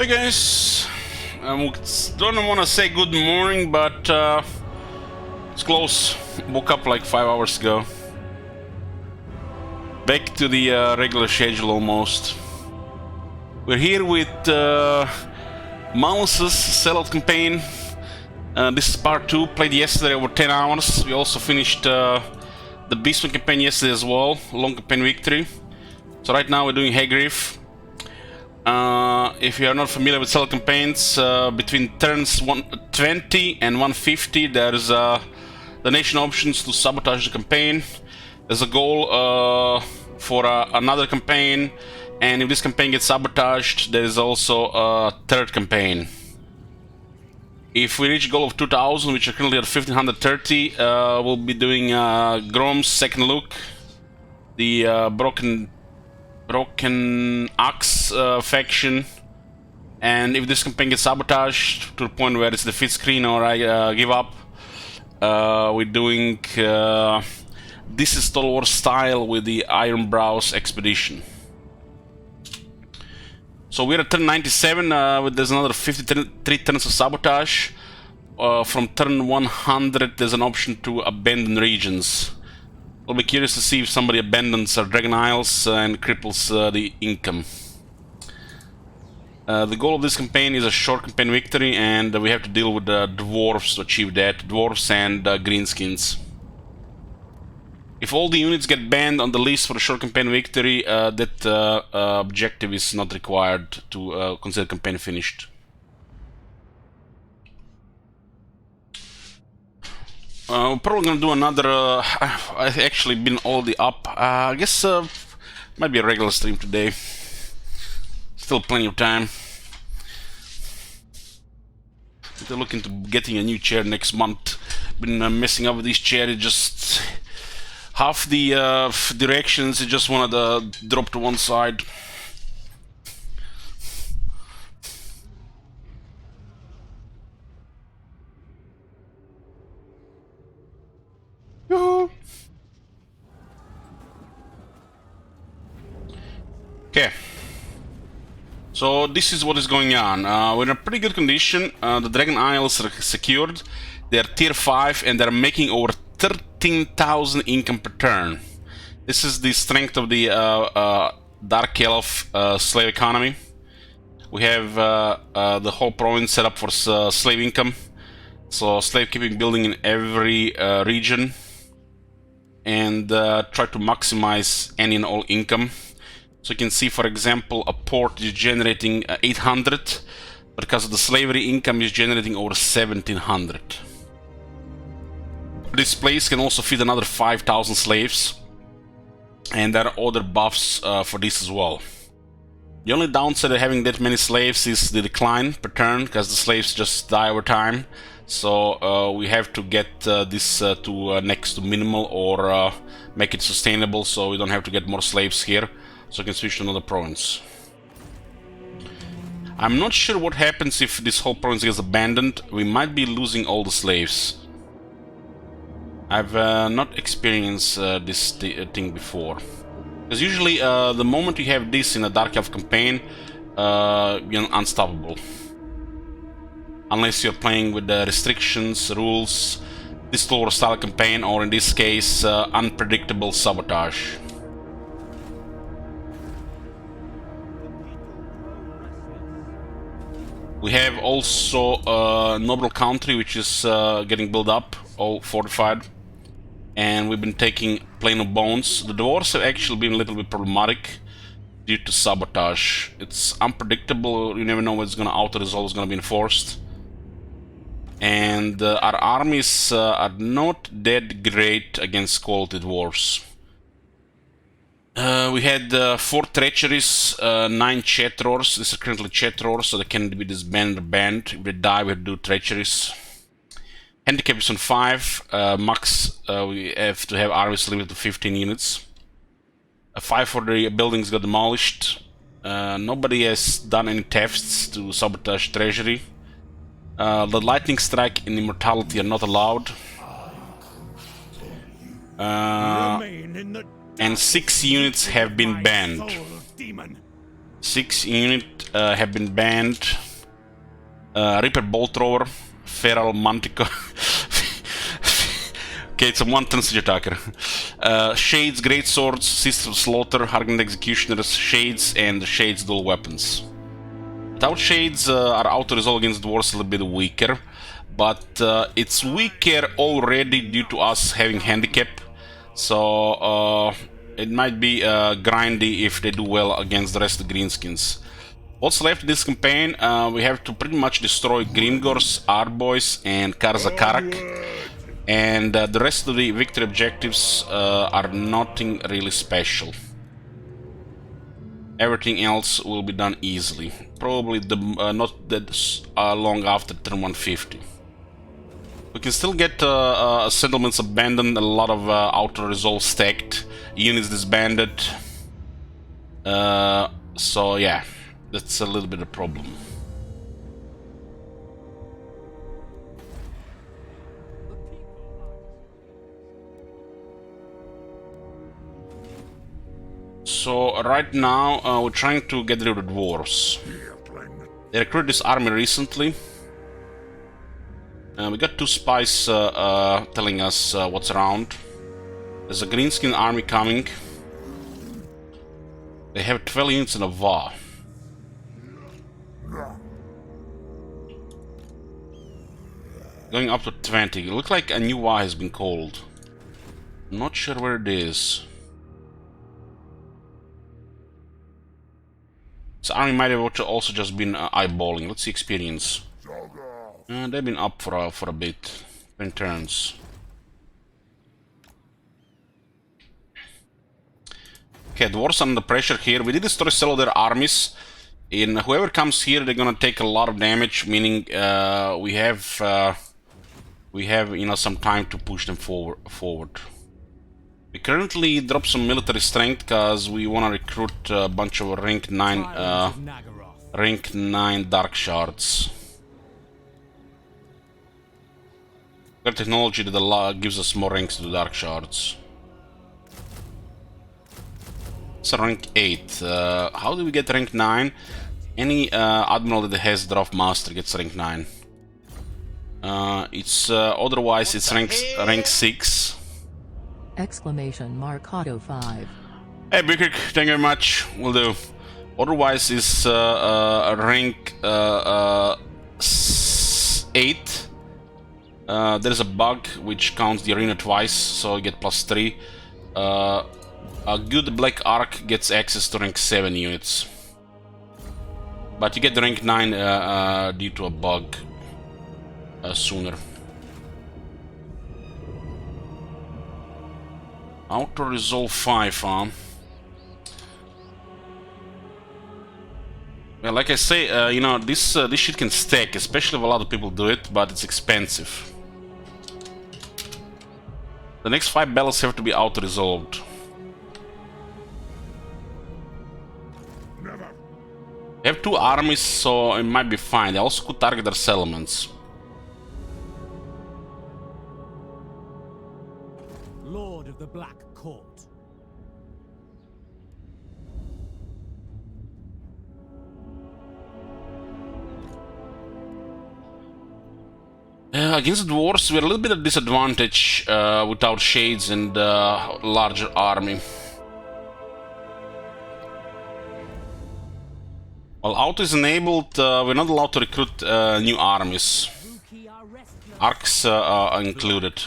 Hey guys, I don't want to say good morning, but it's close. Woke up like 5 hours ago. Back to the regular schedule almost. We're here with Mouse's sellout campaign. This is part 2, played yesterday over 10 hours. We also finished the Beastman campaign yesterday as well, long campaign victory. So right now we're doing Hag Graef. If you are not familiar with sellout campaigns, between turns 120 and 150 there's donation options to sabotage the campaign. There's a goal for another campaign, and if this campaign gets sabotaged, there is also a third campaign. If we reach a goal of 2000, which are currently at 1530, we'll be doing Grom's second look, the broken axe faction, and if this campaign gets sabotaged to the point where it's the defeat screen or I give up, we're doing This is Total War style with the Iron Brows expedition. So we're at turn 97, there's another 53 turns of sabotage. From turn 100 there's an option to abandon regions. I'll be curious to see if somebody abandons our Dragon Isles and cripples the income. The goal of this campaign is a short campaign victory, and we have to deal with the dwarves to achieve that. Dwarves and greenskins. If all the units get banned on the list for a short campaign victory, that objective is not required to consider campaign finished. We're probably gonna do another. I've actually been already up. I guess might be a regular stream today. Still plenty of time. Still looking to getting a new chair next month. Been messing up with this chair. It just half the directions. It just wanted to drop to one side. Okay, so this is what is going on. We're in a pretty good condition. The Dragon Isles are secured. They're tier 5 and they're making over 13,000 income per turn. This is the strength of the Dark Elf slave economy. We have the whole province set up for slave income. So slave keeping building in every region, and try to maximize any and all income. So you can see, for example, a port is generating 800, but because of the slavery, income is generating over 1700. This place can also feed another 5,000 slaves, and there are other buffs for this as well. The only downside of having that many slaves is the decline per turn, because the slaves just die over time. So we have to get this to next to minimal, or make it sustainable so we don't have to get more slaves here. So I can switch to another province. I'm not sure what happens if this whole province gets abandoned. We might be losing all the slaves. I've not experienced this thing before. Because usually the moment you have this in a Dark Elf campaign, you're unstoppable. Unless you're playing with the restrictions, rules, this Total War style campaign, or in this case, unpredictable sabotage. We have also Noble Country, which is getting built up, all fortified. And we've been taking Plain of Bones. The dwarves have actually been a little bit problematic due to sabotage. It's unpredictable, you never know when it's going to auto-resolve, is going to be enforced. And our armies are not that great against quality dwarves. We had 4 treacheries, 9 chatrors. These are currently chatrors, so they can be disbanded or banned. If they die, we have to do treacheries. Handicap is on 5. Max, we have to have armies limited to 15 units. 5 for the buildings got demolished. Nobody has done any thefts to sabotage treasury. The lightning strike and immortality are not allowed. And 6 units have been banned. 6 units have been banned. Reaper Bolt Thrower, Feral Manticore. Okay, it's a one-turn siege attacker. Shades, Great Swords, Sisters of Slaughter, Hardened Executioners, Shades, and Shades dual weapons. Without Shades, our auto-resolve against dwarves is a little bit weaker, but it's weaker already due to us having handicap, so it might be grindy if they do well against the rest of the greenskins. What's left in this campaign? We have to pretty much destroy Grimgors, Arbois, and Karzakarak. And the rest of the victory objectives are nothing really special. Everything else will be done easily. Probably not that long after turn 150. We can still get settlements abandoned, a lot of auto-resolve stacked, units disbanded. So yeah, that's a little bit of a problem. So right now we're trying to get rid of the dwarves. They recruited this army recently. We got 2 spies telling us what's around. There's a greenskin army coming. They have 12 units in a VA. Going up to 20. It looks like a new VA has been called. Not sure where it is. This army might have also just been eyeballing. Let's see experience. They've been up for a bit. 10 turns. Okay, dwarves under pressure here. We did destroy several of their armies. And whoever comes here, they're gonna take a lot of damage. Meaning, we have some time to push them forward. We currently drop some military strength because we want to recruit a bunch of rank 9 dark shards. Got technology that gives us more ranks to the dark shards. It's a rank 8. How do we get rank 9? Any admiral that has draft master gets rank 9. Otherwise it's rank 6. Exclamation mark Auto 5. Hey Bigrick, thank you very much. Will do. Otherwise is rank 8. There's a bug which counts the arena twice, so you get +3. A good black arc gets access to rank 7 units. But you get the rank 9 due to a bug sooner. Auto resolve 5, huh? Well, like I say, this shit can stack, especially if a lot of people do it, but it's expensive. The next 5 battles have to be auto resolved. They have 2 armies, so it might be fine. They also could target their settlements. Lord of the Black Court. Against the dwarves, we're a little bit at disadvantage without shades and larger army. While auto is enabled, we're not allowed to recruit new armies. Arcs are included.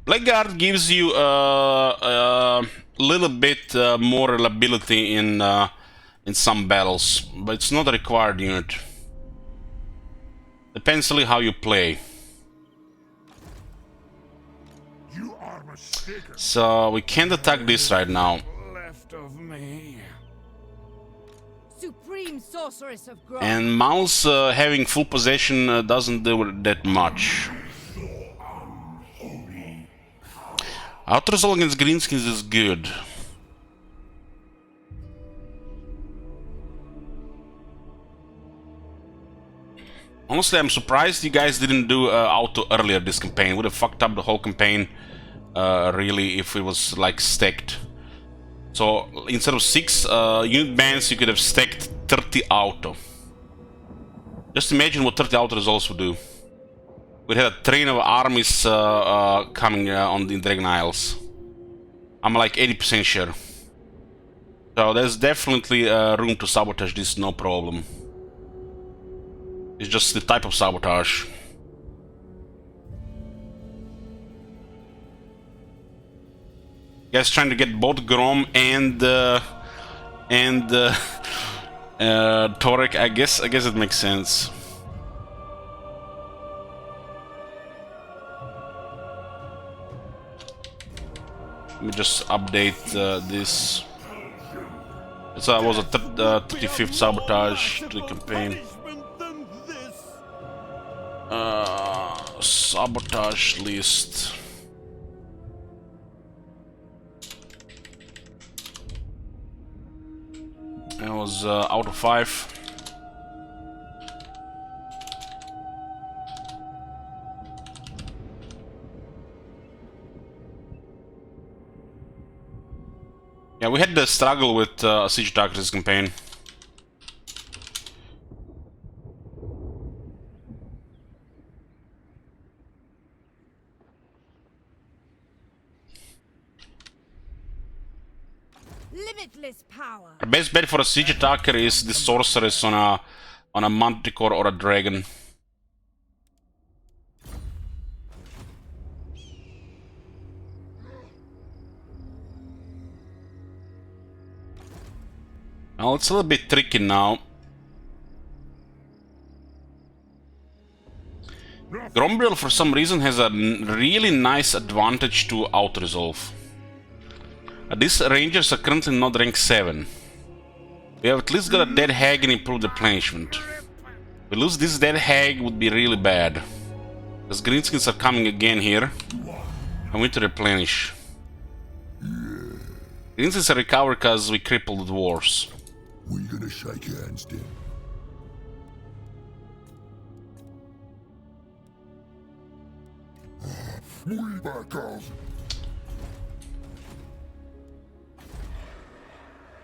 Blackguard gives you a little bit more reliability in some battles, but it's not a required unit. Depends really how you play. So we can't attack this right now. Supreme sorceress of growth. And Mouse having full possession doesn't do that much. Outer Resolve against Greenskins is good. Honestly, I'm surprised you guys didn't do auto earlier this campaign. Would have fucked up the whole campaign really, if it was like stacked. So instead of 6 unit bands, you could have stacked 30 auto. Just imagine what 30 auto resolves would do. We'd have a train of armies coming on the Dragon Isles. I'm like 80% sure. So there's definitely room to sabotage this, no problem. It's just the type of sabotage. Guys trying to get both Grom and Torek. I guess it makes sense. Let me just update this. It was a 35th sabotage to the campaign. Sabotage list. It was out of 5. Yeah, we had the struggle with Siege Attacker this campaign. Limitless power. The best bet for a Siege Attacker is the Sorceress on a Manticore or a Dragon. Well, it's a little bit tricky now. Grombril, for some reason, has a really nice advantage to auto-resolve. These Rangers are currently not rank 7. We have at least got a Dead Hag and improved replenishment. If we lose this Dead Hag, would be really bad. Because Greenskins are coming again here. I need to replenish. Greenskins are recovered because we crippled the dwarves. We're gonna shake hands, then. We back off.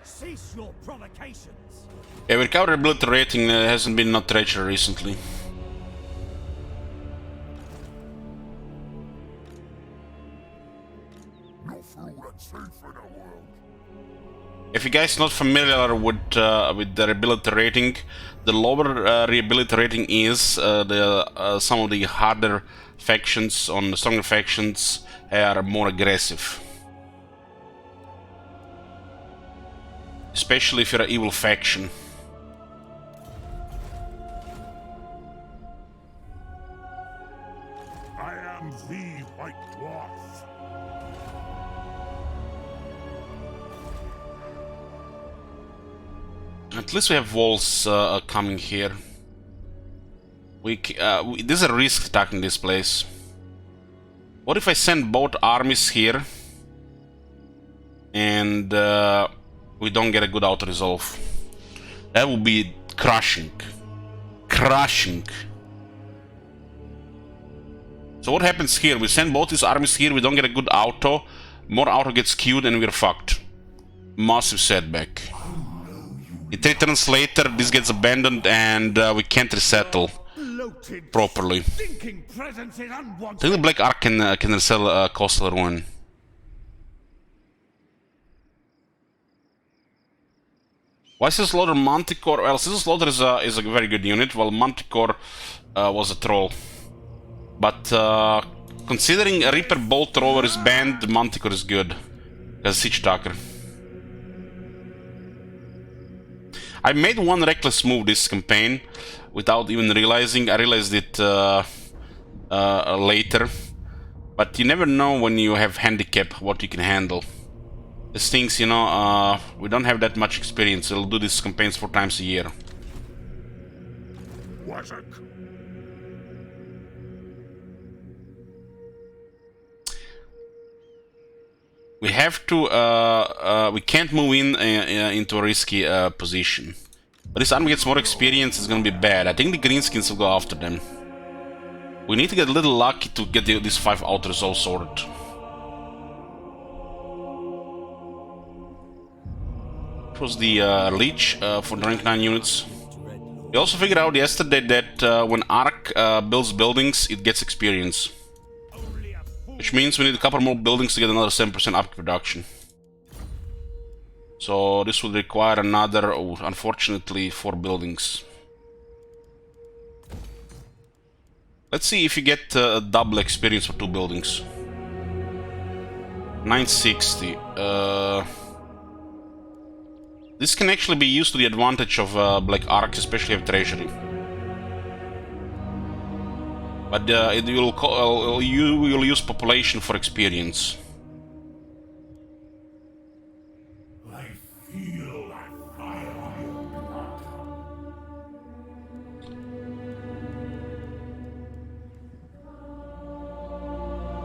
Cease your provocations. Yeah, recovery ability rating hasn't been not treachery recently. No fool that's safe in the world. If you guys not familiar with the ability rating, the lower ability rating is some of the harder factions on the stronger factions are more aggressive. Especially if you're an evil faction. I am the White Dwarf. At least we have walls coming here. This is a risk attacking this place. What if I send both armies here and we don't get a good auto-resolve? That would be crushing. Crushing. So what happens here? We send both these armies here, we don't get a good auto, more auto gets queued and we're fucked. Massive setback. 3 turns later, this gets abandoned and we can't resettle properly. I think the Black Ark can resell Coastal Ruin. Why Sizzle Slaughter Manticore? Well, Sizzle Slaughter is a very good unit, while Manticore was a troll. But considering a Reaper Bolt Thrower is banned, Manticore is good as a Siege Attacker. I made one reckless move this campaign without even realizing. I realized it later. But you never know when you have handicap what you can handle. These things, you know, we don't have that much experience. We'll do these campaigns 4 times a year. We have to, we can't move into a risky position. But this army gets more experience, it's gonna be bad. I think the Greenskins will go after them. We need to get a little lucky to get these 5 auto-resolve sorted. It was the Leech for the rank 9 units. We also figured out yesterday that when Ark builds buildings, it gets experience. Which means we need a couple more buildings to get another 7% upkeep reduction. So this would require another, unfortunately, 4 buildings. Let's see if you get double experience for 2 buildings. 960. This can actually be used to the advantage of Black Arcs, especially of Treasury. But you will use population for experience. I feel that fire on your blood.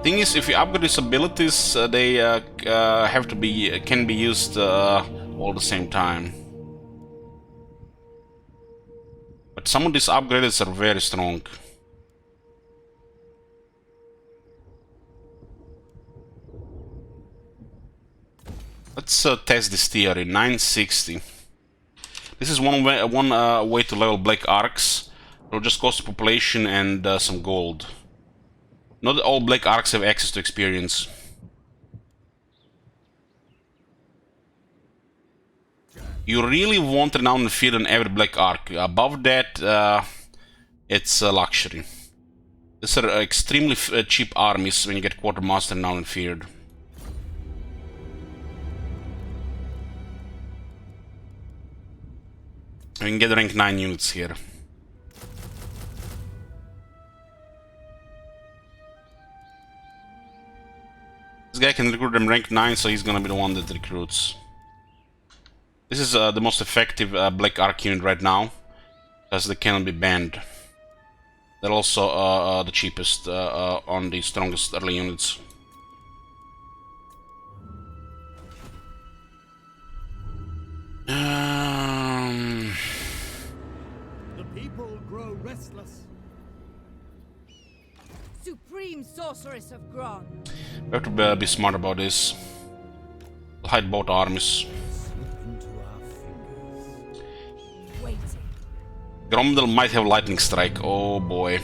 Thing is, if you upgrade these abilities, they can be used all at the same time. But some of these upgrades are very strong. Let's test this theory. 960. This is one way to level Black Arcs. It'll just cost population and some gold. Not all Black Arcs have access to experience. You really want renown and fear on every Black Arc. Above that, it's a luxury. These are extremely cheap armies when you get Quartermaster renown and feared. We can get rank 9 units here. This guy can recruit them rank 9, so he's gonna be the one that recruits. This is the most effective Black Arc unit right now, as they cannot be banned. They're also the cheapest on the strongest early units. The people grow restless. Supreme sorceress of Gron. We have to be smart about this. We'll hide both armies. Slip into our fingers. Waiting. Gromdel might have lightning strike. Oh boy.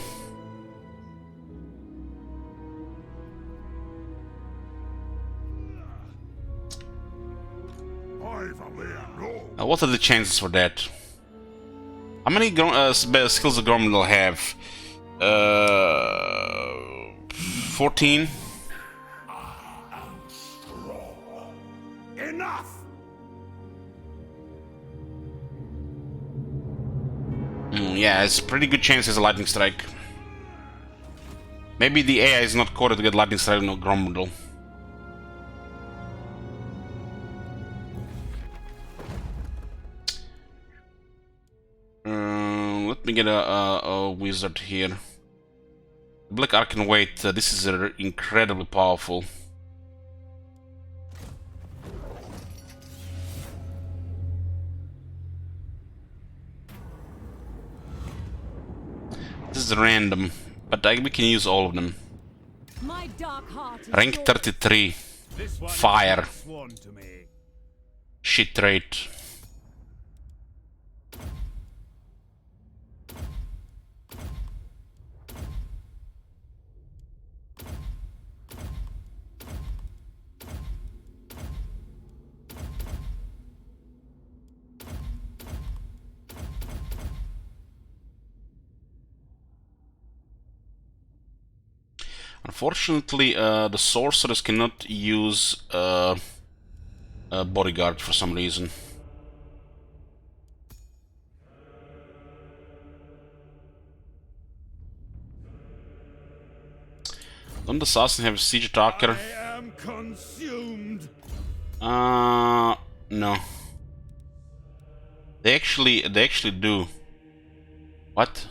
What are the chances for that? How many skills does Gromdel have? 14? Enough! Yeah, it's a pretty good chance it's a lightning strike. Maybe the AI is not coded to get lightning strike on Gromdel. Let me get a wizard here. Black Arc can wait. This is incredibly powerful. This is random, but we can use all of them. My dark heart is Rank 33. Fire. Sworn to me. Shit trait. Unfortunately, the sorcerers cannot use a bodyguard for some reason. Don't the assassin have a siege attacker? I am consumed. No. They actually do. What?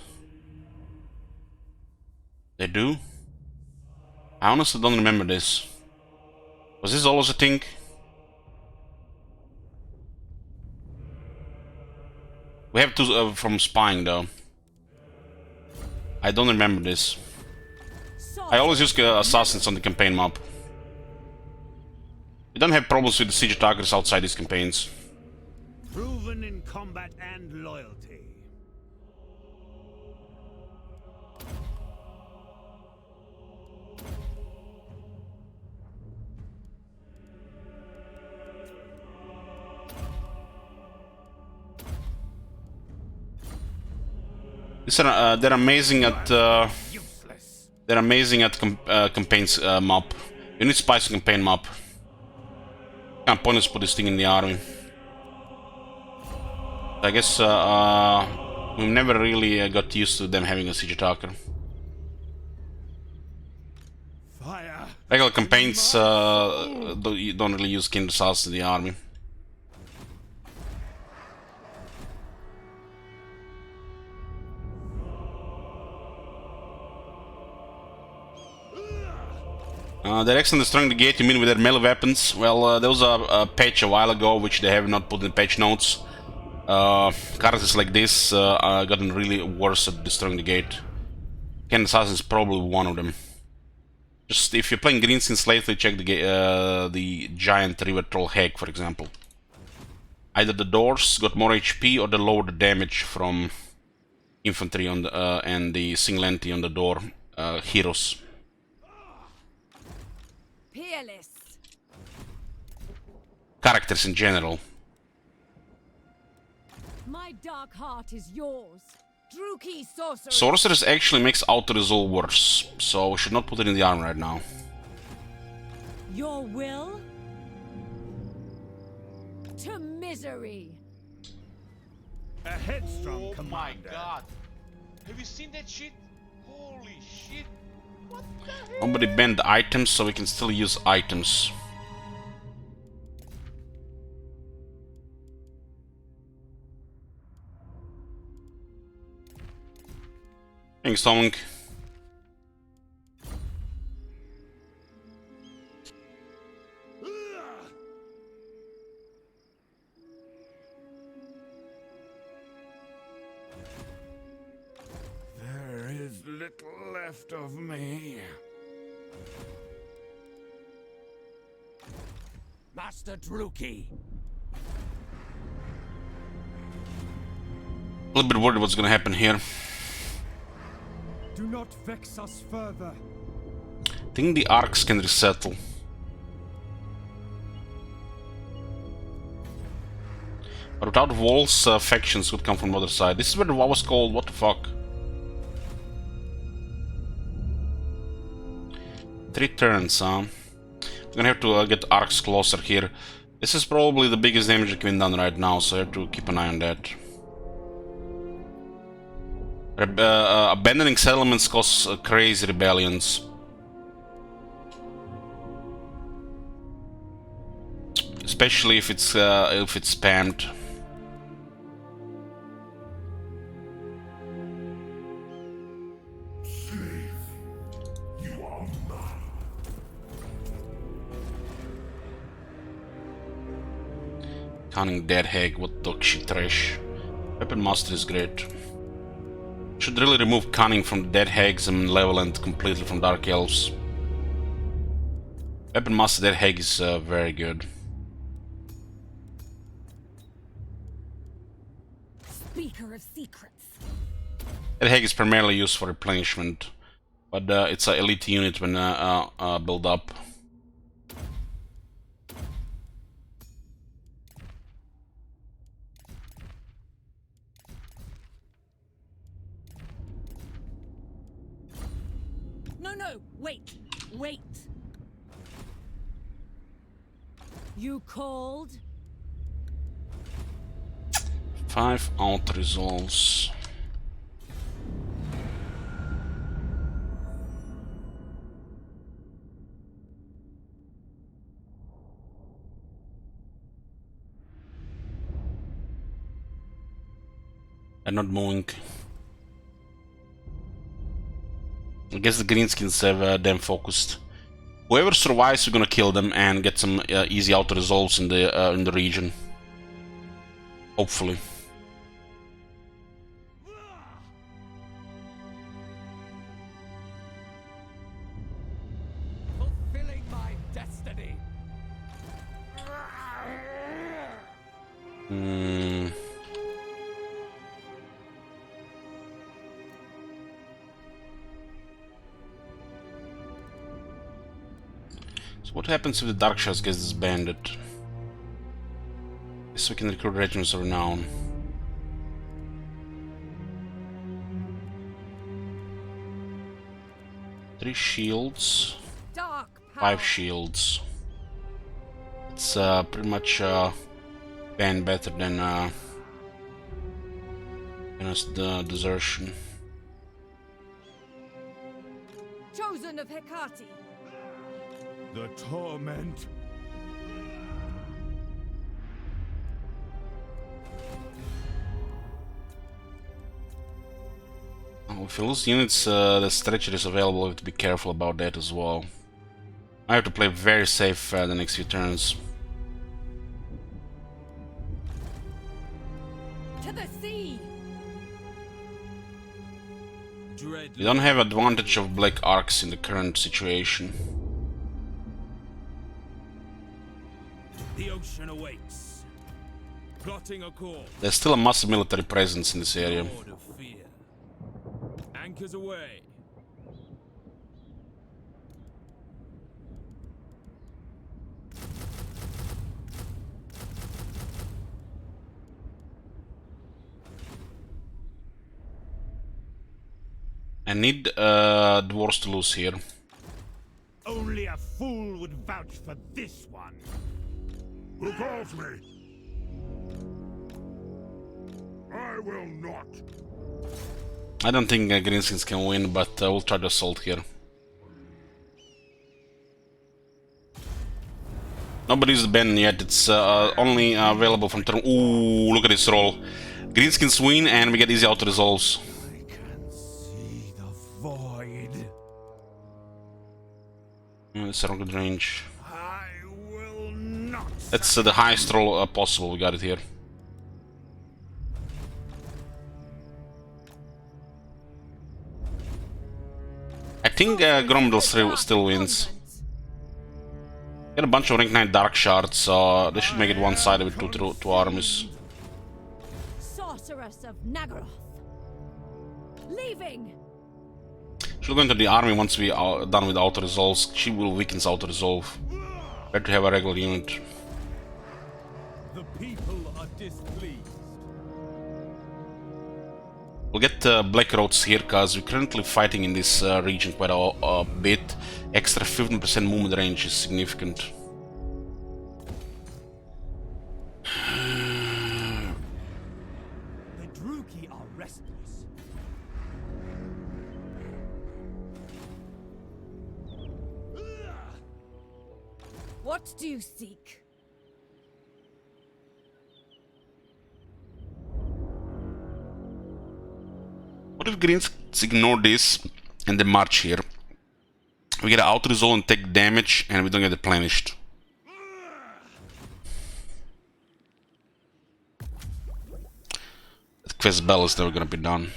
They do? I honestly don't remember this. Was this always a thing? We have to from spying though. I don't remember this. I always use assassins on the campaign map. We don't have problems with the siege attackers outside these campaigns. combat and loyalty. They're amazing at Useless. campaigns map. You need spice campaign map. Can't pointless put this thing in the army. I guess we never really got used to them having a siege attacker. Fire. Regular campaigns don't really use Kindred Assassins in the army. They're excellent destroying the gate, you mean with their melee weapons? Well, there was a patch a while ago which they have not put in patch notes. Characters like this gotten really worse at destroying the gate. Kindred Assassin is probably one of them. Just if you're playing greenskins lately, check the giant river troll Hag, for example. Either the doors got more HP or they lowered the damage from infantry on the and the single entity on the door heroes. Peerless. Characters in general. My dark heart is yours. Druki sorcerer. Sorceress actually makes auto-resolve worse, so we should not put it in the army right now. Your will? To misery. A headstrong Oh my commander. god! Have you seen that shit? Holy shit! What the hell? Nobody banned the items, so we can still use items. Thanks, Tomlin. There is little left of me. Master Druki. A little bit worried what's gonna happen here. Do not vex us further. I think the arcs can resettle. But without walls, factions could come from the other side. This is where the war was called. What the fuck? 3 turns, huh? I'm gonna have to get arcs closer here. This is probably the biggest damage that can be done right now, so I have to keep an eye on that. Abandoning settlements cause crazy rebellions. Especially if it's spammed. Slave, you are mine. Cunning dead Hag, what dog shit trash. Weapon Master is great. Should really remove Cunning from the Dead Hags and level it completely from Dark Elves. Weapon Master Dead Hag is very good. Speaker of secrets. Dead Hag is primarily used for replenishment, but it's an elite unit when build up. No, wait. You called? 5 out resolves. They're not moving. I guess the greenskins have them focused. Whoever survives, we're gonna kill them and get some easy auto resolves in the region. Hopefully. Fulfilling my destiny. What happens if the Dark Shards gets disbanded? Yes, we can recruit regiments of renown. Three shields, Dark power. 5 shields. It's pretty much banned better than the desertion. Chosen of Hecate. The torment. If you lose units, the stretcher is available. We have to be careful about that as well. I have to play very safe the next few turns. To the sea. We don't have advantage of black arcs in the current situation. The ocean awaits. Plotting a course. There's still a massive military presence in this area. Lord of fear. Anchors away. I need dwarves to lose here. Only a fool would vouch for this one. Who calls me? I will not. I don't think Greenskins can win, but we'll try to assault here. Nobody's the ban yet, it's only available from turn. Ooh, look at this roll. Greenskins win and we get easy auto resolves. I can see the void. It's a rocket range. I will not. That's the highest roll possible, we got it here. I think Gromdel still wins. Get a bunch of rank 9 Dark Shards, so they should make it one-sided with two armies. Sorceress of Nagaroth. Leaving. She'll go into the army once we are done with auto resolves. She will weaken auto resolve. Better to have a regular unit. The people are displeased. We'll get Black Roads here, because we're currently fighting in this region quite a bit. Extra 15% movement range is significant. The Druki are restless. What do you seek? What if Greens ignore this and they march here? We get an auto resolve and take damage, and we don't get replenished. The quest battle is never gonna be done.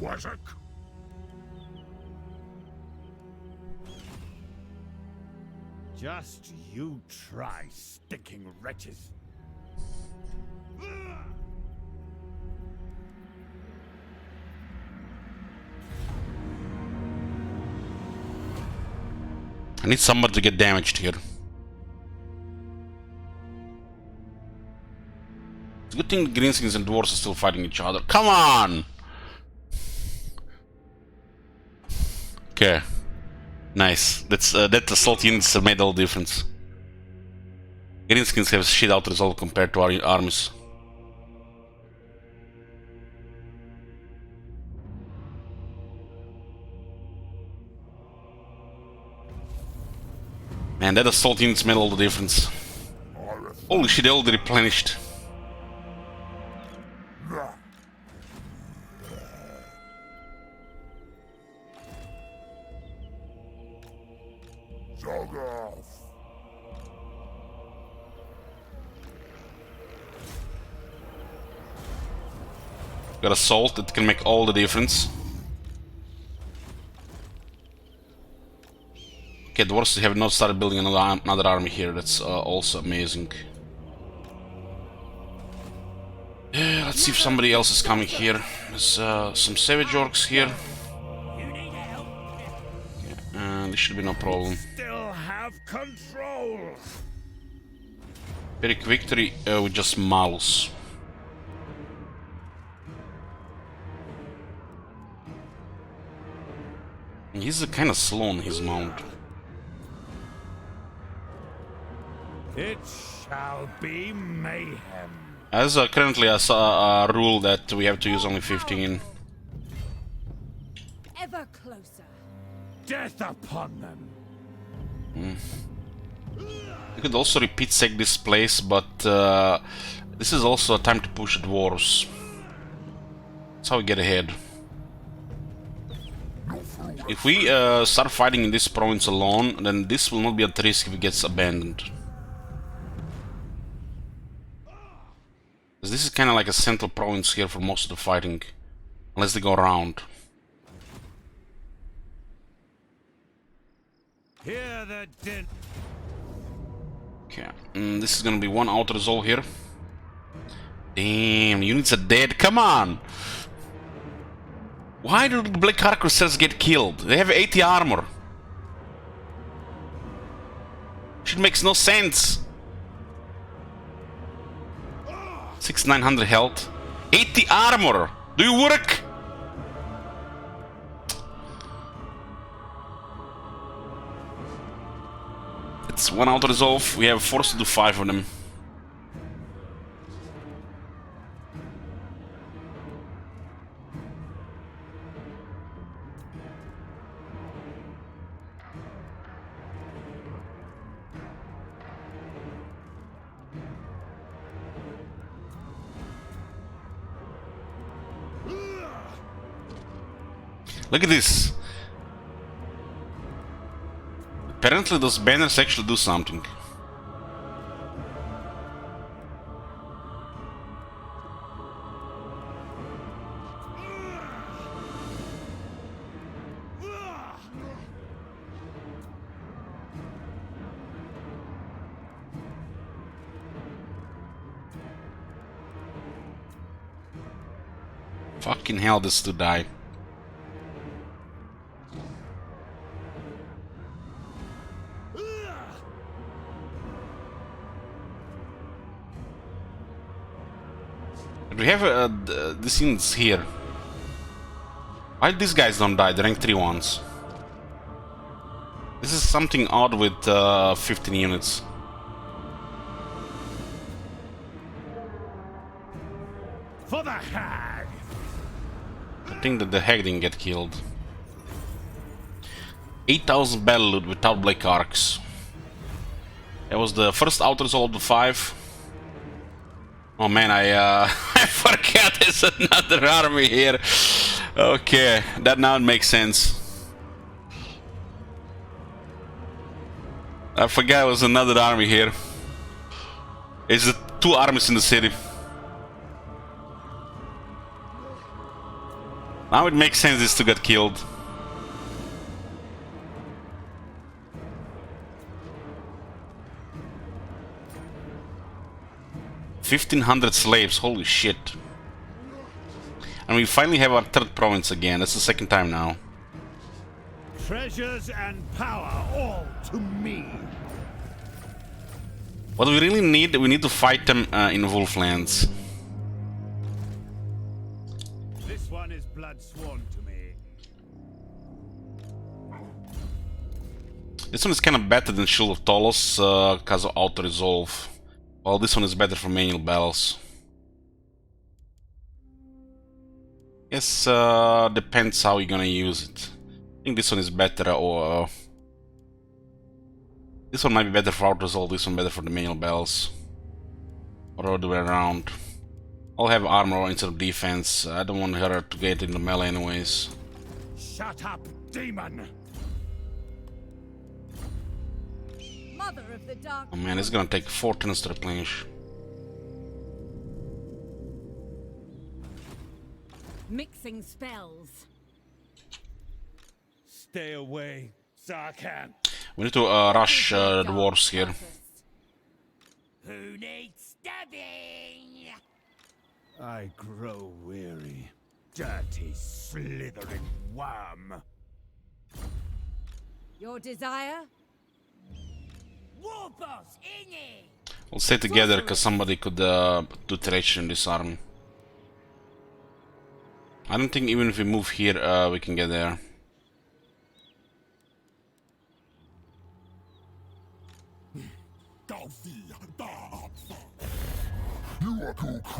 Wazak. Just you try, stinking wretches. I need somebody to get damaged here. It's a good thing the Greenskins and Dwarves are still fighting each other. Come on! Okay. Nice. That assault units made all the difference. Greenskins have shit out resolve compared to our armies. Man, that assault units made all the difference. Holy shit, they already replenished. Got assault, that can make all the difference. Okay, dwarves have not started building another army here, that's also amazing. Yeah, let's Let's see if somebody else is coming here. There's some savage orcs here. There should be no problem. Still have control. Very quick victory with just Malus. He's kind of slow on his mount. It shall be mayhem. As currently I saw a rule that we have to use only 15. Ever closer. Death upon them. You could also repeat sec this place, but this is also a time to push dwarves. That's how we get ahead. If we start fighting in this province alone, then this will not be at risk if it gets abandoned. Because this is kind of like a central province here for most of the fighting, unless they go around. Hear the din. Okay, this is gonna be one auto resolve here. Damn, units are dead. Come on! Why do the Black Ark Crusaders get killed? They have 80 armor. Shit makes no sense. 6,900 health. 80 armor! Do you work? It's one auto resolve. We have forced to do 5 of them. Look at this. Apparently those banners actually do something. Fucking hell, this to die. We have these units here. Why these guys don't die, the rank 3 ones? This is something odd with 15 units. For the hag! I think that the hag didn't get killed. 8,000 battle loot without Black Arcs. That was the first outer resolve of the 5. Oh man, I forgot there's another army here. Okay, that now makes sense. I forgot there was another army here. It's the 2 armies in the city. Now it makes sense these 2 got killed. $1,500 slaves, holy shit. And we finally have our 3rd province again, that's the 2nd time now. Treasures and power all to me. What we really need, we need to fight them in Wolflands. This one is blood sworn to me. This one is kind of better than Shield of Tolos because of auto resolve. Well, this one is better for manual battles. Yes, depends how you're gonna use it. I think this one is better, or this one might be better for auto resolve. This one better for the manual battles, or the other way around. I'll have armor instead of defense. I don't want her to get in the melee anyways. Shut up, demon! Mother of the dark. Oh man, it's gonna take 4 turns to replenish. Mixing spells. Stay away, Sarkhan. We need to rush the dwarves here. Who needs stabbing? I grow weary. Dirty, slithering worm. Your desire? Warboss, Ingy! We'll stay together because somebody could do trash in this army. I don't think even if we move here, we can get there.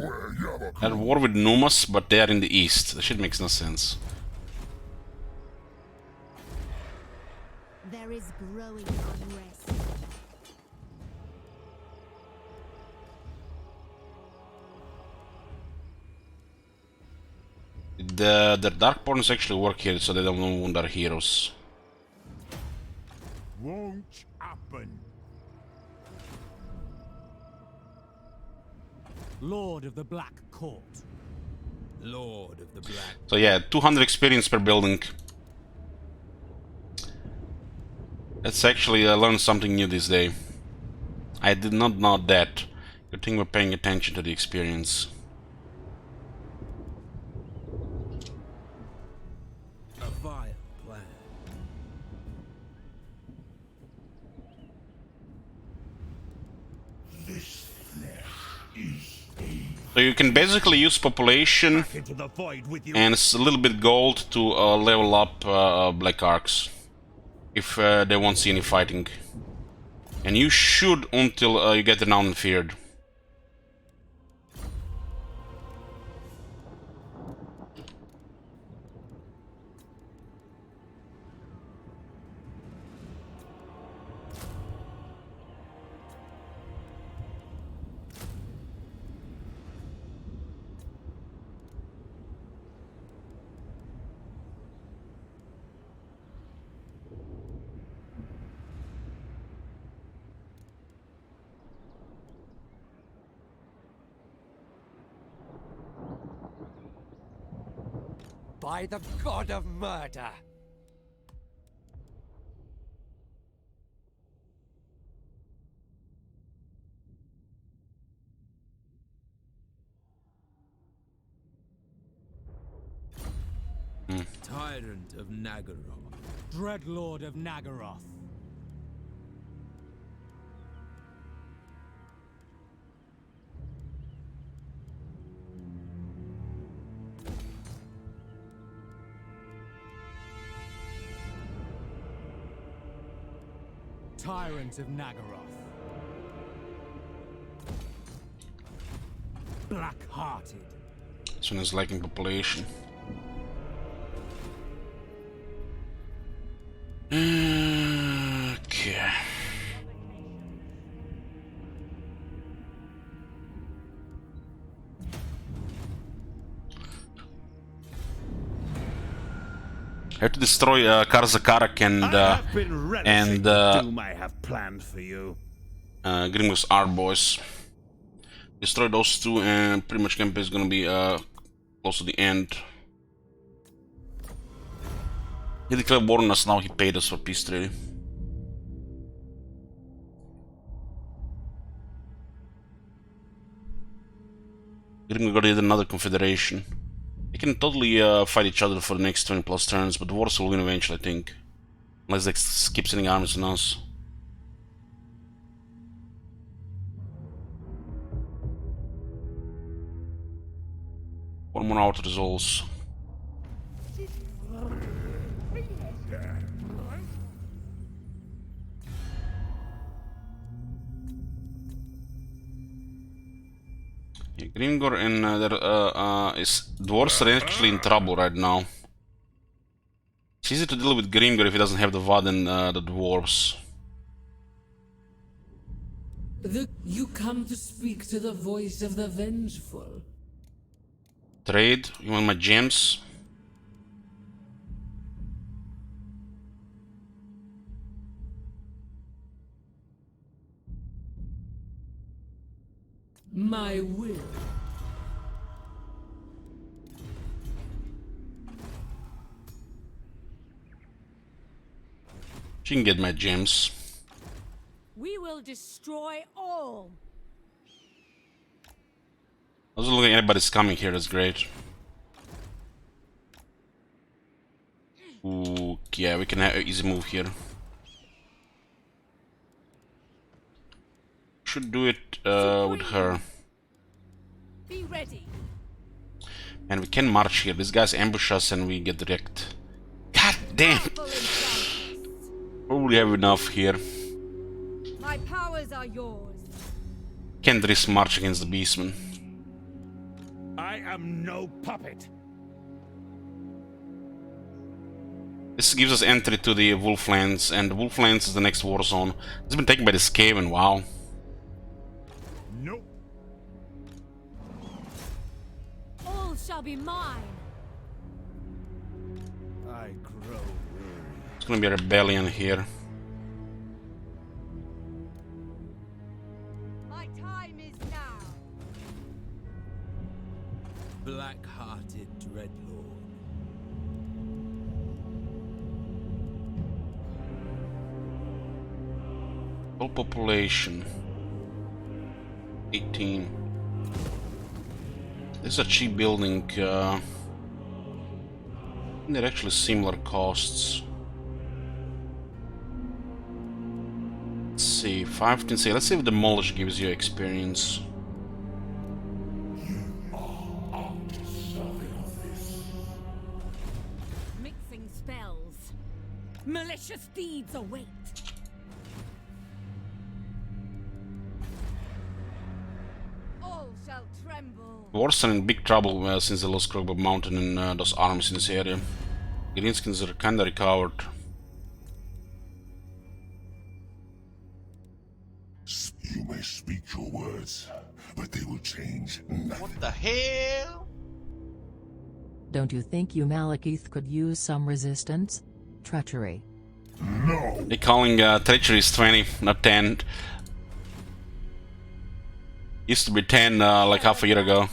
They're at war with Numas, but they are in the east. That shit makes no sense. There is growing unrest. The Darkborns actually work here, so they don't wound our heroes. Won't happen. Lord of the Black Court. Lord of the Black. So yeah, 200 experience per building. Let's actually learn something new this day. I did not know that. Good thing we're paying attention to the experience. A vile plan. This flesh is So you can basically use population Back into the void with you. and a little bit gold to level up Black Arcs. If they won't see any fighting. And you should until you get renowned and feared. By the god of murder. Tyrant of Nagaroth. Dreadlord of Nagaroth. Tyrant of Nagaroth. Black-hearted. This one is lacking population. Okay. I have to destroy Karzakarak and doom I have planned for you. Grimgor's Art Boys. Destroy those two, and pretty much campaign is gonna be close to the end. He declared war on us now. He paid us for peace treaty. Grimgor did another confederation. They can totally fight each other for the next 20 plus turns, but the wars will win eventually, I think. Unless they keep sending armies on us. One more out resolves. Yeah, Grimgor and his dwarves are actually in trouble right now. It's easy to deal with Grimgor if he doesn't have the VOD and the dwarves. You come to speak to the voice of the vengeful. Trade? You want my gems? My will. She can get my gems. We will destroy all. Doesn't look like anybody's coming here, that's great. Ooh, yeah, we can have an easy move here. Should do it with her. Be ready. And we can march here. These guys ambush us and we get wrecked. God damn! Probably have enough here. My powers are yours. Can't risk march against the beastmen. I am no puppet. This gives us entry to the Wolflands, and the Wolflands is the next war zone. It's been taken by this cave, and wow. Nope. All shall be mine. I grow weary. It's gonna be a rebellion here. My time is now. Black-hearted dreadlord. Full population 18. This is a cheap building. They're actually similar costs. Let's see, 15. Let's see if demolish gives you experience. Mixing spells. Malicious deeds await. All shall tremble. Wars are in big trouble since they lost Krogberg Mountain and those armies in this area. Greenskins are kinda recovered. You may speak your words, but they will change nothing. What the hell? Don't you think you Malekith could use some resistance? Treachery. No! They're calling treachery is 20, not 10. Used to be 10 like half a year ago.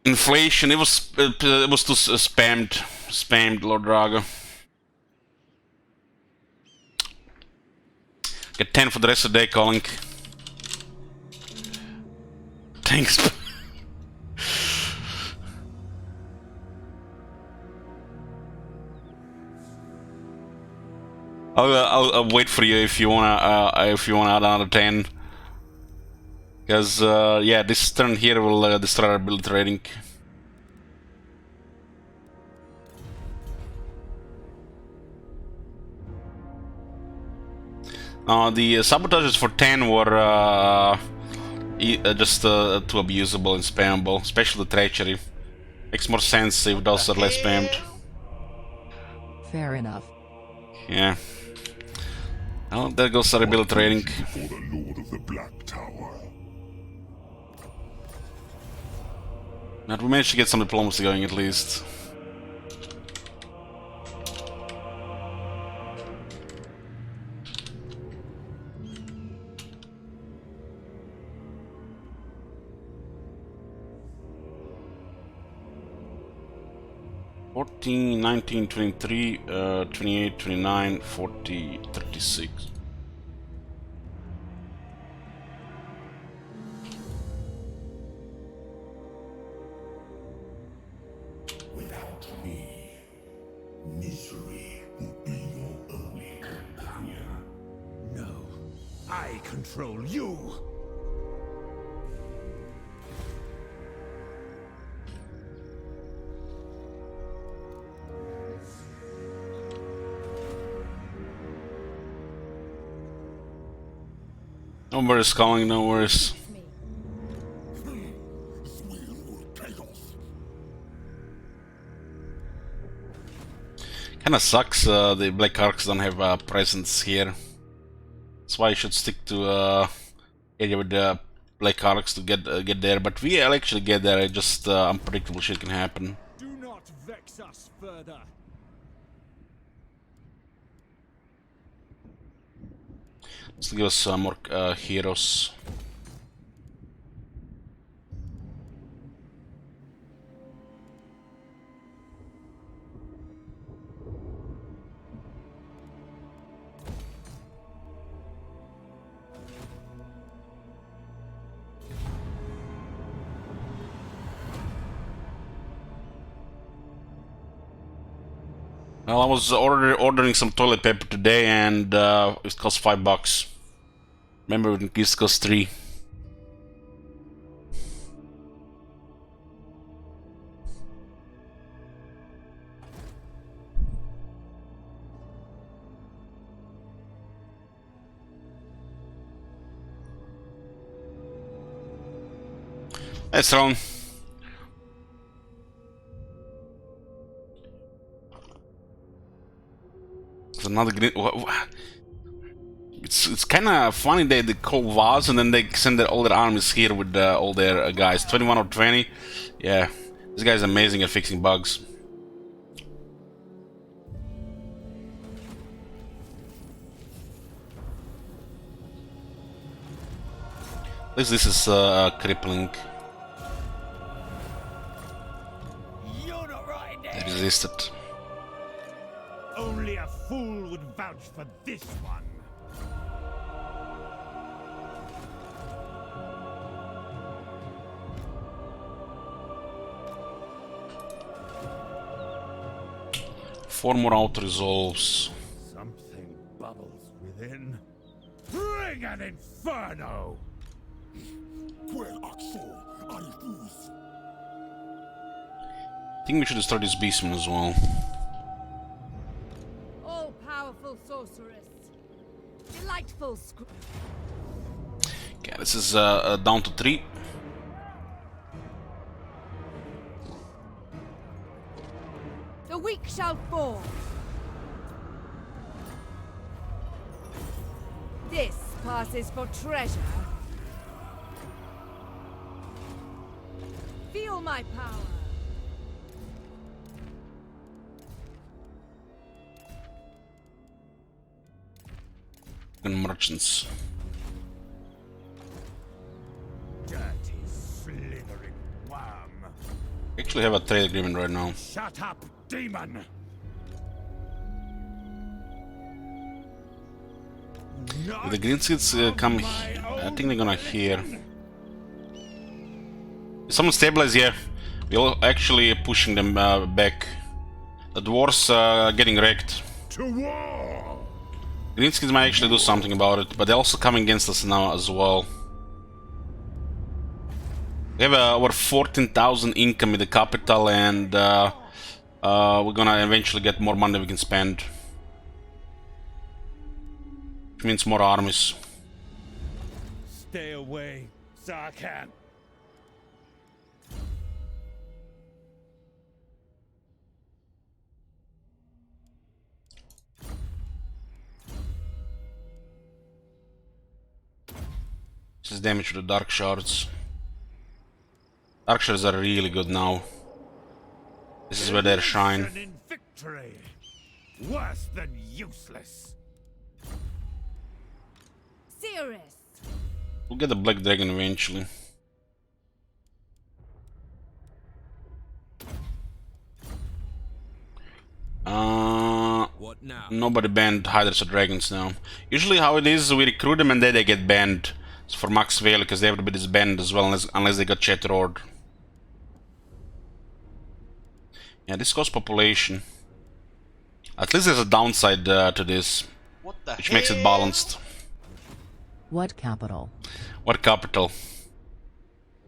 Inflation, it was too spammed, Lord Drago. Get 10 for the rest of the day, calling. Thanks. I'll wait for you if you wanna add another 10. Because yeah, this turn here will destroy our ability rating. The sabotages for 10 were just too abusable and spammable, especially the treachery. Makes more sense if those are less spammed. Fair enough. Yeah. Well, there goes our ability rating. For the Lord of the Black Tower. But we managed to get some diplomacy going at least. $14, $19, $23, $28, $29, $40, $36. Without me, misery will be your only companion. No. I control you. No worries, calling, no worries. Kinda sucks the Black Arcs don't have a presence here. That's why you should stick to area with the Black Arcs to get there. But we'll actually get there, just unpredictable shit can happen. Do not vex us further. Let's give us more heroes. Well, I was ordering some toilet paper today, and it cost $5. Remember, it used to cost 3. That's wrong. There's another green. It's kind of funny they call Vaz and then they send all their armies here with all their guys. 21 or 20. Yeah, this guy's amazing at fixing bugs. At least this is crippling. You're not right They there. resisted. Only a fool would vouch for this one. Four more auto resolves. Something bubbles within. Bring an inferno! I think we should destroy this beastman as well. All-powerful sorceress. Delightful Okay, this is down to 3. The weak shall fall. This passes for treasure. Feel my power. And merchants. Dirty, slithering worm. We actually have a trade agreement right now. Shut up, demon! If the green seeds come, I think they're gonna here. Is someone stabilize? Yeah, we're actually pushing them back. The dwarves are getting wrecked. To war! Greenskins might actually do something about it, but they're also coming against us now as well. We have over 14,000 income in the capital, and we're gonna eventually get more money we can spend. Which means more armies. Stay away, Sarkhan. This is damage to the dark shards. Dark shards are really good now. This is where they shine. In victory. Worse than useless. Cirrus. We'll get the black dragon eventually. What now? Nobody banned Hydras or Dragons now. Usually how it is, we recruit them and then they get banned. It's for max value because they have to be disbanded as well unless they got Chatter Order. Yeah, this costs population. At least there's a downside to this, What the which makes it balanced. What capital? What capital?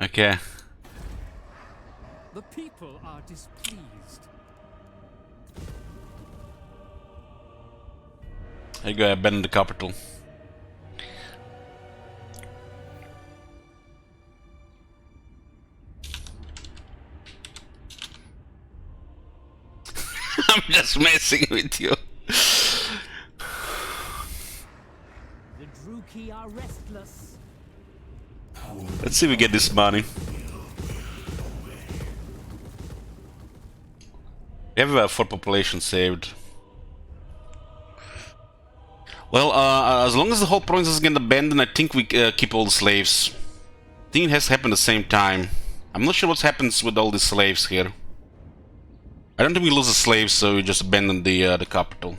Okay. The people are displeased. There you go, I abandoned the capital. I'm just messing with you. The Druki are restless. Let's see if we get this money. We have 4 population saved. Well, as long as the whole province doesn't get abandoned, I think we keep all the slaves. I think it has happened at the same time. I'm not sure what happens with all these slaves here. I don't think we lose the slaves, so we just abandon the capital.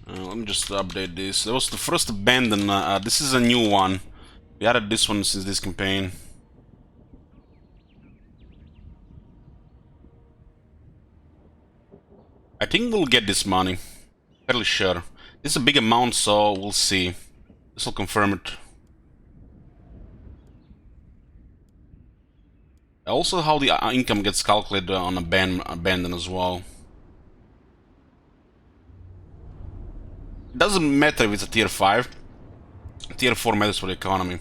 Let me just update this. That was the first abandon. This is a new one. We added this one since this campaign. I think we'll get this money. Fairly sure. This is a big amount, so we'll see. This will confirm it. Also, how the income gets calculated on abandon as well. It doesn't matter if it's a tier 5. Tier 4 matters for the economy.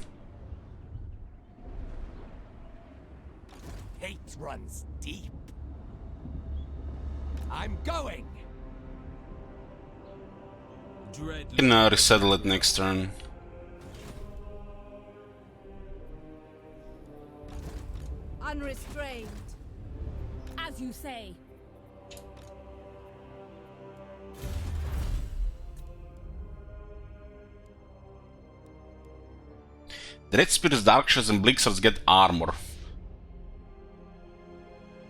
Hate runs deep. I'm going. Dread. We can resettle it next turn. Unrestrained. As you say. The Red Spirits, Darkshards, and Blixards get armor.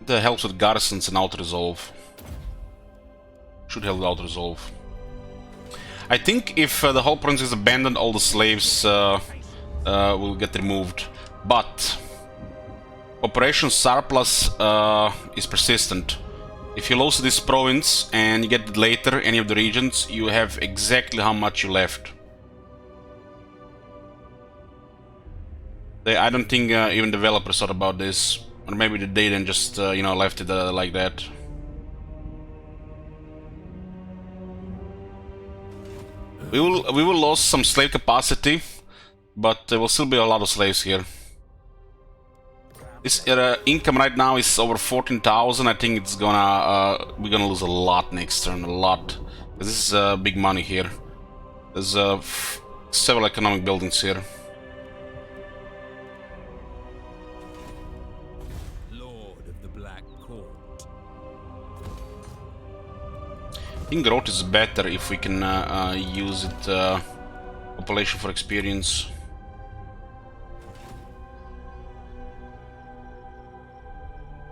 That helps with garrisons and auto-resolve. Should help with auto-resolve. I think if the whole province is abandoned, all the slaves will get removed. But Operation Surplus is persistent. If you lose this province and you get it later, any of the regions, you have exactly how much you left. I don't think even developers thought about this, or maybe they then just you know, left it like that. We will lose some slave capacity, but there will still be a lot of slaves here. This income right now is over 14,000. I think it's gonna we're gonna lose a lot next turn, a lot. This is big money here. There's several economic buildings here. I think growth is better if we can use it population for experience.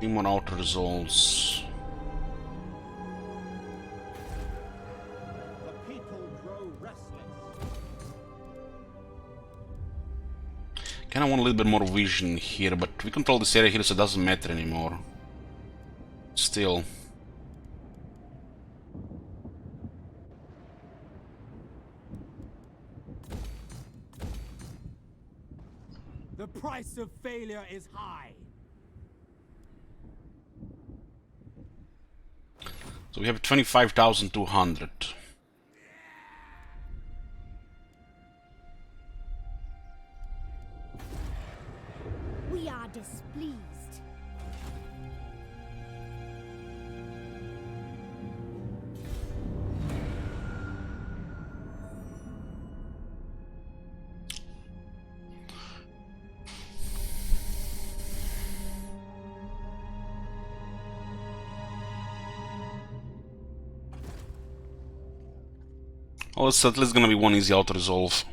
More auto results. The people grow restless. Kinda want a little bit more vision here, but we control this area here, so it doesn't matter anymore. Still. The price of failure is high. So we have 25,200. We are displeased. Oh, it's at least gonna be one easy auto-resolve.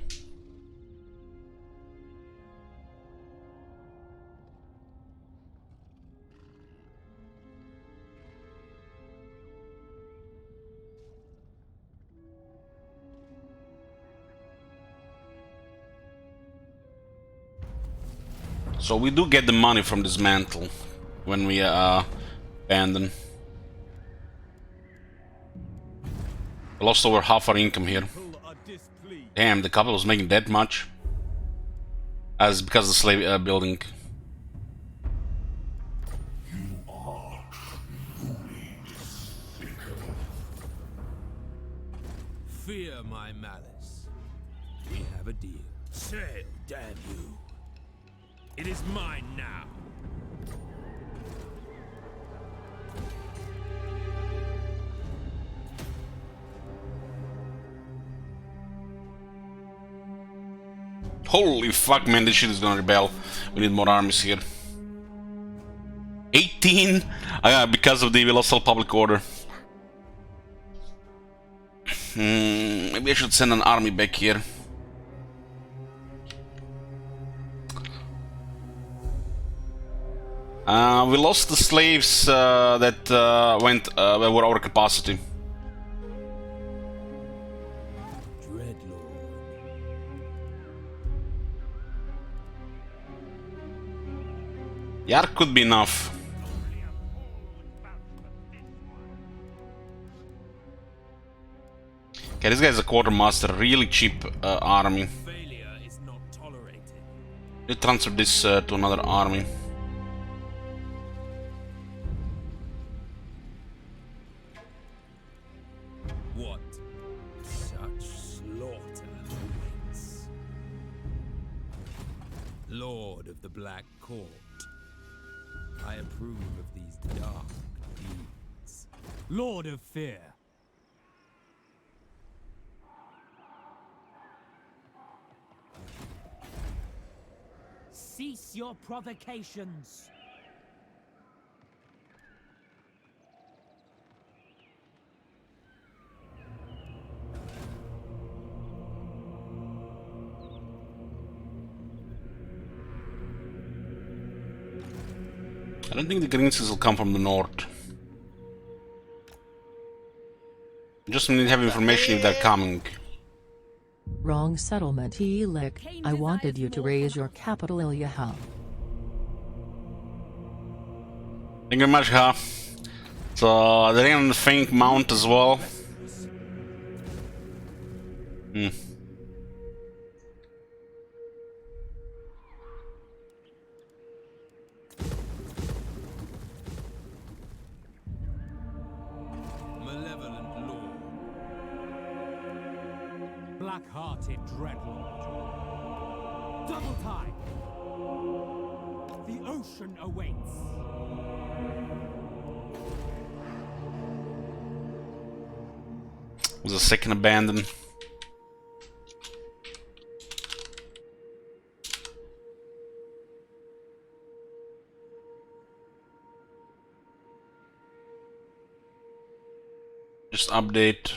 So we do get the money from this mantle when we abandon. We lost over half our income here. Damn, the couple was making that much. As because of the slave building. You are truly despicable. Fear my malice. We have a deal. Say, damn you. It is mine now. Holy fuck, man, this shit is gonna rebel. We need more armies here. 18? Because of the we lost all public order. Maybe I should send an army back here. We lost the slaves that were over capacity. Yark could be enough. Okay, this guy's a quartermaster, really cheap army. Failure is not tolerated. Let's transfer this to another army. What? Such slaughter awaits. Lord of the Black Court, I approve of these dark deeds. Lord of Fear. Cease your provocations. I don't think the Greens will come from the north. Just need to have information if they're coming. Wrong settlement, Elik. I wanted you to raise your capital, Ilyaha. Thank you very much, Ha. So they're in the Fink Mount as well. Malevolent Lord. Black-hearted Dreadlord. Double time. The ocean awaits. Was a second abandon. Just update.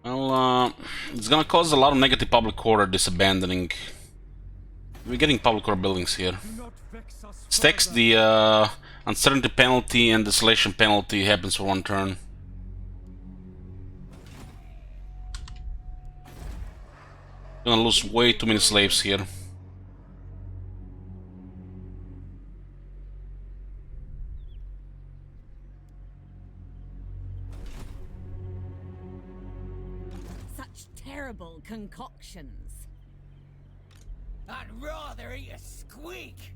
Well, it's gonna cause a lot of negative public order, this abandoning. We're getting public order buildings here. Stacks the uncertainty penalty and desolation penalty happens for one turn. Gonna lose way too many slaves here. Such terrible concoctions. I'd rather eat a squeak.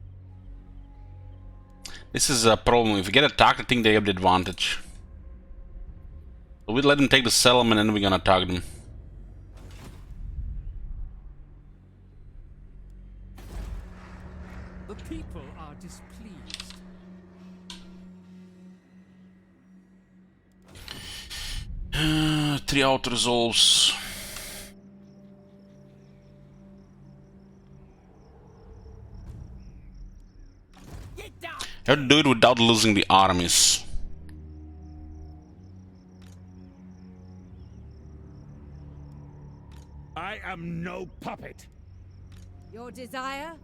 This is a problem. If we get attacked, I think they have the advantage. So we let them take the settlement and then we're gonna attack them. The people are displeased. Three auto resolves. Have to do it without losing the armies. I am no puppet. Your desire?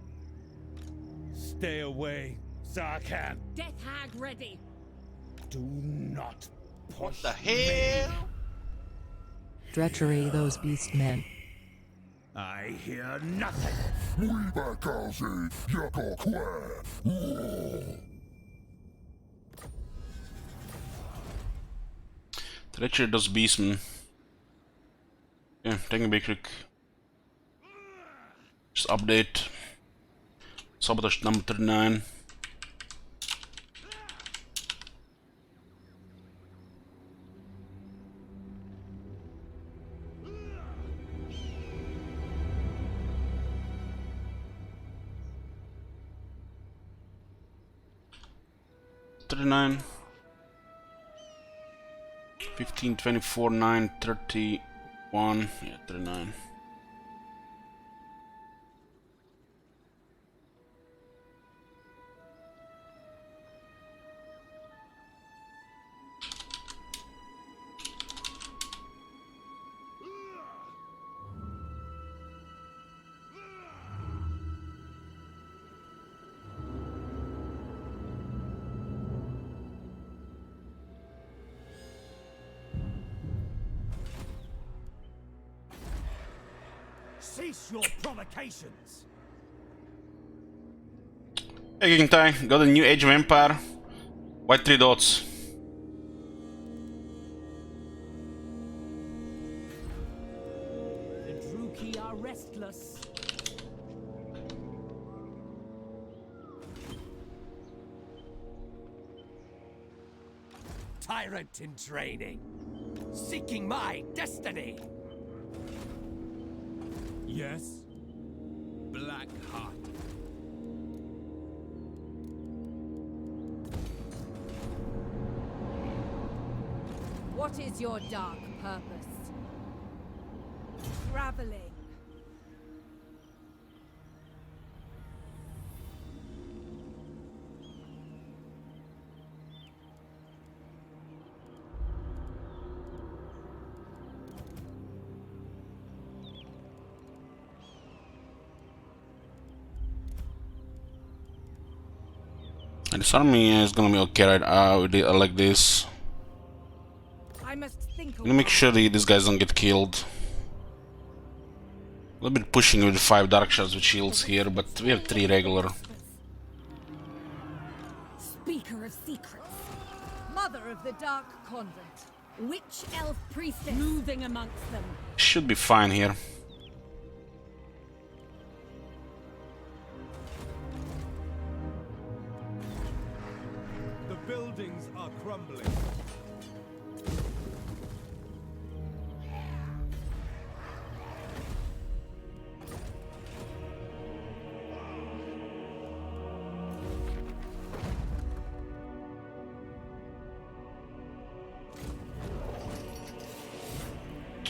Stay away, Zarkan. Death Hag ready. Do not push What the hell? Treachery, those beast men. I hear nothing. Treachery does beastmen. Yeah, taking a big click. Just update. Sabotage number 39. $39 15 24 9 31 yeah 39. Cease your provocations. Hey, King Tai, got a new Age of Empire. White 3 dots. The Druki are restless. Tyrant in training, seeking my destiny. Yes? Black heart. What is your dark purpose? Traveling. This army is gonna be okay, right? I like this. I must think. Let me make sure these guys don't get killed. A little bit pushing with 5 dark shards with shields here, but we have 3 regular. Speaker of secrets, mother of the dark convent, witch elf priestess, moving amongst them. Should be fine here. The buildings are crumbling.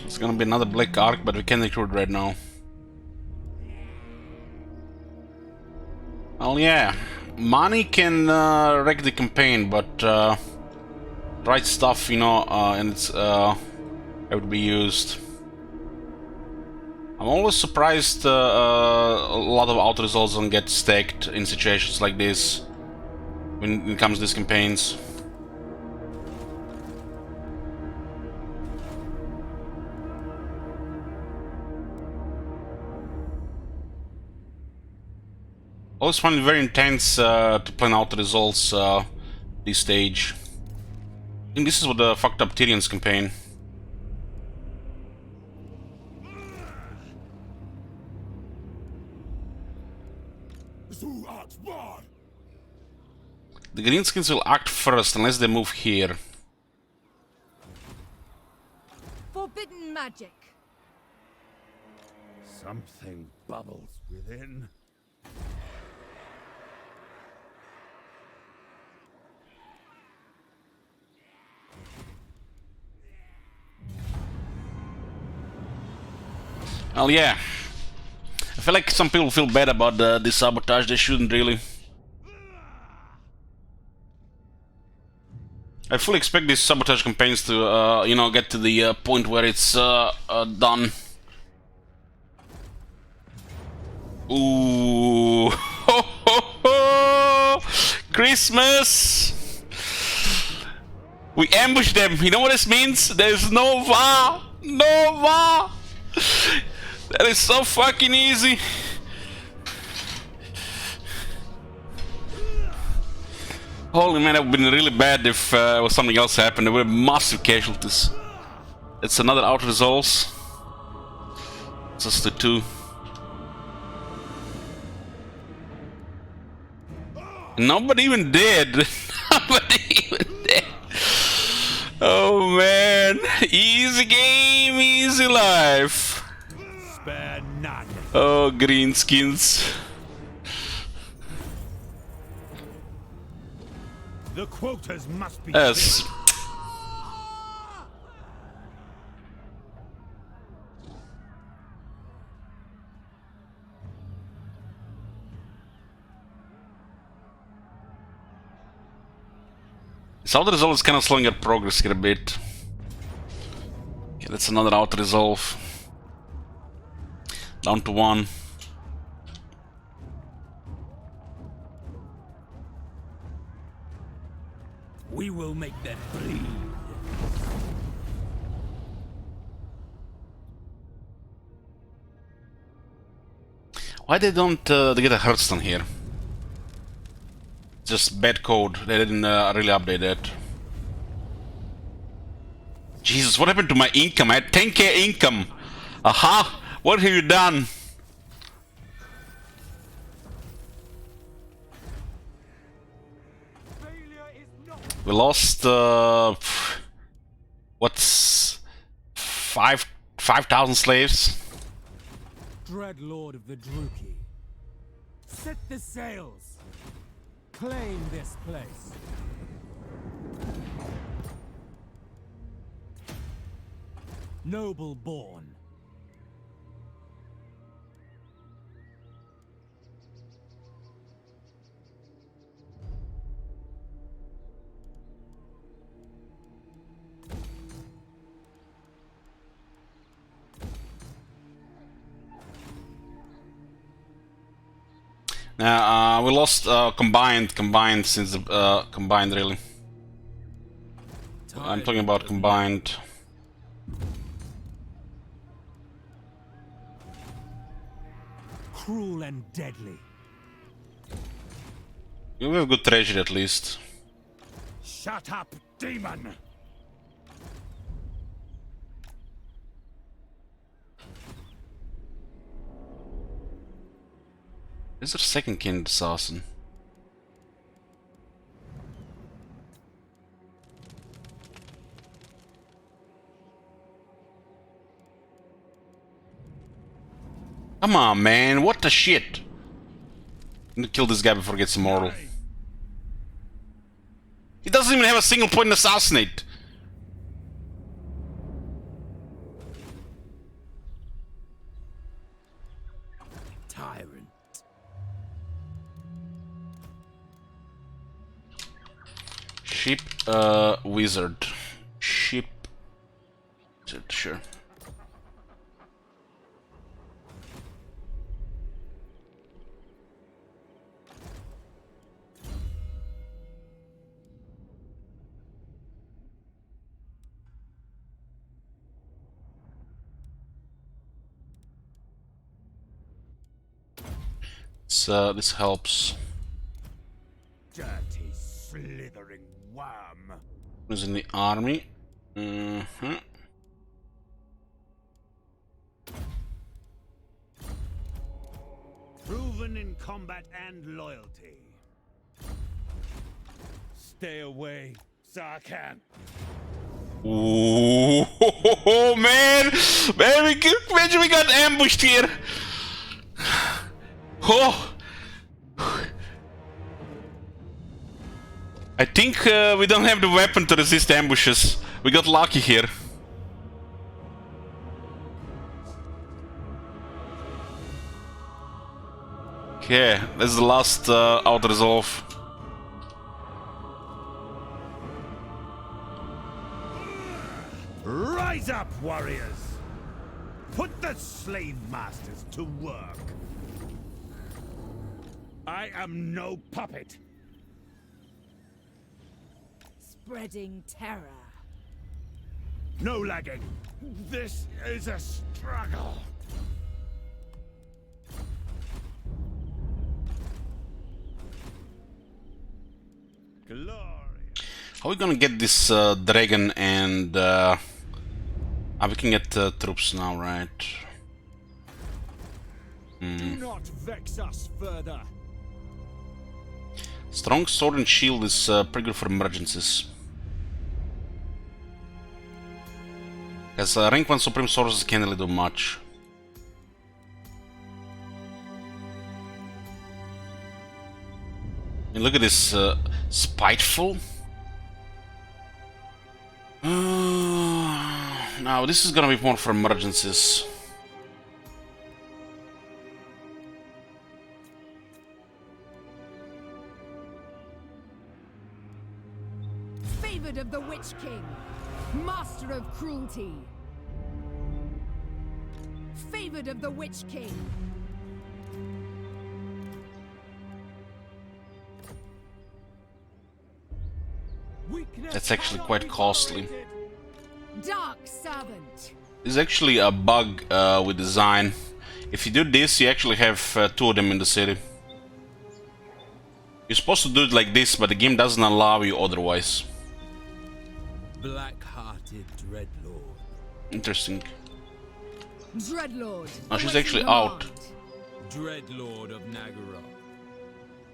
It's gonna be another Black Arc, but we can't recruit right now. Oh yeah, money can wreck the campaign, but right stuff, you know, and it's it would be used. I'm always surprised a lot of auto results don't get stacked in situations like this when it comes to these campaigns. I always find it very intense to plan out the results this stage. I think this is what the fucked up Tyrion's campaign. The Greenskins will act first unless they move here. Forbidden magic. Something bubbles within. Well, yeah. I feel like some people feel bad about this sabotage. They shouldn't really. I fully expect these sabotage campaigns to, you know, get to the point where it's done. Ooh, ho, ho, ho. Christmas! We ambushed them. You know what this means? There's no VAR. No VAR. That is so fucking easy. Holy man, that would have been really bad if was something else happened. There were massive casualties. It's another out resolves. Just the 2. Nobody even did. Nobody even did. Oh man, easy game, easy life. Spare none. Oh, greenskins. The quotas must be Yes. clear. This auto resolve is kind of slowing our progress here a bit. Okay, that's another auto resolve. Down to 1. We will make them bleed. Why they don't get a Hearthstone here? Just bad code. They didn't really update that. Jesus, what happened to my income? I had 10k income. Aha! What have you done? We lost what's 5,000 slaves? Dread Lord of the Druki, set the sails. Claim this place. Noble born. Now we lost combined since the combined really. I'm talking about combined. Cruel and deadly. We have good treasure at least. Shut up, demon! Is there a second kin assassin? Come on, man! What the shit? I'm gonna kill this guy before he gets immortal. He doesn't even have a single point in assassinate. Tyrant. Ship, wizard. Ship, wizard, sure. This helps. Dirty, slithering worm. Who's in the army? Proven in combat and loyalty. Stay away, Sarkhan. Ooh, man! Imagine we got ambushed here! Oh! I think we don't have the weapon to resist ambushes. We got lucky here. Okay, that's the last out resolve. Rise up, warriors! Put the slave masters to work. I am no puppet. Spreading terror. No lagging. This is a struggle. Glory. How are we gonna get this dragon and we can get troops now, right? Do not vex us further. Strong sword and shield is pretty good for emergencies. As rank 1 supreme swords can't really do much. And look at this spiteful. Now this is gonna be more for emergencies. Favored of the Witch King, master of cruelty. Favored of the Witch King. That's actually quite costly. Dark servant. There's actually a bug with design. If you do this, you actually have two of them in the city. You're supposed to do it like this, but the game doesn't allow you otherwise. Black-hearted Dreadlord. Interesting. Dreadlord. Oh, she's awaiting actually command. out. Dreadlord of Nagaroth.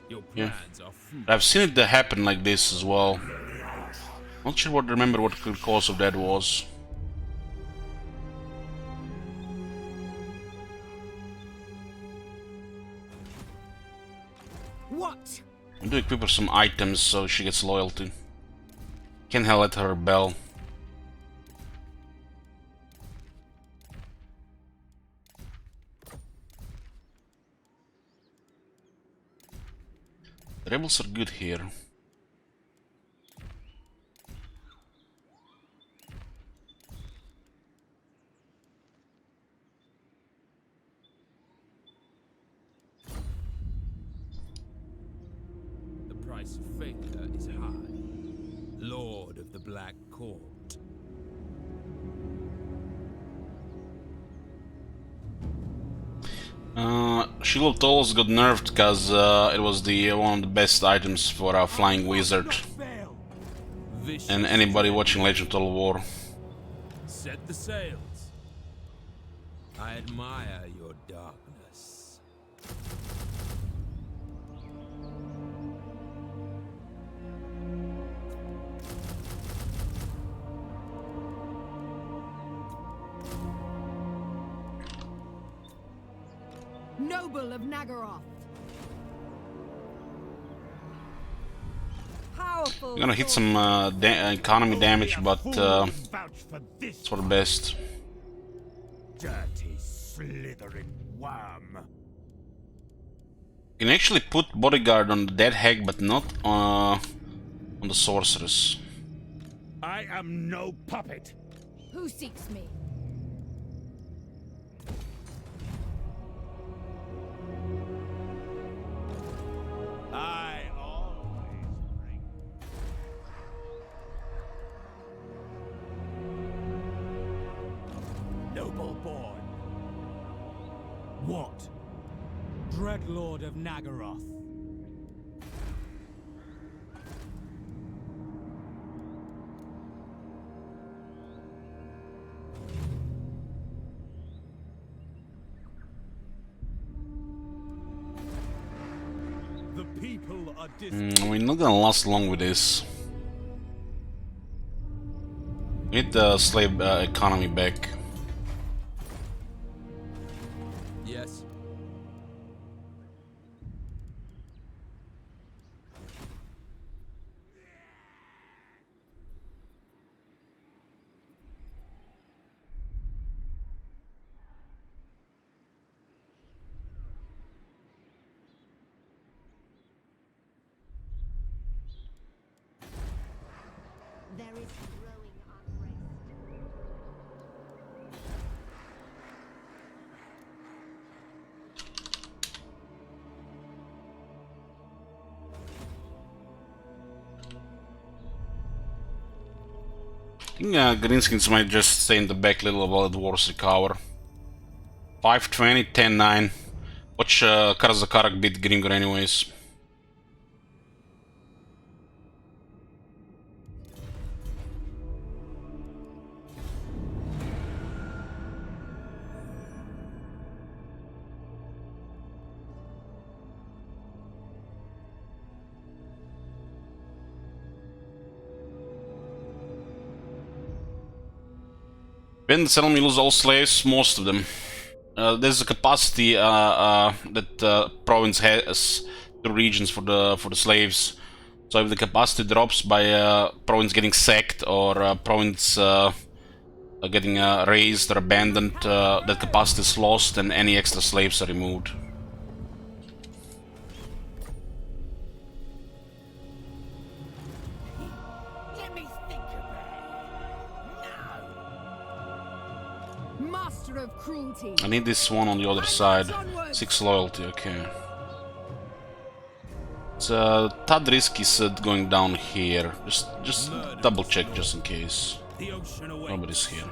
Your Yeah. plans are fruit. I've seen it happen like this as well. Not sure remember what the cause of that was. What? I'm doing equip her some items so she gets loyalty. Can't hell let her rebel. The rebels are good here. The price of failure is high. Lord of the Black Court. Shield also got nerfed because it was the one of the best items for a flying wizard. Fail. Vicious And anybody watching Legend of Total War. Set the sails. I admire your darkness. Noble of Nagaroth. Powerful. I'm gonna hit sword. some economy damage, Only a but fool would vouch for this it's for the best. dirty, slithering worm. You can actually put bodyguard on the dead hag, but not on the sorceress. I am no puppet. Who seeks me? I always bring. Noble born. What? Dreadlord of Nagaroth. The people are We're not gonna last long with this. We need the slave economy back. Yes. There is growing unrest. I think Greenskins might just stay in the back little while the dwarves recover. 520, 10-9. Watch Karazakarak beat Gringor anyways. When the settlement lose all slaves, most of them. There's a capacity that province has the regions for the slaves. So if the capacity drops by province getting sacked or province getting raised or abandoned, that capacity is lost and any extra slaves are removed. Let me think about it. No. Master of cruelty. I need this one on the other side. 6 loyalty, okay. It's tad risky going down here. Just double check just in case. The ocean awaits. Nobody's here.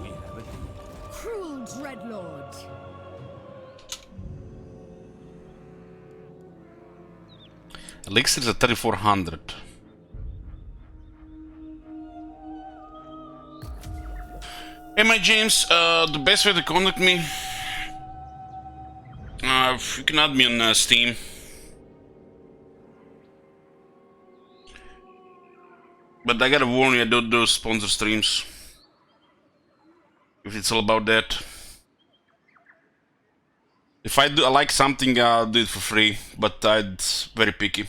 We have a deal. Cruel dreadlord. Elixir is at 3400. Hey, my James, the best way to contact me, you can add me on Steam. But I gotta warn you, I don't do sponsor streams. If it's all about that. If I like something, I'll do it for free, but I'm very picky.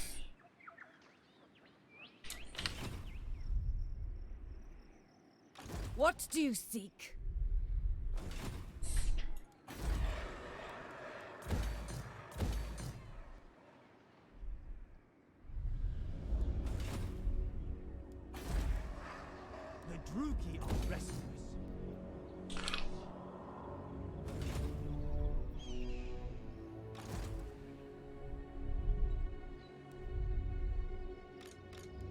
What do you seek? The Druki are restless.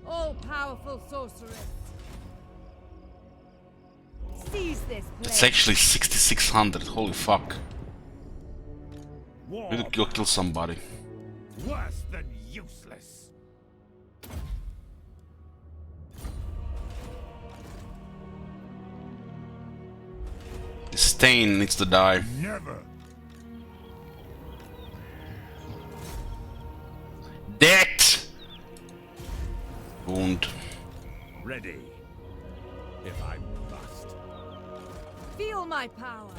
All-powerful sorceress. Seize this place. It's actually 6600, holy fuck. War Need to go kill somebody. worse than useless. The stain needs to die. Never. Death! Wound. Ready. If I must. Feel my power.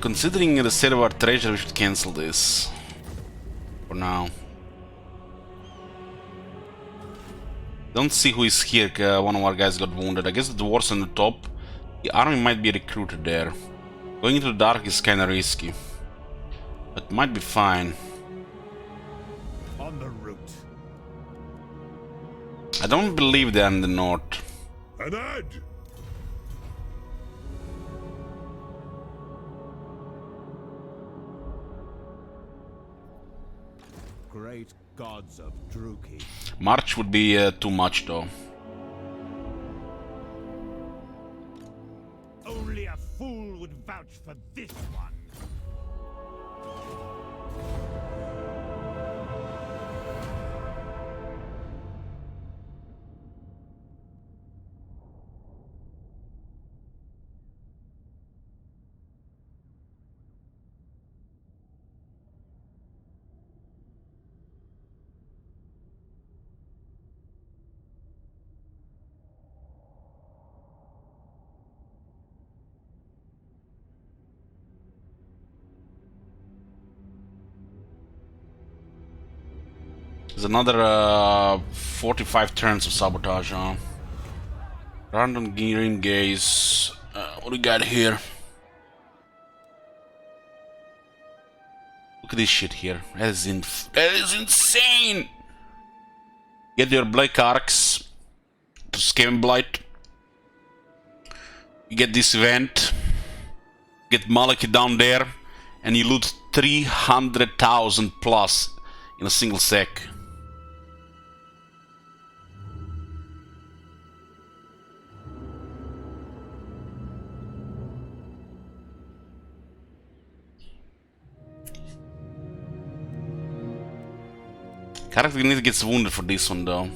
Considering the state of our treasure, we should cancel this. For now. Don't see who is here, one of our guys got wounded. I guess the dwarves on the top. The army might be recruited there. Going into the dark is kinda risky. But might be fine. On the route. I don't believe they're in the north. Ahead. Great gods of Druki. March would be too much though. Only a fool would vouch for this one. There's another 45 turns of sabotage, huh? Random green gaze. What do we got here? Look at this shit here. That is insane! Get your black arcs to Scam Blight. You get this event. Get Malaki down there. And you loot 300,000 plus in a single sec. Character need gets wounded for this one though.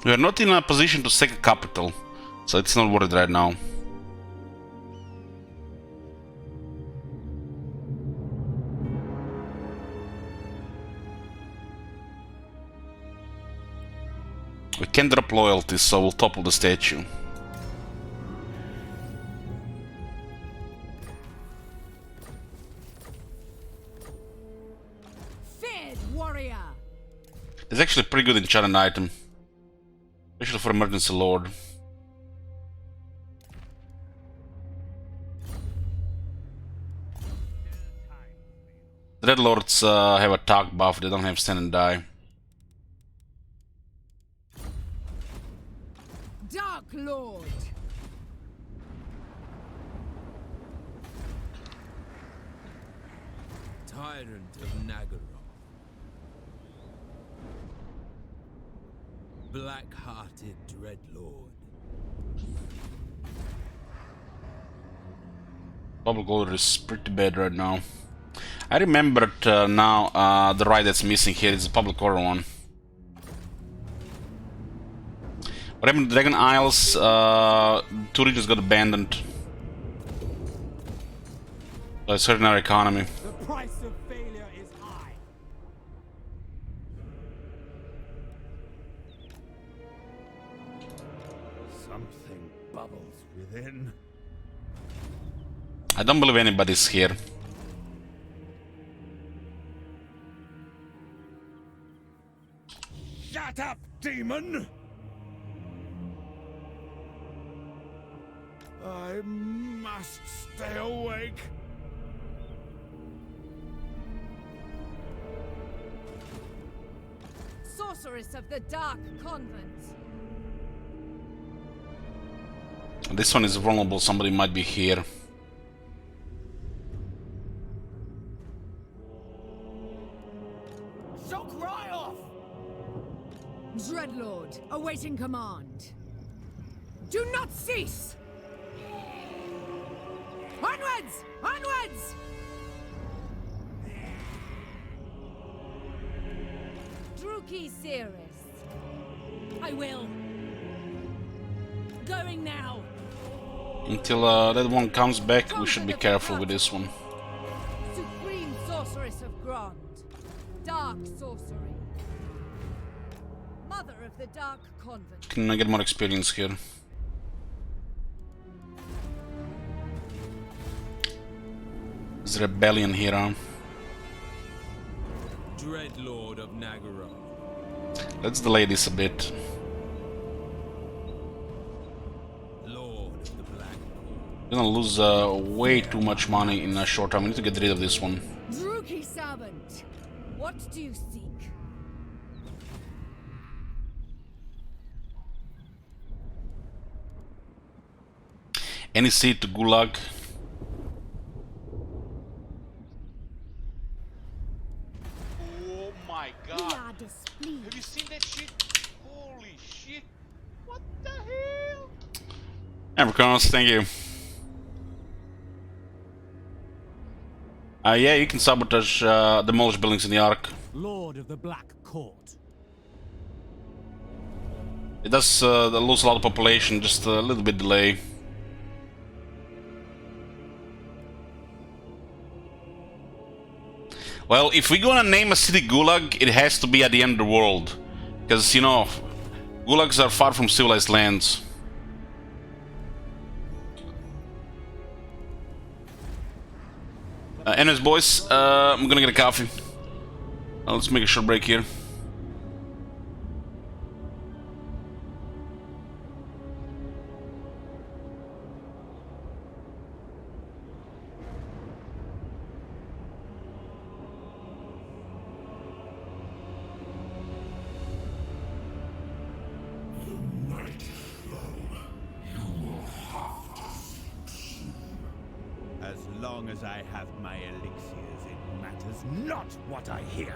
We are not in a position to sack a capital. So it's not worth it right now. We can drop loyalty, so we'll topple the statue. Feared warrior. It's actually a pretty good enchanted item. Especially for emergency lord. Dreadlords have attack buff, they don't have stand and die. Dark Lord! Tyrant of Nagaroth. Black-hearted Dreadlord. Public order is pretty bad right now. I remembered now the ride that's missing here is the public order one. What happened to Dragon Isles? Two regions got abandoned. By a certain our economy. The price of failure is high. Something bubbles within. I don't believe anybody's here. Shut up, demon! I must stay awake. Sorceress of the Dark Convent. This one is vulnerable, somebody might be here. Shock right off! Dreadlord, awaiting command. Do not cease! Onwards! Onwards! Druki Cirrus. I will. Going now. Until that one comes back, we should be careful with this one. Supreme Sorceress of Grond. Dark Sorcery. Mother of the Dark Convent. Can I get more experience here? There's rebellion here, huh? Dreadlord of Nagaroth. Let's delay this a bit. Lord of the Black Core. We're gonna lose way too much money in a short time. We need to get rid of this one. Druki Servant. What do you seek? Any seed to Gulag. Oh my We god. are displeased. Have you seen that shit? Holy shit. What the hell? Africanus, thank you. Yeah, you can sabotage demolish buildings in the Ark. Lord of the Black Court. It does lose a lot of population, just a little bit delay. Well, if we're gonna name a city Gulag, it has to be at the end of the world. Because, you know, Gulags are far from civilized lands. Anyways, boys, I'm gonna get a coffee. Let's make a short break here. As long as I have my elixirs, it matters not what I hear.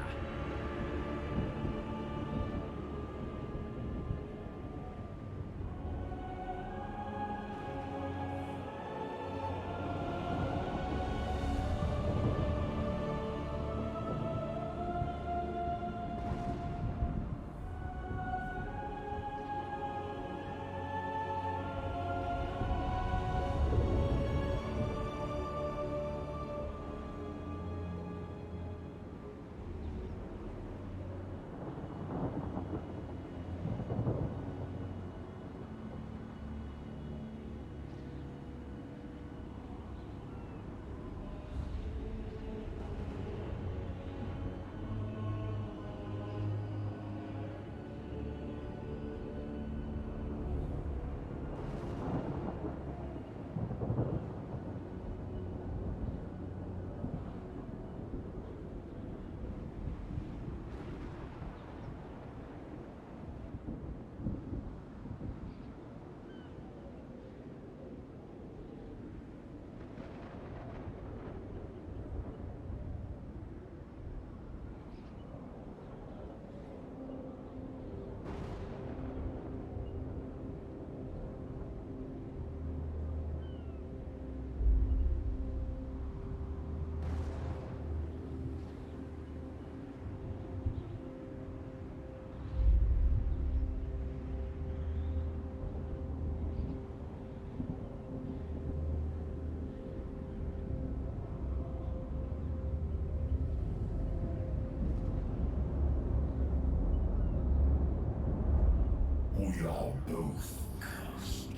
Both cast.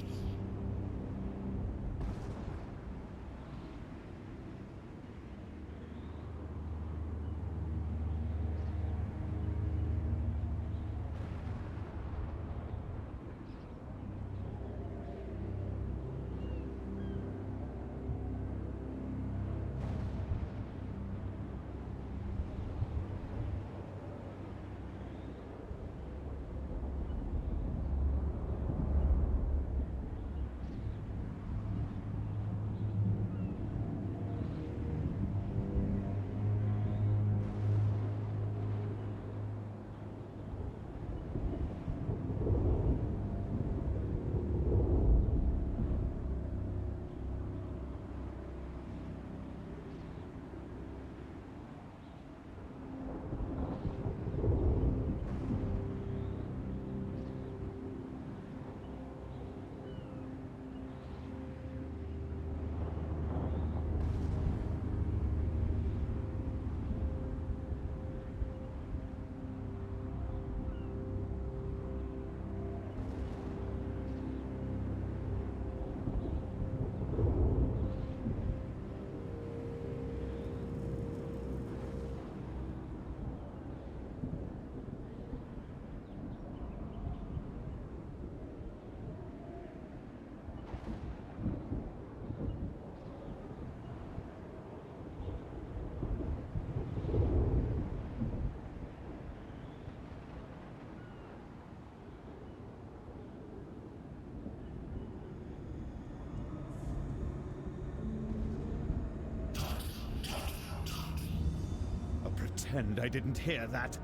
I'll pretend I didn't hear that.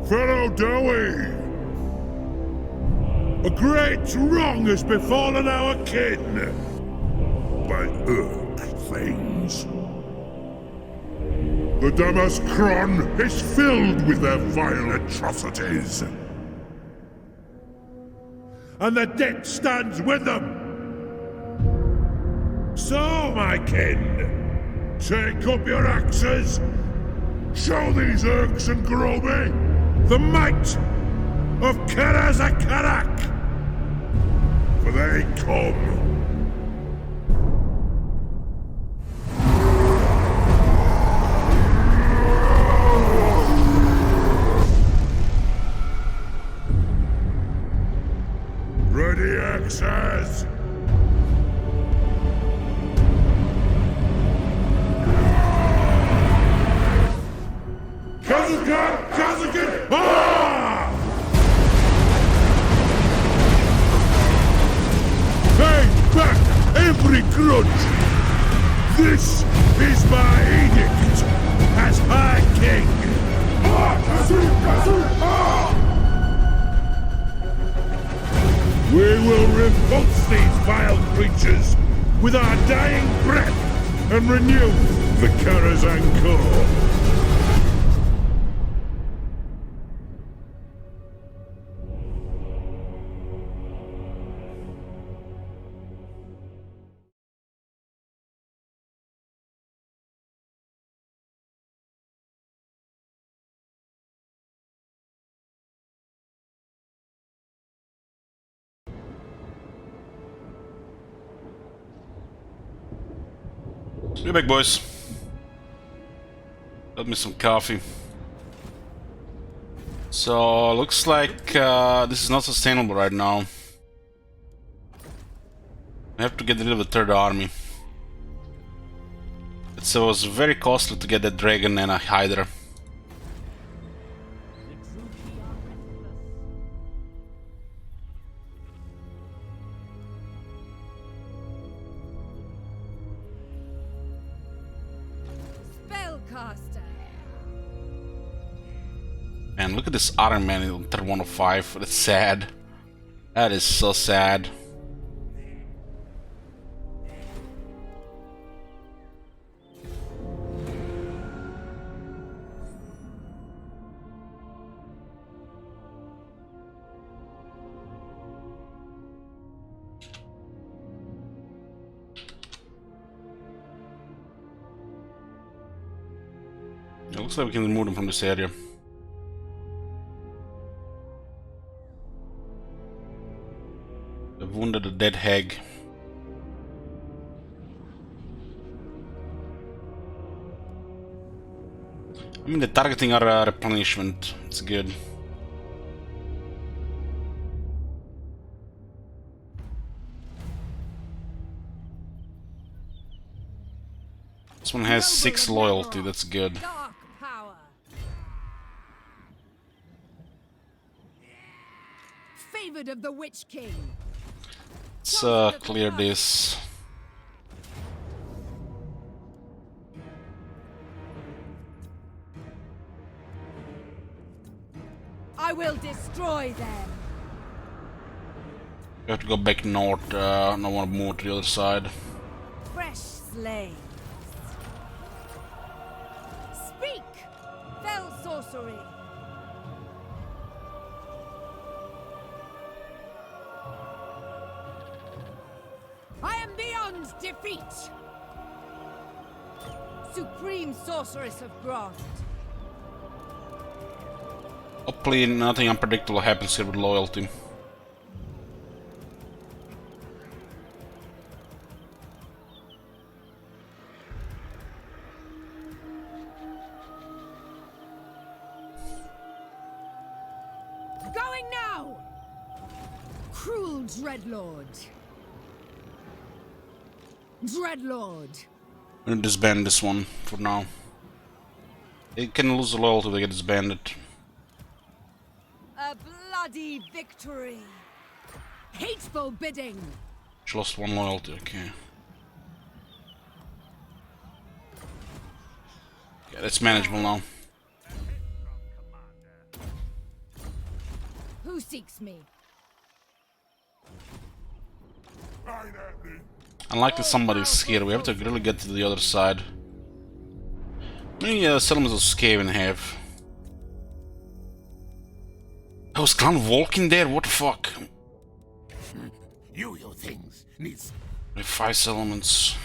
Fellow Dowie! A great wrong has befallen our kin by Urk things. The Damaskron is filled with their vile atrocities. And the debt stands with them. So, my kin, take up your axes. Show these Urks and Groby the might of Karazakarak, for they come. Ready, axes! Kazakan! Kazakan! Ah! Pay back every grudge! This is my edict as High King! Ah! Kazu! Kazu! Ah! We will repulse these vile creatures with our dying breath and renew the Karazhan Core. Be back, boys. Got me some coffee. So looks like this is not sustainable right now. We have to get rid of the third army. It was very costly to get that dragon and a hydra. Spellcaster. Man, look at this Iron Man in turn 105. That's sad. That is so sad. It looks like we can remove them from this area. They've wounded a dead hag. I mean, they're targeting our replenishment. It's good. This one has 6 loyalty, that's good. Dark power. Favored of the Witch King. Let's clear this. I will destroy them. We have to go back north. I don't want to move to the other side. Fresh slaves. Speak! Fell sorcery. I am beyond defeat. Supreme sorceress of Graft. Hopefully nothing unpredictable happens here with loyalty. Going now! Cruel Dreadlord. Dreadlord. I'm gonna disband this one for now. They can lose the loyalty if they get disbanded. A bloody victory. Hateful bidding. She lost 1 loyalty, okay. Yeah, that's manageable now. Who seeks me? Unlikely somebody's here, we have to really get to the other side. How many settlements does Skaven have? I was Clan walking there? What the fuck? You things needs. We have 5 settlements.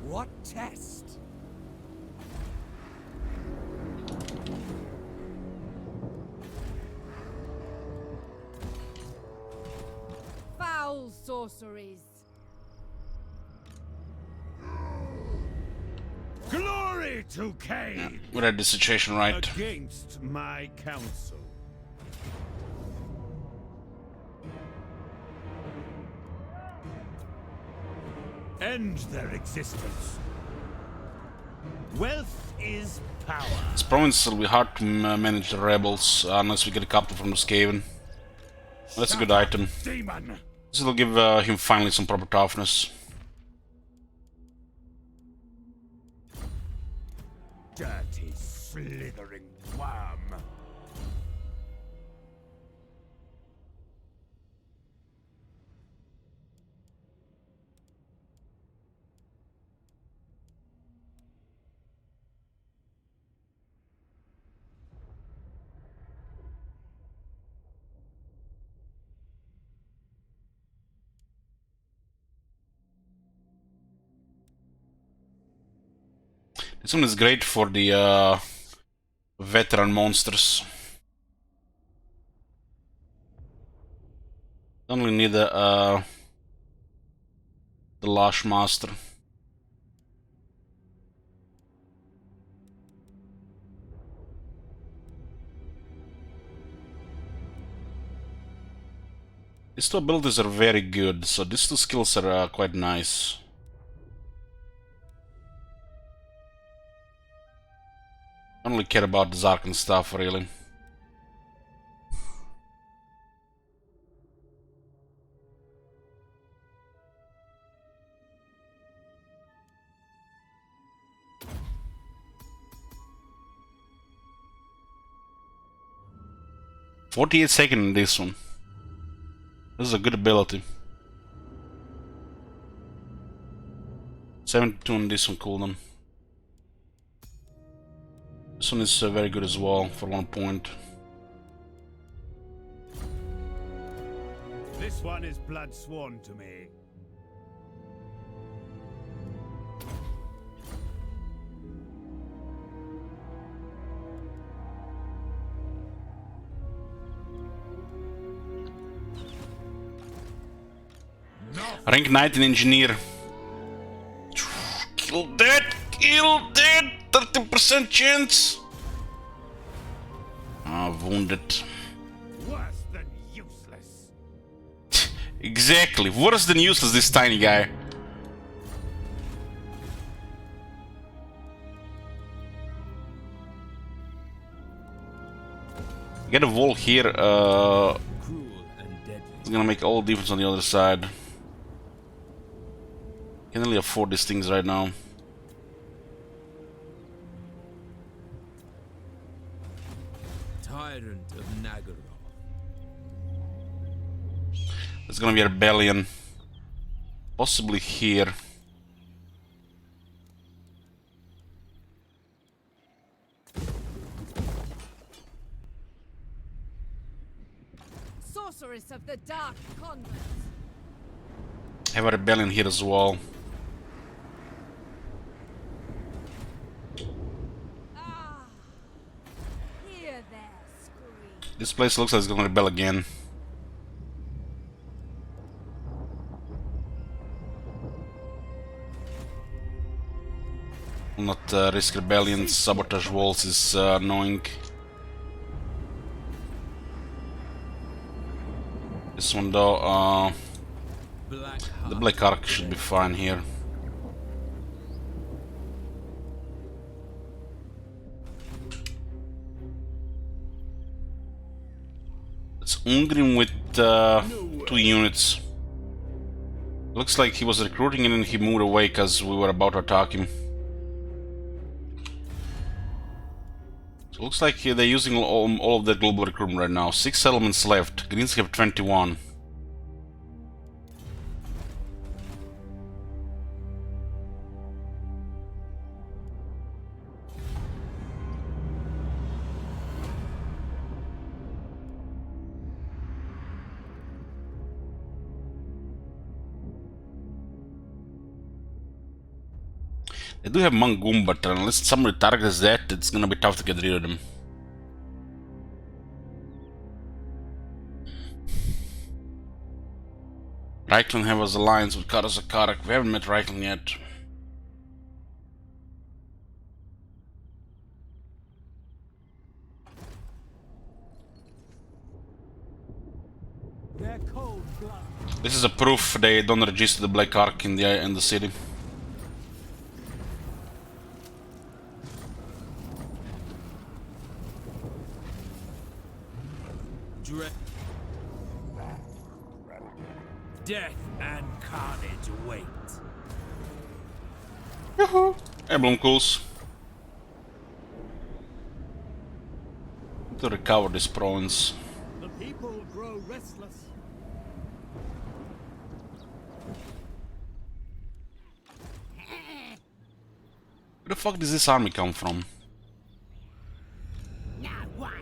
What test? Foul sorceries. Glory to Cain! We read the situation right. Against my counsel. End their existence. Wealth is power. This province will be hard to manage the rebels unless we get a couple from the Skaven. That's a good item. Demon. This will give him finally some proper toughness. Dirty, slithering worm. This one is great for the veteran monsters. Only need the Lash Master. These two abilities are very good, so these two skills are quite nice. I don't really care about the Zark and stuff, really. $48 in this one. This is a good ability. 72 on this one cooldown. This one is very good as well for 1 point. This one is blood sworn to me. Rank 19 engineer. Kill that! Kill that! 30% chance! Ah, wounded. Worse than useless. Exactly. Worse than useless, this tiny guy. Get a wall here. It's gonna make all the difference on the other side. Can only afford these things right now. Tyrant of Nagaroth. There's gonna be a rebellion. Possibly here. Sorceress of the Dark Convent. Have a rebellion here as well. Hear their scream. This place looks like it's gonna rebel again. Will not risk rebellion. Sabotage walls is annoying. This one though, the Black Ark should be fine here. It's Ungrim with 2 units. Looks like he was recruiting and then he moved away because we were about to attack him. So looks like they're using all of their global recruitment right now. 6 settlements left. Greens have 21. They do have Mangum, but unless somebody targets that, it's gonna be tough to get rid of them. Reichland has alliance with Karasakarak. We haven't met Reichland yet. They're cold blood. This is a proof they don't register the Black Ark in the city. Death and carnage await. Yoo-hoo! Emblem cools. To recover this province. The people grow restless. Where the fuck does this army come from? Now why?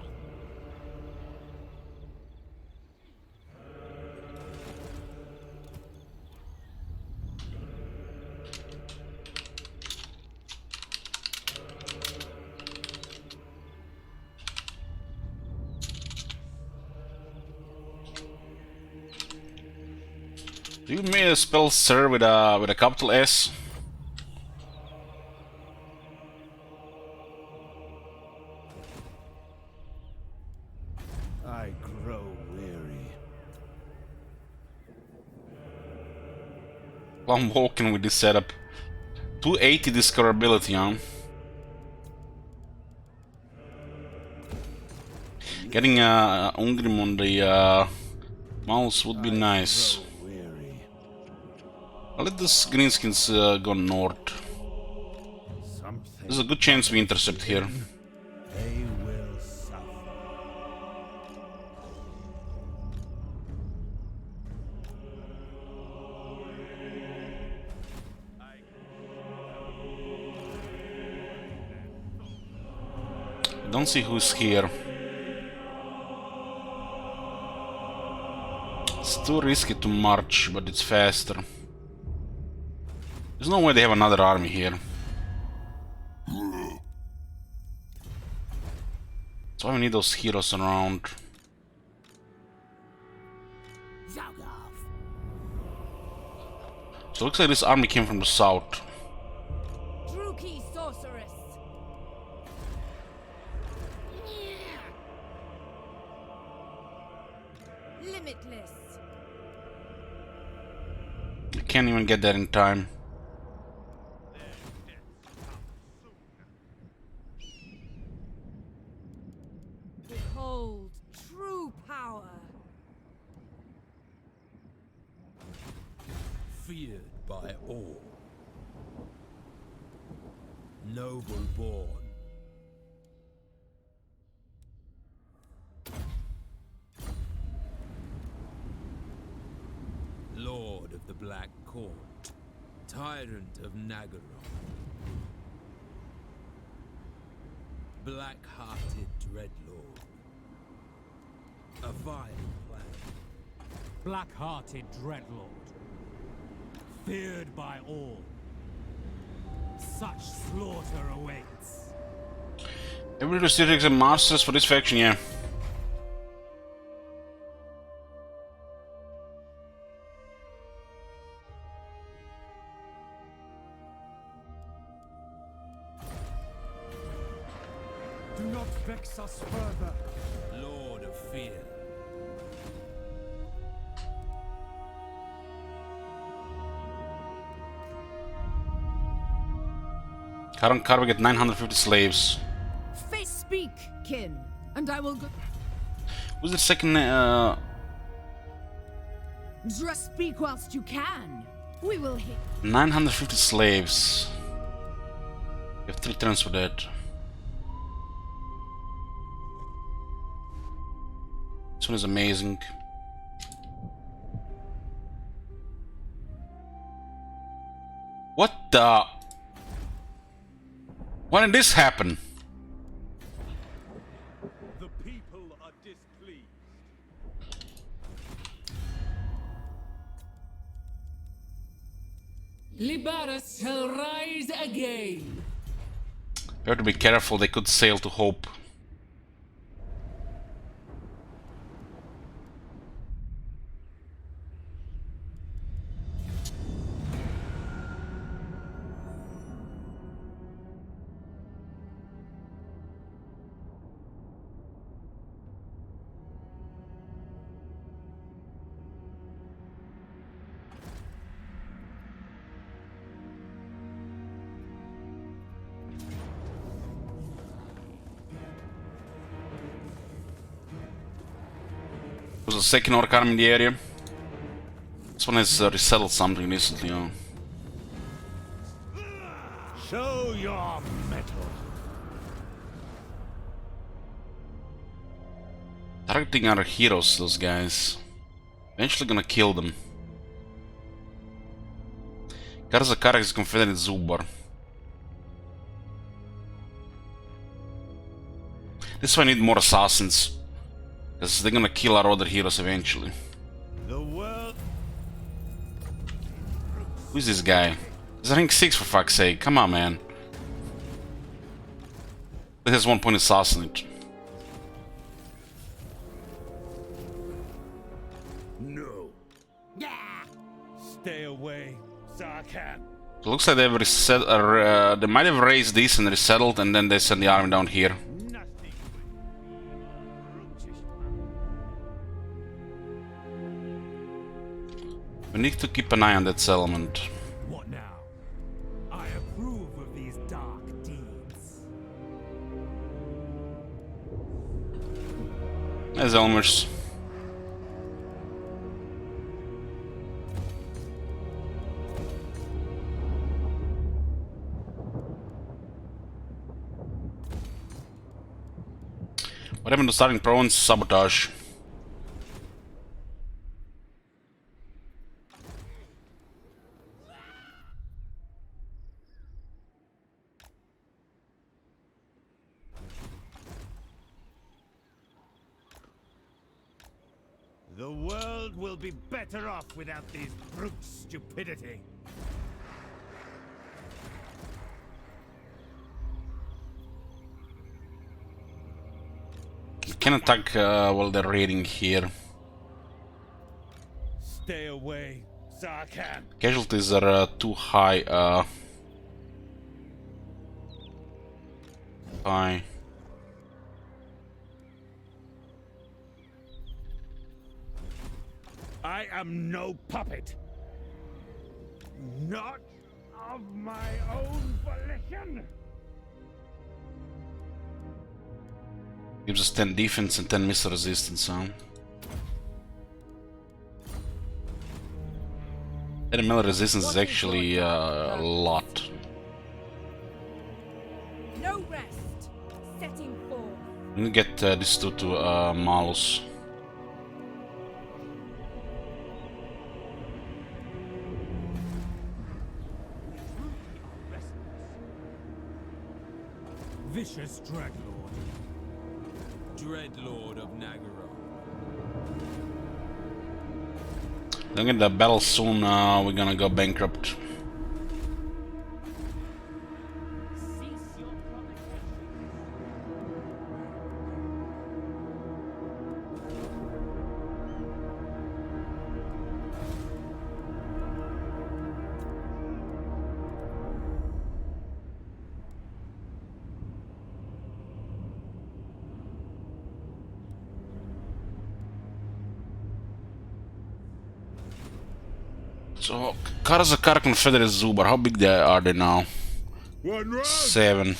Do you may spell sir with a capital S? I grow weary. while I'm walking with this setup. 280 discoverability, huh? Getting Ungrim on the mouse would be nice. I'll let this greenskins go north. There's a good chance we intercept here. They will suffer. I don't see who's here. It's too risky to march, but it's faster. There's no way they have another army here. That's why we need those heroes around. So it looks like this army came from the south. Druki sorceress. Limitless. You can't even get there in time. Behold true power. Feared by all. Noble born. Lord of the Black Court. Tyrant of Nagaroth. Black-hearted Dreadlord. A vile plan. Black-hearted Dreadlord. Feared by all. Such slaughter awaits. Every restricted and masters for this faction, yeah. Do not vex us further. Lord of Fear. Current car get 950 slaves. Face speak, kin, and I will go. Who's the second? Just speak whilst you can. We will hit. 950 slaves. You have 3 turns for that. This one is amazing. What the? When did this happen? The people are displeased. Libaris shall rise again. You have to be careful, they could sail to Hope. There's a second orc army in the area. This one has resettled something recently. Show your mettle. Targeting our heroes, those guys. Eventually gonna kill them. Karzakarak is Confederate Zubar. This is why I need more assassins. Because they're gonna kill our other heroes eventually. The world. Who's this guy? He's rank 6 for fuck's sake. Come on, man. This has 1 point assassinate. No. Stay away, Zarkan. It looks like they've they might have raised this and resettled, and then they send the army down here. Nothing. We need to keep an eye on that settlement. What now? I approve of these dark deeds. There's Elmer's. What happened to starting province sabotage? The world will be better off without these brutes' stupidity. You can attack while they're raiding here. Stay away, Zarkan. Casualties are too high. High. I am no puppet. Not of my own volition. Gives us 10 defense and 10 missile resistance, huh? 10 melee resistance is actually a lot. No rest. Setting forth. Let me get these two to Malus. Vicious Dreadlord. Dreadlord of Nagara. Don't get the battle soon, we're gonna go bankrupt. So, Karazakar Confederate Zubar, how big are they now? 7.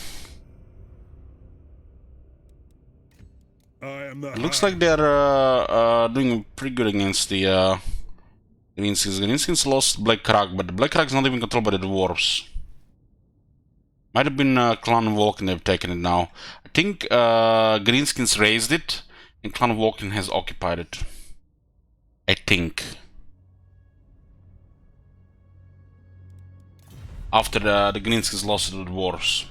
It looks like they're doing pretty good against the Greenskins. Greenskins lost Black Crag, but the Black Crag is not even controlled by the dwarves. Might have been Clan Vulcan they've taken it now. I think Greenskins raised it, and Clan Vulcan has occupied it. I think. After the Greenskins lost to the dwarves.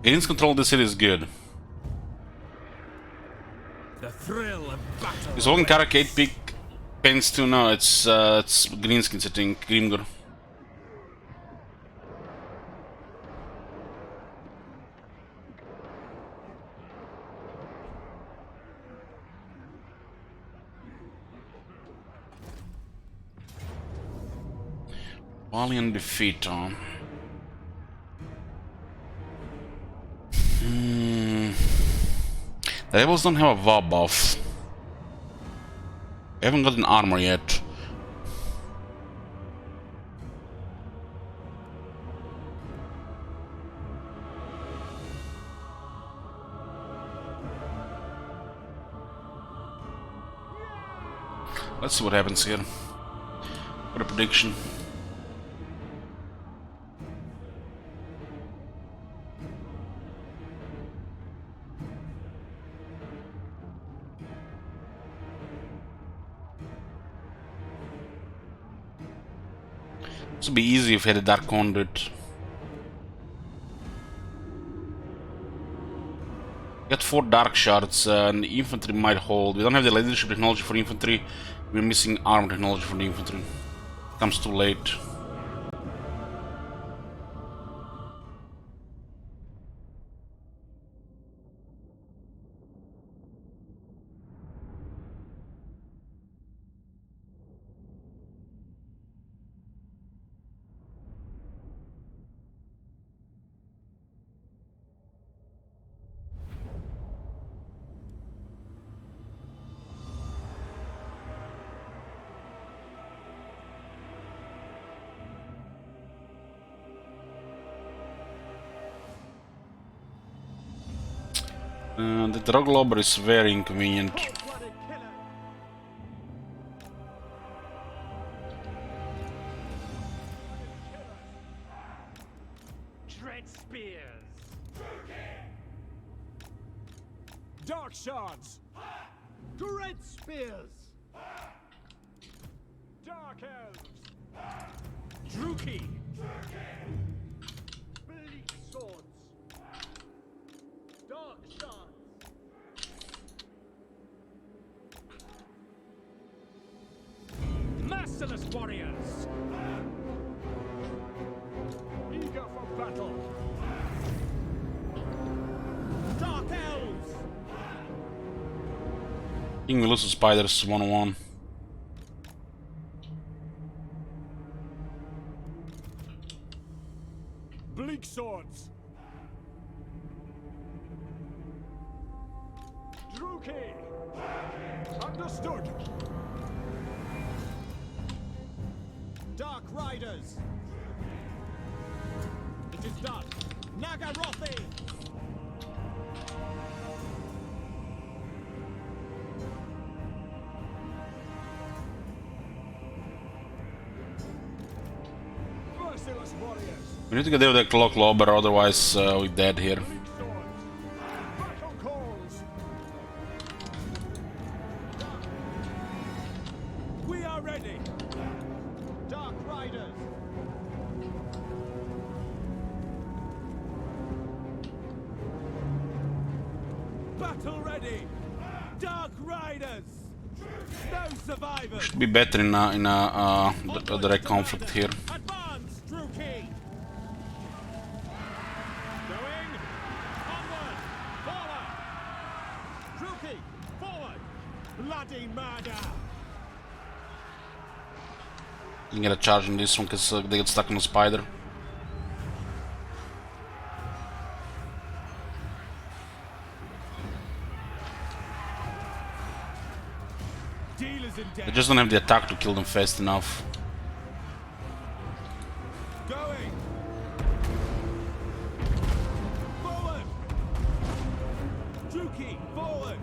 Green's control of the city is good. The thrill of battle. Is Hogan Karak 8 pick Pens too? No, it's Greenskins, I think. Grimgor. Valiant defeat, huh? The rebels don't have a VA buff. They haven't got an armor yet. Let's see what happens here. What a prediction. This would be easy if we had a Dark Conduit. Got 4 Dark Shards and the infantry might hold. We don't have the leadership technology for infantry. We're missing armor technology for the infantry. Comes too late. The drug lobber is very inconvenient. Dread spears. Dark shards. Dread spears. Dark elves. Druki. Bleak swords. Dark shards. Merciless warriors. Eager for battle. Dark elves. King will lose to spiders 1-on-1. Bleak swords. Druki. Understood. Dark riders. It is done. Nagarothi. Merciless warriors. We need to get rid of the clock lobber, otherwise we're dead here. Bleak swords. Battle calls. We are ready. Dark riders. Battle ready. Dark riders. No survivors. Should be better in a direct conflict here. Advance, Druki. Going. Onward. Forward. Druki. Forward. Bloody murder. You can get a charge in this one because they get stuck on the spider. Dealers in They death. just don't have the attack to kill them fast enough. Going. Forward. Druki, forward.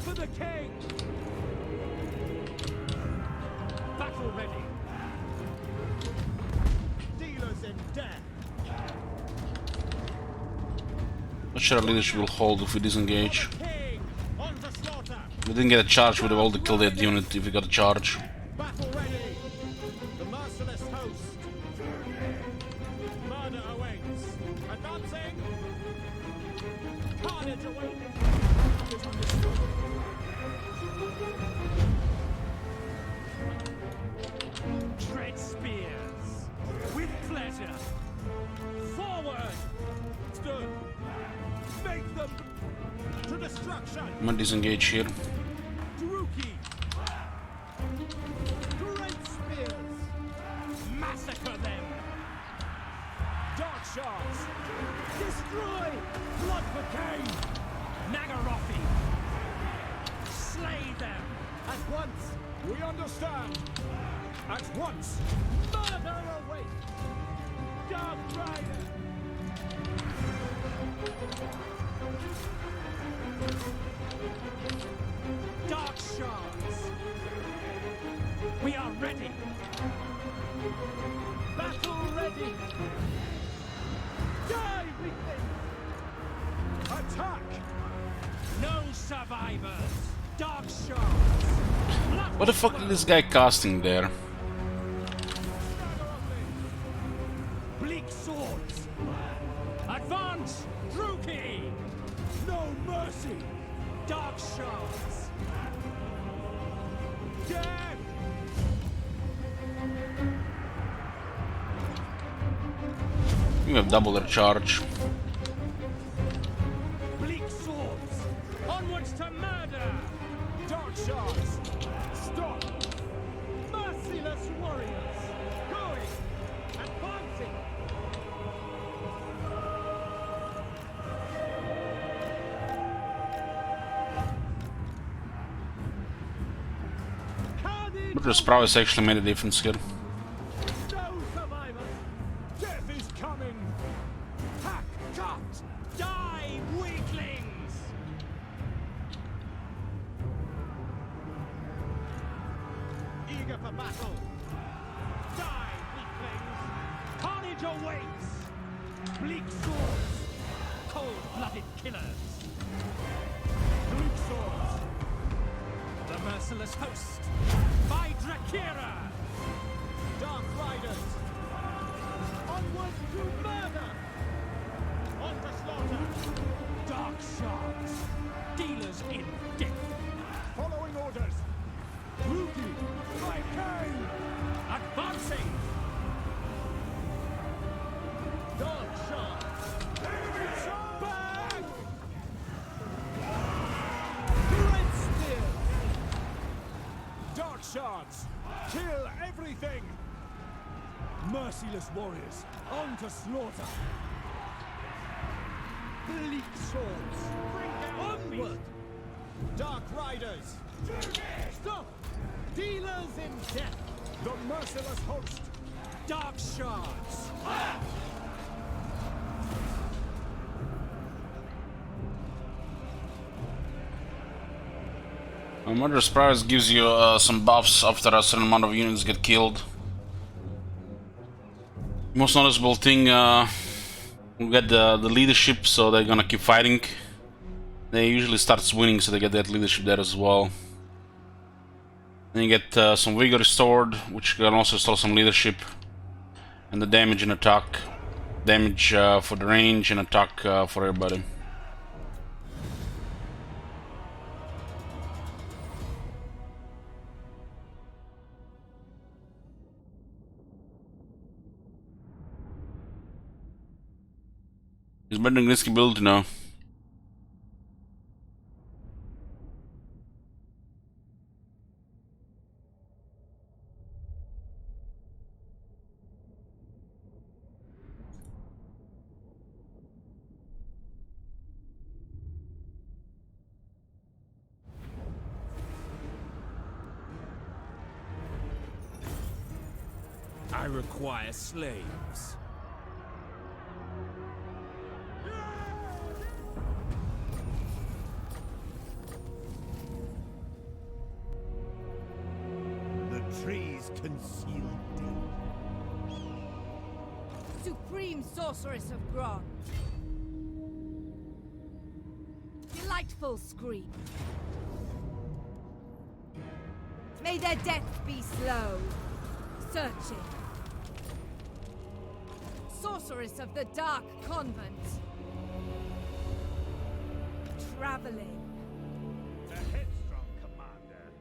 For the king. Battle ready. Dealers in death. Not sure our leadership will hold if we disengage. King on the slaughter. We didn't get a charge, we'd have all killed that unit if we got a charge. Battle ready. The merciless host. Murder awaits. Advancing. Carnage awaits. Tread spears. With pleasure. Forward. Stood. Make them to destruction. I'm gonna disengage here. Druki. Great spears. Massacre them. Dark shards. Destroy. Blood for Cain. Nagarothi. Slay them. At once. We understand. At once. Murder awaits. Dark Rider. Dark shards. We are ready. Battle ready. Die within. Attack. No survivors. Dark shards. What the fuck is this guy casting there? Bleak swords. Advance, Druki. No mercy. Dark shards. Death. We have double their charge. Bleak swords. Onwards to murder. Dark shards. Stop. Merciless warriors. Going. Advancing. British prowess actually made a difference here. No survivors. Death is coming. Hack cut. eager for battle. Die, weaklings! Carnage awaits! Bleak swords! Cold-blooded killers! Bleak swords! The merciless host! By Drakira! Dark riders! Onward to murder! On to slaughter! Dark shards! Dealers in death! Following orders! Ruki! By Kane! Advancing! Dark shards! Back! Red spears! Dark shards! Kill everything! Merciless warriors! On to slaughter! Bleak swords! Onward! Dark riders! Stop! Dealers in death! The merciless host! Dark shards! Murderous Prowess gives you some buffs after a certain amount of units get killed. Most noticeable thing, we get the leadership, so they're gonna keep fighting. They usually start winning, so they get that leadership there as well. Then you get some vigor restored, which can also restore some leadership. And the damage and attack. Damage for the range and attack for everybody. It's better than risky build, you know. I require slaves. Trees conceal deep. Supreme sorceress of Grond. Delightful scream. May their death be slow. Searching. Sorceress of the Dark Convent. Traveling. A headstrong commander.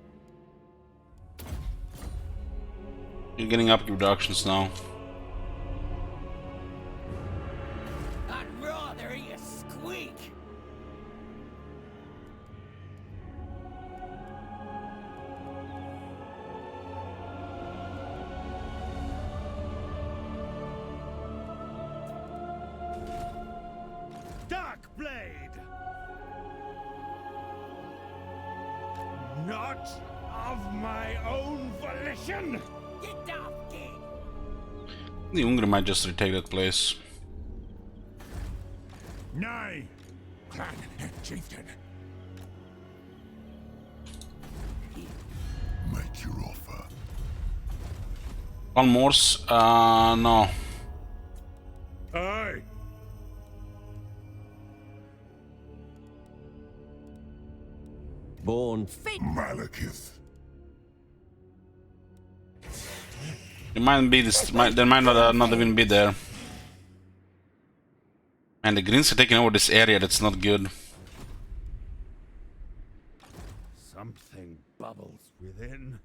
You're getting up reductions now. I'd rather eat a squeak! Dark blade. Not of my own volition. Get off, kid! The Ungr might just retake that place. Nay, clan chieftain. Make your offer. One more? No. Aye. Born Malekith. It might be this. There might not even be there. And the Greens are taking over this area. That's not good. Something bubbles within.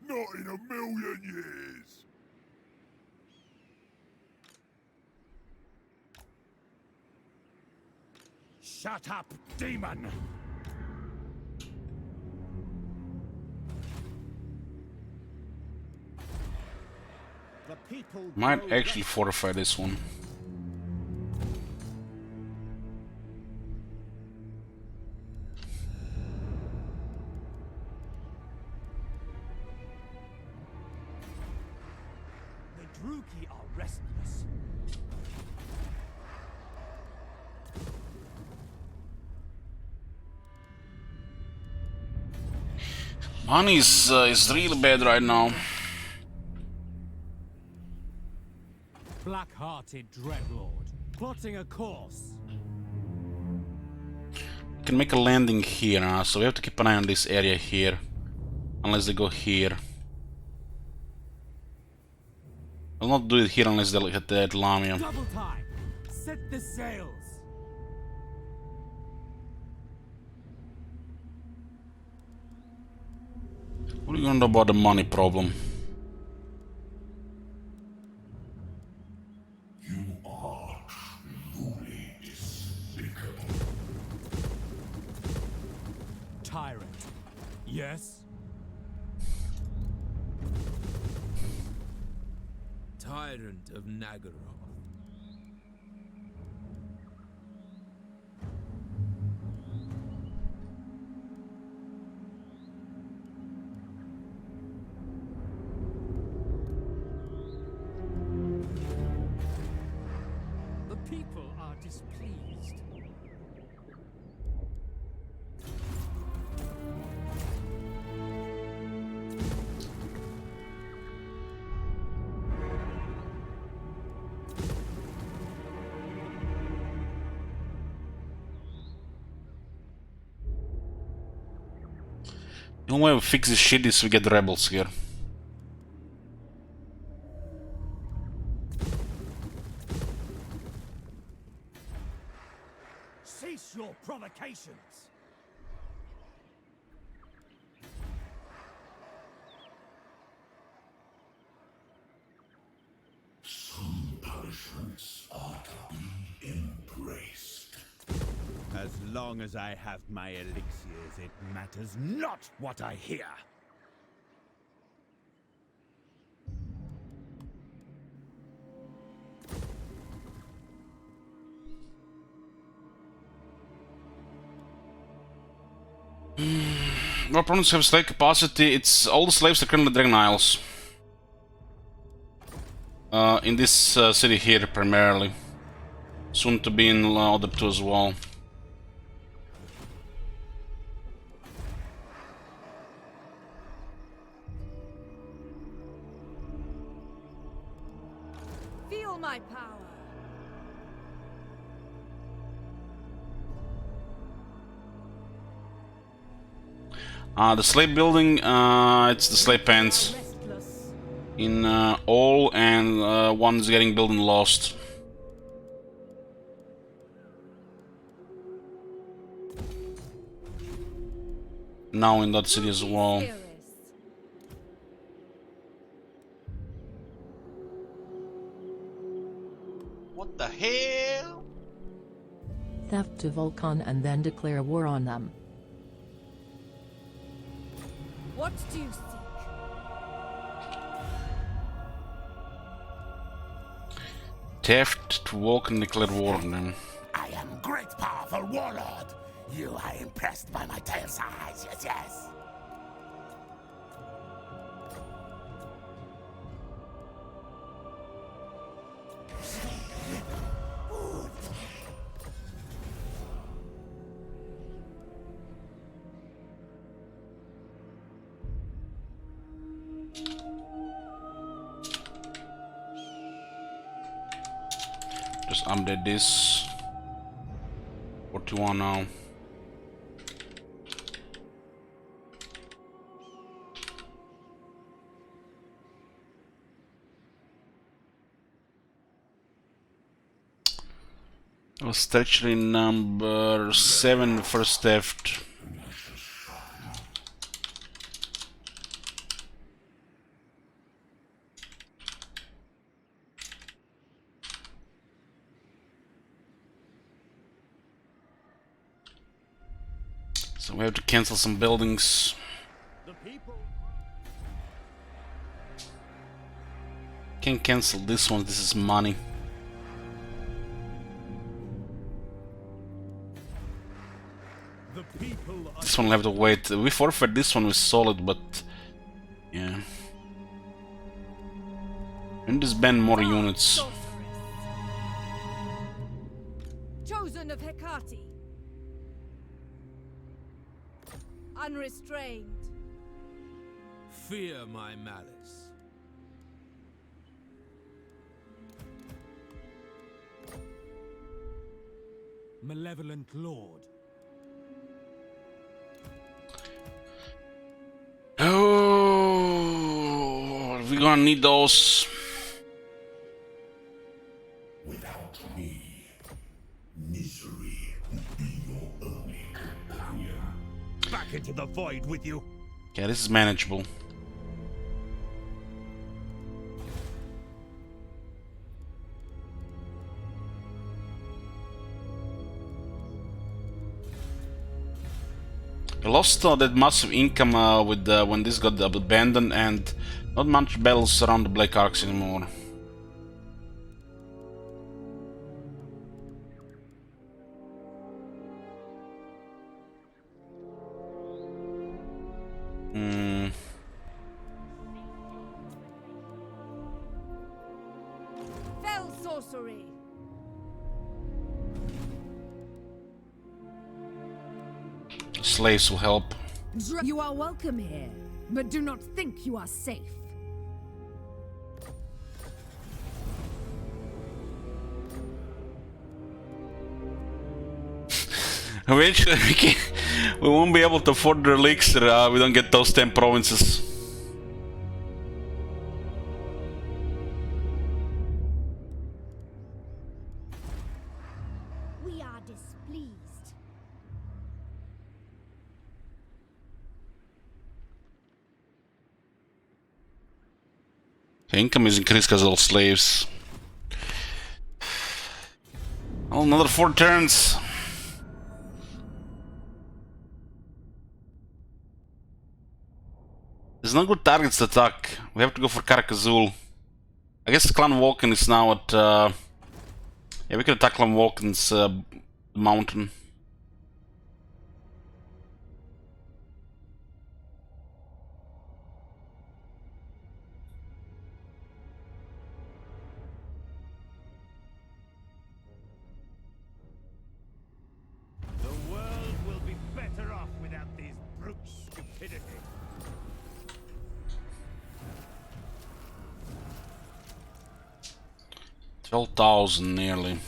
Not in a million years. Shut up, demon! The people Might actually fortify this one. The Druki are restless. Money is really bad right now. Black-hearted dreadlord, plotting a course. We can make a landing here now, so we have to keep an eye on this area here. Unless they go here. I'll not do it here unless they look at that Lamia. Double time. Set the sails. What are you gonna know about the money problem? You are truly despicable. Tyrant. Yes? Tyrant of Nagaroth. The people are displeased. The only way we fix this shit is we get rebels here. Cease your provocations. Some punishments are to be embraced. As long as I have my elixirs, it matters not what I hear. Our opponents have slave capacity. It's all the slaves are currently Dragon Isles. In this city here primarily. Soon to be in other two as well. Feel my power. The slave building, it's the slave pens Restless. in all, and one's getting built and lost. Now in that city as well. Theorists. What the hell? Theft to Vulcan and then declare war on them. What do you seek? Theft to walk and declare war on them. I am great powerful warlord. You are impressed by my tail size, yes. Just update this. 41 now. It was actually number 7 first theft. So we have to cancel some buildings. The people. Can't cancel this one, this is money. The people are This one will have to wait. We forfeit this one with solid, but yeah. And disband more units. Sorceress. Chosen of Hecate. Unrestrained. Fear my malice. Malevolent Lord. Oh, we're gonna need those. Without me, misery would be your only companion. Back into the void with you. Okay, this is manageable. I lost that massive income with when this got abandoned, and not much battles around the Black Arcs anymore. Fell sorcery. Slaves will help. You are welcome here, but do not think you are safe. Eventually we won't be able to afford the elixir, we don't get those 10 provinces. We are displeased. The income is increased because of all slaves. Oh, another 4 turns. There's no good targets to attack. We have to go for Karakazul. I guess Clan Vulcan is now at... yeah, we can attack Clan Vulcan's mountain. The world will be better off without these brutes' stupidity. 12,000 nearly.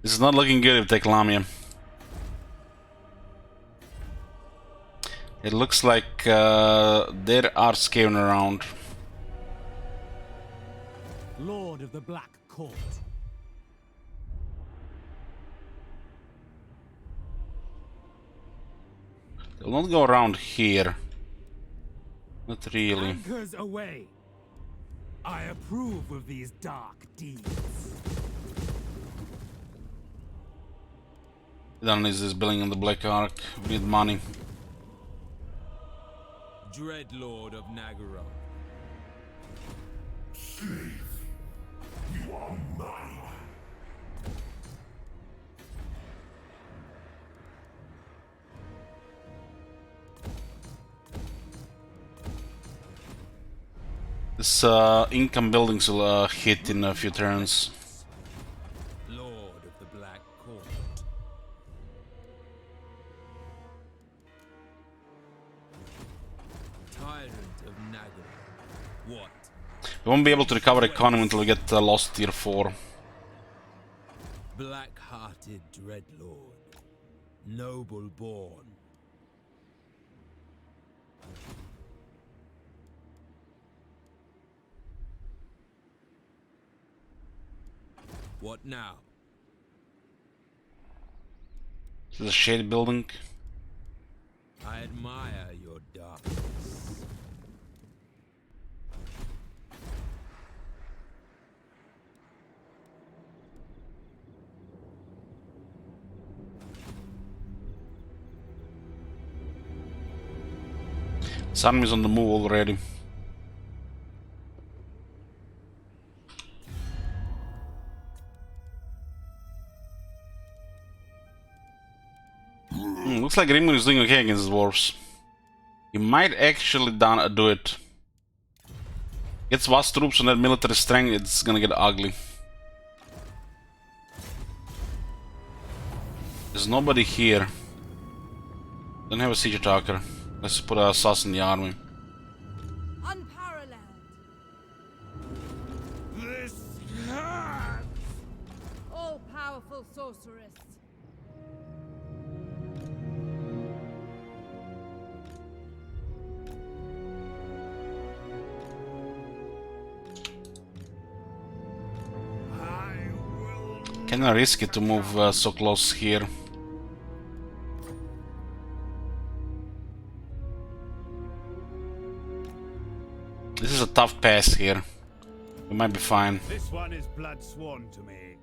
This is not looking good if we take Lamia. It looks like there are scavenging around. Lord of the Black Court. They'll not go around here. Not really. Anchors away. I approve of these dark deeds. Done is this building on the Black Ark. We need money. Dreadlord of Nagaro. Slave, you are mine. This income buildings will hit in a few turns. Lord of the Black Court. Tyrant of Nagaro. What? We won't be able to recover economy until we get lost tier 4. Black-hearted Dreadlord. Noble born. What now? This is a shade building. I admire your darkness. Sun is on the move already. Looks like Rimur is doing okay against dwarves. He might actually do it. Gets vast troops on that military strength, it's gonna get ugly. There's nobody here. Don't have a siege attacker. Let's put an assassin in the army. Unparalleled. This hurts! All-powerful sorceress. Kinda risky to move so close here. This is a tough pass here. We might be fine. This one is blood sworn to me.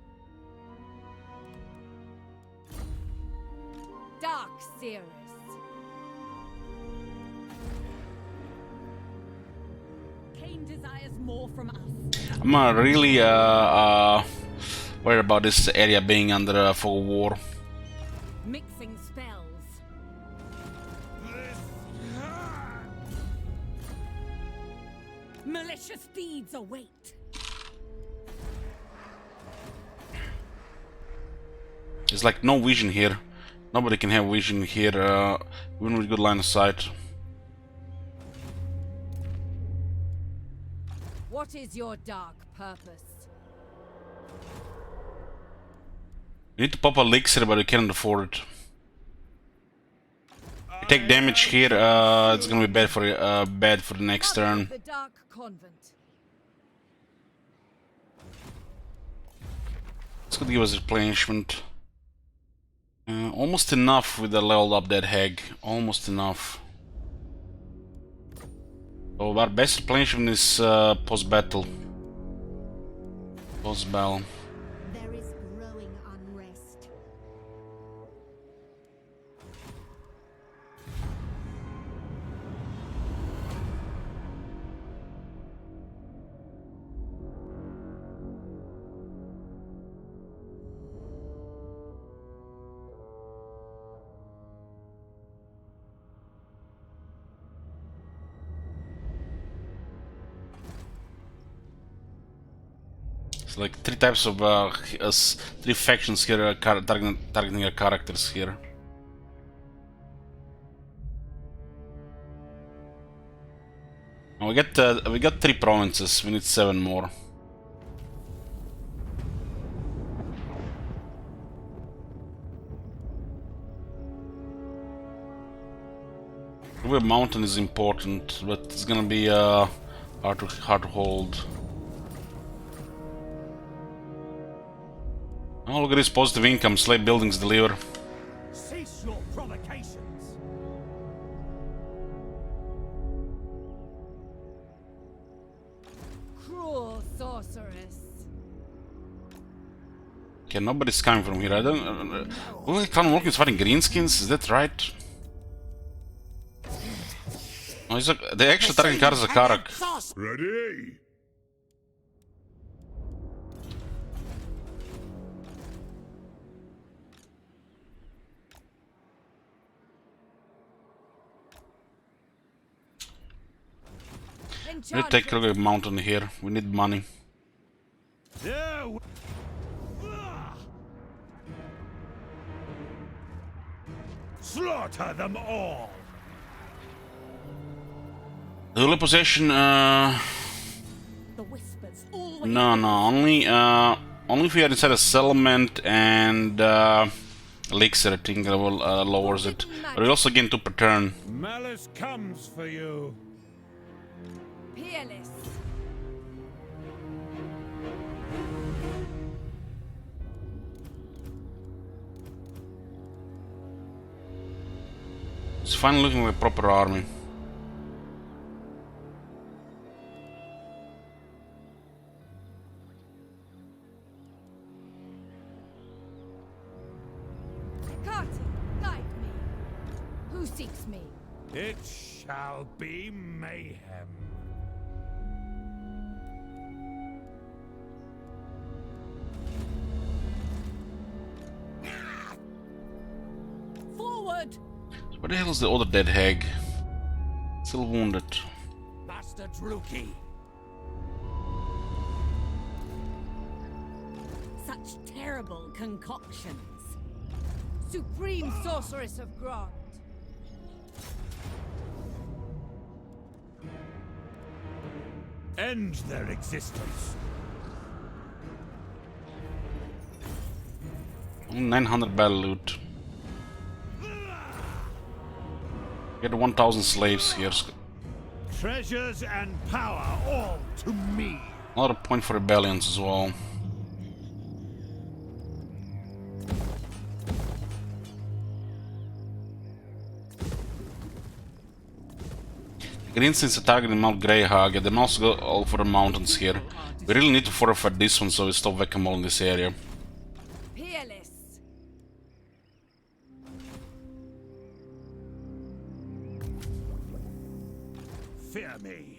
Dark Seeress. Cain desires more from us. I'm really worried about this area being under fog of war. Mixing spells. This hurts! Malicious deeds await. There's like no vision here. Nobody can have vision here, even with good line of sight. What is your dark purpose? We need to pop a elixir, but we can't afford it. If we take damage here, it's gonna be bad for the next Mother turn. of the Dark Convent. This could give us replenishment. Almost enough with the leveled up dead hag. Almost enough. So our best replenishment is post-battle. Post-battle. There is growing unrest. It's like three types of three factions here targeting our characters here. And we got 3 provinces. We need 7 more. River Mountain is important, but it's gonna be hard to hold. Oh, look at this positive income. Slave buildings deliver. Cease your provocations! Cruel sorceress. Okay, nobody's coming from here. I don't. Only Clan Walking is fighting greenskins. Is that right? Oh, they actually targeting Karak. Ready? We need to take a mountain here. We need money. Yeah. Slaughter them all! The holy possession. The whispers always. No. Only if we are inside a settlement and elixir. I think that will lowers it. But we also gain 2 per turn. Malice comes for you. Peerless. It's finally looking like a proper army. Carty, guide me. Who seeks me? It shall be mayhem. Forward! So where the hell is the other dead hag? Still wounded. Master Druki. Such terrible concoctions. Supreme sorceress of Grant. End their existence. 900 battle loot. Get 1000 slaves here. Treasures and power all to me. Another point for rebellions as well. Green since targeting Mount Greyhag, they must go all for the mountains here. We really need to fortify this one so we stop whack-a-mole in this area. Peerless. Fear me.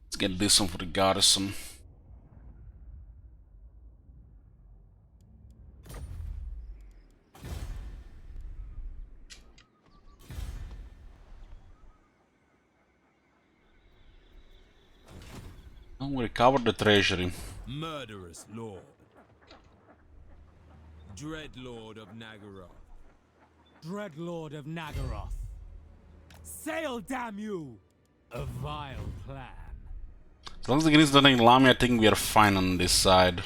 Let's get this one for the garrison. Oh, we recovered the treasury. Murderous lord. Dreadlord of Nagaroth. Dreadlord of Nagaroth. Sail, damn you! A vile plan. As long as the Greens don't take Lamy, I think we are fine on this side.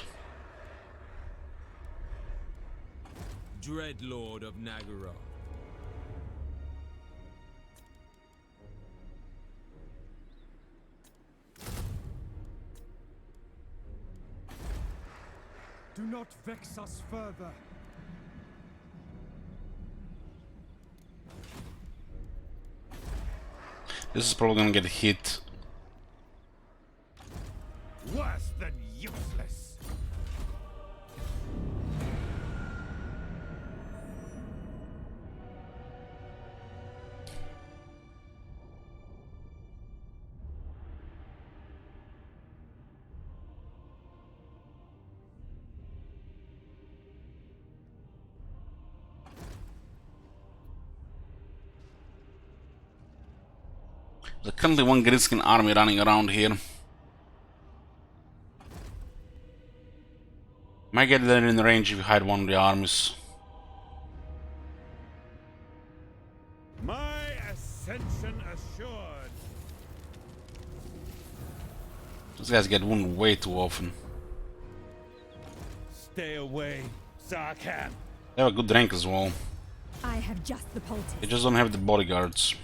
Dreadlord of Nagaroth. Do not vex us further. This is probably gonna get hit. Worse than useless. There's currently one Grinskin army running around here. Might get there in range if you hide one of the armies. My ascension assured. These guys get wounded way too often. Stay away, Sarkhan. They have a good rank as well. I have just the poultice. They just don't have the bodyguards.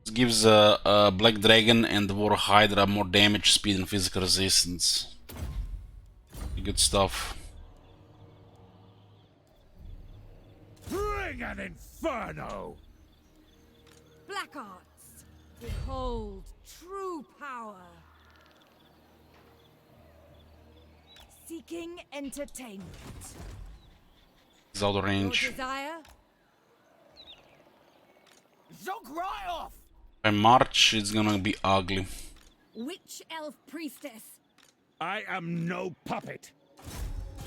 This gives a Black Dragon and the War Hydra more damage, speed and physical resistance. Good stuff. Bring an inferno! Black arts. Behold true power. Seeking entertainment. It's out of Your range. desire? Zogryoff! By March, it's gonna be ugly. Witch elf priestess. I am no puppet.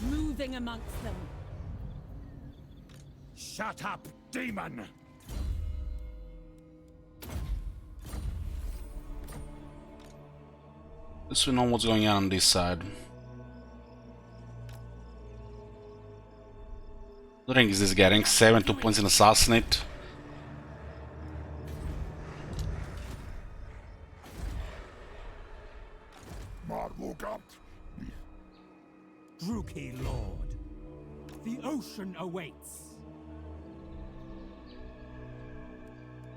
Moving amongst them. Shut up, demon! Let's know what's going on this side. What rank is this guy? Rank 7, 2 points in Assassinate. Druki Lord. The ocean awaits.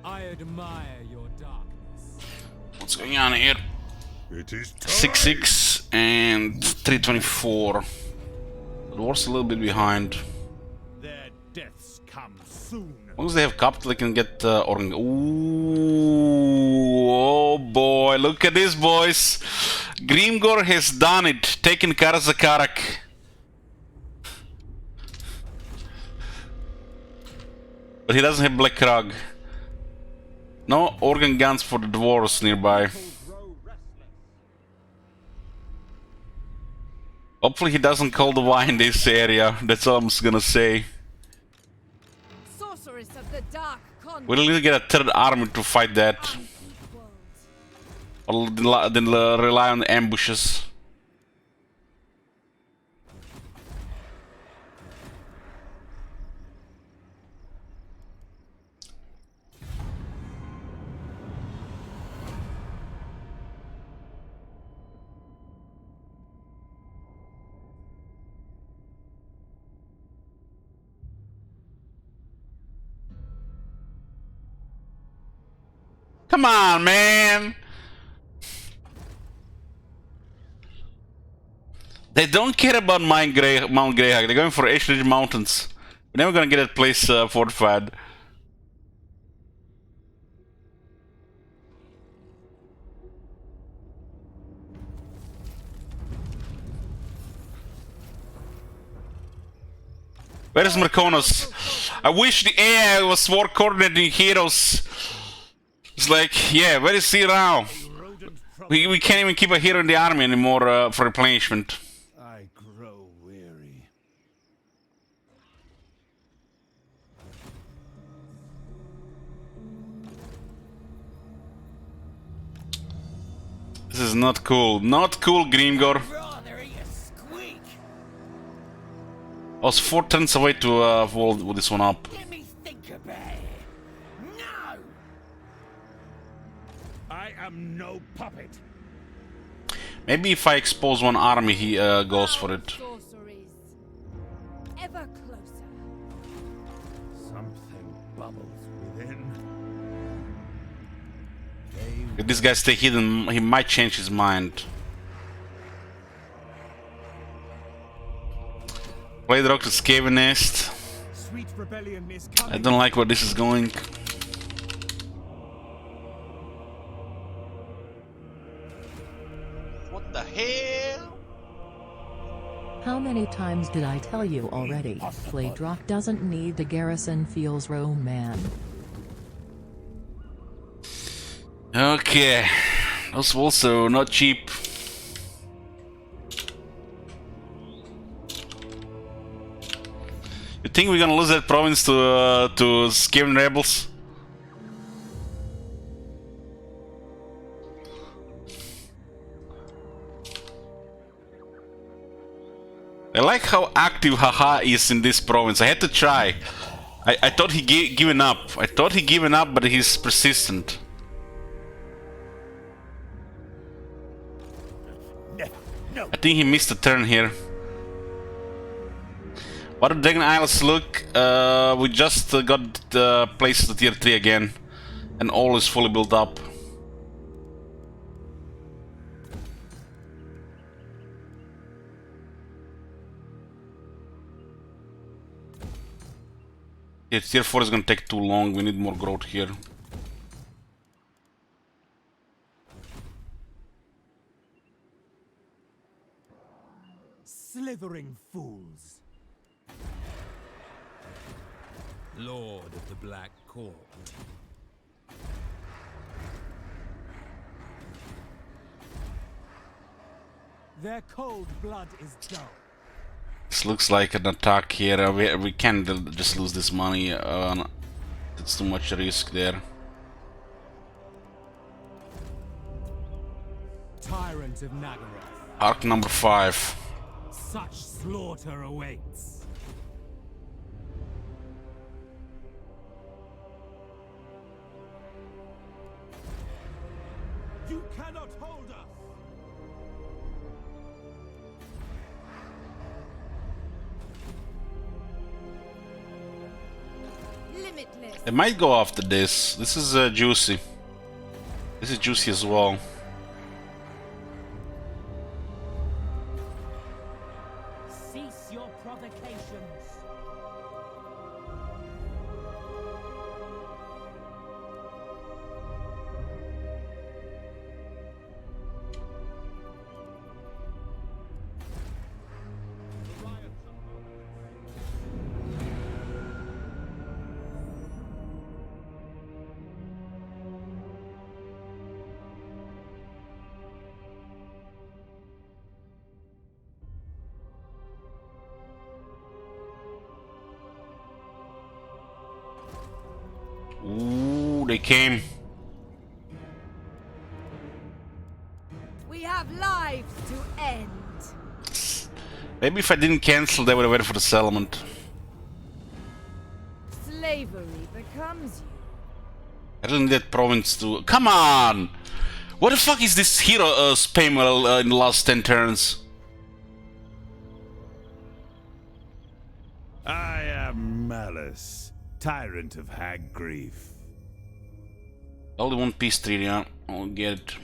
I admire your darkness. What's going on here? It is time. 6-6 and 324. The war's a little bit behind. Their deaths come soon. As long as they have capital, they can get Ooh, oh boy, look at this, boys. Grimgor has done it, taken Karazakarak. But he doesn't have Black Rug. No organ guns for the dwarves nearby. Hopefully he doesn't call the Y in this area. That's all I'm just gonna say. Sorceress of the Dark Convent. We'll need to get a third army to fight that. Or then rely on ambushes. Come on, man! They don't care about Mount Greyhawk. They're going for Ash Ridge Mountains. We're never gonna get that place fortified. Where is Merconos? I wish the AI was more coordinating heroes. It's like, yeah, where is he now? We can't even keep a hero in the army anymore for replenishment. I grow weary. This is not cool. Not cool, Grimgor. I was 4 turns away to hold this one up. Let me think about it. No! I am no puppet. Maybe if I expose one army, he goes for it. Sorceries. Ever closer. Something bubbles within. If this guy stay hidden, he might change his mind. Play the rock to Skaven Nest. Sweet rebellion is coming. I don't like where this is going. What the hell? How many times did I tell you already? Playdrock doesn't need a garrison feels Rome, man. Okay. Those walls are not cheap. You think we're gonna lose that province to Skaven rebels? I like how active Haha is in this province. I had to try. I thought he given up. I thought he given up, but he's persistent. No. I think he missed a turn here. What do Dragon Isles look? We just got the places to tier 3 again, and all is fully built up. Yeah, tier 4 is gonna take too long. We need more growth here. Slithering fools. Lord of the Black Court. Their cold blood is dull. This looks like an attack here. We can't just lose this money. It's too much risk there. Tyrant of Nagaroth. Arc number 5. Such slaughter awaits. You cannot hold us. Limitless. They might go after this. This is juicy. This is juicy as well. Cease your provocations. Ooh, they came. We have lives to end. Maybe if I didn't cancel, they would have waited for the settlement. Slavery becomes you. I don't need that province to... Come on! What the fuck is this hero spam in the last 10 turns? I am Malice, tyrant of Hag Graef. Only one peace treaty, yeah. I'll get it.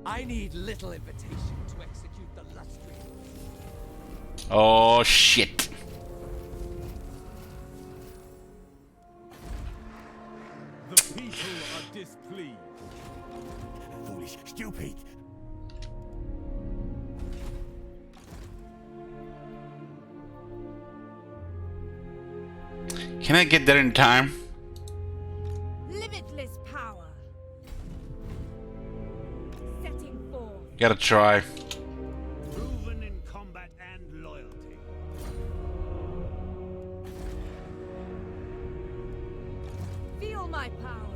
I need little invitation to execute the lust ritual. Oh shit. The people are displeased. Foolish, stupid. Can I get there in time? Limitless power. Setting forth. Gotta try. Proven in combat and loyalty. Feel my power.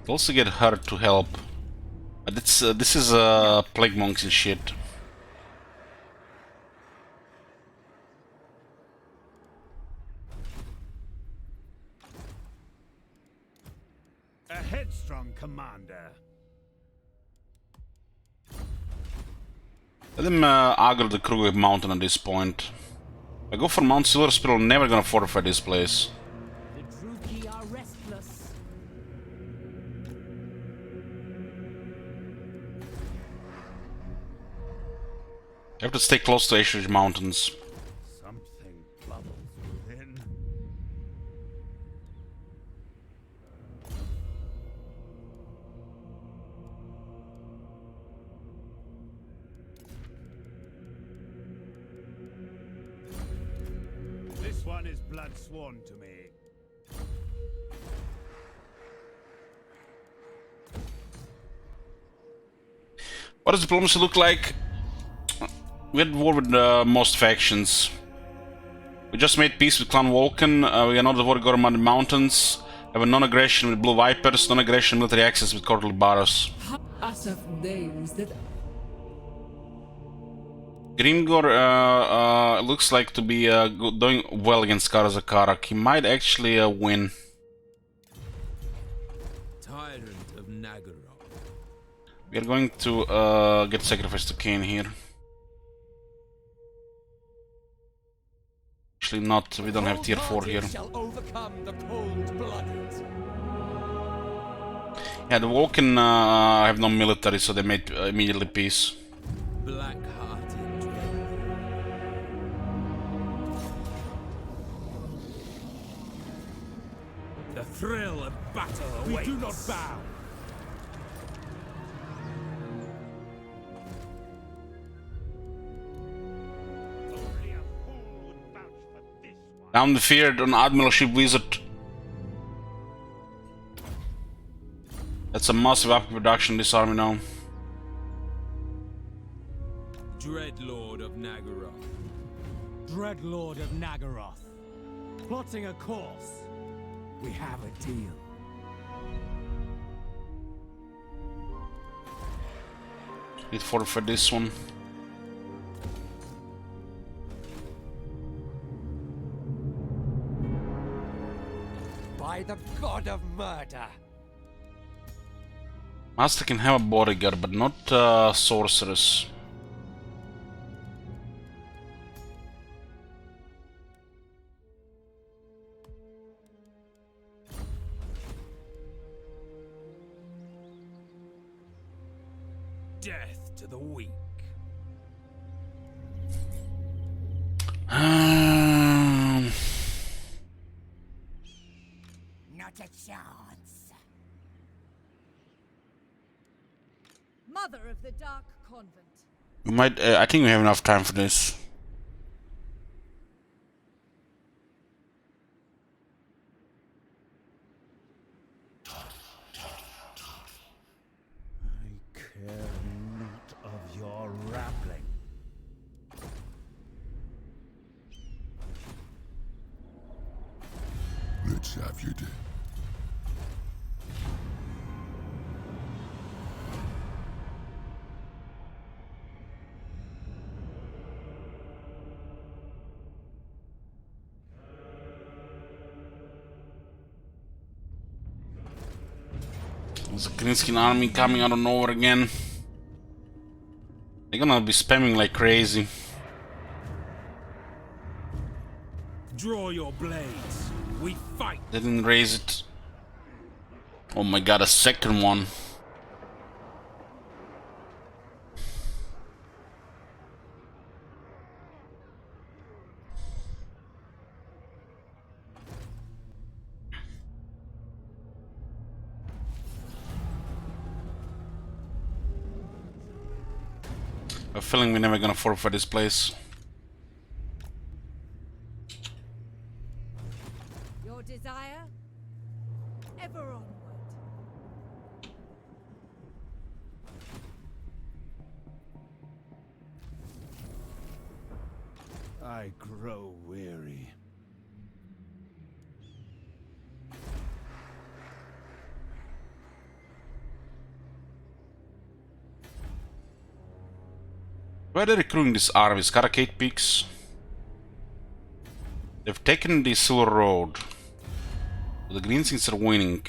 Also get her to help. But it's, this is plague monks and shit. A headstrong commander. Let them aggro the Kruger Mountain at this point. If I go for Mount Silver Spiral, I'm never gonna fortify this place. The Druki are restless. I have to stay close to Ashridge Mountains. Something bubbles within. This one is blood sworn to me. What does diplomacy look like? We had war with most factions. We just made peace with Clan Vulcan. We are not at war with Gorman Mountains. Have a non-aggression with Blue Vipers. Non-aggression military access with Courtly Barros. As of names that Grimgor looks like to be doing well against Karazakarak. He might actually win. Tyrant of Nagara. We are going to get sacrificed to Kane here. Actually not, we don't have tier 4 here. Shall overcome the cold-blooded. Yeah, the Vulcan have no military, so they made immediately peace. Black-hearted dread. The thrill of battle awaits. We do not bow. Only a fool would vouch for this one. Down the feared on Admiralship Wizard. That's a massive upgrade production in this army now. Dreadlord of Nagaroth. Dreadlord of Nagaroth. Plotting a course. We have a deal. Need fortify this one. By the god of murder. Master can have a bodyguard, but not sorceress. Death to the weak. Not a chance. Mother of the Dark Convent. We might. I think we have enough time for this. I care Let's have you do. There's a Grinskin army coming out of nowhere again. They're gonna be spamming like crazy. Draw your blades. We fight. They didn't raise it. Oh my god, a second one. I have a feeling we're never gonna forfeit this place. Your desire? Ever onward. I grow weary. Where are they recruiting this army? Scaracate Peaks. They've taken the Silver Road. The Greenskins are winning.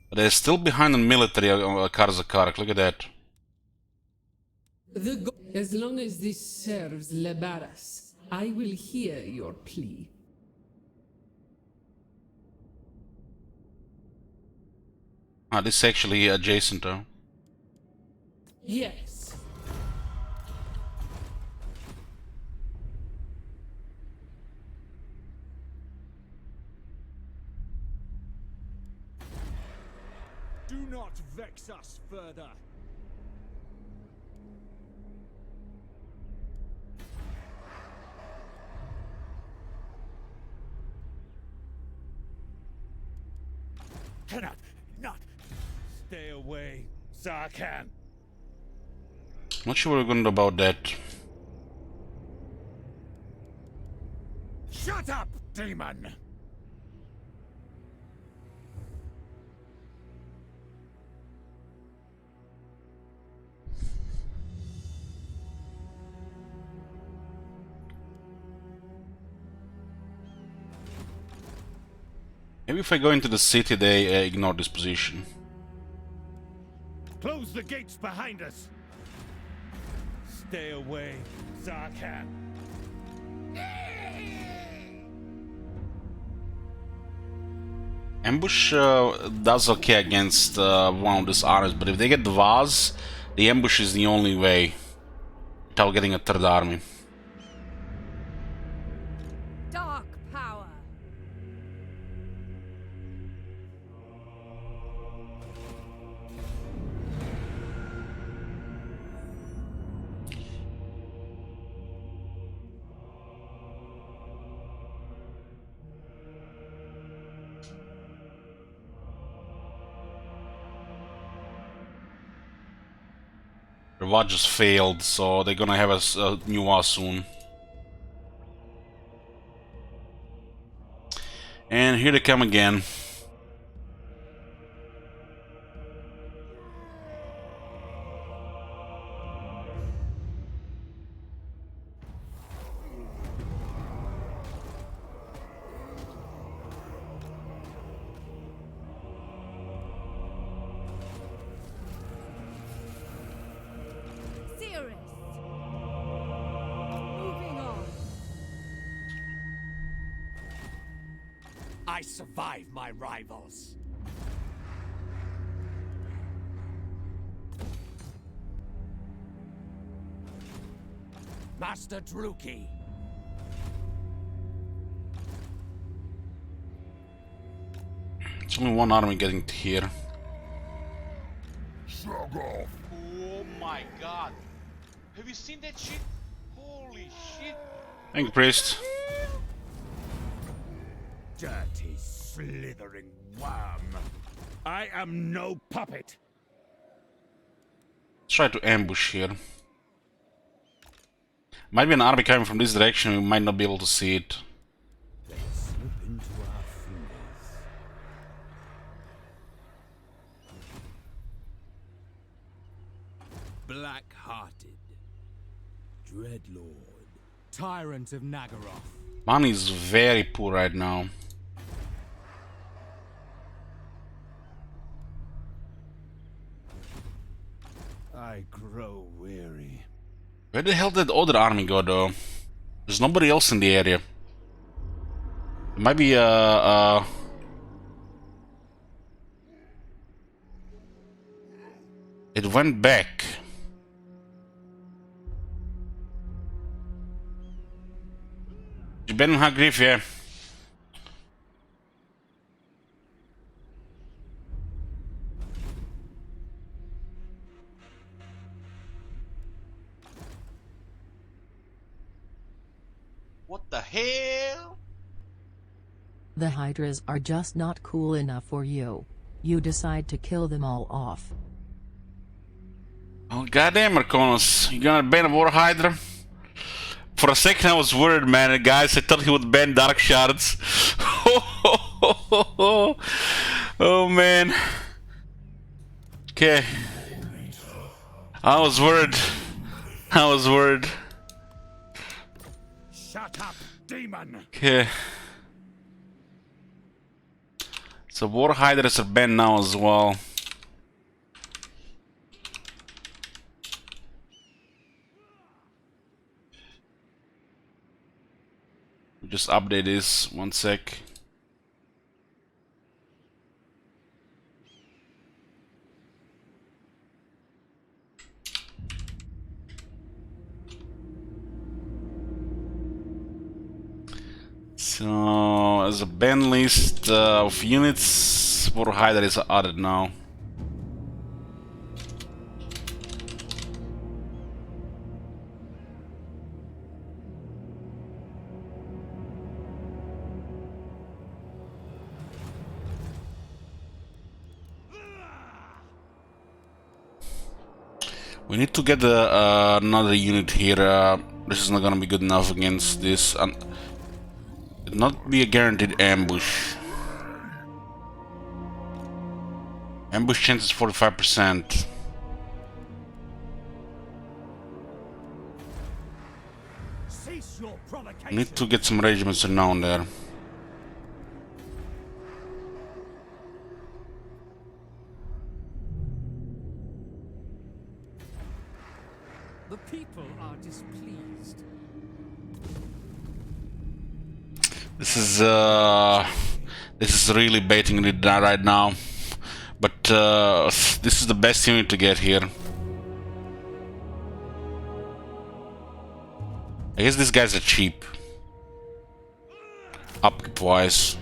But they're still behind on military Karzakarak. Look at that. As long as this serves Lebaras, I will hear your plea. Ah, this is actually adjacent though. Yes. Do not vex us further. Cannot not stay away, Zarkan. Not sure what we're gonna do about that. Shut up, demon! Maybe if I go into the city, they ignore this position. Close the gates behind us. Stay away, Zarkan. Ambush does okay against one of these armies, but if they get the vase, the ambush is the only way without getting a third army. Dark power. Ravad just failed, so they're gonna have a new war soon. And here they come again. I survive my rivals. Master Druki. It's only one army getting to here. Shrug off. Oh my god. Have you seen that shit? Holy shit. Thank you, priest. Dirty, slithering worm. I am no puppet. Let's try to ambush here. Might be an army coming from this direction, we might not be able to see it. Let's look black-hearted. Dreadlord. Tyrant of Nagaroth. Money is very poor right now. I grow weary. Where the hell did the other army go though? There's nobody else in the area. It might be it went back. You been in Hag Graef, yeah. What the hell? The Hydras are just not cool enough for you. You decide to kill them all off. Oh goddamn, Marconis, you gonna ban a War Hydra? For a second I was worried, man, guys. I thought he would ban Dark Shards. Oh man. Okay. I was worried. Shut up, demon! Okay. So War Hydras are banned now as well. Just update this, one sec. So, as a ban list of units, War Hydra is added now. We need to get another unit here. This is not gonna be good enough against this. It not be a guaranteed ambush. Ambush chance is 45%. Cease your provocation. We need to get some regiments renowned there. The people are displeased. This is really baiting it right now, but this is the best unit to get here. I guess these guys are cheap, upkeep wise.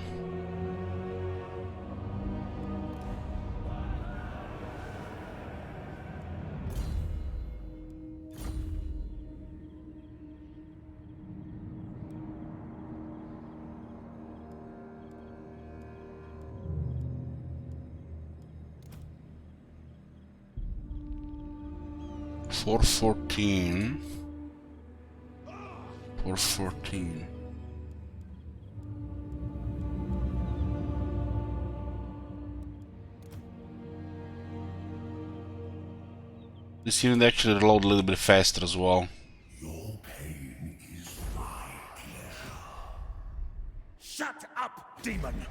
$414. This unit actually reload a little bit faster as well. Your pain is my pleasure. Shut up, demon!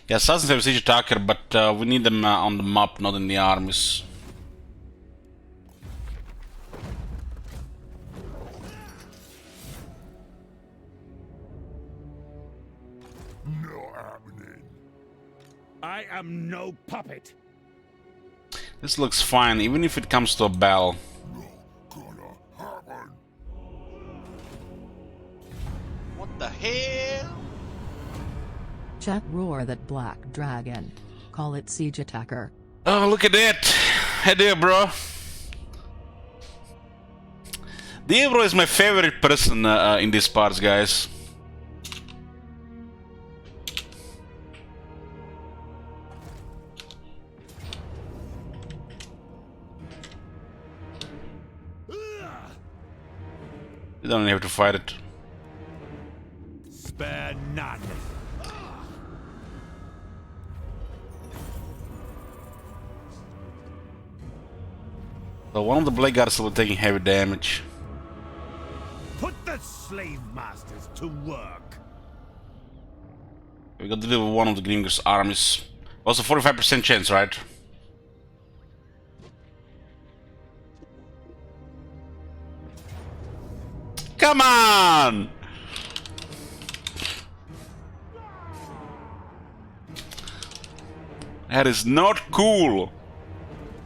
Yeah, assassins have siege attacker, but we need them on the map, not in the armies. No happening. I am no puppet. This looks fine, even if it comes to a battle. No gonna happen. What the hell? Chat roar that black dragon. Call it siege attacker. Oh, look at that! Hey there, bro. Diablo is my favorite person in these parts, guys. You don't have to fight it. Spare none. So one of the blade guards will be taking heavy damage. Put the slave masters to work. We got to deal with one of the Grimgir's armies. Also 45% chance, right? Come on! That is not cool.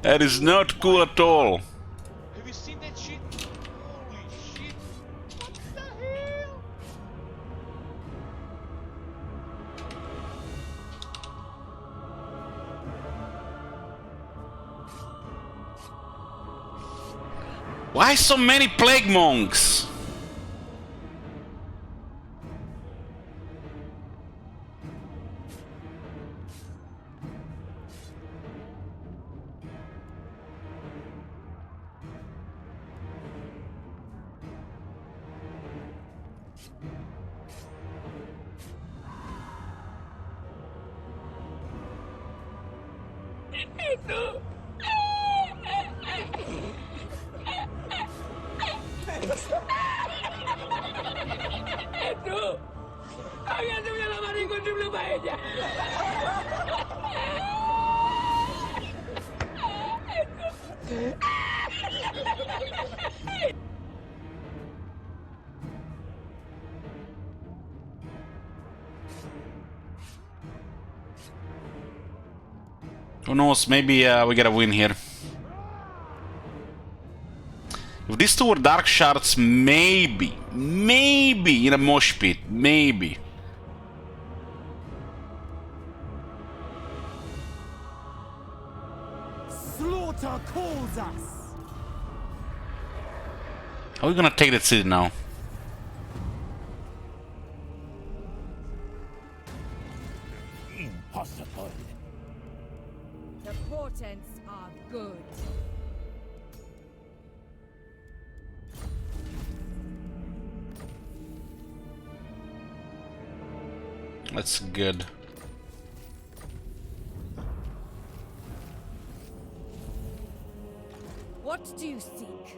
That is not cool at all. Have you seen that shit? Holy shit! What the hell? Why so many plague monks? Who knows, maybe we get a win here. If these two were dark shards, maybe in a mosh pit, maybe. Slaughter calls us. How are we gonna take that city now? Impossible. The portents are good. That's good. What do you seek?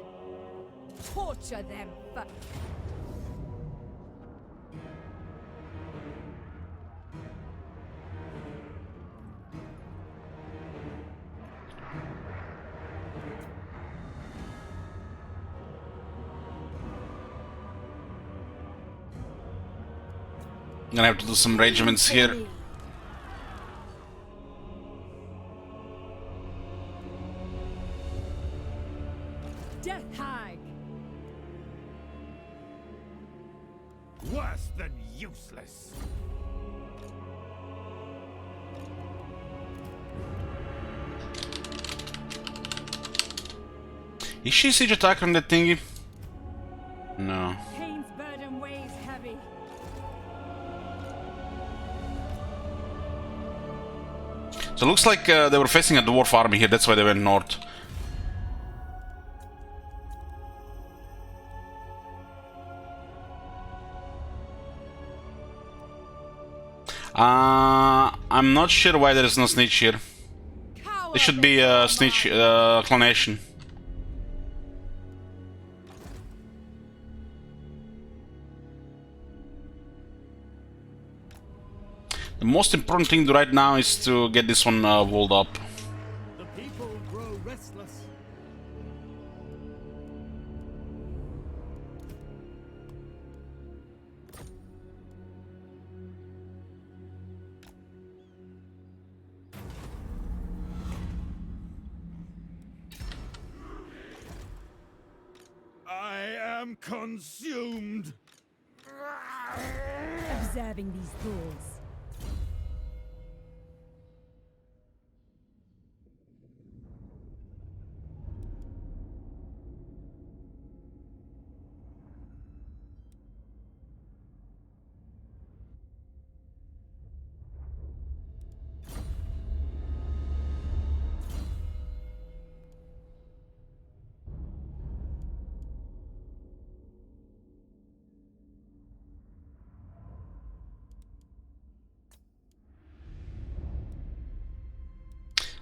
Torture them first. I'm gonna have to do some regiments here. Death Hag! Worse than useless. Is she siege attack on that thingy? No. Cain's burden weighs heavy. So it looks like they were facing a dwarf army here, that's why they went north. I'm not sure why there is no snitch here. There should be a snitch clonation. The most important thing right now is to get this one walled up. The people grow restless. I am consumed. Observing these doors.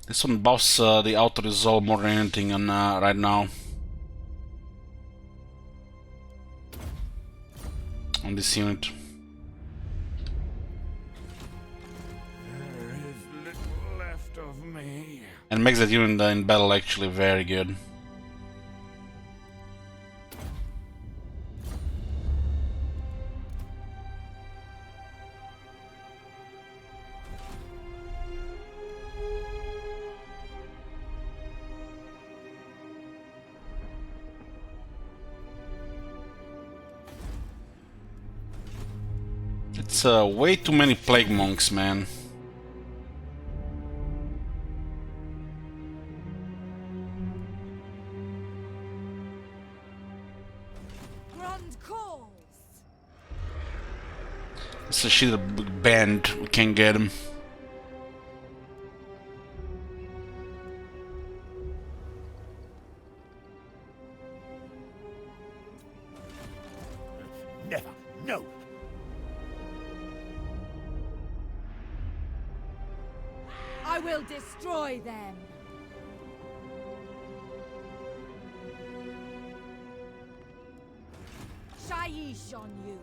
This one buffs the auto resolve more than anything on right now. On this unit. There is little left of me. And makes that unit in battle actually very good. It's way too many plague monks, man. Grand calls. It's a shit band. We can't get him. Never. No. I will destroy them. Shaiish on you.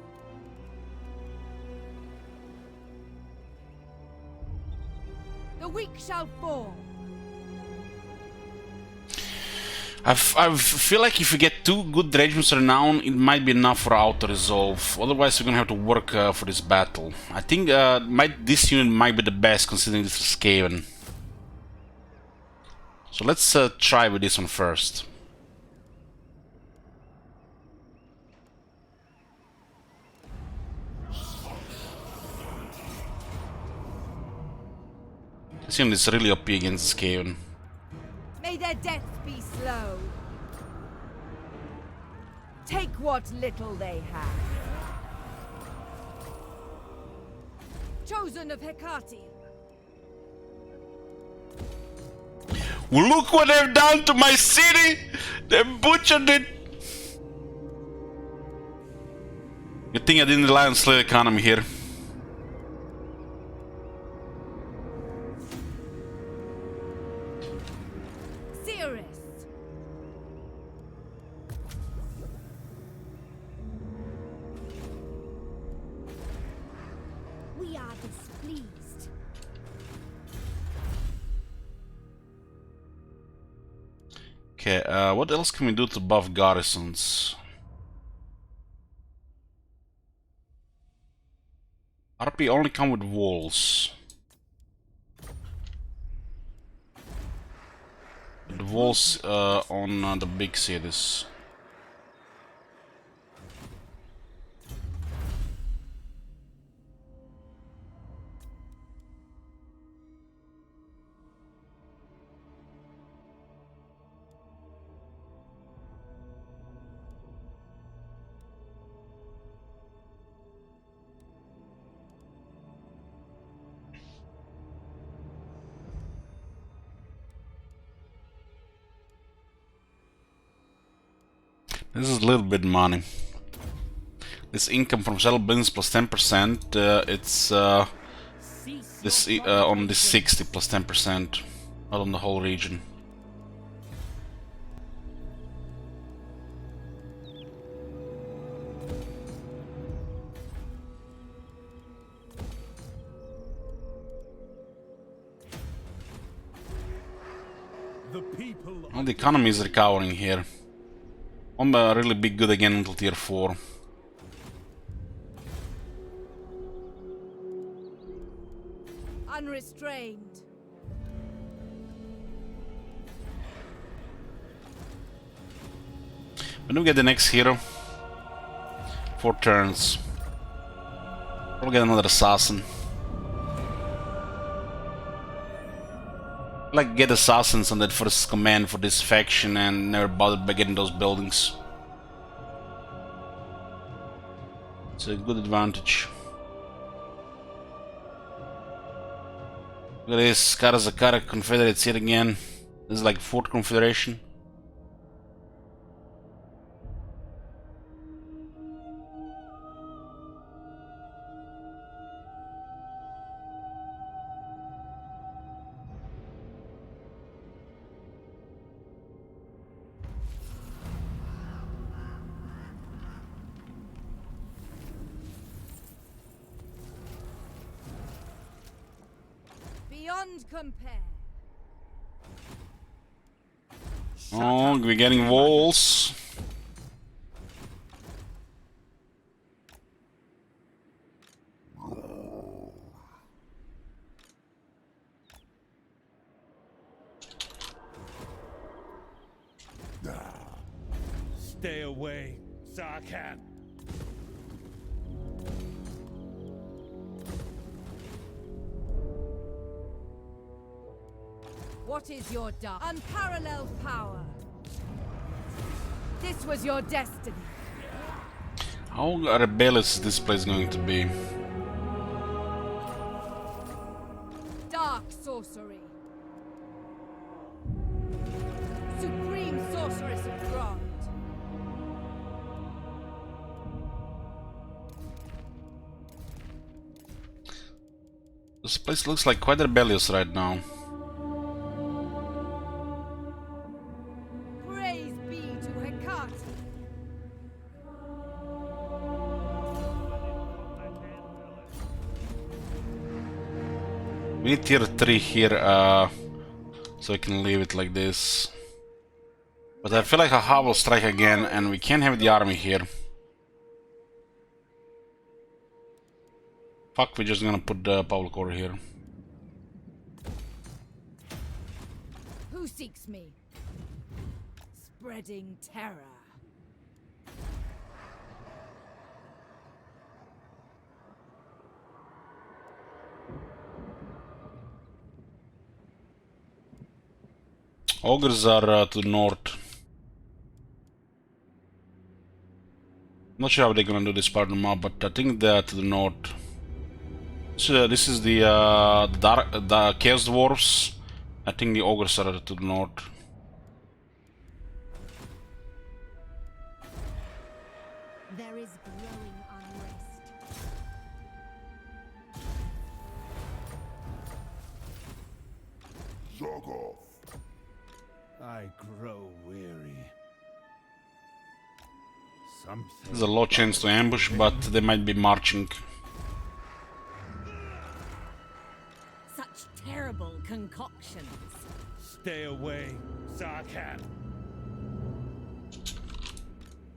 The weak shall fall. I feel like if you get 2 good regiments renown, it might be enough for auto resolve. Otherwise, we're gonna have to work for this battle. I think this unit might be the best considering this is Skaven. So let's try with this one first. This unit is really OP against Skaven. May their deaths be slow. Take what little they have. Chosen of Hecate. Well, look what they've done to my city! They butchered it! Good thing I didn't rely on slave economy here. We are displeased. Okay, what else can we do to buff garrisons? RP only come with walls. The walls on the big cities. This is a little bit money. This income from settled business plus 10%. It's this on this 60 plus 10%, not on the whole region. Well, the economy is recovering here. I'm really be good again until tier 4. Unrestrained. When we get the next hero, 4 turns, we'll get another assassin. Like get assassins on that first command for this faction and never bothered by getting those buildings. It's a good advantage. Look at this, Karazakara Confederates yet again. This is like 4th Confederation. beyond compare. Oh, we're getting walls. Stay away, Sarkhan. What is your dark? Unparalleled power. This was your destiny. How rebellious is this place going to be? Dark sorcery. Supreme sorceress of Grant. This place looks like quite rebellious right now. Praise be to Hecate. We need tier 3 here, so we can leave it like this. But I feel like Haha will strike again, and we can't have the army here. Fuck, we're just gonna put the public order here. Who seeks me? Spreading terror. Ogres are to the north. Not sure how they're gonna do this part of the map, but I think they're to the north. So this is the Chaos Dwarfs. I think the Ogres are to the north. There is growing unrest. Zargoth. I grow weary. Something. There's a low chance to ambush, but they might be marching. Such terrible concoctions. Stay away, Sarkhan.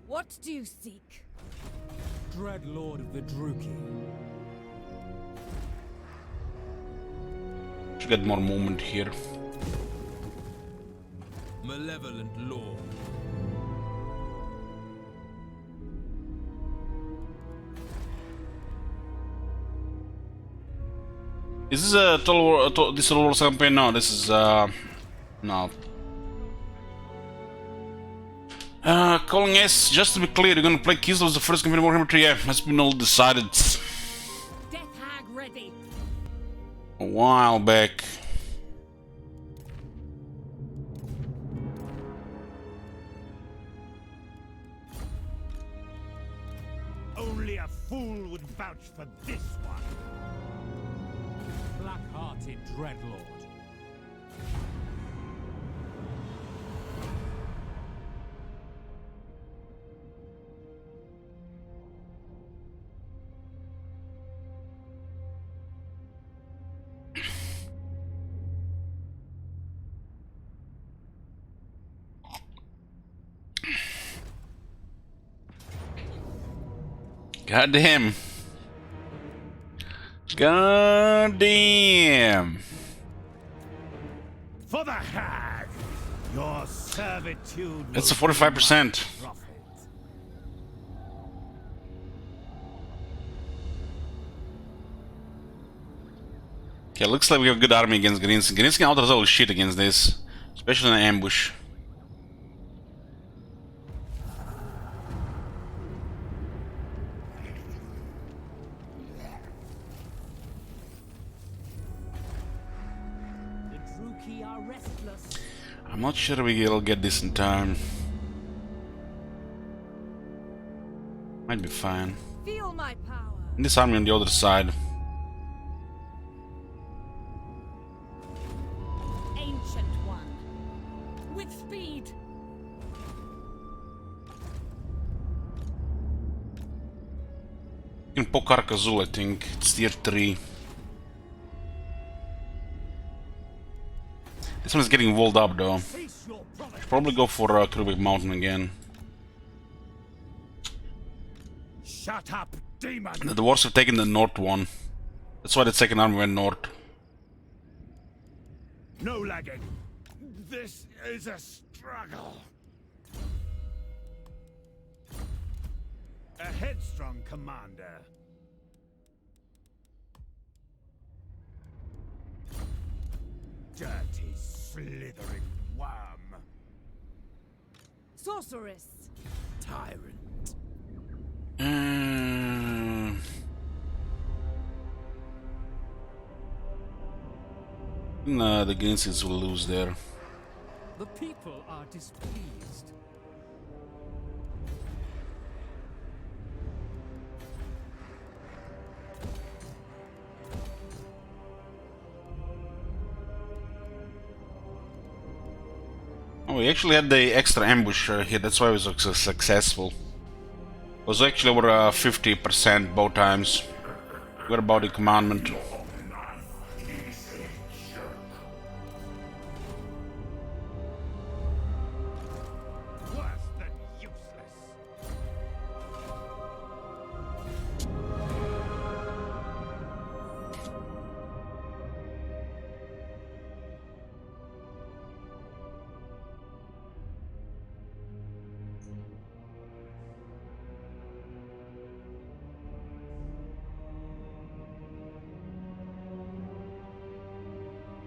What do you seek? Dread Lord of the Druki. Should get more movement here. Malevolent Lord. Is this a this Total Wars campaign? No, this is no. Calling S, just to be clear, you're gonna play Kislev as the first campaign of Warhammer 3. Yeah, has been all decided Death Hag ready. a while back. Only a fool would vouch for this one. Black-hearted Dreadlord. God damn. God damn. For the Hag, your servitude. That's a will be 45%. my profit. Okay, looks like we have a good army against Greens. Greens can out-resolve shit against this, especially in an ambush. The Druki are restless. I'm not sure we'll get this in time. Might be fine. Feel my power. And this army on the other side. Ancient one. With speed. In Pokar Kazul, I think. It's tier 3. This one's getting walled up though. Face your brother. Probably go for Krubik Mountain again. Shut up, demon. The dwarves have taken the north one. That's why the second army went north. No lagging. This is a struggle. A headstrong commander. Dirty, slithering worm. Sorceress. Tyrant. Nah, the Gainsons will lose there. The people are displeased. Oh, we actually had the extra ambush here, that's why it was so successful. It was actually over 50% both times. What about the commandment? Worse than useless.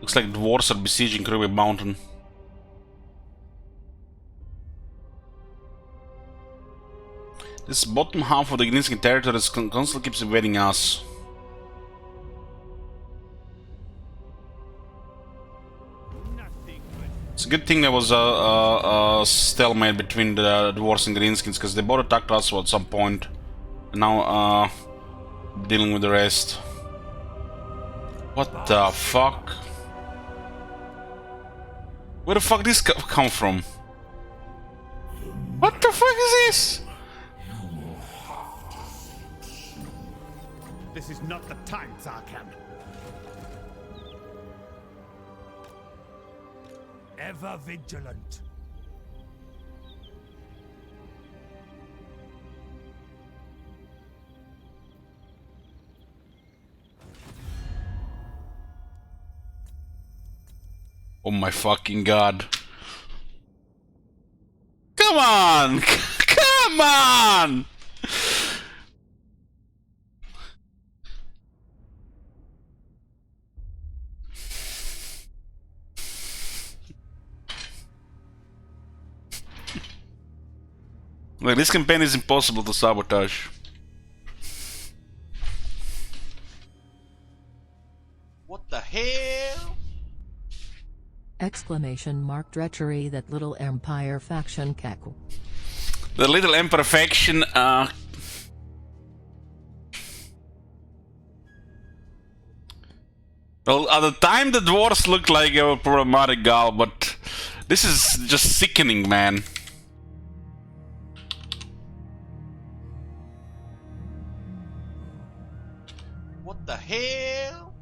Looks like dwarves are besieging Krubik Mountain. This bottom half of the Gninskin territory constantly keeps invading us. It's a good thing there was a stalemate between the dwarves and Greenskins, because they both attacked us at some point. And now dealing with the rest. What the fuck? Where the fuck this come from? What the fuck is this? This is not the time, Zarkan. Ever vigilant. Oh my fucking god. Come on! Come on! Like, this campaign is impossible to sabotage. What the hell? Exclamation mark treachery that little empire faction cackle. The little emperor faction, well, at the time the dwarves looked like a problematic gal, but this is just sickening, man. What the hell?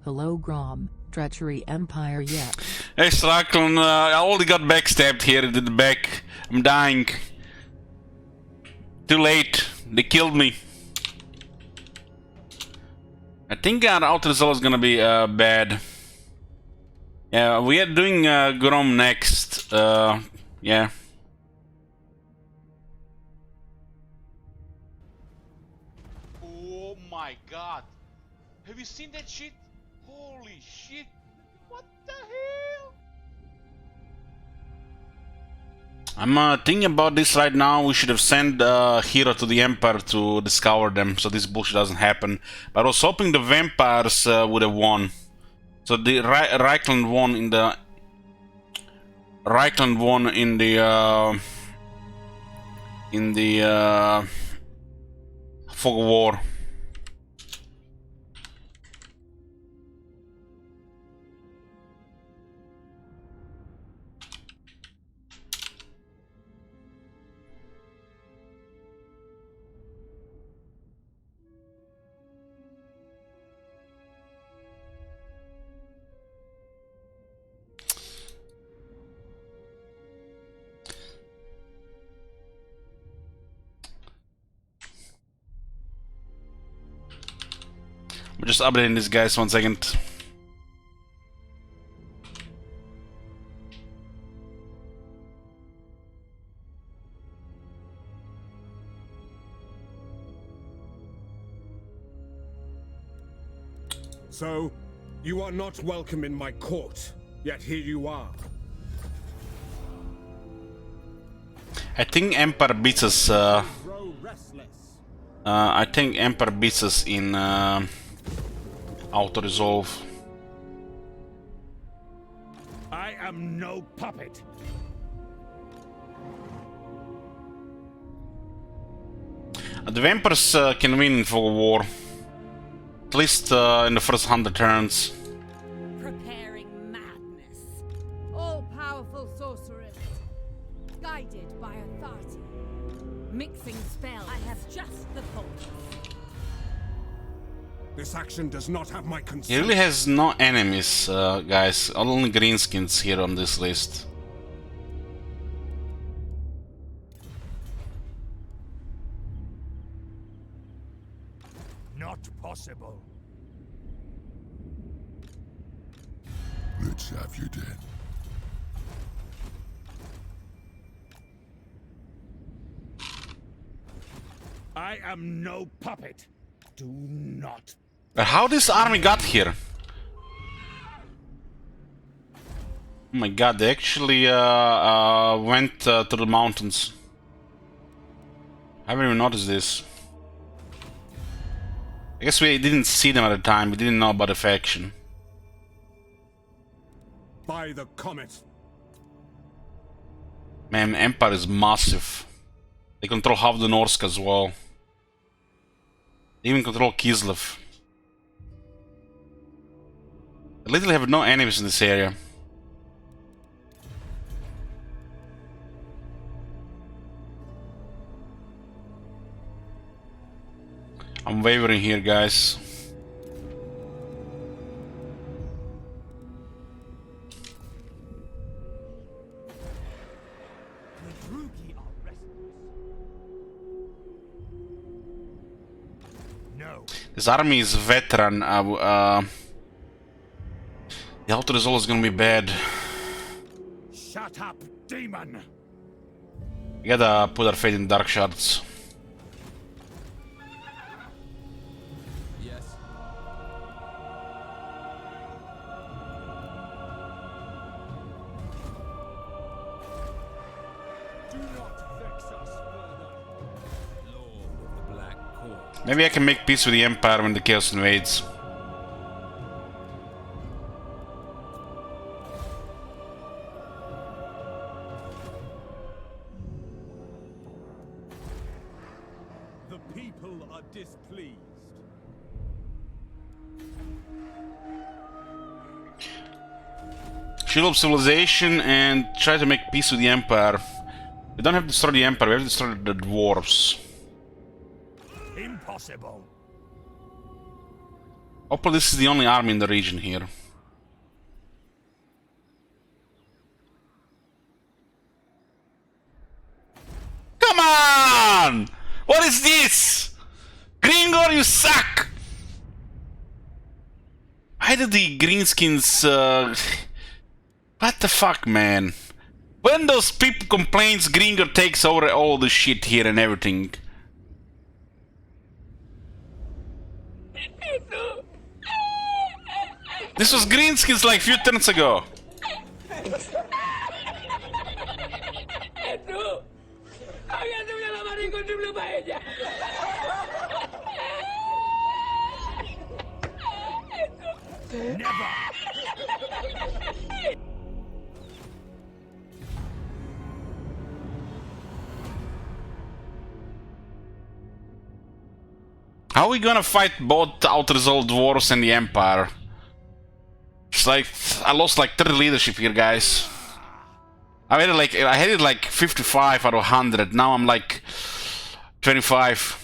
Hello Grom, treachery empire yet. Hey Straklon, I already got backstabbed here in the back. I'm dying. Too late. They killed me. I think our out result is gonna be bad. Yeah, we are doing Grom next. Yeah. Oh my god. Have you seen that shit? Holy shit. What the hell? I'm thinking about this right now. We should have sent a hero to the Empire to discover them, so this bullshit doesn't happen. But I was hoping the vampires would have won. So the Reichland won in the... Reichland won in the... Fog of War. just updating these guys 1 second. So, you are not welcome in my court, yet here you are. I think Empire beats us. I think Empire beats us in auto resolve. I am no puppet. The Vampires can win in Fog of War. At least in the first 100 turns. Preparing madness. All-powerful sorceress. Guided by authority. Mixing spells. I have just the focus. This action does not have my consent. He really has no enemies, guys. Only greenskins here on this list. Not possible. Let's have you dead. I am no puppet. Do not. But how this army got here? Oh my god, they actually went to the mountains. I haven't even noticed this. I guess we didn't see them at the time, we didn't know about the faction. By the comet. Man, Empire is massive. They control half the Norsk as well. They even control Kislev. They literally have no enemies in this area. I'm wavering here, guys. No. This army is veteran. The auto resolve is gonna be bad. Shut up, demon. We gotta put our faith in dark shards. Yes. Do not vex us further. Lord of the Black Court. Maybe I can make peace with the Empire when the Chaos invades. The people are displeased. Shield of Civilization and try to make peace with the Empire. We don't have to destroy the Empire, we have to destroy the dwarves. Impossible. Hopefully this is the only army in the region here. Come on! What is this? Gringor, you suck! Why did the greenskins what the fuck, man? When those people complains, Gringor takes over all the shit here and everything. This was greenskins like few turns ago. Never. How are we gonna fight both out-resolved dwarves and the Empire? It's like I lost like 30 leadership here, guys. I had it like 55 out of 100. Now I'm like 25.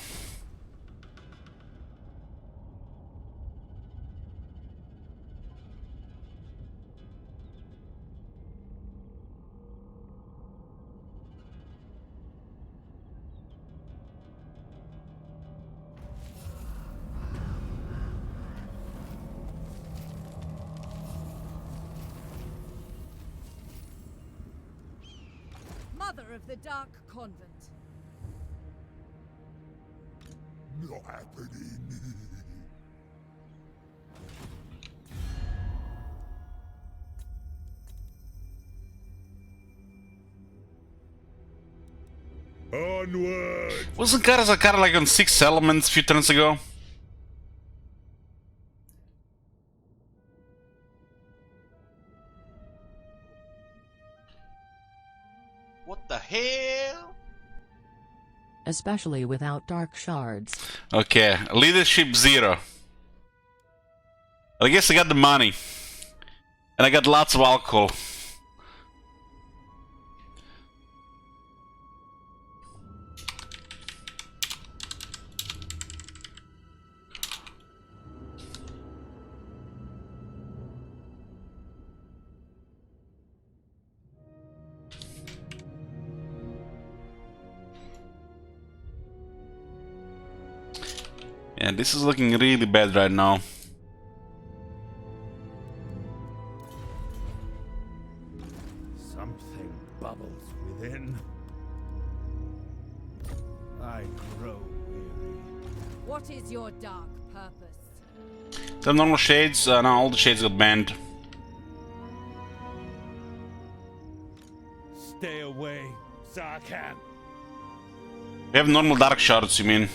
Mother of the Dark Convent. Not happening. Onward! Wasn't Karazakara like on 6 elements a few turns ago? What the hell? Especially without dark shards. Okay, leadership 0. I guess I got the money. And I got lots of alcohol. Yeah, this is looking really bad right now. Something bubbles within. I grow weary. What is your dark purpose? The normal shades? No, all the shades got banned. Stay away, Zarkan. We have normal dark shards, you mean?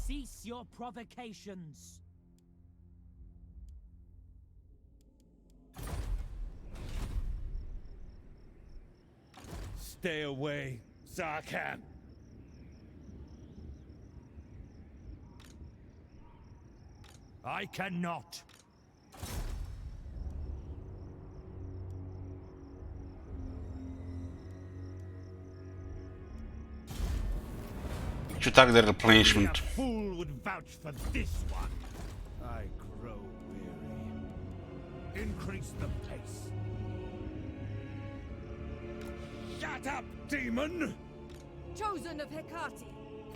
Cease your provocations. Stay away, Zarkan. I cannot. Should target the Only replenishment. a fool would vouch for this one. I grow weary. Increase the pace. Shut up, demon! Chosen of Hecate,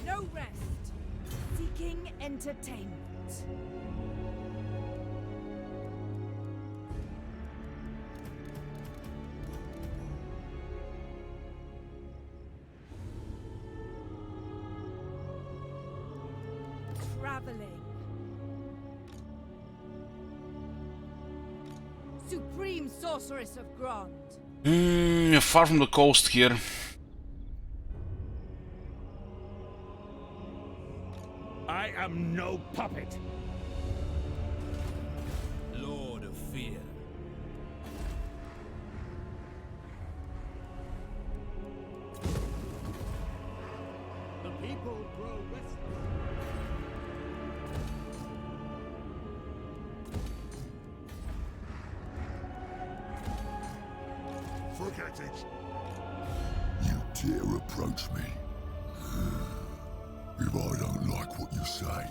no rest. Seeking entertainment. Traveling. Supreme Sorceress of Grond. You're far from the coast here. I am no puppet. Lord of Fear. The people grow restless. Forget it. You dare approach me. If I don't like what you say.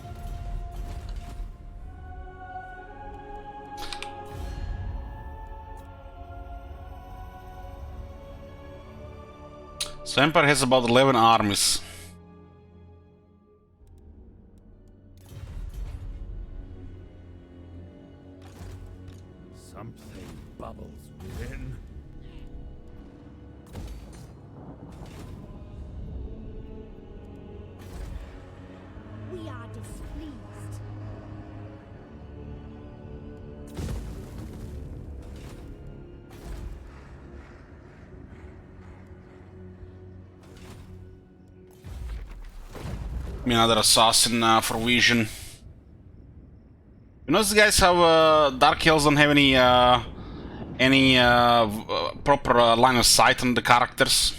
So Empire has about 11 armies. Something bubbles within. We are displeased. Another assassin for vision. You know, these guys have Dark Hills don't have any proper line of sight on the characters.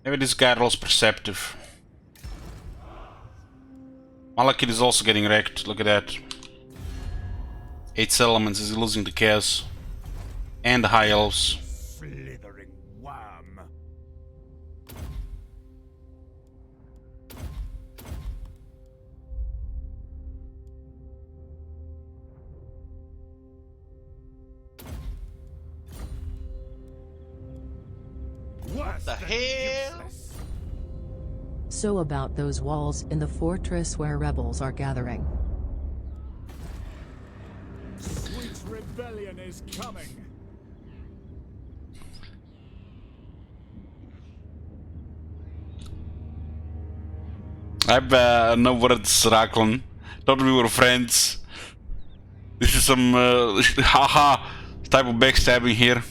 Maybe this guy rolls perceptive. Malakith is also getting wrecked. Look at that. 8 settlements is losing to Chaos and the High Elves. Slithering worm. What the hell? So about those walls in the fortress where rebels are gathering. Sweet rebellion is coming. I've no words, Raklan. Thought we were friends. This is some haha type of backstabbing here.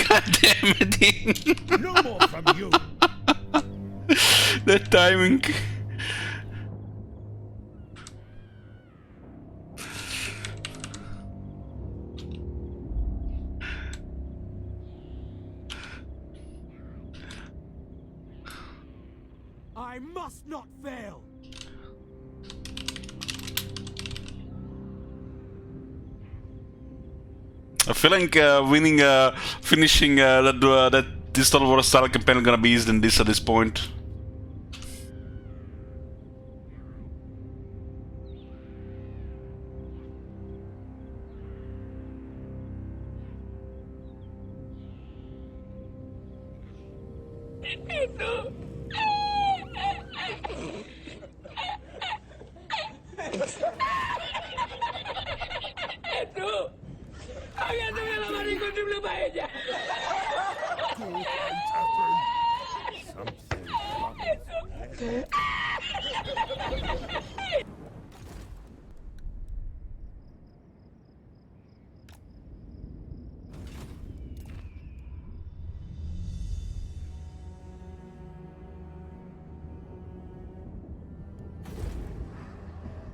God damn it! No more from you. That timing. I must not fail. I feel like finishing that this Total War style campaign is gonna be easier than this at this point.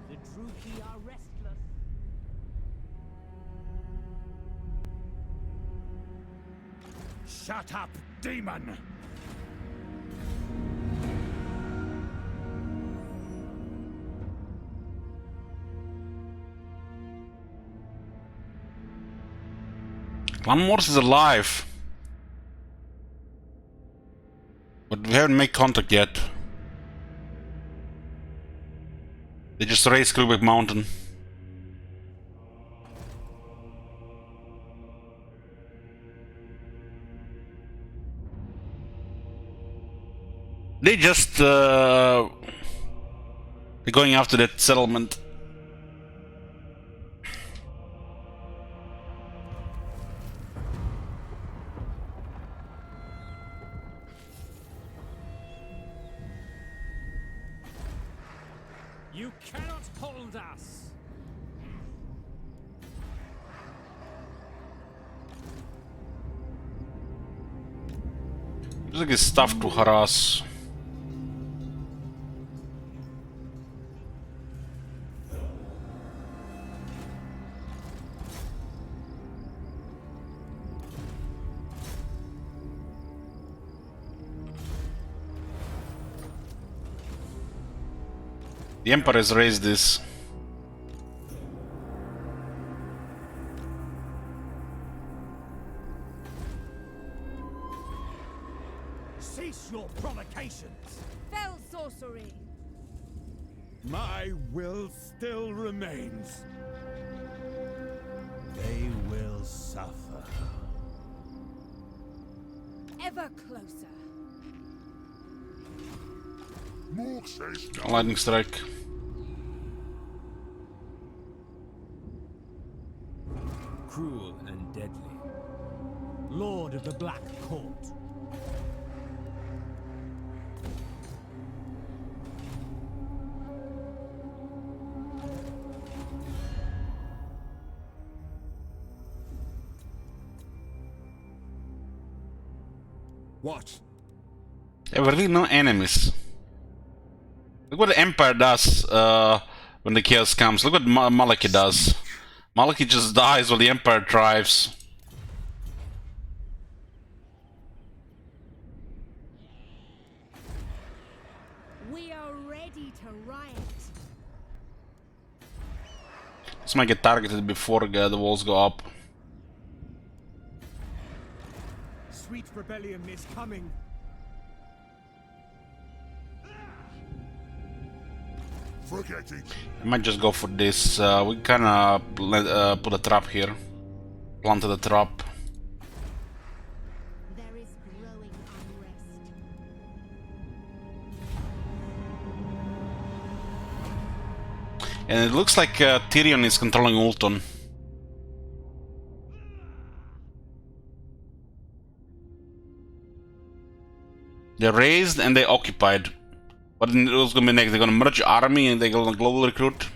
The Druki are restless. Shut up, demon! Clan Morse is alive, but we haven't made contact yet. They just raised Krubeck Mountain. They just they're going after that settlement. You cannot hold us. Looks like it's stuff to harass. The Empire has raised this. Cease your provocations! Fell sorcery! My will still remains. They will suffer. Ever closer. Lightning strike. Cruel and deadly. Lord of the Black Court. What? There were really no enemies. Look what the Empire does when the chaos comes. Look what Malaki does. Maliki just dies while the Empire thrives. We are ready to riot. This might get targeted before the walls go up. Sweet rebellion is coming. Forgetting. I might just go for this. We kinda put a trap here. Planted a trap. There is growing unrest. And it looks like Tyrion is controlling Ulton. They raised and they occupied. What was gonna be next? They're gonna merge army and they're gonna global recruit.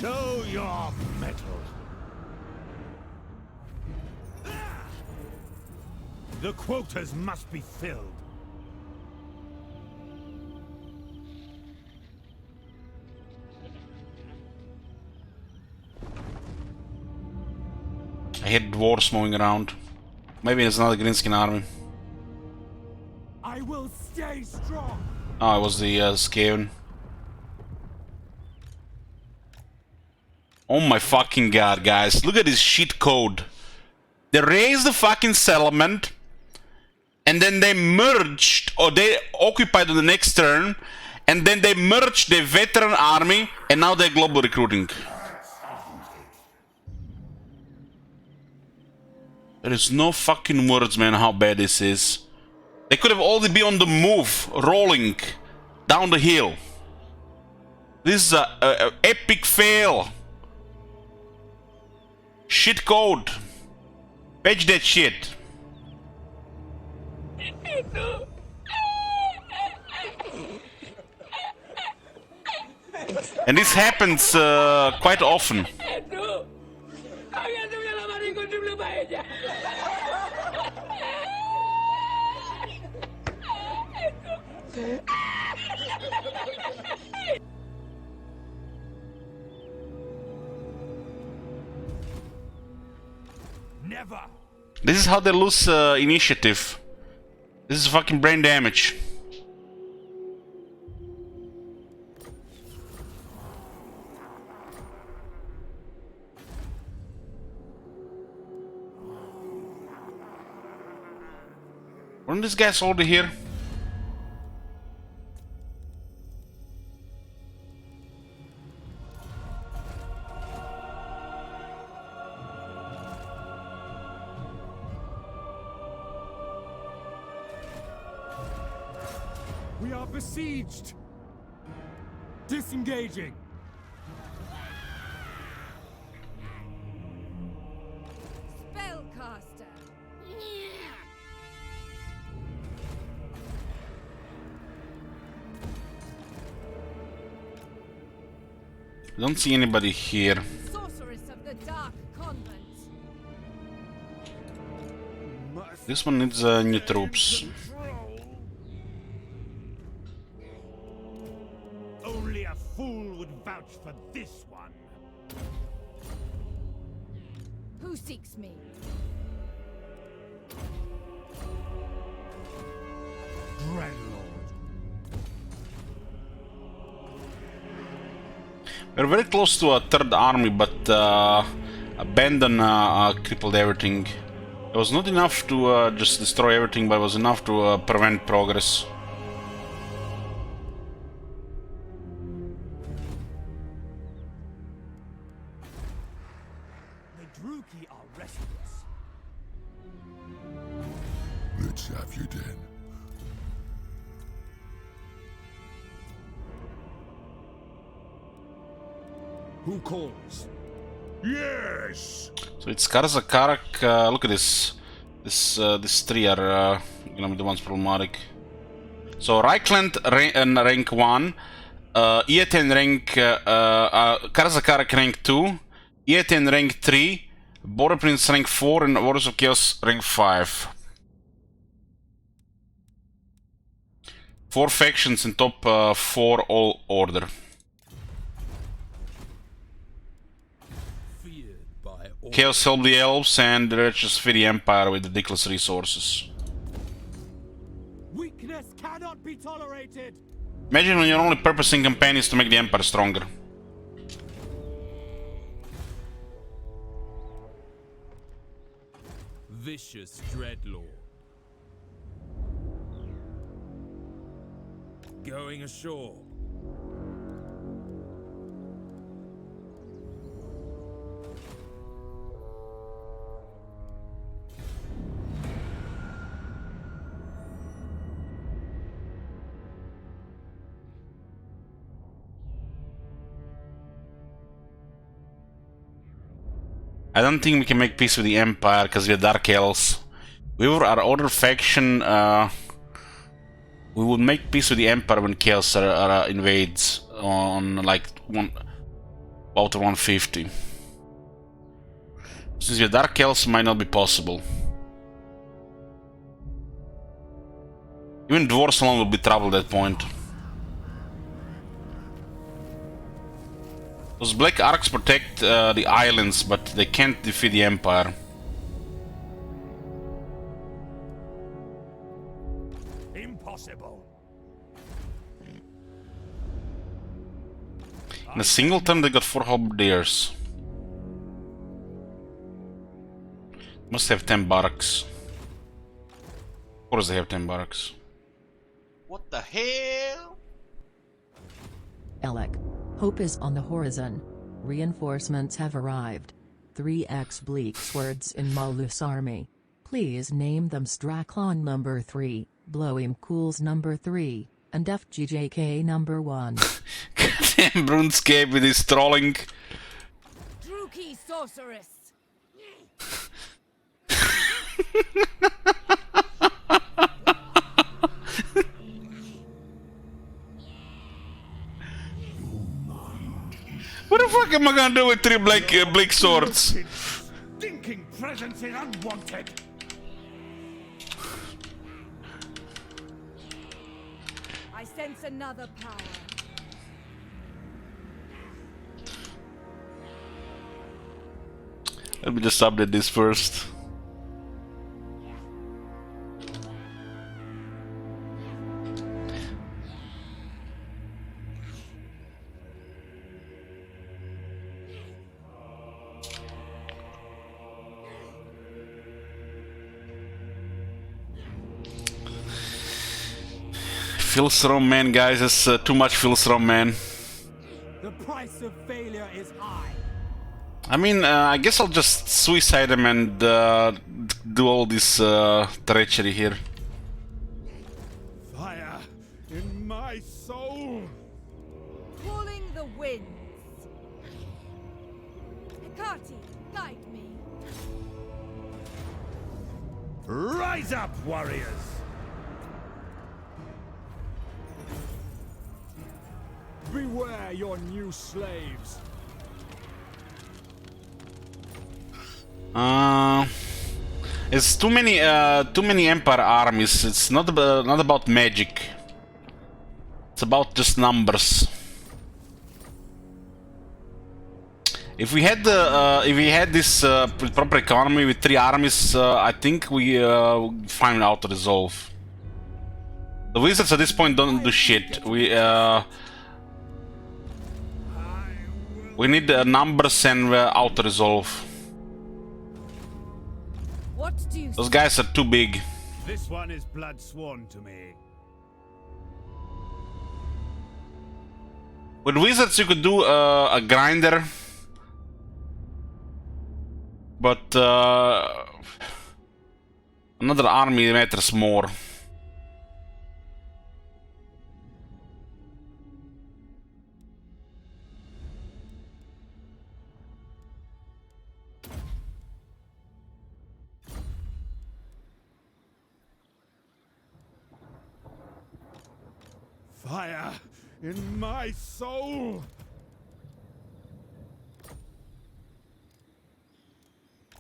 Show your mettle. The quotas must be filled. I hear dwarves moving around. Maybe it's another Greenskin army. I will stay strong. Oh, it was the Skaven. Oh my fucking god, guys. Look at this shit code. They raised the fucking settlement, and then they merged, or they occupied on the next turn, and then they merged the veteran army, and now they're global recruiting. There is no fucking words, man, how bad this is. They could have already been on the move, rolling down the hill. This is a epic fail. Shit code. Patch that shit. And this happens quite often. Never. This is how they lose initiative. This is fucking brain damage. Weren't these guys already here? We are besieged. Disengaging. Spellcaster. I don't see anybody here. Sorceress of the Dark Convent. This one needs new troops. Only a fool would vouch for this one. Who seeks me? Dreadlord. We're very close to a third army, but Abandon crippled everything. It was not enough to just destroy everything, but it was enough to prevent progress. The Druki are restless. Let's have you then. Who calls? Yes! So it's Karzakarak. Look at this. These three are gonna be the ones problematic. So Reichland rank 1, Eaten rank, Karzakarak rank 2, Eaten rank 3, Border Prince rank 4, and Warriors of Chaos rank 5. 4 factions in top 4 all order. Chaos help the elves and the Wretches feed the Empire with ridiculous resources. Weakness cannot be tolerated. Imagine when your only purpose in campaign is to make the Empire stronger. Vicious Dreadlord. Going ashore. I don't think we can make peace with the Empire because we're Dark Elves. We were our other faction. We would make peace with the Empire when Chaos invades on like about 150. Since we're Dark Elves, might not be possible. Even Dwarves alone will be trouble at that point. Those Black Arcs protect the islands, but they can't defeat the Empire. Impossible. In a single turn, they got 4 halberdiers. Must have 10 barracks. Of course, they have 10 barracks. What the hell? Alec. Hope is on the horizon. Reinforcements have arrived. 3x bleak swords in Malus army. Please name them Straklon number 3, Blowhim Cools number 3, and FGJK number 1. Goddamn RuneScape with his trolling. Druki sorceress. What the fuck am I gonna do with 3 black swords? Stinking presence is unwanted. I sense another power. Let me just update this first. Filstrom man, guys, it's too much Filstrom man. The price of failure is high. I mean, I guess I'll just suicide him and do all this treachery here. Fire in my soul. Calling the winds. Hecate, guide me. Rise up, warriors. Beware your new slaves. It's too many Empire armies. It's not about magic. It's about just numbers. If we had this proper economy with 3 armies, I think we find out to resolve. The wizards at this point don't do shit. We need numbers and auto resolve. What do you Those guys are too big. This one is blood sworn to me. With wizards you could do a grinder, but another army matters more. Fire in my soul.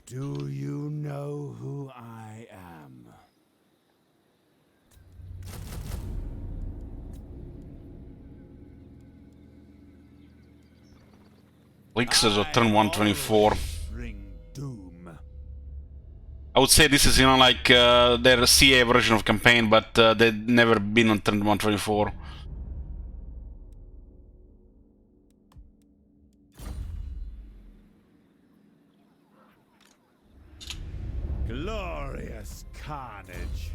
Do you know who I am? Elixirs of turn 124. Bring doom. I would say this is, you know, like their CA version of campaign, but they've never been on turn 124. Glorious carnage.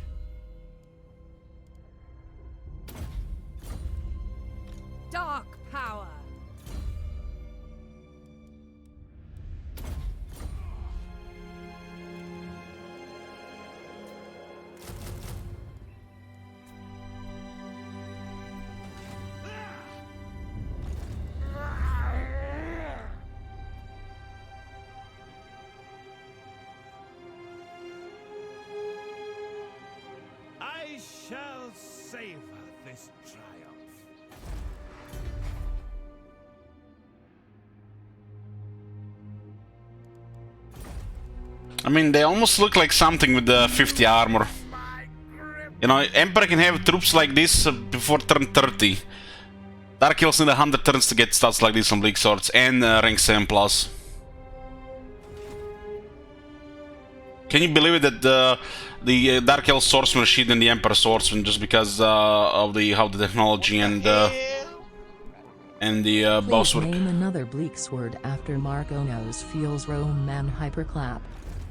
Dark power. I shall savor this triumph. I mean, they almost look like something with the 50 armor. You know, Emperor can have troops like this before turn 30. Dark Elves need 100 turns to get stats like this on Bleak Swords and rank 7+. Can you believe it that the Dark Elf Swordsman shield and the Emperor Swordsman just because of the how the technology and the boss work? Name another bleak sword after Mark Ono's Feels Rome Man Hyperclap.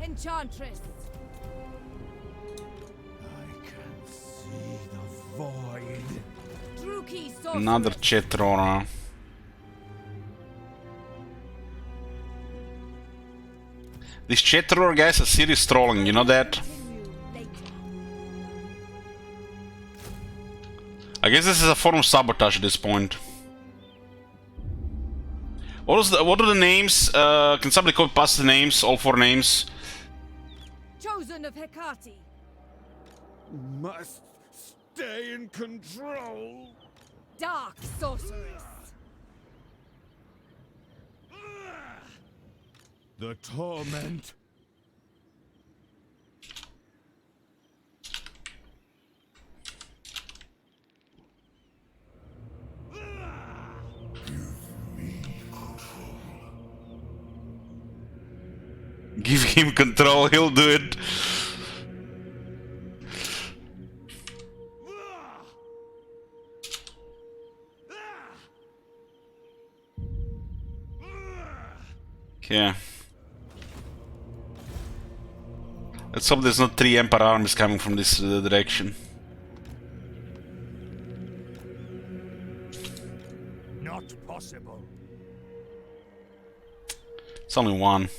Enchantress. I can see the void. Druki sorceress. Another Chetrona. These Chetror guys are serious trolling, you know that? I guess this is a form of sabotage at this point. What are the names? Can somebody copy paste the names? All 4 names? Chosen of Hecate. Must stay in control. Dark sorceress. The torment. Give him control, he'll do it. Okay. Let's hope there's not 3 Emperor armies coming from this direction. Not possible. It's only 1.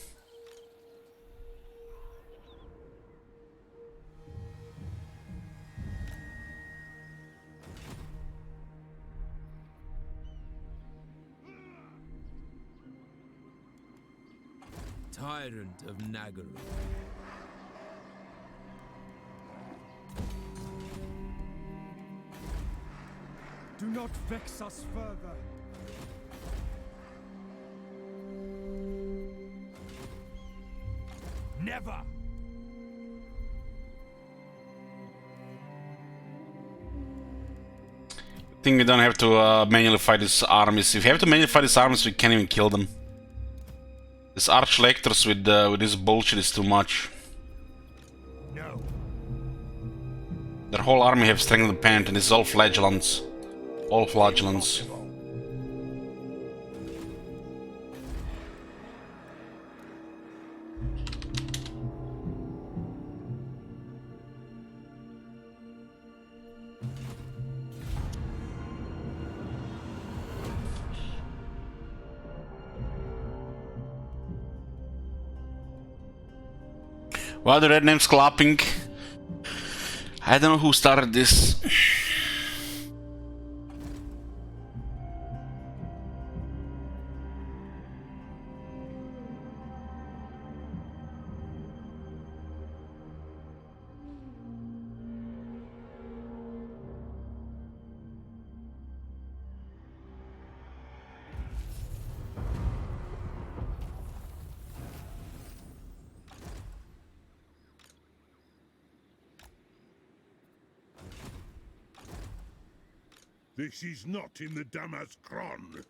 Tyrant of Nagaroth. Do not vex us further. Never. I think we don't have to manually fight these armies. If you have to manually fight these armies, we can't even kill them. This Archlectors with this bullshit is too much. No. Their whole army have strength of pant, and this is all flagellants. All flagellants. Why the red name's clapping? I don't know who started this. This is not in the Damaskron.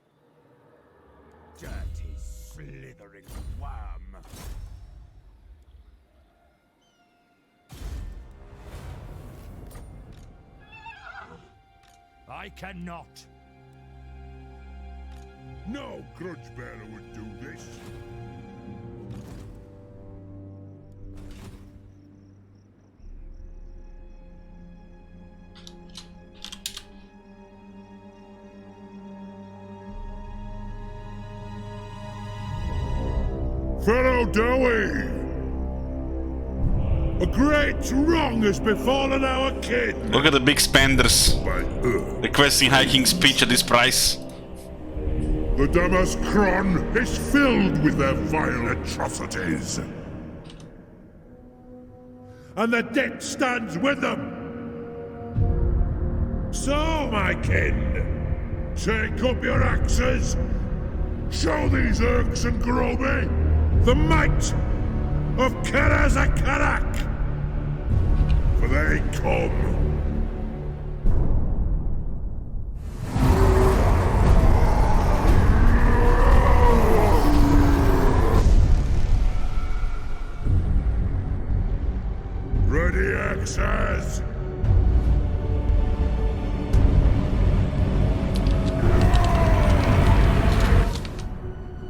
Dirty, slithering worm. I cannot. No grudge bearer would do this. Pharaoh Dowie! A great wrong has befallen our kin! Look at the big spenders requesting High King's speech at this price. The Damaskron is filled with their vile atrocities. And the debt stands with them. So, my kin, take up your axes. Show these Urks and Groby the might of Karazakarak. For they come. Ready, axes!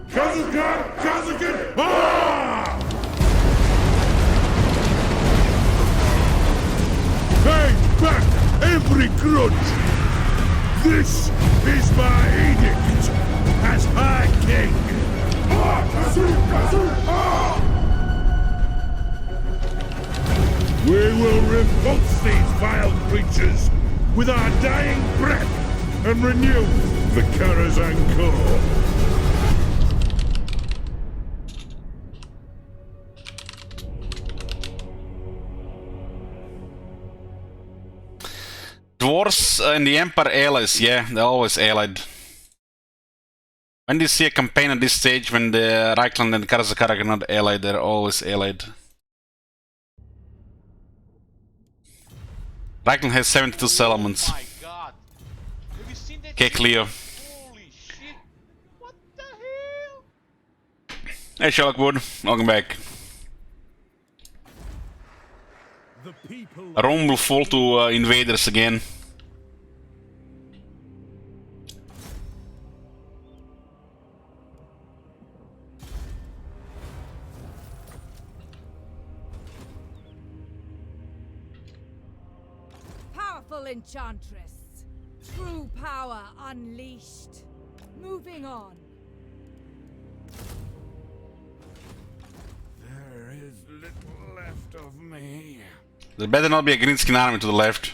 Kazakan! Kazakan! Ah! Pay back every grudge! This is my edict as High King! Ah! Kazu! Kazu! Ah! We will repulse these vile creatures with our dying breath and renew the Karazhan core. Dwarves and the Empire allies, yeah, they're always allied. When do you see a campaign at this stage when the Reichland and Karazakarak are not allied, they're always allied. Reichland has 72 settlements. Oh my god. Have you seen that? Okay, Cleo. Holy shit. What the hell? Hey Sherlock Wood, welcome back. Rome will fall to invaders again. Powerful enchantress. True power unleashed. Moving on. There is little left of me. There better not be a greenskin army to the left.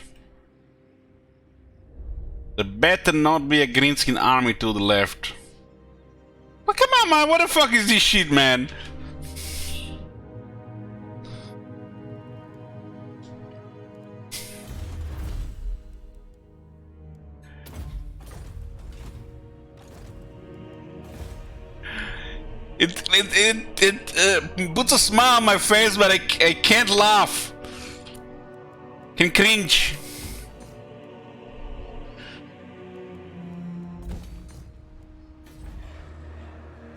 There better not be a greenskin army to the left. Well, come on, man. What the fuck is this shit, man? It puts a smile on my face, but I can't laugh. Can cringe.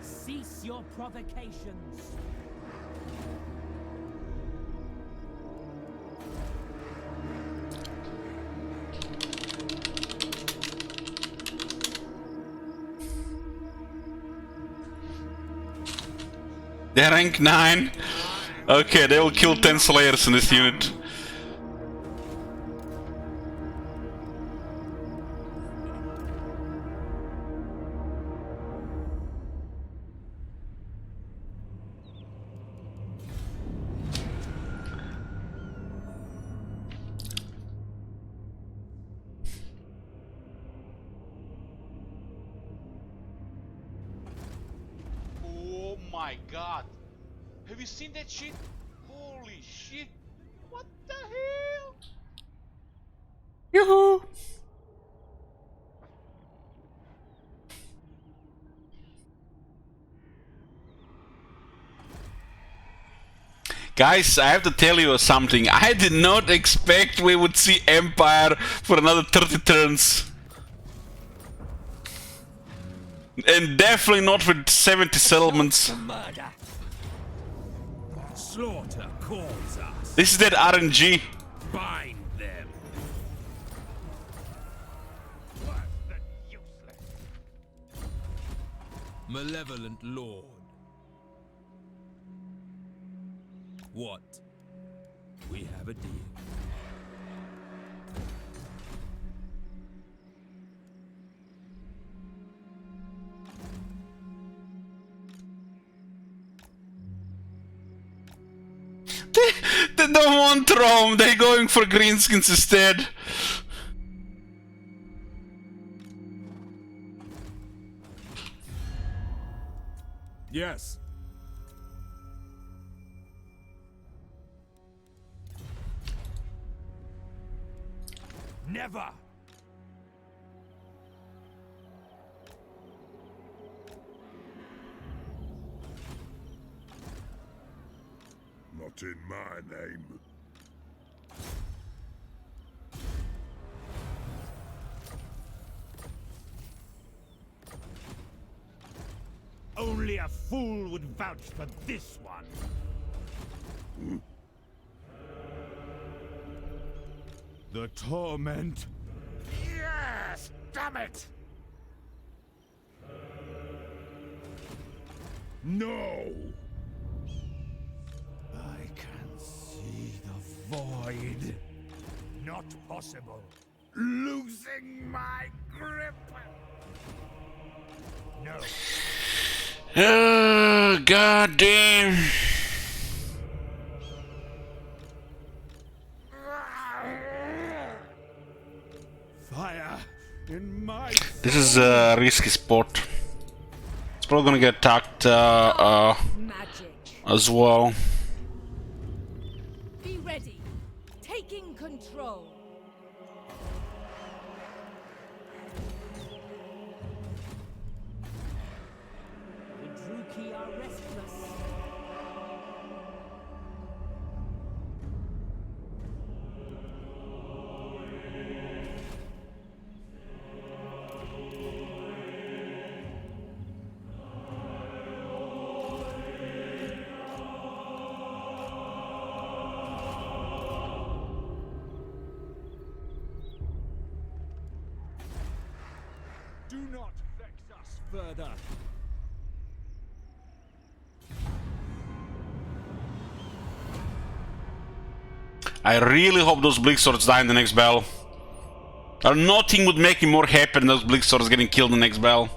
Cease your provocations. They're rank 9. Okay, they will kill 10 Slayers in this unit. Oh my god. Have you seen that shit? Holy shit. What the hell? Yoo-hoo! Guys, I have to tell you something. I did not expect we would see Empire for another 30 turns. And definitely not with 70 settlements. Murder. Slaughter calls us. This is that RNG. Bind them. Malevolent Lord. What? We have a deal. They don't want Rome, they're going for greenskins instead. Yes. Never! Not in my name. Only a fool would vouch for this one. The torment. Yes! Damn it! No! I can see the void. Not possible. Losing my grip! No. Oh, god damn. Fire in my... This is a risky spot. It's probably gonna get attacked Magic. as well. Be ready. Taking control. The Druki are restless. Do not vex us further. I really hope those Bleak Swords die in the next battle. Or nothing would make me more happy than those Bleak Swords getting killed in the next battle.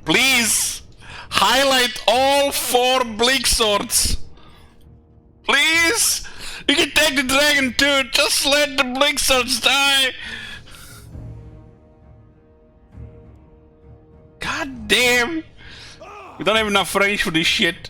Please! Highlight all 4 Bleak Swords! Please! You can take the dragon too, just let the Bleak Swords die! God damn! We don't have enough range for this shit.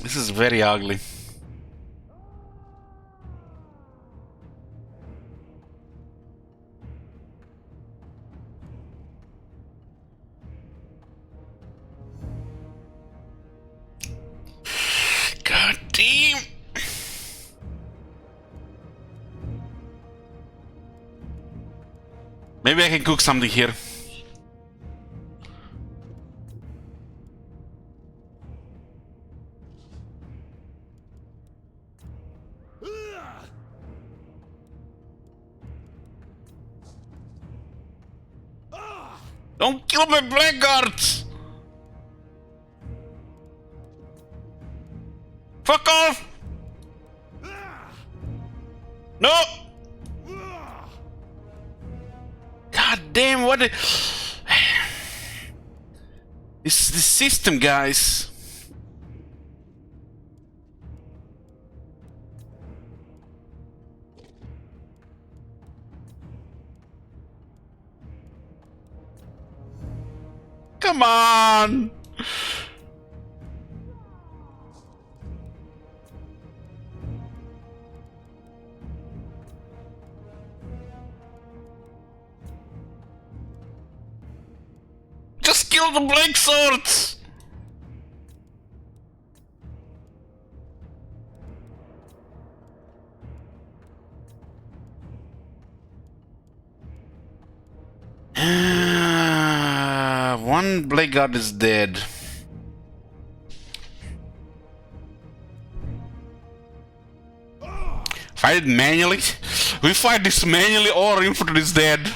This is very ugly. God damn! Maybe I can cook something here. Don't kill my blackguards! Fuck off! No! God damn, what the... This system, guys. Come on! Just kill the black swords! One blackguard is dead. Fight it manually? We fight this manually or infantry is dead.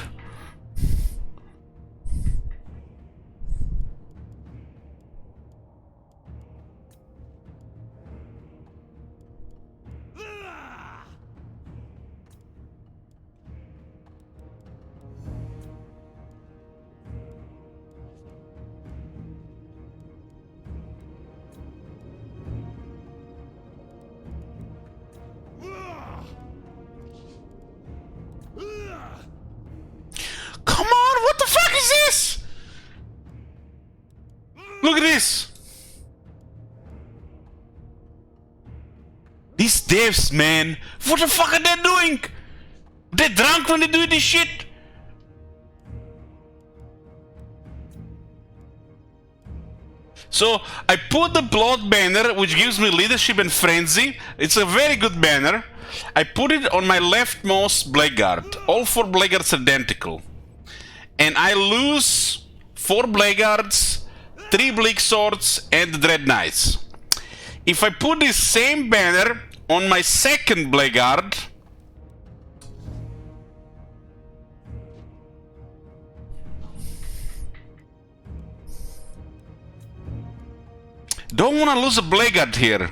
Come on, what the fuck is this? Look at this. These devs, man. What the fuck are they doing? They're drunk when they do this shit. So I put the blood banner, which gives me leadership and frenzy. It's a very good banner. I put it on my leftmost blackguard. All 4 blackguards are identical. And I lose 4 blackguards, 3 bleak swords, and the dread knights. If I put this same banner on my second blackguard, don't wanna lose a blackguard here.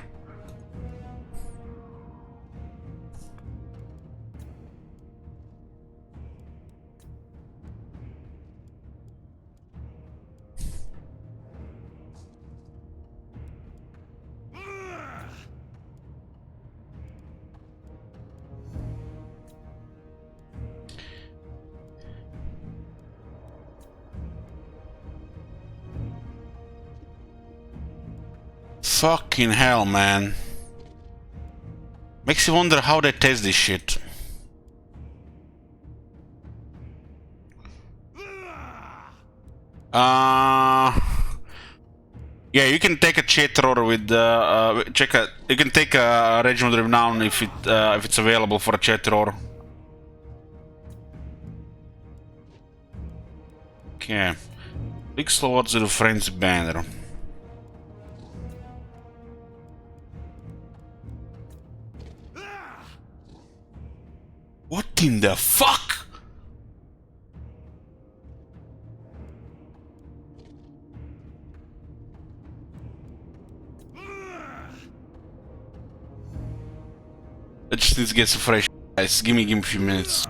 Fucking hell, man. Makes you wonder how they test this shit. Yeah, you can take a Chetror with you can take a Regiment of Renown if it's available for a Chetror. Okay. Big Swords with a Frenzy banner. What in the fuck? I just need to get some fresh guys. Give me a few minutes.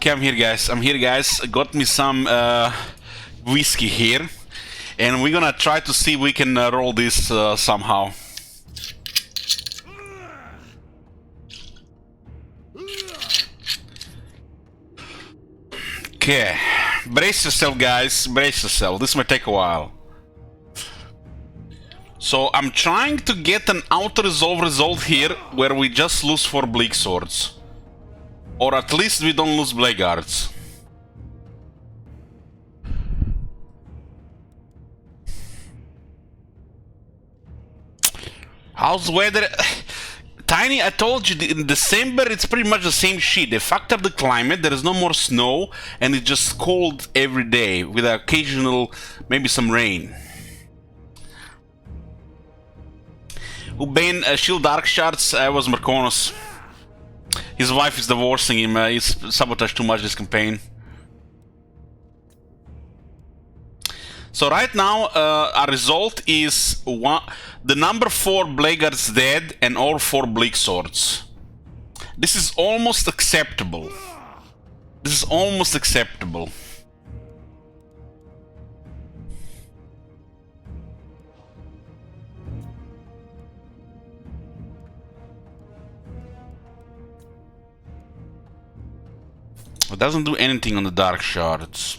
Okay, I'm here, guys. I'm here, guys. Got me some whiskey here, and we're gonna try to see if we can roll this somehow. Okay, brace yourself, guys. Brace yourself. This might take a while. So I'm trying to get an auto-resolve result here where we just lose 4 bleak swords. Or at least we don't lose blackguards. How's weather? Tiny, I told you, in December it's pretty much the same shit. They fucked up the climate, there is no more snow, and it's just cold every day with occasional, maybe some rain. Who banned Shield Dark Shards? Was Marconos. His wife is divorcing him, he's sabotaged too much this campaign. So right now, our result is the number 4 blackguards dead and all 4 bleak swords. This is almost acceptable. This is almost acceptable. It doesn't do anything on the dark shards.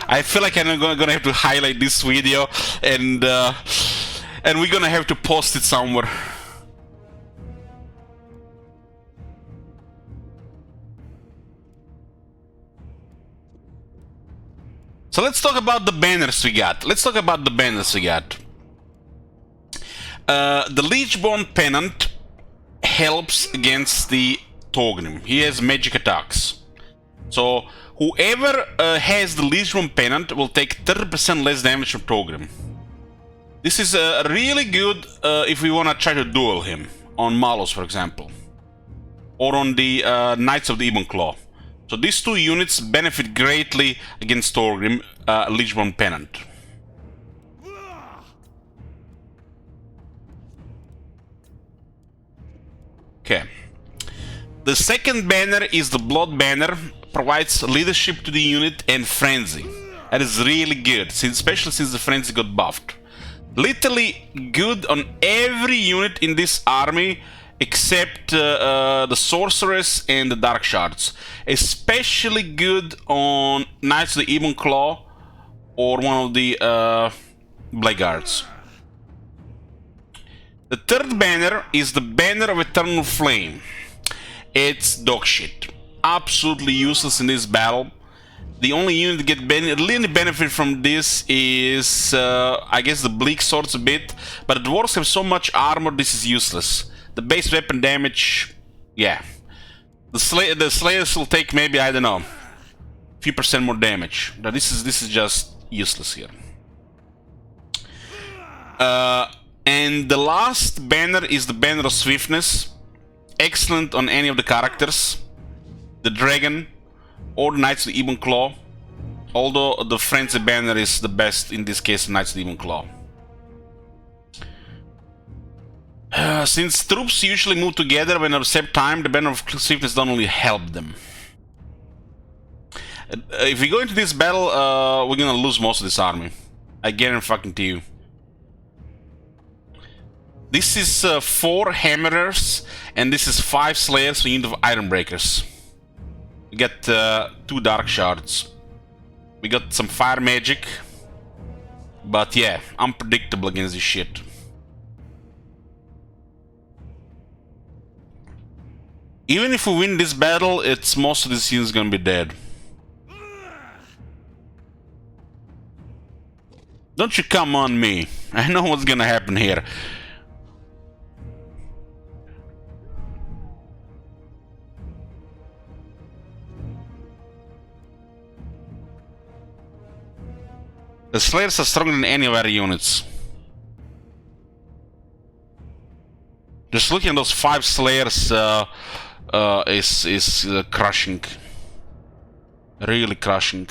I feel like I'm gonna have to highlight this video, and we're gonna have to post it somewhere. So let's talk about the banners we got. The Leechborn Pennant helps against the Togrim. He has magic attacks. So whoever has the Leechborn Pennant will take 30% less damage from Togrim. This is really good if we want to try to duel him on Malos, for example. Or on the Knights of the Ebon Claw. So these 2 units benefit greatly against Torgrim, Leechborn Pennant. Okay. The second banner is the Blood Banner, provides leadership to the unit and frenzy. That is really good, especially since the frenzy got buffed. Literally good on every unit in this army except the sorceress and the dark shards. Especially good on Knights of the Ebon Claw or one of the blackguards. The third banner is the Banner of Eternal Flame. It's dog shit. Absolutely useless in this battle. The only unit that get really benefit from this is, I guess, the Bleak Swords a bit, but the dwarves have so much armor, this is useless. The base weapon damage, yeah. The Slayers will take maybe, I don't know, a few % more damage. Now this is just useless here. And the last banner is the Banner of Swiftness. Excellent on any of the characters. The Dragon or the Knights of the Ebon Claw. Although the Frenzy banner is the best in this case, Knights of the Ebon Claw. Since troops usually move together when at the same time, the Banner of Swiftness don't only help them. If we go into this battle, we're gonna lose most of this army. I guarantee you. This is 4 Hammerers, and this is 5 Slayers for unit of Ironbreakers. We got 2 Dark Shards. We got some Fire Magic. But yeah, unpredictable against this shit. Even if we win this battle, it's most of this unit's gonna be dead. Don't you come on me. I know what's gonna happen here. The Slayers are stronger than any of our units. Just looking at those 5 Slayers is crushing. Really crushing.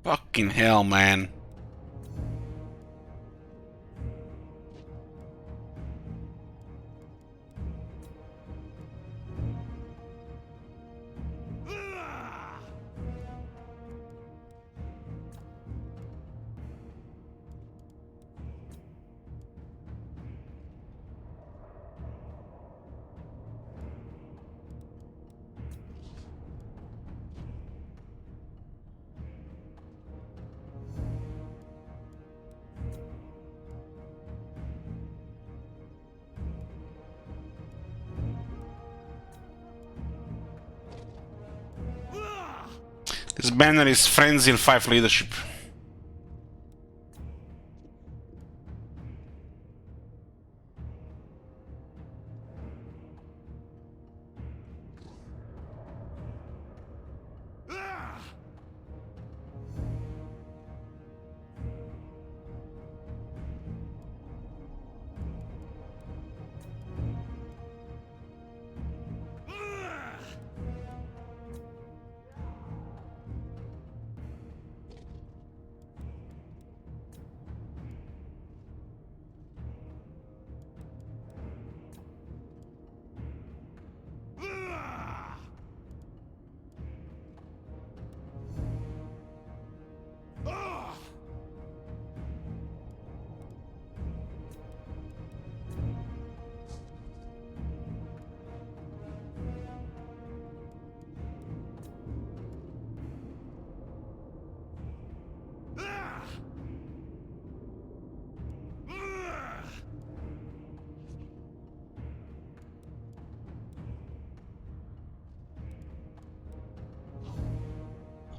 Fucking hell, man. This banner is Frenzy and 5 leadership.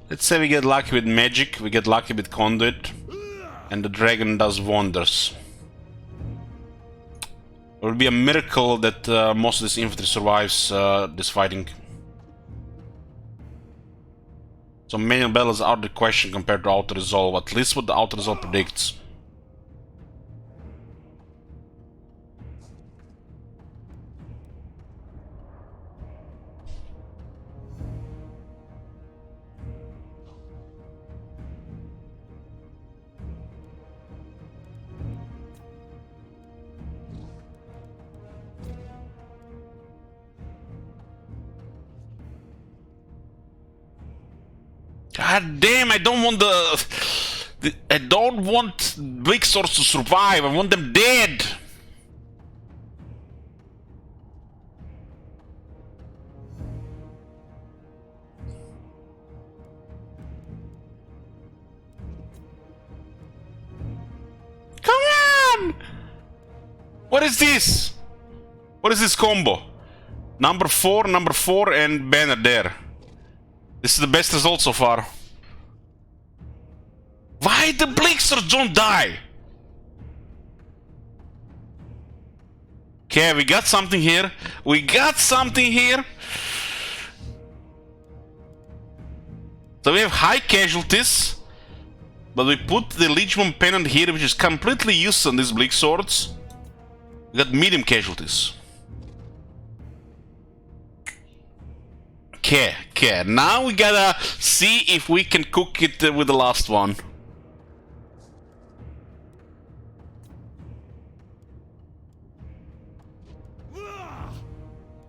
Let's say we get lucky with magic, we get lucky with conduit, and the dragon does wonders. It would be a miracle that most of this infantry survives this fighting. So manual battles are the question compared to auto-resolve, at least what the auto-resolve predicts. God damn, I don't want I don't want big swords to survive, I want them dead! Come on! What is this? What is this combo? Number 4, and banner there. This is the best result so far. Why the Blixers don't die? Okay, we got something here. We got something here. So we have high casualties, but we put the Legion Pennant here, which is completely useless on these Bleak Swords. We got medium casualties. Okay, now we gotta see if we can cook it with the last one.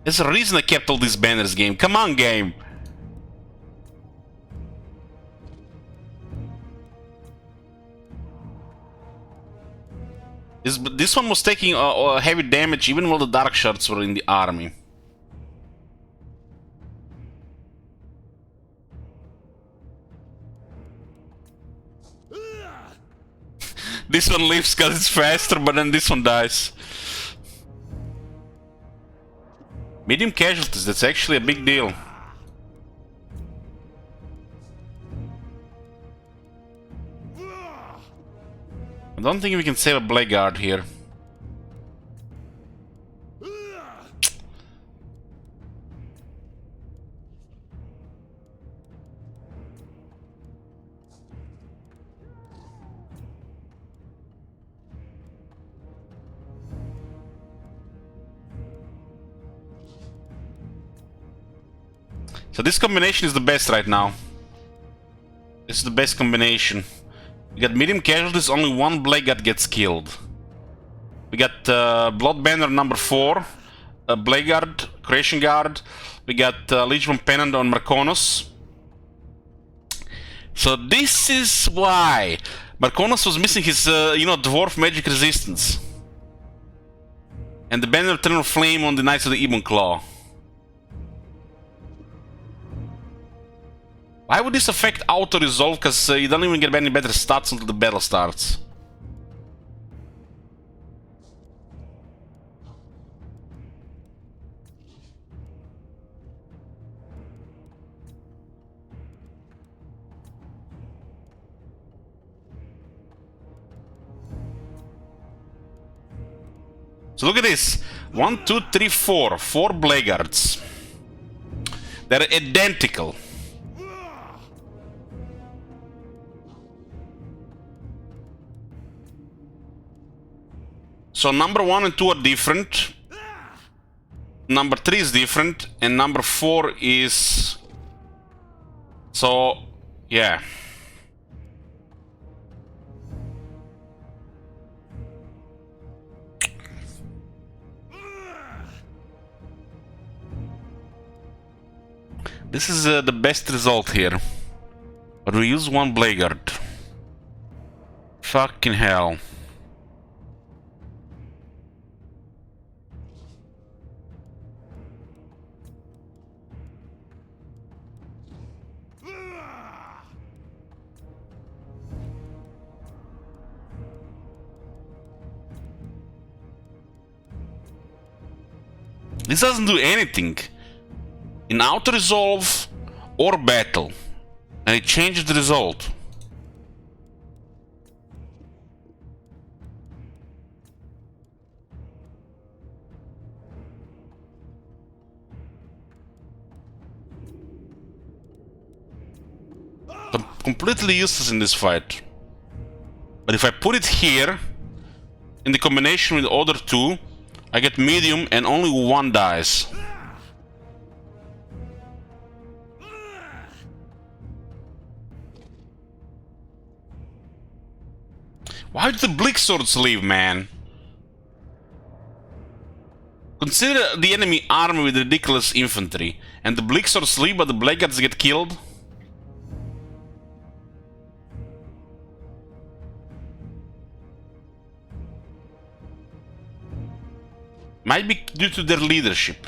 There's a reason I kept all these banners, game. Come on, game. This one was taking heavy damage even while the Dark Shards were in the army. This one lives because it's faster, but then this one dies. Medium casualties, that's actually a big deal. I don't think we can save a Blackguard here. So this combination is the best right now. This is the best combination. We got medium casualties, only one Blackguard gets killed. We got Blood Banner number 4, Blackguard, Creation Guard. We got Legion Pennant on Marconos. So this is why Marconos was missing his, dwarf magic resistance. And the Banner Eternal Flame on the Knights of the Ebon Claw. Why would this affect auto-resolve? Because you don't even get any better stats until the battle starts. So look at this. 1, 2, 3, 4. 4 Blackguards. They're identical. So number 1 and 2 are different. Number 3 is different. And number 4 is... So, yeah. This is the best result here. But we use one Blackguard. Fucking hell. This doesn't do anything in auto-resolve or battle, and it changes the result. completely useless in this fight. But if I put it here, in the combination with the other two, I get medium and only one dies. Why did the Bleak Swords leave, man? Consider the enemy army with ridiculous infantry, and the Bleak Swords leave but the Blackguards get killed? Might be due to their leadership.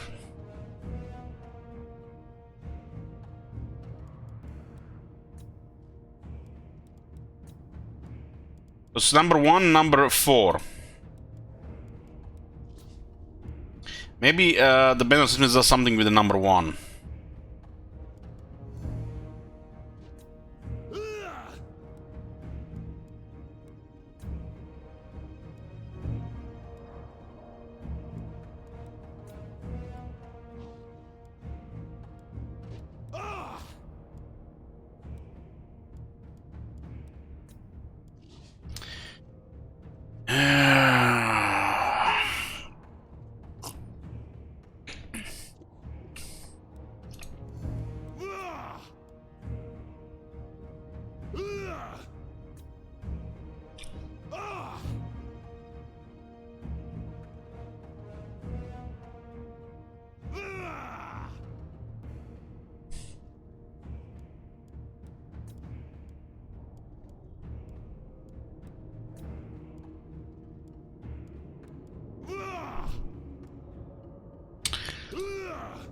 It's number 1, number 4. Maybe the Band of Swiftness does something with the number 1.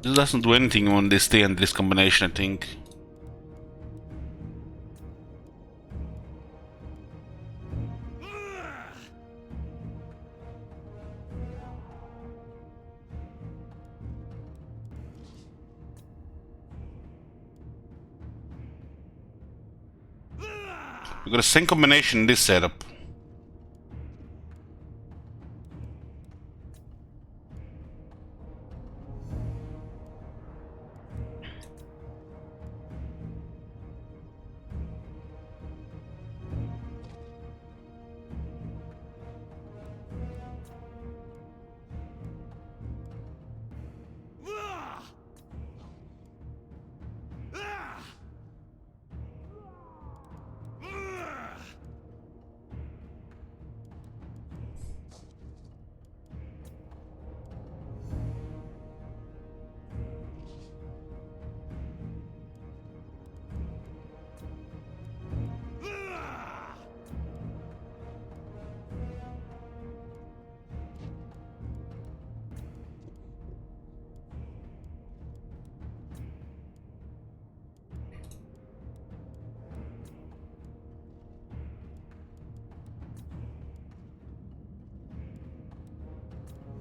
This doesn't do anything when they stay in this combination, I think. We got the same combination in this setup.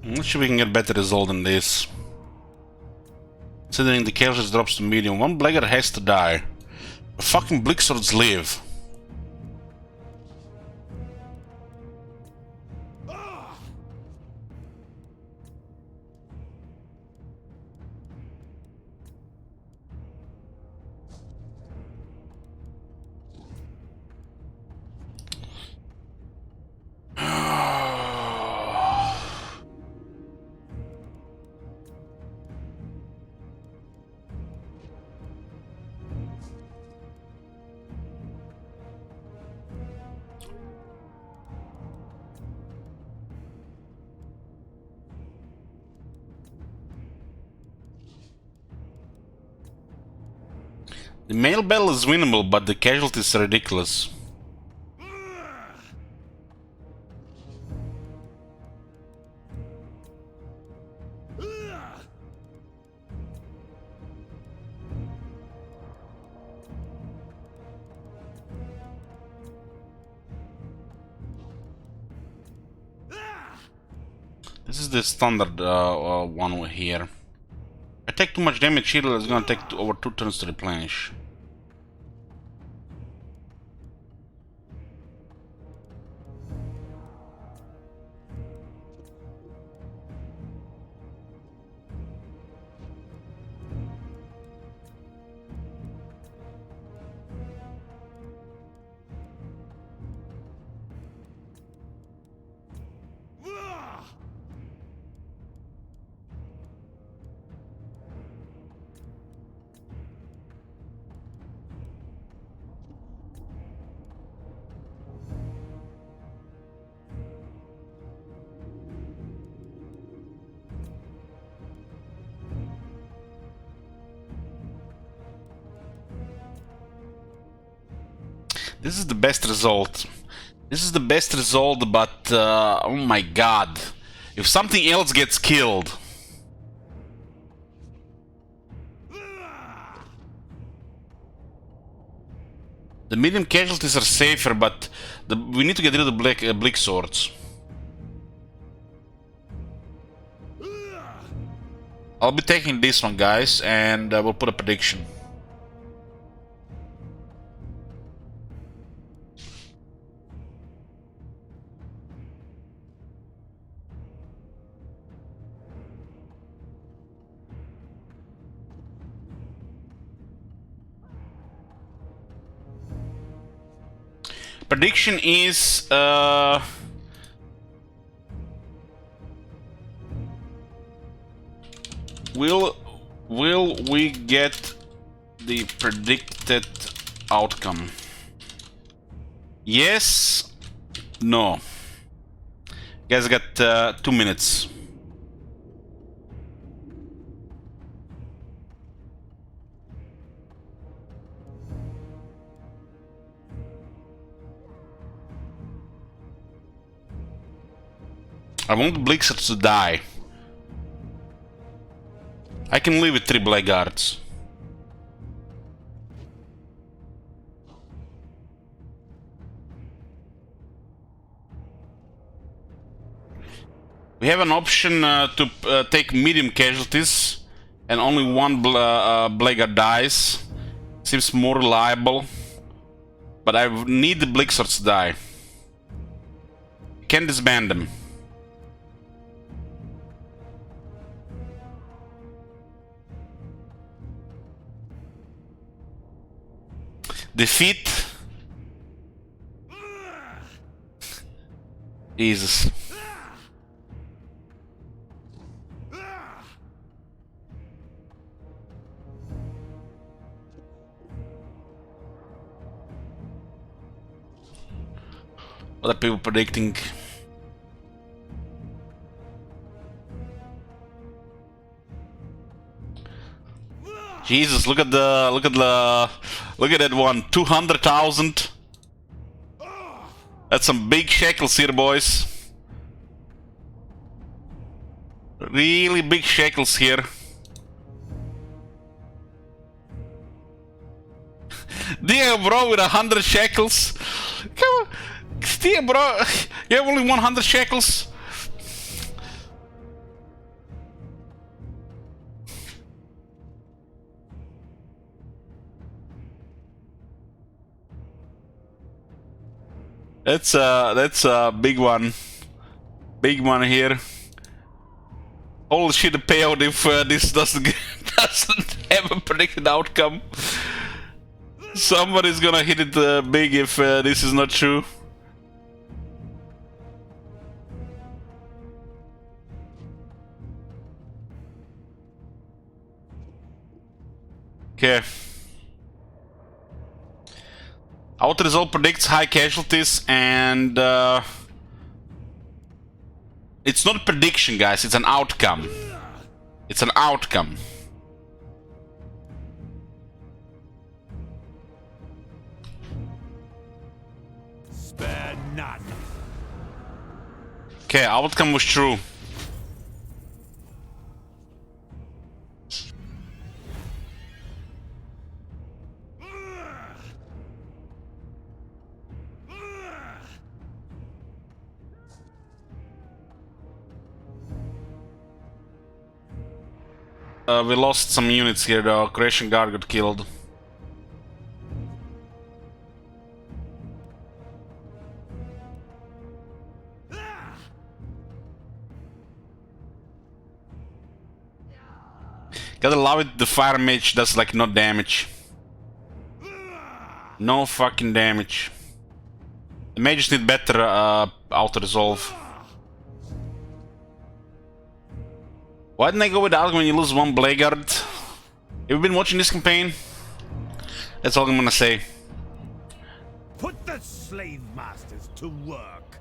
I'm not sure we can get better result than this. Considering the chaos drops to medium, one Blackguard has to die. The fucking Bleak Swords live. The male battle is winnable, but the casualties are ridiculous. This is the standard one here. If I take too much damage here, it's gonna take over 2 turns to replenish. This is the best result. This is the best result, but oh my god. If something else gets killed... The medium casualties are safer, but we need to get rid of the bleak swords. I'll be taking this one, guys, and we'll put a prediction. Prediction is will we get the predicted outcome? Yes, no. You guys got 2 minutes. I want the Blixers to die. I can live with 3 blackguards. We have an option to take medium casualties and only 1 blackguard dies. Seems more reliable. But I need the Blixers to die. Can disband them. Defeat. Jesus. What are people predicting? Jesus, look at that one. 200,000. That's some big shekels here, boys. Really big shekels here. Damn, bro, with 100 shekels. Come on. Damn, bro. You have only 100 shekels. That's a big one. Big one here. Holy shit, the payout if this doesn't have a predicted outcome. Somebody's gonna hit it big if this is not true. Okay. Our result predicts high casualties, and it's not a prediction, guys, it's an outcome. It's an outcome. Spare none. Okay, outcome was true. We lost some units here though. Creation Guard got killed. Gotta love it, the fire mage does like no damage. No fucking damage. The mages need better auto resolve. Why didn't I go with Alg when you lose 1 blackguard? Have you been watching this campaign? That's all I'm gonna say. Put the slave masters to work.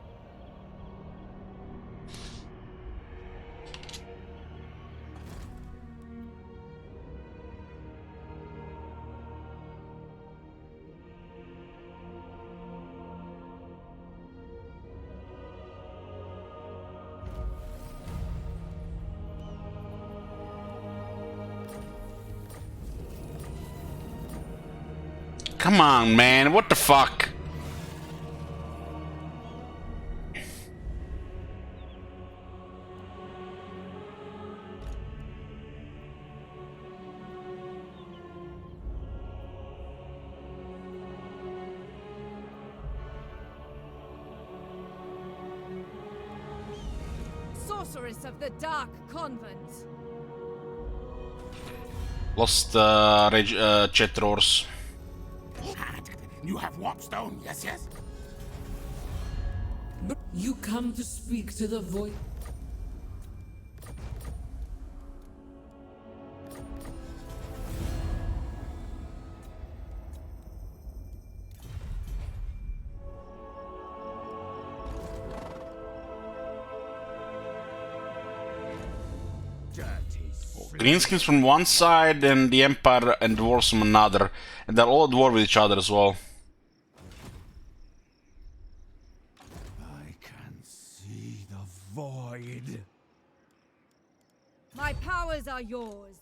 Come on, man, what the fuck? Sorceress of the Dark Convent. Lost chat roars. You have warpstone, yes, yes? You come to speak to the voice. Greenskins from one side and the Empire and Dwarves from another. And they're all at war with each other as well. I can see the void. My powers are yours.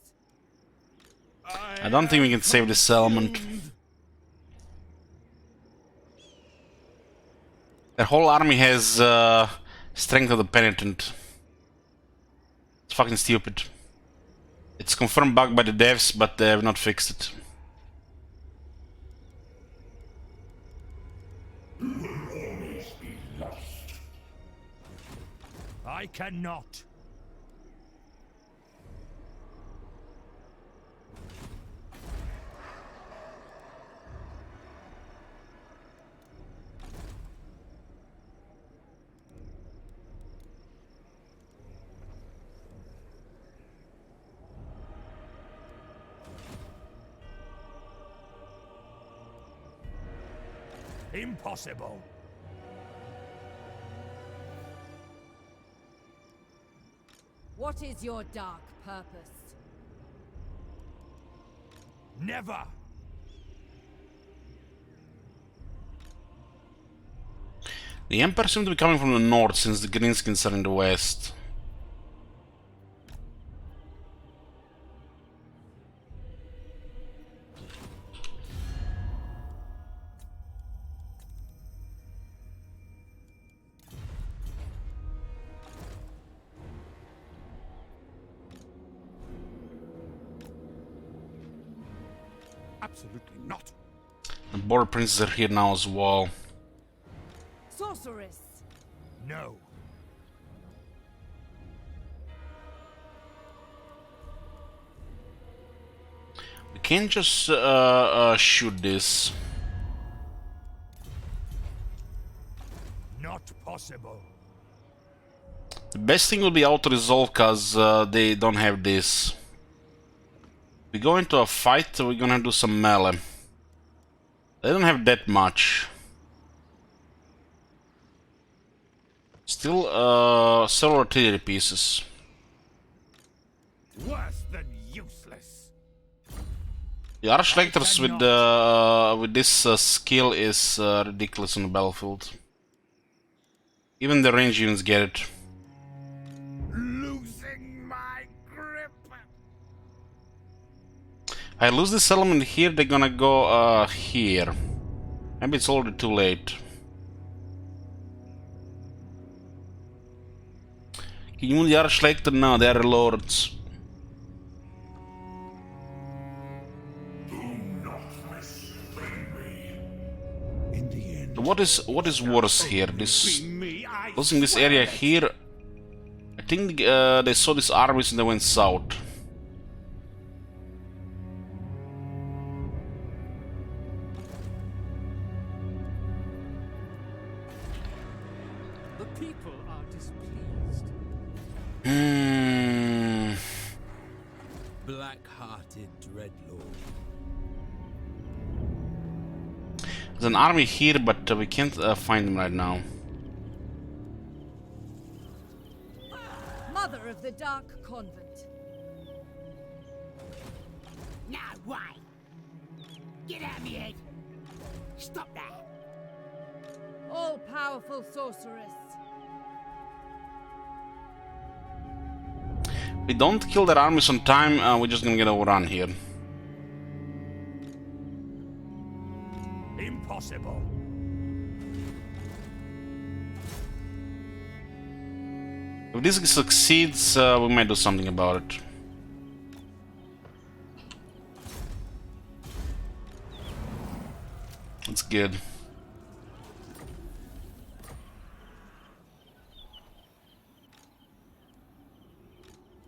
I don't think we can save this settlement. Their whole army has strength of the penitent. It's fucking stupid. It's confirmed bug by the devs, but they have not fixed it. I cannot. Impossible. What is your dark purpose? Never. The Emperor seems to be coming from the north since the Greenskins are in the west. Absolutely not. The border princes are here now as well. Sorceress. No. We can't just shoot this. Not possible. The best thing will be auto-resolve, cause they don't have this. We go into a fight, we're gonna do some melee. They don't have that much. Still, several artillery pieces. Worse than useless. The Archlectors with this skill is ridiculous on the battlefield. Even the range units get it. Losing my grip. I lose this element here, they're gonna go here. Maybe it's already too late. Can you move the Archlector? No, they are lords. What is worse here? This losing this area here. I think they saw these armies and they went south. The people are displeased. Black-hearted dreadlord. There's an army here, but we can't find them right now. Mother of the Dark Convent. Now why? Get out of me head. Stop that. All-powerful sorceress. We don't kill their armies on time, we're just gonna get overrun here. possible. If this succeeds, we might do something about it. That's good.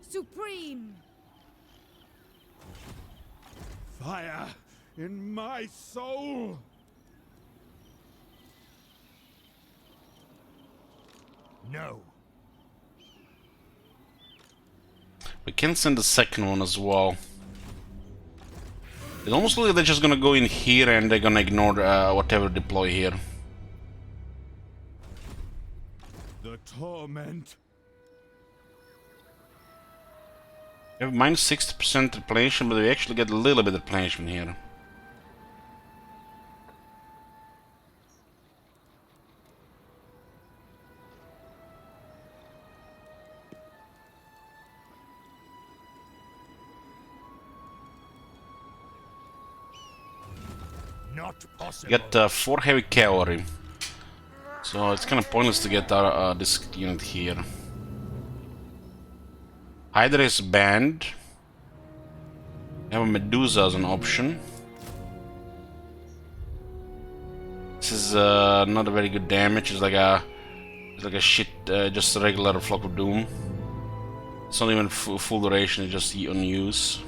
Supreme! Fire in my soul! No. We can send the second one as well. It's almost like they're just gonna go in here and they're gonna ignore whatever deploy here. The torment. We have minus 60% replenishment, but we actually get a little bit of replenishment here. Not possible. We got 4 heavy cavalry, so it's kind of pointless to get our, this unit here. Hydra is banned. We have a Medusa as an option. This is not a very good damage. It's like a shit, just a regular Flock of Doom. It's not even full duration. It's just on use.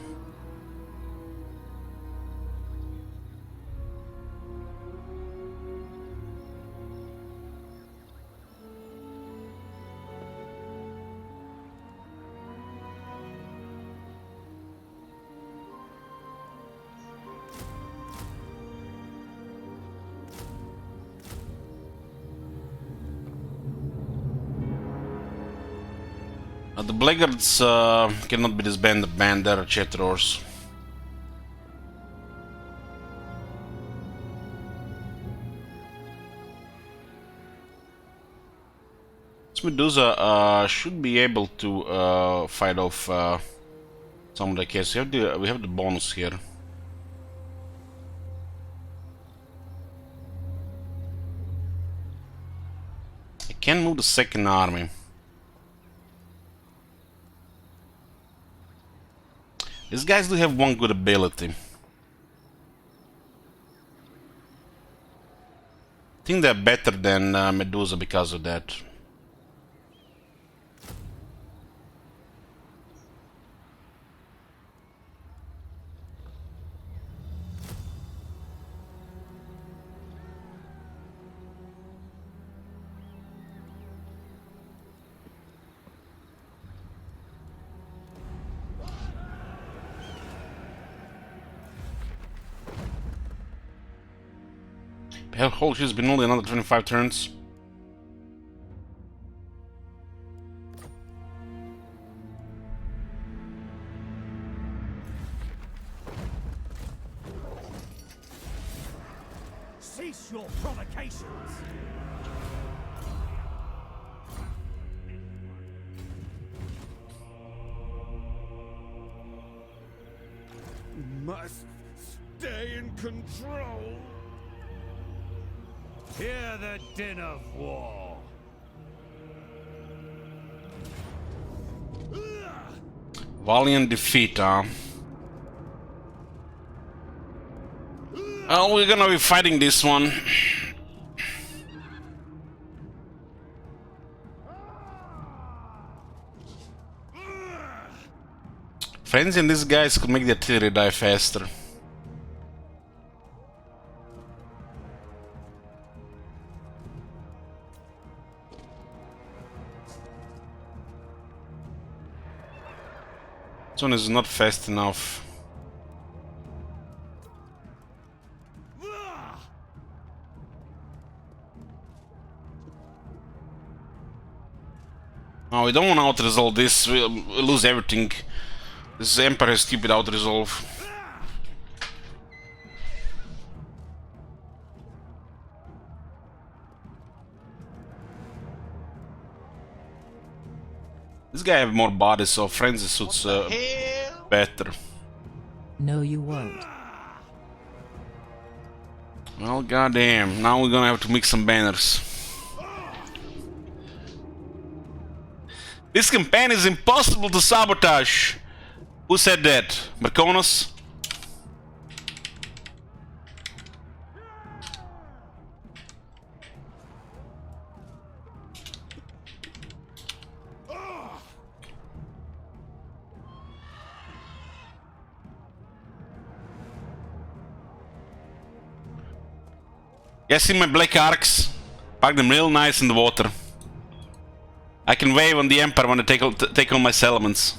The Blackguards cannot be disbanded, banned, they're Chetrors. This Medusa should be able to fight off some of the cases. We have the bonus here. I can move the second army. These guys do have one good ability. I think they're better than Medusa because of that. Holy shit, it's been only another 25 turns. Cease your provocations. Must stay in control. Hear the din of war. Valiant defeat, huh? Well, we're gonna be fighting this one. Frenzy and these guys could make the artillery die faster. This one is not fast enough. Oh, we don't want to out-resolve this, we'll lose everything. This Empire has stupid out-resolve. This guy have more bodies, so Frenzy suits better. No, you won't. Well, goddamn. Now we're gonna have to make some banners. This campaign is impossible to sabotage. Who said that? Marconis? Yeah, see my black arcs? Park them real nice in the water. I can wave on the Emperor when I take on my settlements.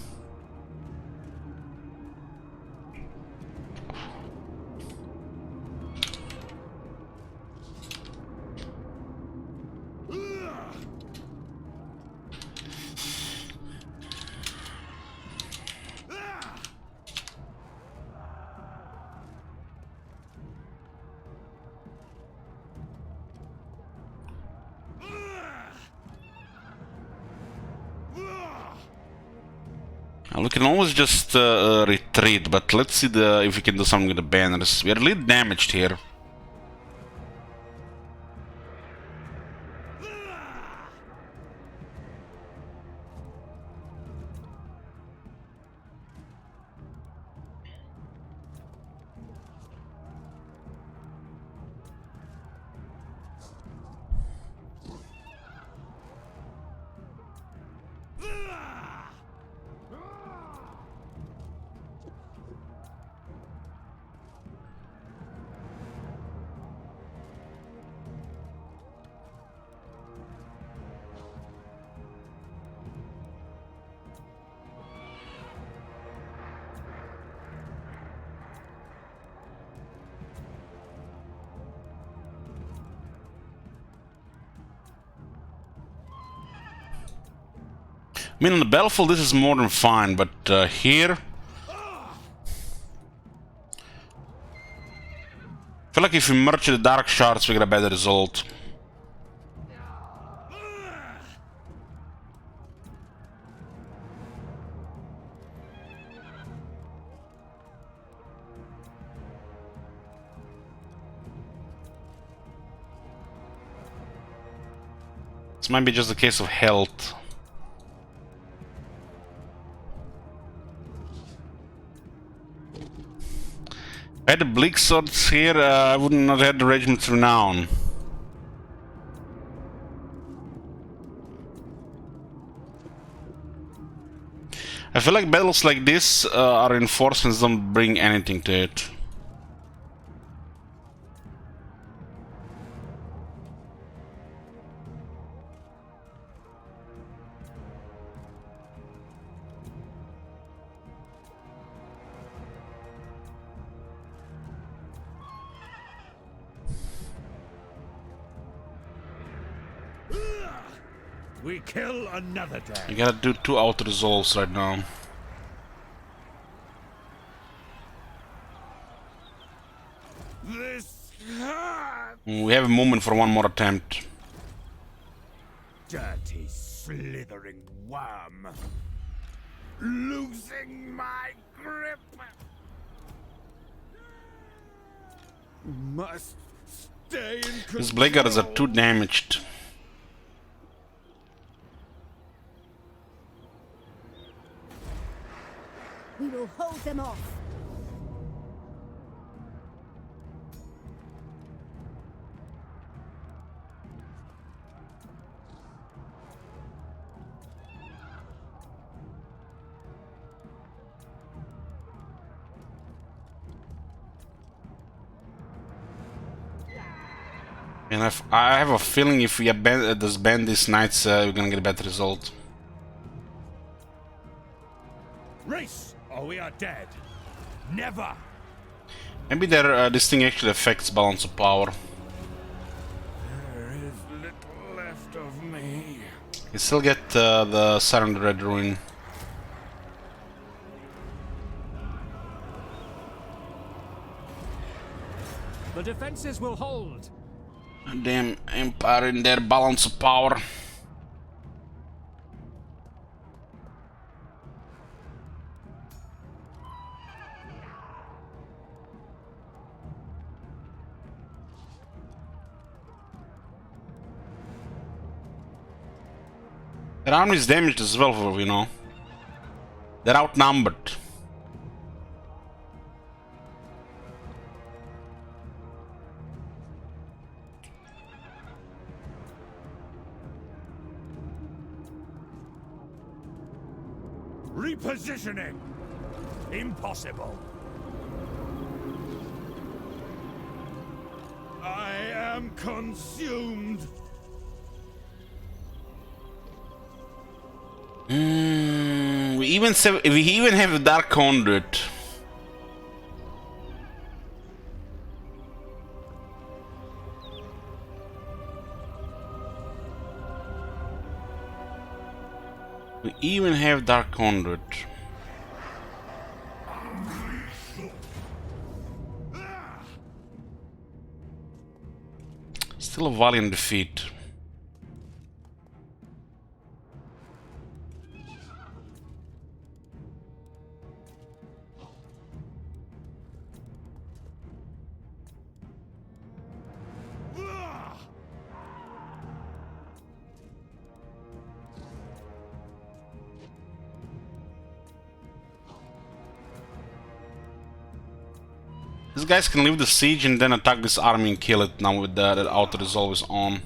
We can always just retreat, but let's see if we can do something with the banners. We are a little damaged here. I mean, on the battlefield this is more than fine, but here... I feel like if we merge the dark shards we get a better result. This might be just a case of health. If I had the bleak swords here, I would not have the regiment's renown. I feel like battles like this, our reinforcements don't bring anything to it. We kill another day. You gotta do 2 auto resolves right now. This hurts. We have a moment for one more attempt. Dirty, slithering worm. Losing my grip. Must stay in control. These blackguards are too damaged. We will hold them off. And I have a feeling if we disband these knights, we're gonna get a better result. Race, or we are dead. Never. Maybe this thing actually affects balance of power. There is little left of me. You still get the Siren Red Ruin. The defenses will hold. Damn Empire in their balance of power. Their army is damaged as well, you know. They're outnumbered. Repositioning! Impossible! I am consumed! We even have a Dark Conduit. We even have Dark Conduit. Still a valiant defeat. These guys can leave the siege and then attack this army and kill it now with that auto is always on.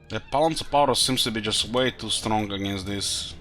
The balance of power seems to be just way too strong against this.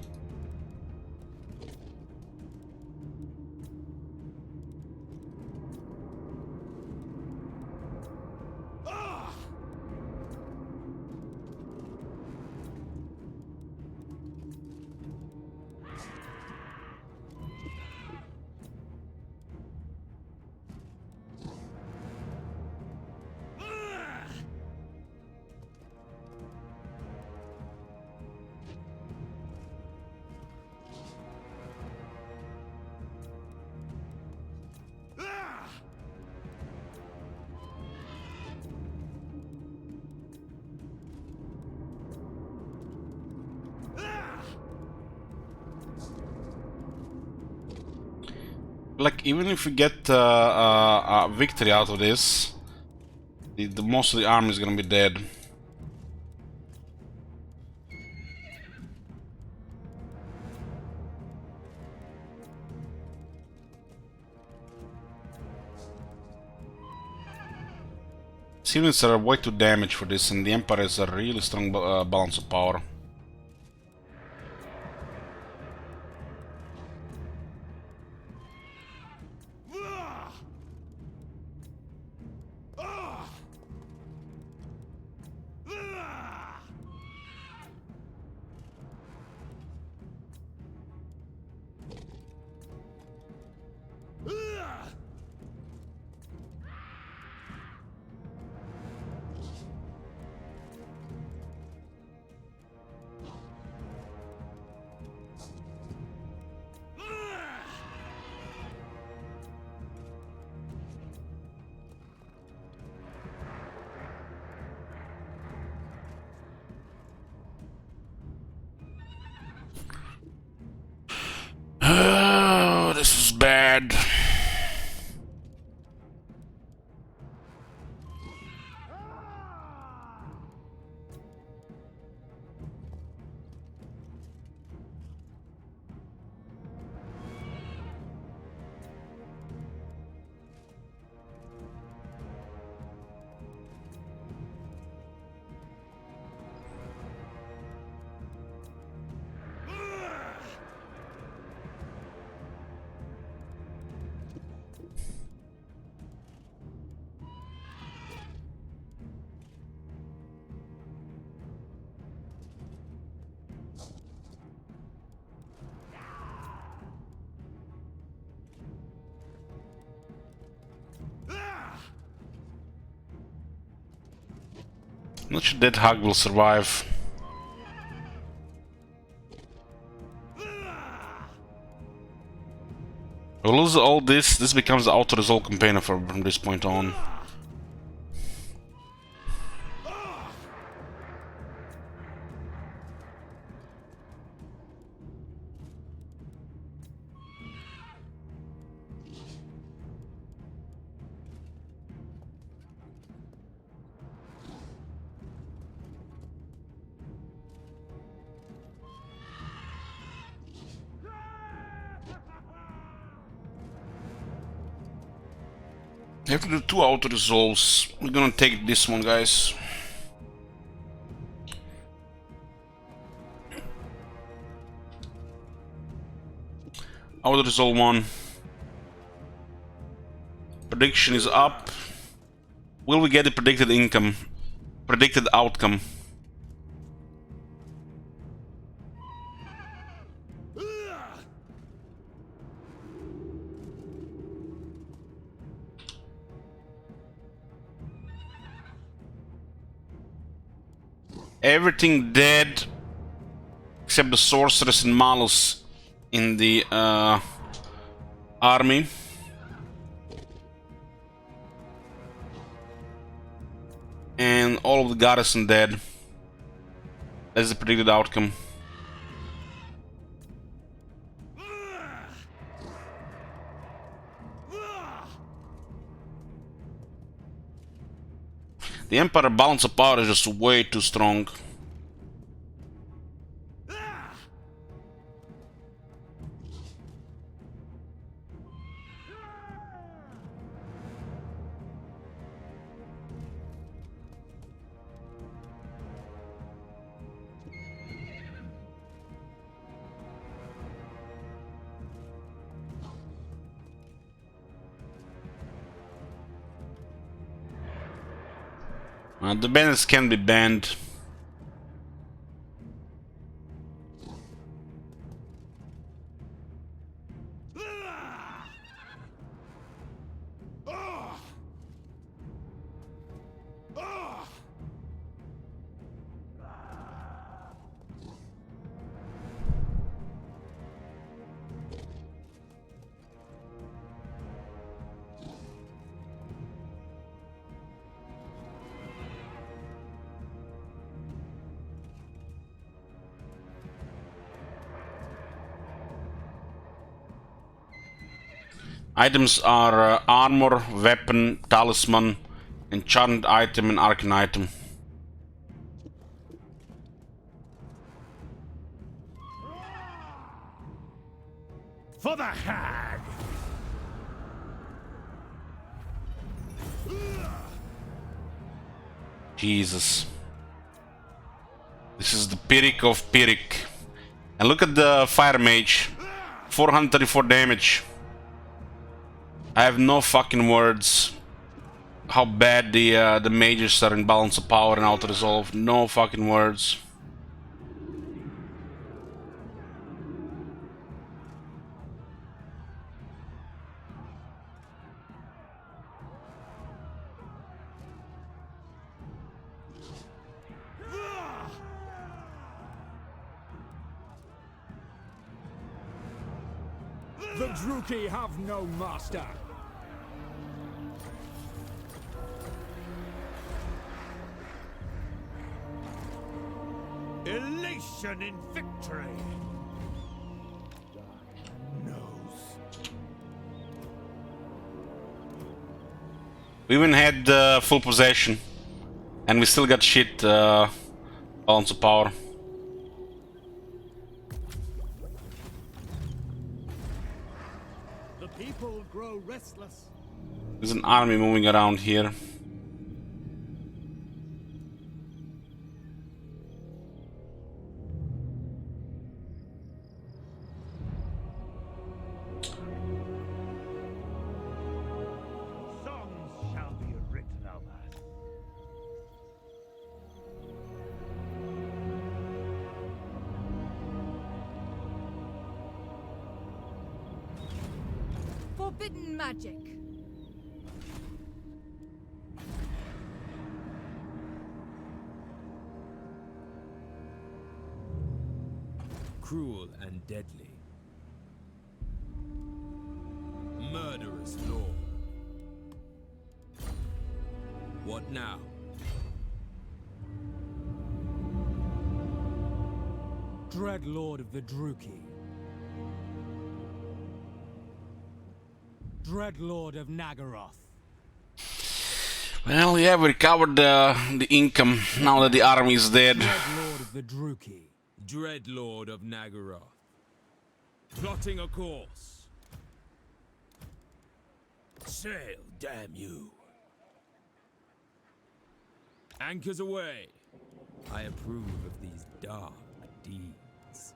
Like, even if we get a victory out of this, the most of the army is gonna be dead. Civilians are way too damaged for this, and the Empire has a really strong balance of power. Oh, this is bad. Not sure that Hag will survive. We'll lose all this. This becomes the auto-resolve campaign from this point on. I have to do 2 auto-resolves. We're gonna take this one, guys. Auto-resolve 1. Prediction is up. Will we get the predicted income? Predicted outcome? Everything dead except the sorceress and malus in the army. And all of the garrison dead. That's the predicted outcome. The Empire balance of power is just way too strong. The bandits can be banned. Items are armor, weapon, talisman, enchanted item, and arcane item. For the Hag! Jesus. This is the Pyrrhic of Pyrrhic. And look at the Fire Mage. 434 damage. I have no fucking words how bad the mages are in balance of power and auto resolve. No fucking words. The Druki have no master. Elation in victory! We even had full possession, and we still got shit balance of power. The people grow restless. There's an army moving around here. Forbidden magic. cruel and deadly. Murderous lord. What now? Dread Lord of the Druki. Dread Lord of Nagaroth. Well, yeah, we recovered the income now that the army is dead. Dread Lord of the Druki. Dread Lord of Nagaroth. Plotting a course. Sail, damn you. Anchors away. I approve of these dark deeds.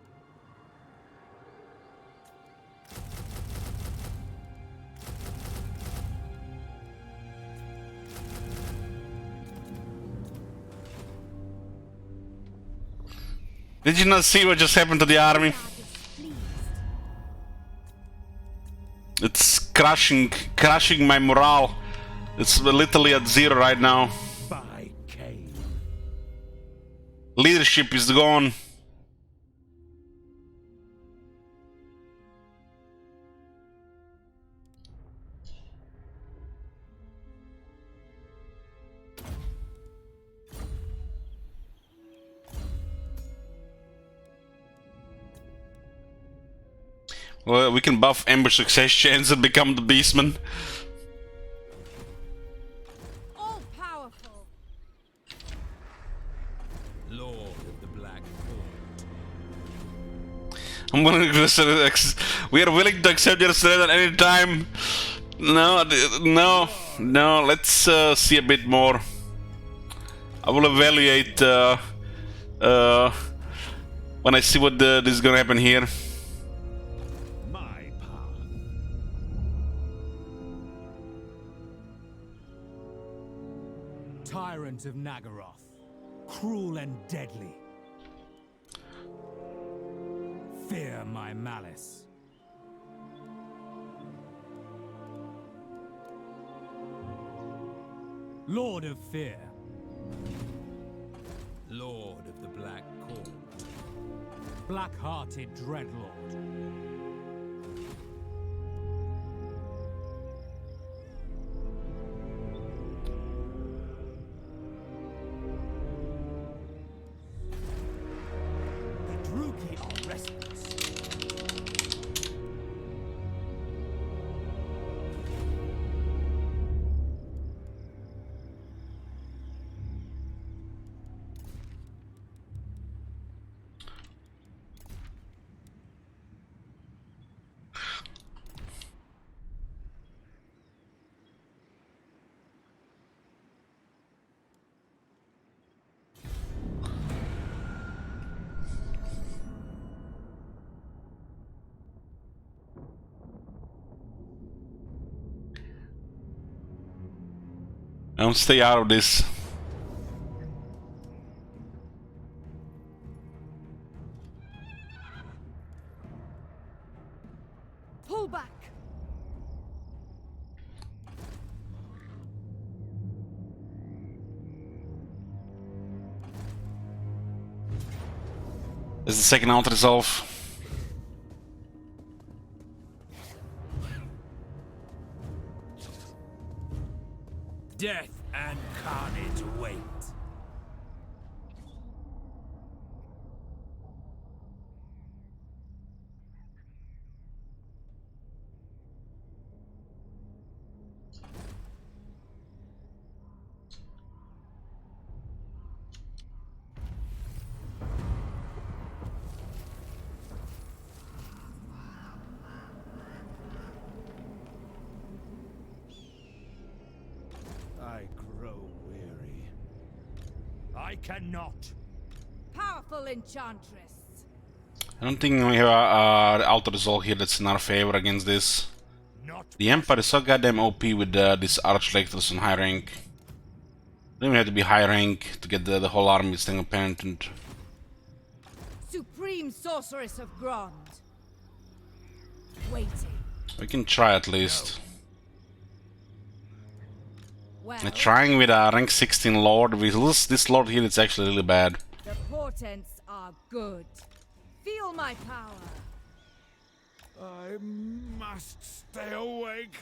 Did you not see what just happened to the army? It's crushing my morale. It's literally at 0 right now. By Cain. Leadership is gone. Well, we can buff ambush success chance and become the beastman. All powerful. Lord of the Black Court. I'm willing to we are willing to accept your surrender at any time. No, let's see a bit more. I will evaluate when I see what this is gonna happen here. Tyrant of Nagaroth, cruel and deadly. Fear my malice. Lord of Fear. Lord of the Black Court. Black-hearted Dreadlord. Don't stay out of this. Pull back. This is the second alt resolve. Death and carnage await. I grow weary. I cannot. Powerful enchantress. I don't think we have the alt resolve here that's in our favor against this. The Empire is so goddamn OP with this Archlectors on high rank. Don't even have to be high rank to get the whole army single penitent. Supreme sorceress of Grond. Waiting. We can try at least. Well, Trying with a rank 16 lord, with this lord here, it's actually really bad. the portents are good. Feel my power. I must stay awake.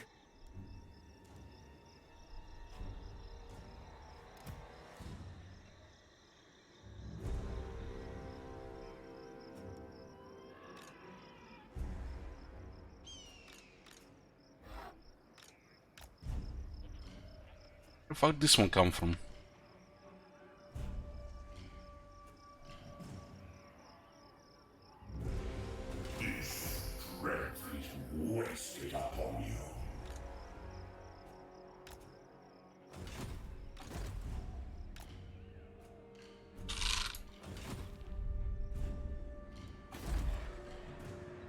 Where the fuck did this one come from? This strength is wasted upon you.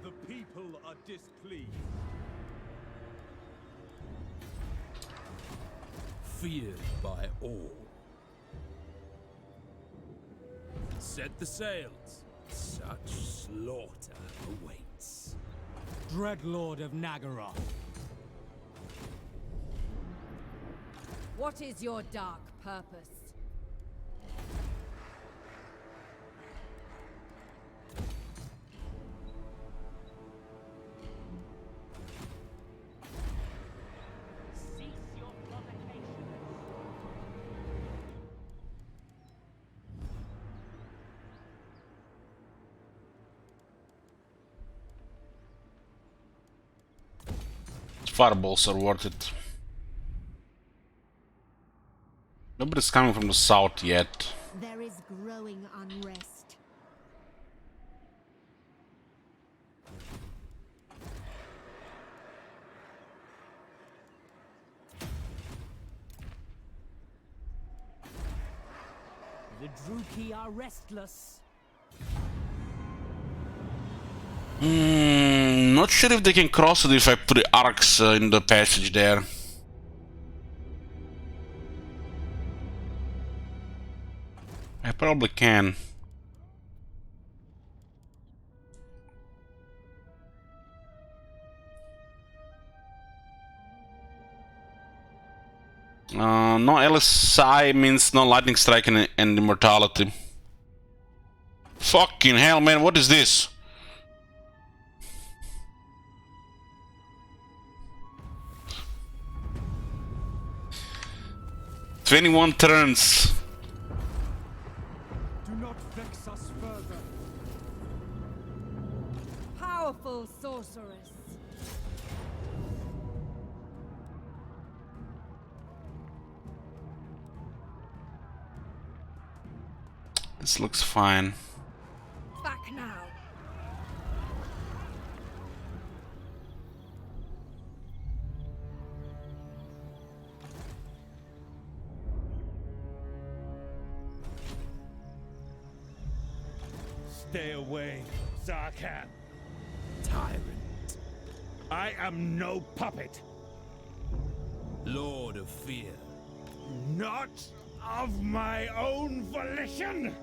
The people are displeased. Feared by all. Set the sails. Such slaughter awaits. Dreadlord of Nagaroth. What is your dark purpose? Fireballs are worth it. Nobody's coming from the south yet. There is growing unrest. The Druki are restless. Not sure if they can cross it if I put the arcs in the passage there. I probably can. No LSI means no lightning strike and immortality. Fucking hell, man, what is this? "21 turns. Do not vex us further. Powerful sorceress. This looks fine. Back now. Stay away, Zarkan. Tyrant. I am no puppet. Lord of Fear. Not of my own volition.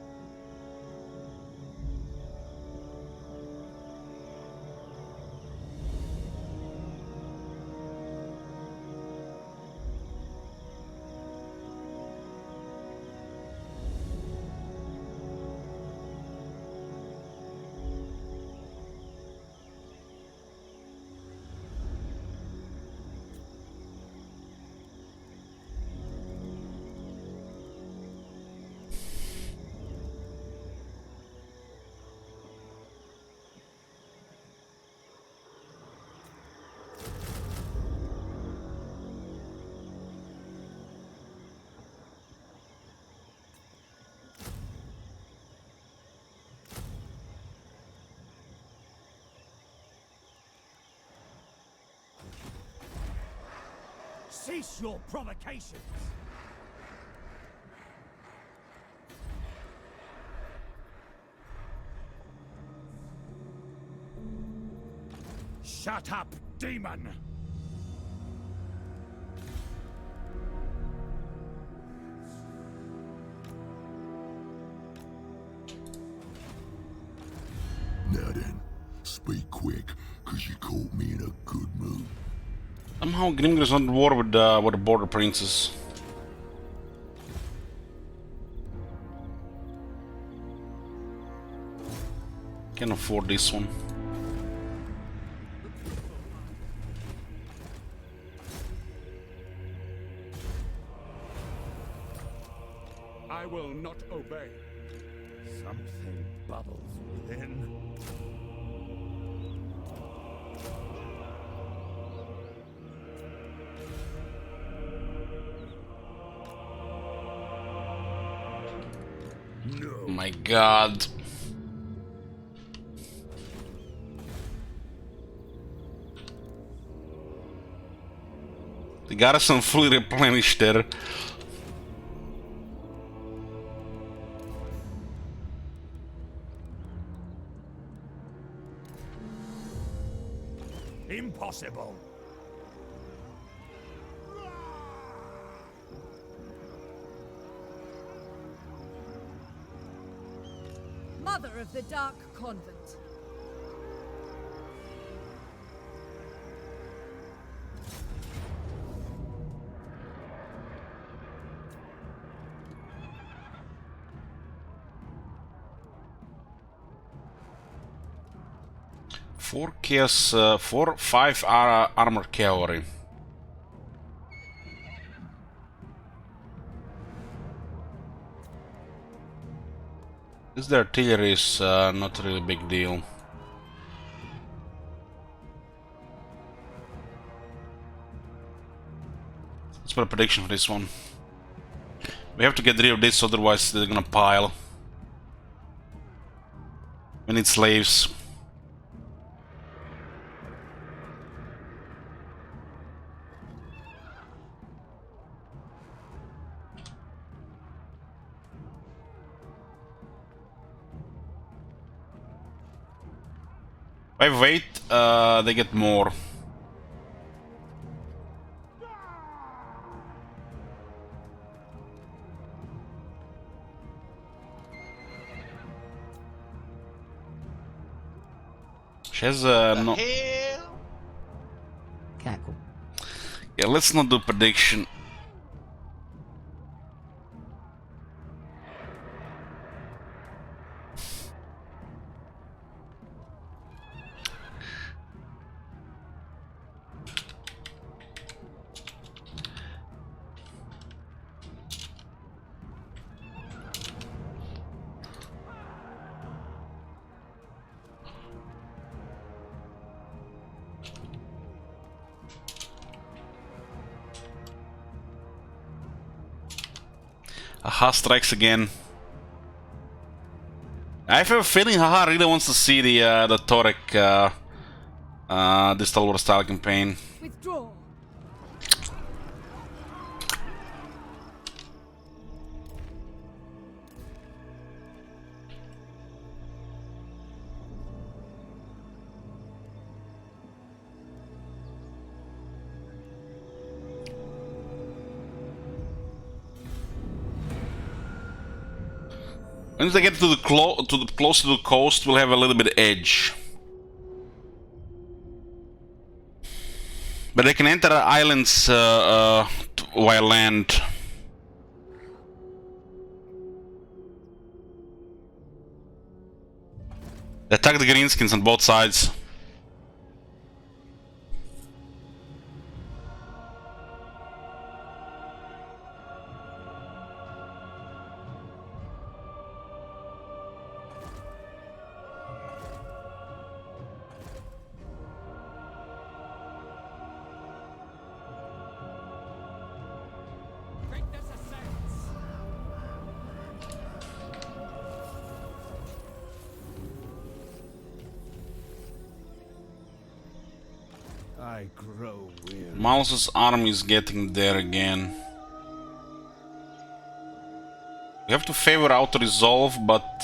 Cease your provocations. Shut up, demon! Now then, speak quick, cause you caught me in a good mood. Somehow Grimgir is on war with the border princes. Can afford this one. I will not obey. Something bubbles within. Oh my god. The garrison fully replenished there. Impossible. Mother of the Dark Convent. Four chaos, 5 armor cavalry. This artillery is not really a big deal. Let's put a prediction for this one. We have to get rid of this, otherwise they're gonna pile. We need slaves. If I wait, they get more. She has no. Cackle. Yeah, let's not do prediction. Haha strikes again. I have a feeling Haha really wants to see the Torek Distal War style campaign. Withdraw. Once they get to the close to the coast, we'll have a little bit edge. But they can enter islands via land. They attack the greenskins on both sides. I grow weary. Mouse's army is getting there again. We have to favor auto-resolve, but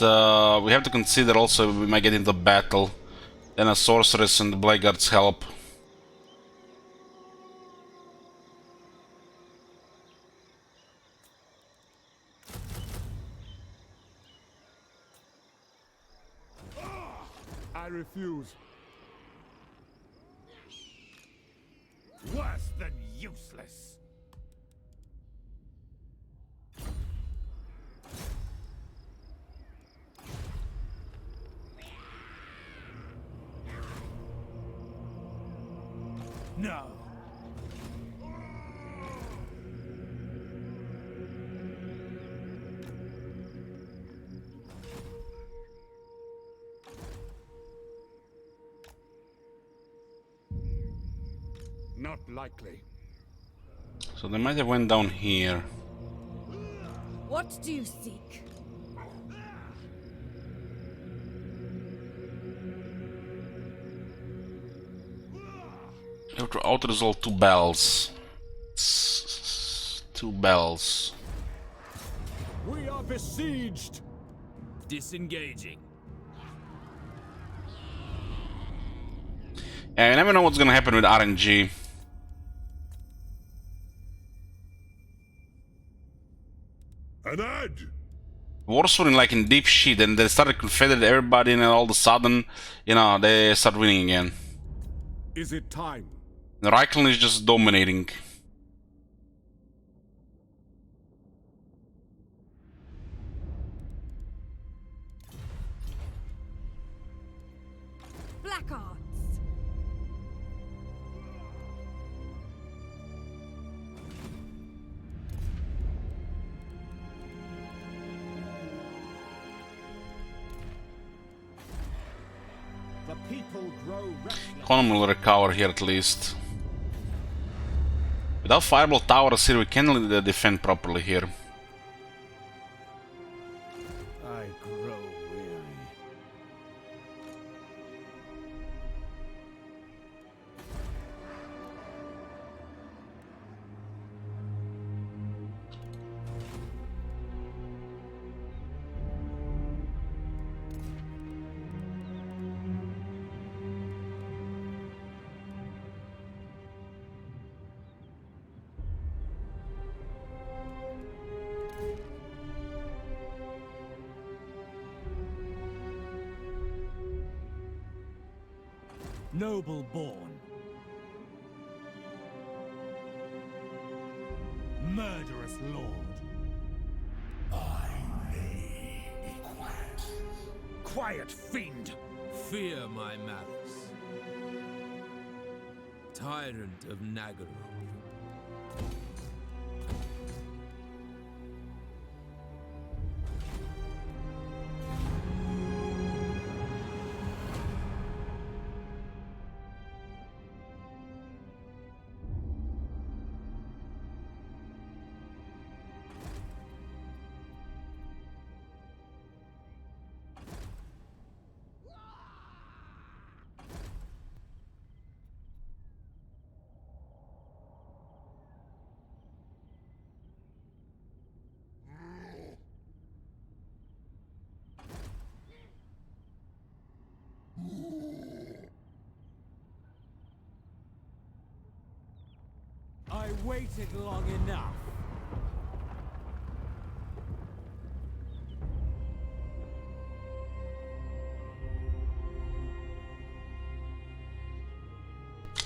we have to consider also we might get into battle. Then a sorceress and the blackguards help. I refuse. Worse than useless. No. Not likely. So they might have went down here. What do you seek? You have to auto-resolve 2 bells. 2 bells. We are besieged! Disengaging. Yeah, you never know what's gonna happen with RNG. An ad! Wars were in deep shit, and they started confederating everybody, and all of a sudden, you know, they start winning again. Is it time? Reichland is just dominating. Black arts. The people grow restless. Economy will recover here at least. Without fireball towers here, we can't really defend properly here. I grow weary. Noble born. Murderous lord. I may be quiet. Quiet fiend. Fear my malice. Tyrant of Nagaroth. I waited long enough.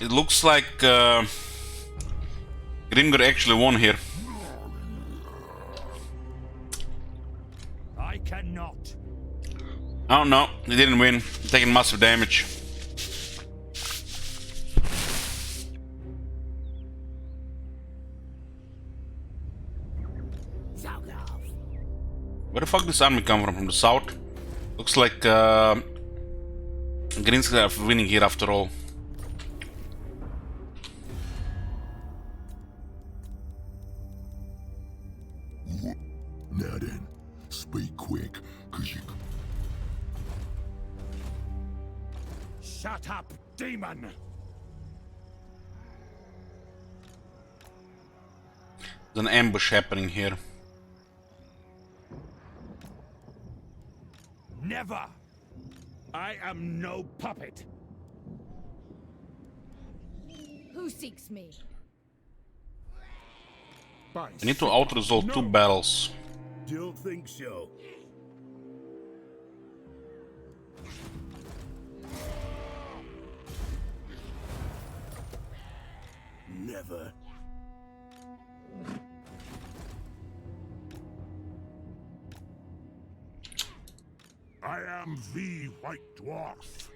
It looks like Grimgor actually won here. I cannot. Oh no, he didn't win. Taking massive damage. Where the fuck does this army come from? From the south? Looks like Greens are winning here after all. Now then, speak quick, cause you... Shut up, demon! There's an ambush happening here. Never! I am no puppet. Who seeks me? I need to auto-resolve 2 battles. Don't think so. Never. I am the White Dwarf.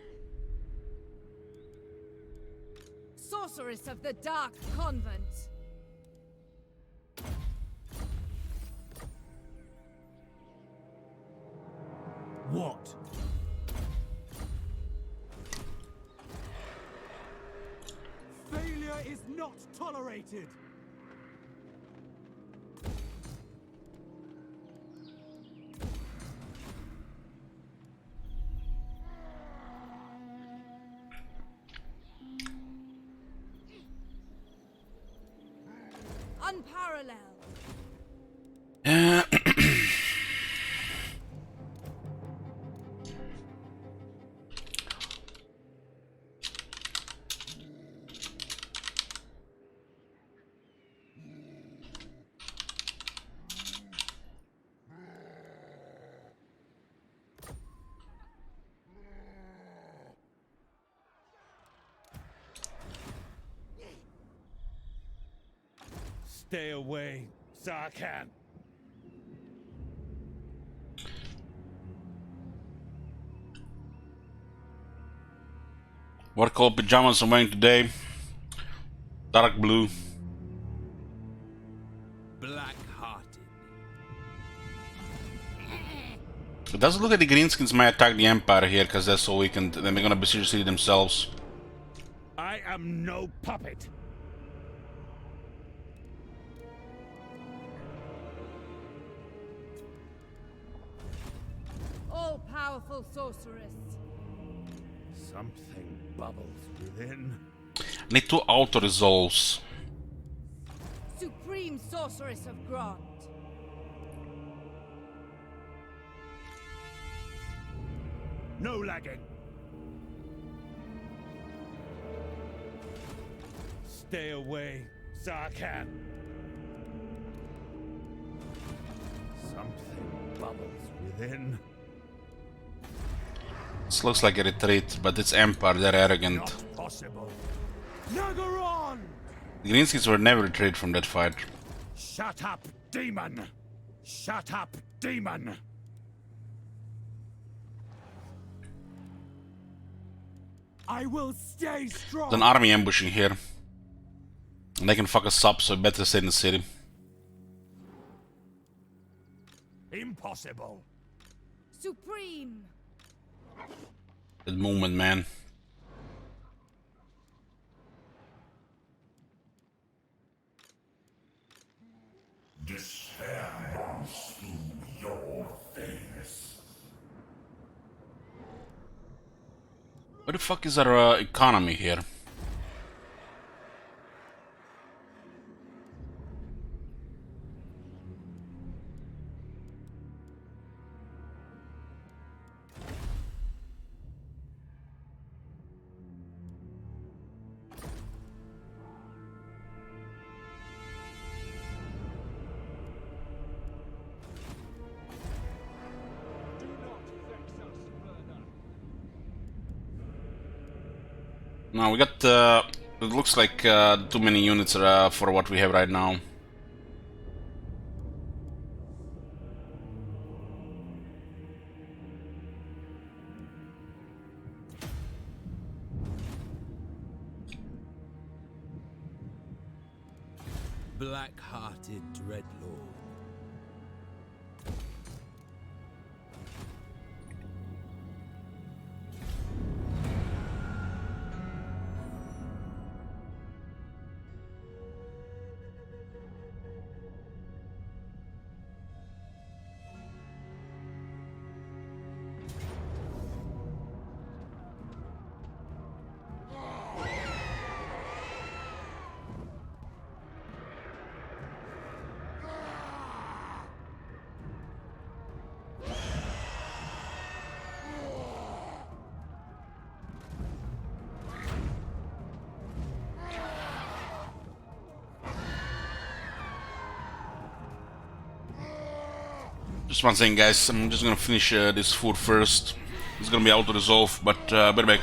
sorceress of the Dark Convent. What? Failure is not tolerated. Unparalleled. Stay away, Sarkhan. What color pajamas I'm wearing today? Dark blue. Black-hearted. It doesn't look like the Greenskins might attack the Empire here because they're so weakened. Then they're gonna besiege the city themselves. I am no puppet. All-powerful sorceress. Something bubbles within. I need 2 auto-resolves. Supreme sorceress of Grant. No lagging. Stay away, Sarkhan. Something bubbles within. This looks like a retreat, but it's Empire, they're arrogant. Not possible. Nagaron! The Greenskins were never retreat from that fight. Shut up, demon! Shut up, demon! I will stay strong. There's an army ambushing here. And they can fuck us up, so we better stay in the city. Impossible. Supreme. That movement, man. Despair runs through your veins. What the fuck is our economy here? No, we got, it looks like too many units for what we have right now. Black-hearted dreadlord. Just one thing, guys, I'm just gonna finish this food first. It's gonna be auto-resolve, but better back.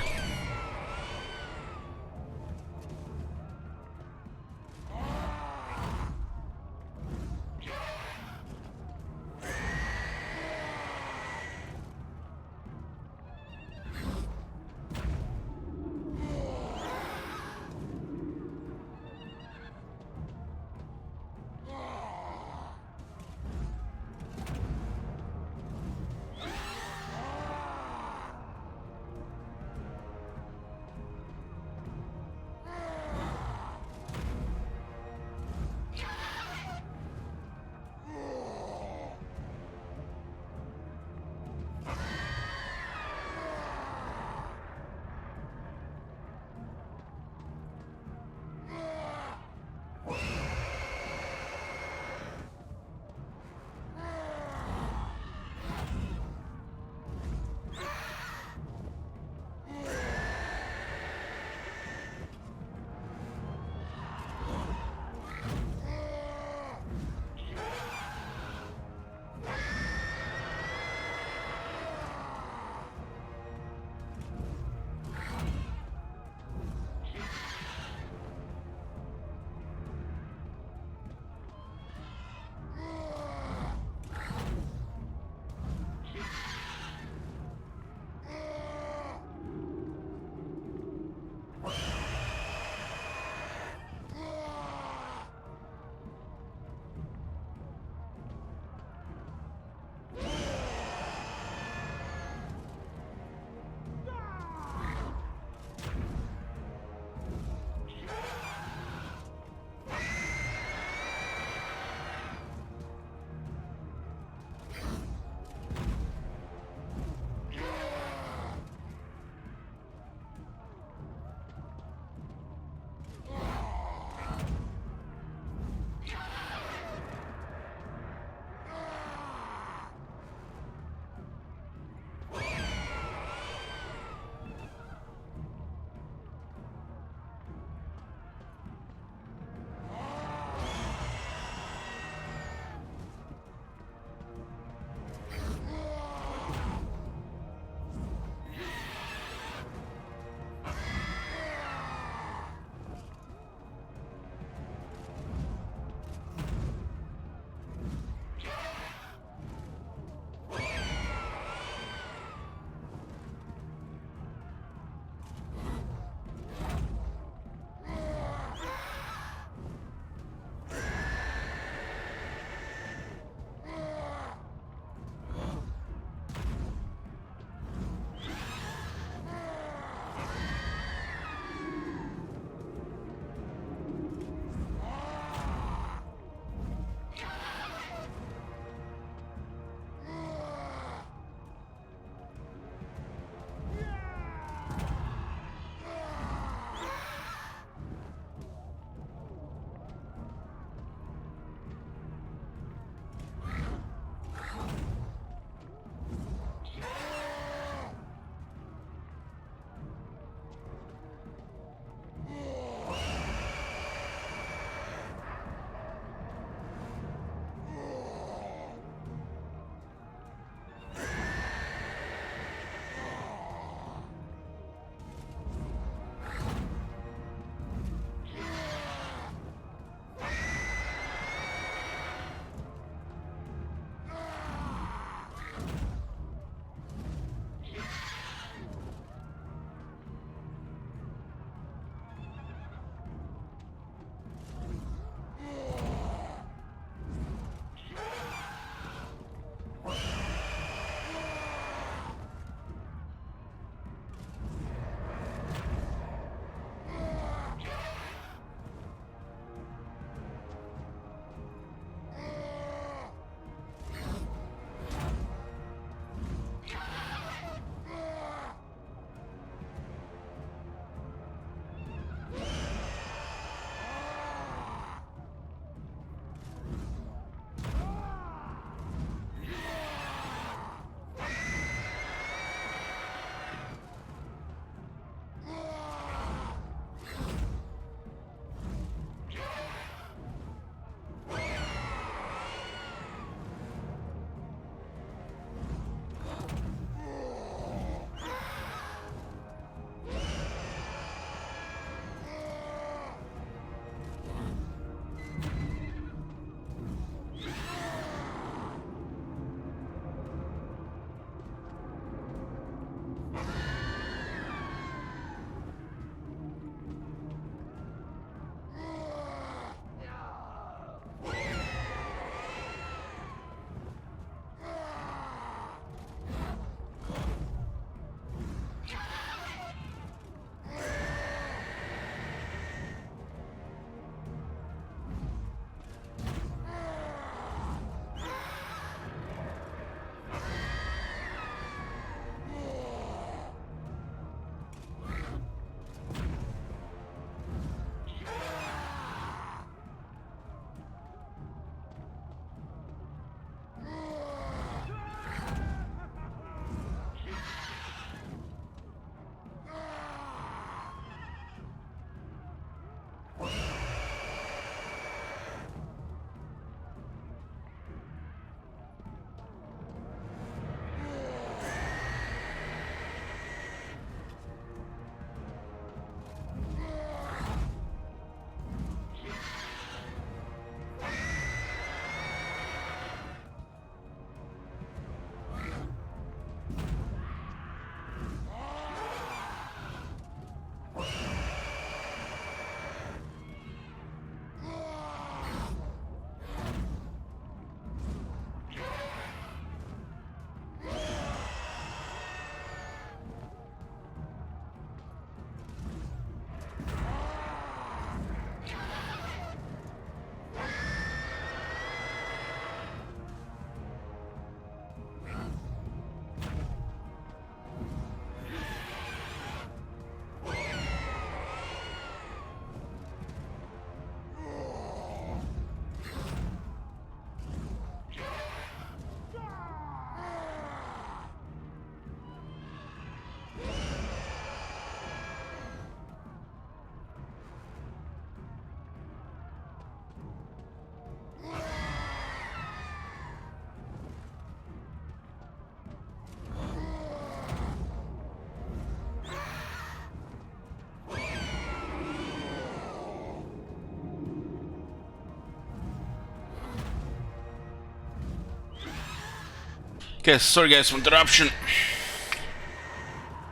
Okay, sorry guys for interruption.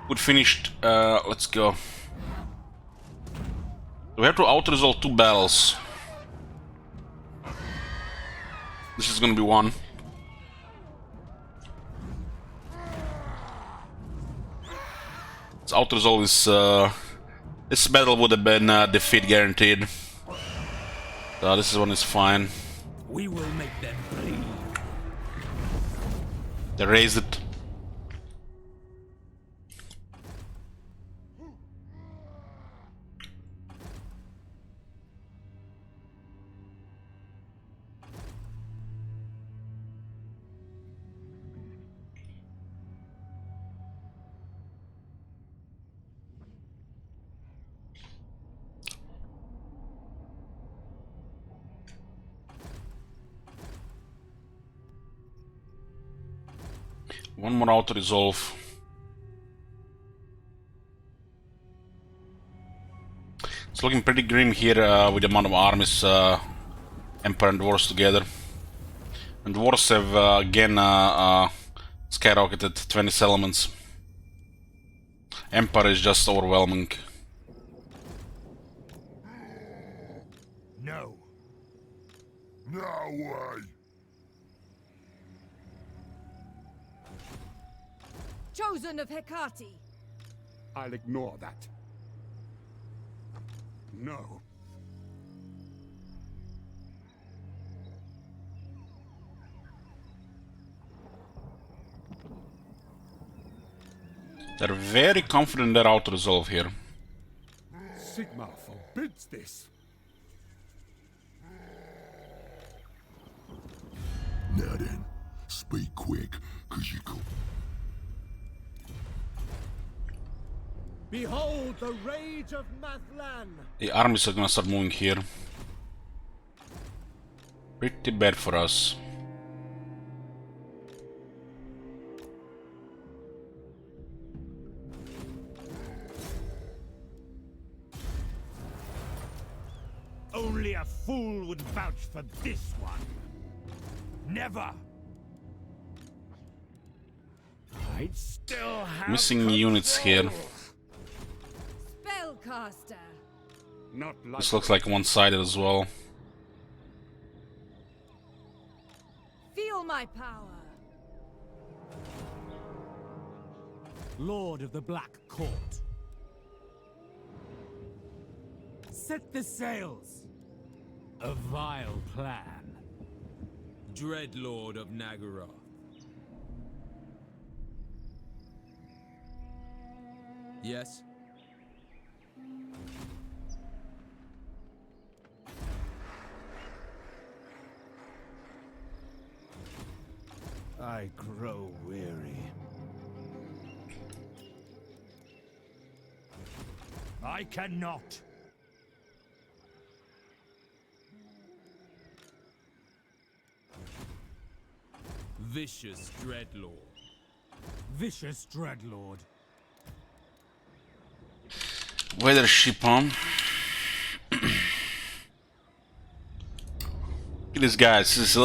Good finished. Let's go. We have to auto-resolve 2 battles. This is gonna be one. This auto-resolve is... this battle would have been defeat guaranteed. So this one is fine. We will make them bleed. They raised it. One more auto-resolve. It's looking pretty grim here with the amount of armies Empire and Dwarves together. And Dwarves have again skyrocketed 20 settlements. Empire is just overwhelming. No. No way. Chosen of Hecate. I'll ignore that. No. They're very confident in their auto-resolve here. Sigmar forbids this. Now then, speak quick, cause you could. Behold the rage of Mathlan! The armies are gonna start moving here. Pretty bad for us. Only a fool would vouch for this one. Never. I'd still have Missing units here. Spellcaster. Not like This looks like one-sided as well. Feel my power. Lord of the Black Court. Set the sails. A vile plan. Dreadlord of Nagaroth. Yes? I grow weary. I cannot. Vicious Dreadlord. Vicious Dreadlord. Weather ship on. Look at this guy, this is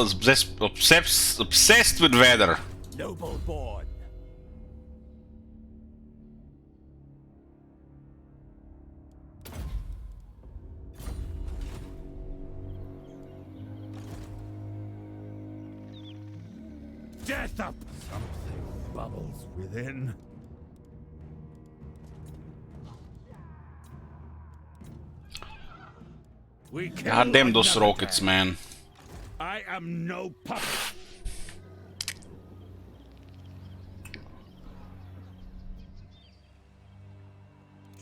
obsessed with weather. Noble born. Death up! Something bubbles within. We God damn those another rockets, man. man. I am no puppet.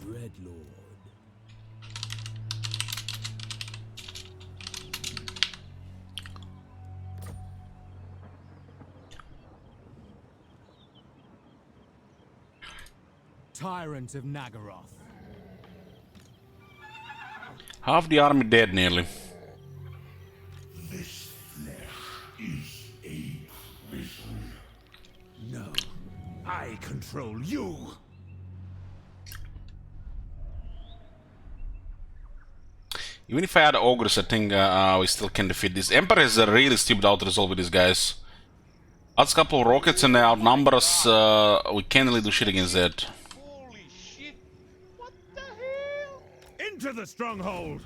Dreadlord. Tyrant of Nagaroth. Half the army dead nearly. This flesh is a prison. No, I control you. Even if I had ogres, I think we still can defeat this. Emperor is a really stupid auto-resolve with these guys. Adds a couple of rockets and they outnumber us. We can't really do shit against that. Holy shit! What the hell? Into the stronghold!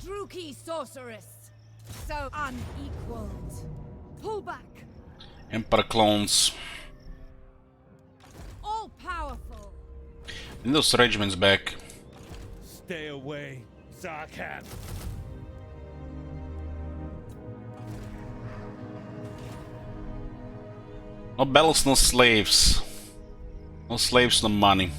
Druki sorceress, so unequaled. Pull back. Emperor clones. All powerful. And those regiments back. Stay away, Zarkhan. No battles, no slaves. No slaves, no money.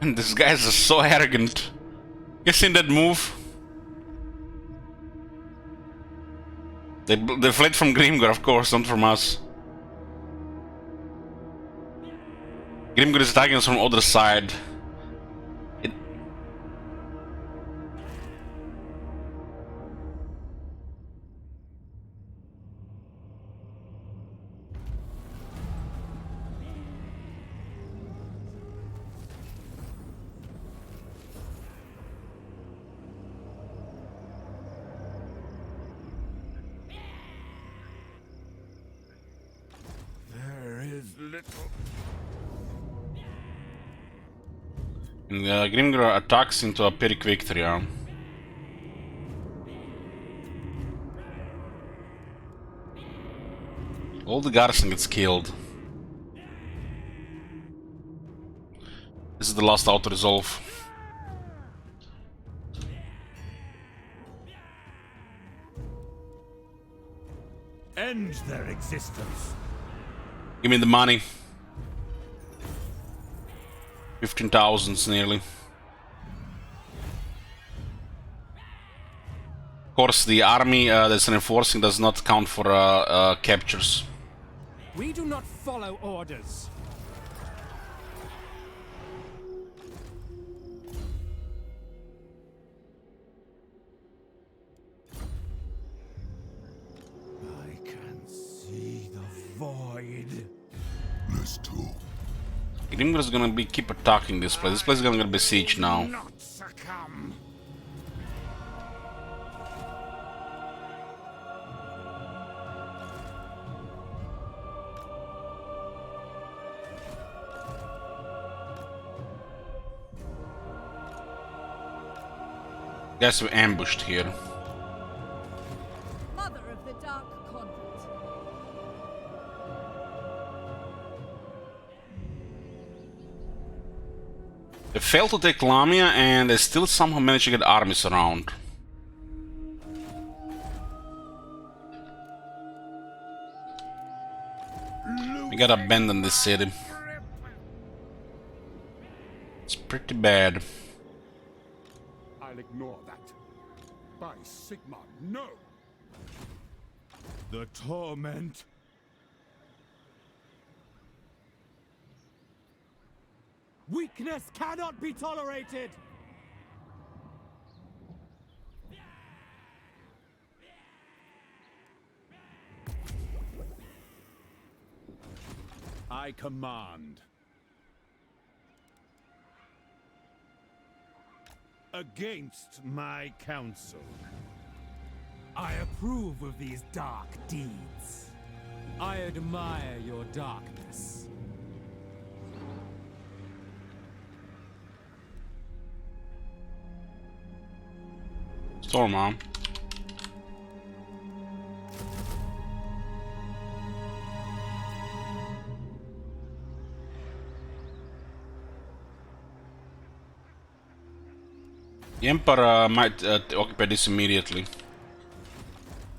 And these guys are so arrogant. You seen that move? They fled from Grimgor, of course, not from us. Grimgor is attacking us from the other side. And Grimgor attacks into a Pyrrhic victory. All the garrison gets killed. This is the last auto-resolve. End their existence. Give me the money. 15,000 nearly. Of course, the army that's reinforcing does not count for captures. We do not follow orders. I can see the void. Let's talk. Grimgor is gonna keep attacking this place. This place is gonna be besieged now. Not succumb. Guys, we're ambushed here. Mother of the Dark Convent. They failed to take Lamia and they still somehow managed to get armies around. We gotta abandon this city. It's pretty bad. I'll ignore that. By Sigma, no! The torment. Weakness cannot be tolerated! I command. Against my counsel. I approve of these dark deeds. I admire your darkness. Storm on. The Emperor might occupy this immediately.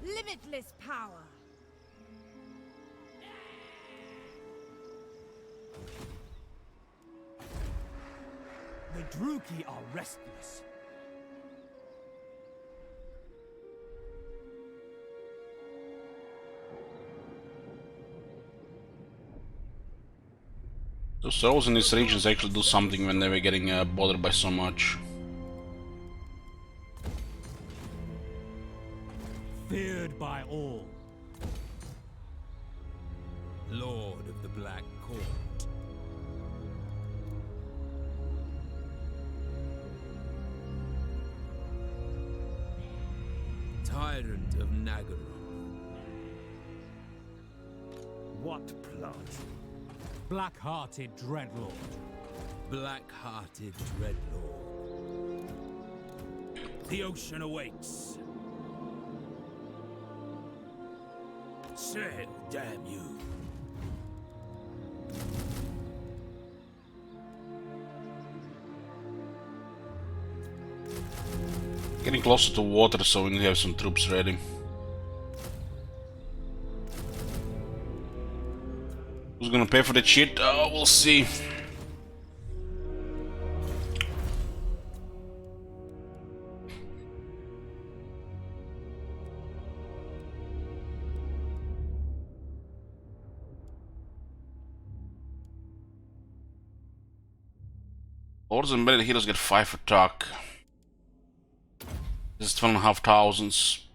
Limitless power. The Druki are restless. Those souls in these regions actually do something when they were getting bothered by so much. Feared by all. Lord of the Black Court. Tyrant of Nagaroth. What plot? Black-hearted Dreadlord. Black-hearted Dreadlord. The ocean awaits. Sail, damn you. Getting closer to water, so we need to have some troops ready. Who's gonna pay for that shit? Oh, we'll see. Lords and embedded heroes get 5 attack. This is 12,500.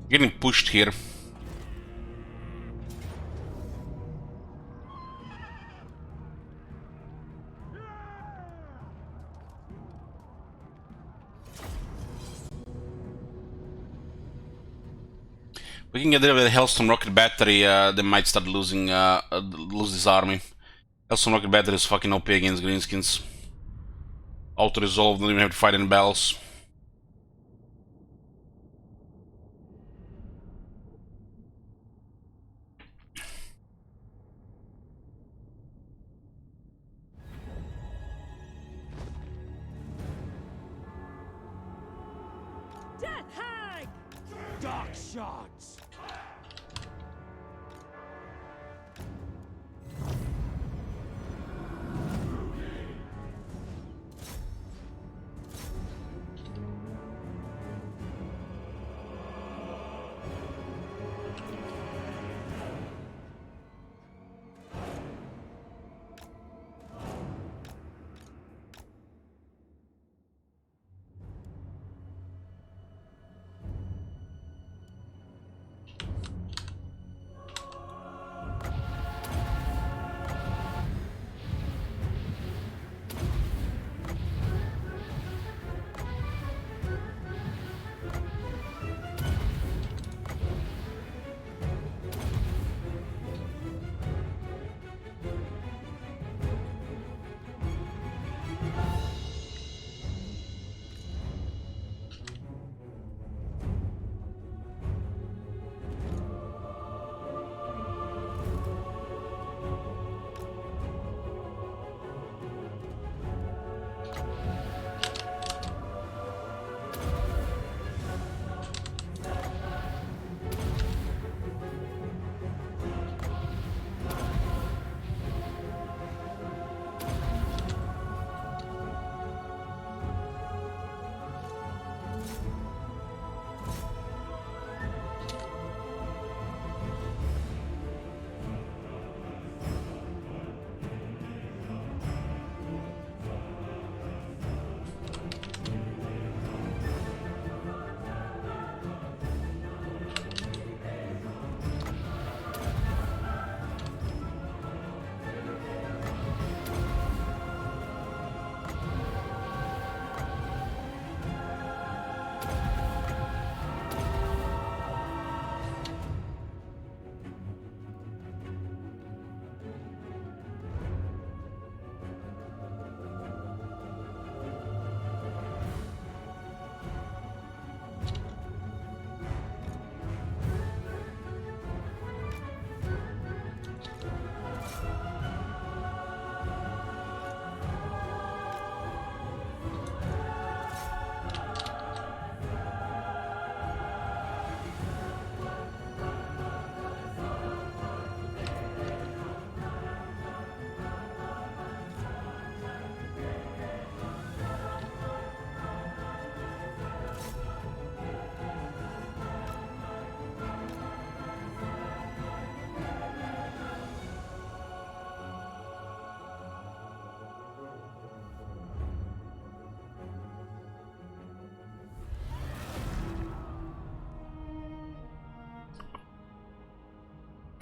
Getting pushed here. We can get rid of the Hellstorm rocket battery. They might start losing, lose this army. Hellstorm rocket battery is fucking OP against greenskins. Auto resolve. Don't even have to fight any battles. Death Hag! Dark shots.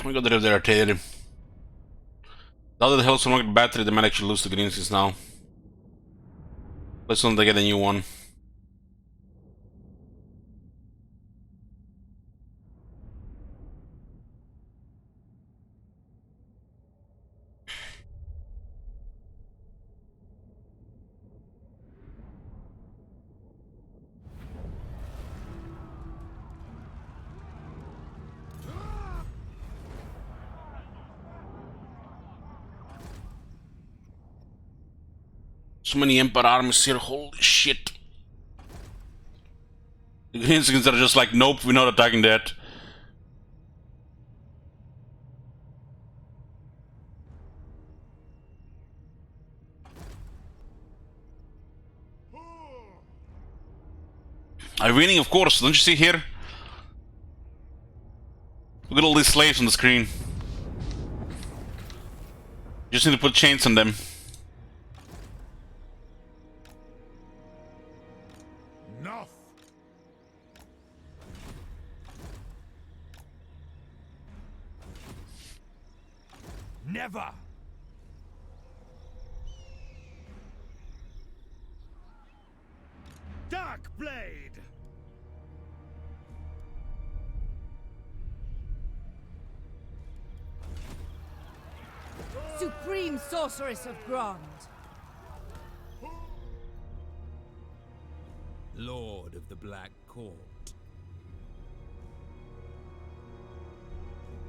We got rid of the artillery. Now that the hell's wrong with the battery, they might actually lose the greenskins now. Let's not get a new one. So many Empire armies here, holy shit. The greenskins are just like, nope, we're not attacking that. I'm winning, of course, don't you see here? Look at all these slaves on the screen. Just need to put chains on them. Enough! Never! Dark Blade! Supreme Sorceress of Grond. Lord of the Black Court.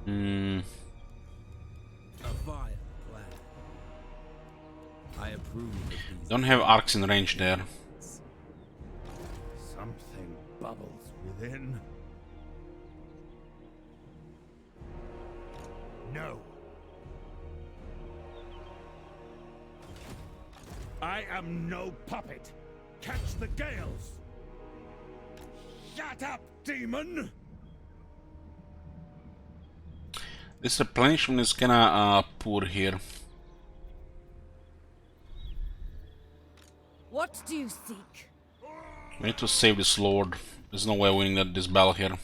A vile plan. I approve of these. Don't have arcs in range there. Something bubbles within. No. I am no puppet. Catch the gales. Shut up, demon! This replenishment is kinda poor here. What do you seek? We need to save this lord. There's no way of winning this battle here.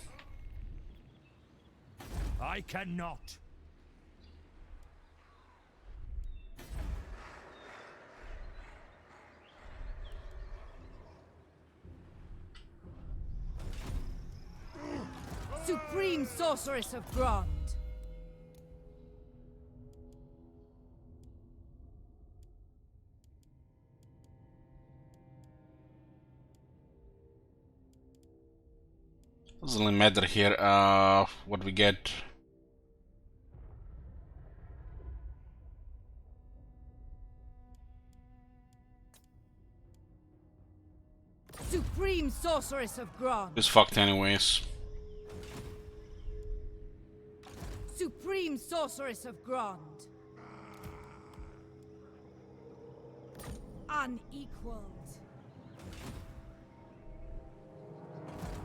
I cannot. Supreme Sorceress of Grond. Doesn't really matter here what we get. Supreme Sorceress of Grond. It's fucked anyways. Supreme Sorceress of Grond. Unequaled.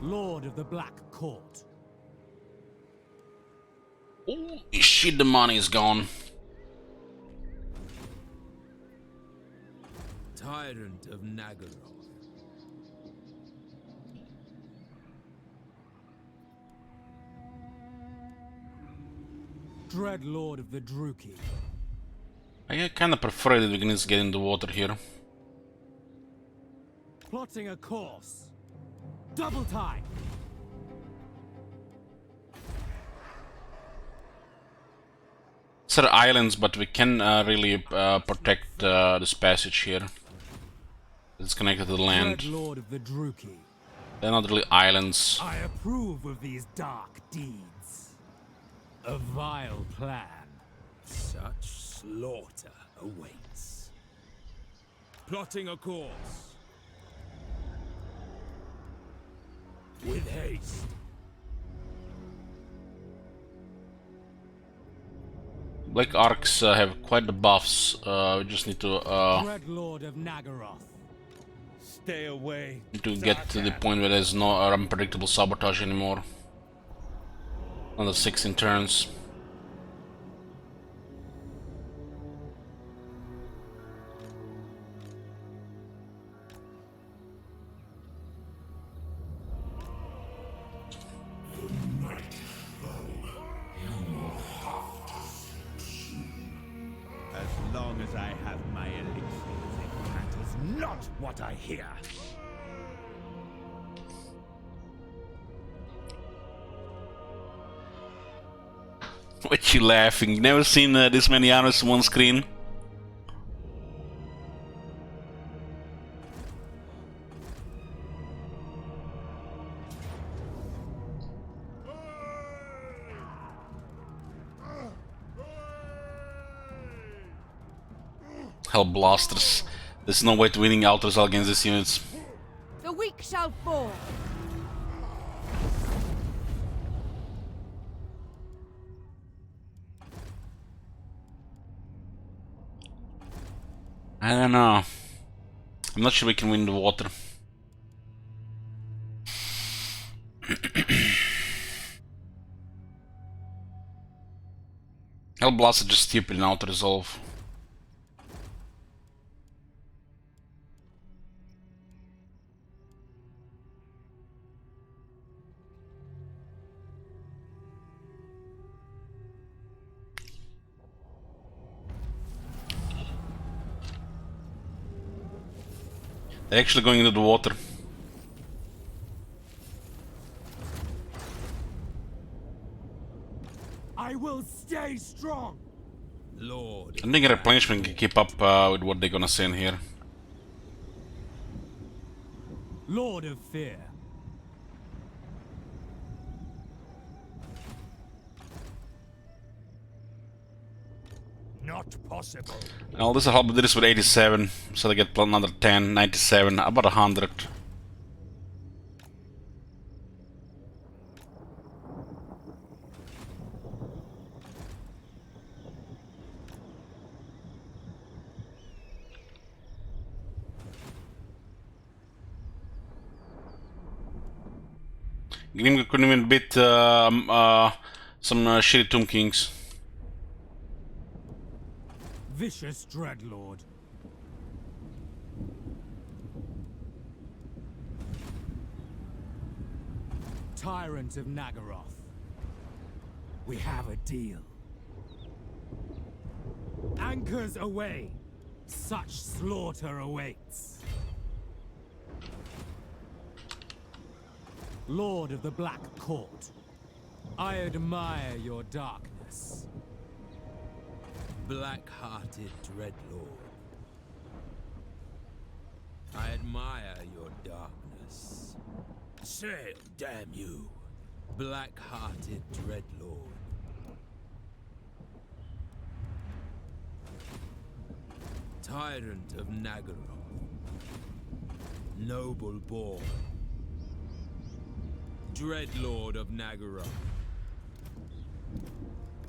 Lord of the Black Court. Holy shit, the money is gone. Tyrant of Nagaroth. Dread Lord of the Druki. I kinda prefer that we can just get in the water here. Plotting a course. Double time. These are islands, but we can really protect this passage here. It's connected to the land. Dread Lord of the Druki. They're not really islands. I approve of these dark deeds. A vile plan. Such slaughter awaits. Plotting a course. With haste. Black arcs have quite the buffs. We just need to Dread Lord of Nagaroth. Stay away. get to the point where there's no unpredictable sabotage anymore. Another 16 turns. as I have my elixirs, it matters not what I hear. What you laughing? Never seen this many arrows on one screen? Hell blasters. There's no way to winning altars against these units. The weak shall fall. I don't know. I'm not sure we can win the water. Hell blaster just stupid and auto resolve. They're actually going into the water. I will stay strong. Lord. I think replenishment can keep up with what they're gonna send here. Lord of Fear. Not possible. Well, this will help with this with 87, so they get another 10, 97, about 100. Grim couldn't even beat some shitty Tomb Kings. Vicious Dreadlord. Tyrant of Nagaroth. We have a deal. Anchors away. Such slaughter awaits. Lord of the Black Court. I admire your darkness. Black-hearted Dreadlord. I admire your darkness. Sail, damn you. Black-hearted Dreadlord. Tyrant of Nagaroth. Noble born. Dreadlord of Nagaroth.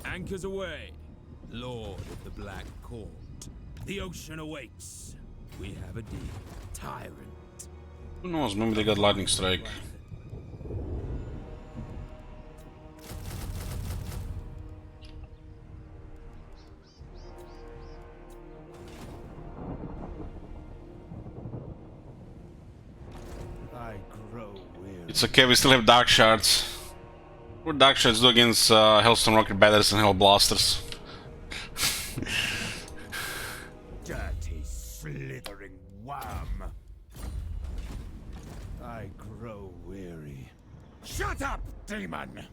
Anchors away. Lord of the Black Court. The ocean awaits. We have a deal. Tyrant. Who knows, maybe they got lightning strike. I grow weary. It's okay, we still have Dark Shards. What Dark Shards do against Hellstone Rocket Batters and Hell Blasters? Dirty, slithering worm. I grow weary. Shut up, demon!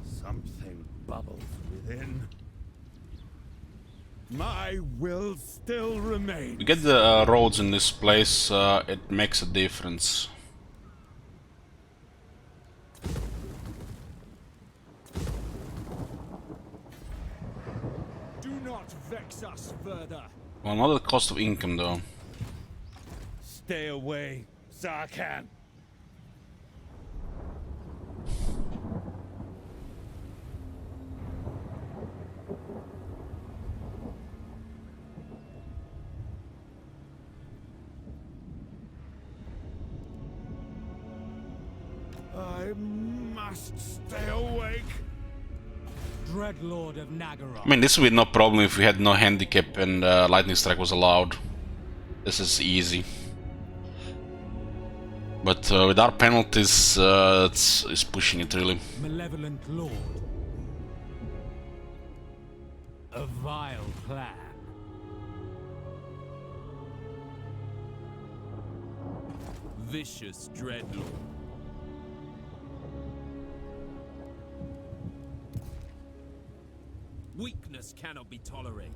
Something bubbles within. My will still remains. We get the roads in this place, it makes a difference. Do not vex us further. Well, not at the cost of income though. Stay away, Zarkan. I must stay awake. Dreadlord of Nagaroth. I mean, this would be no problem if we had no handicap and lightning strike was allowed. This is easy. But with our penalties, it's pushing it really. Malevolent Lord. A vile plan. Vicious dreadlord. Weakness cannot be tolerated.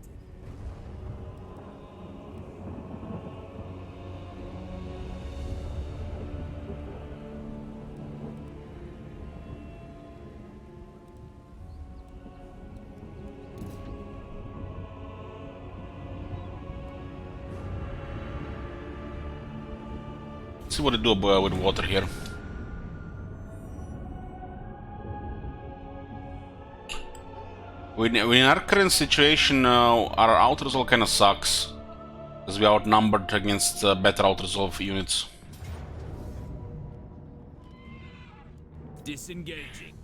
See what to do with water here. In our current situation, our out-resolve kinda sucks. Because we are outnumbered against better out-resolve units. Disengaging.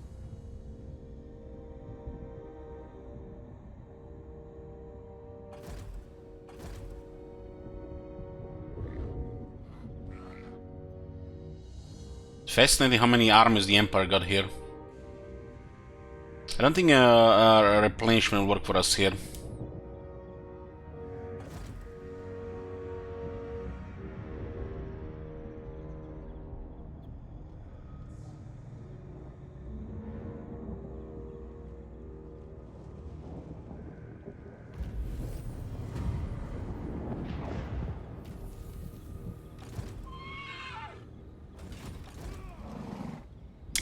Fascinating how many armies the Empire got here. I don't think a replenishment will work for us here.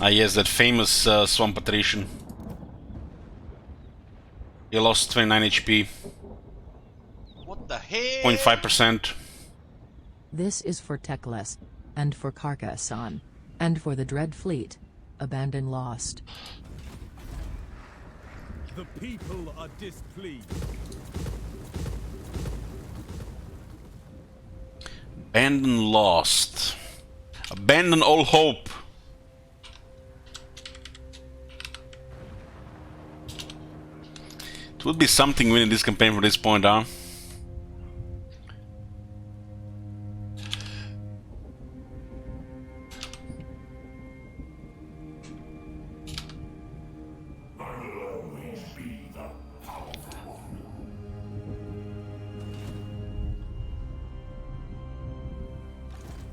Ah yes, that famous swamp patrician. He lost 29 HP. What the hell? 0.5%. This is for Teclis, and for Carcassonne, and for the Dread Fleet. Abandon lost. The people are displeased. Abandon lost. Abandon all hope. It would be something winning this campaign from this point on.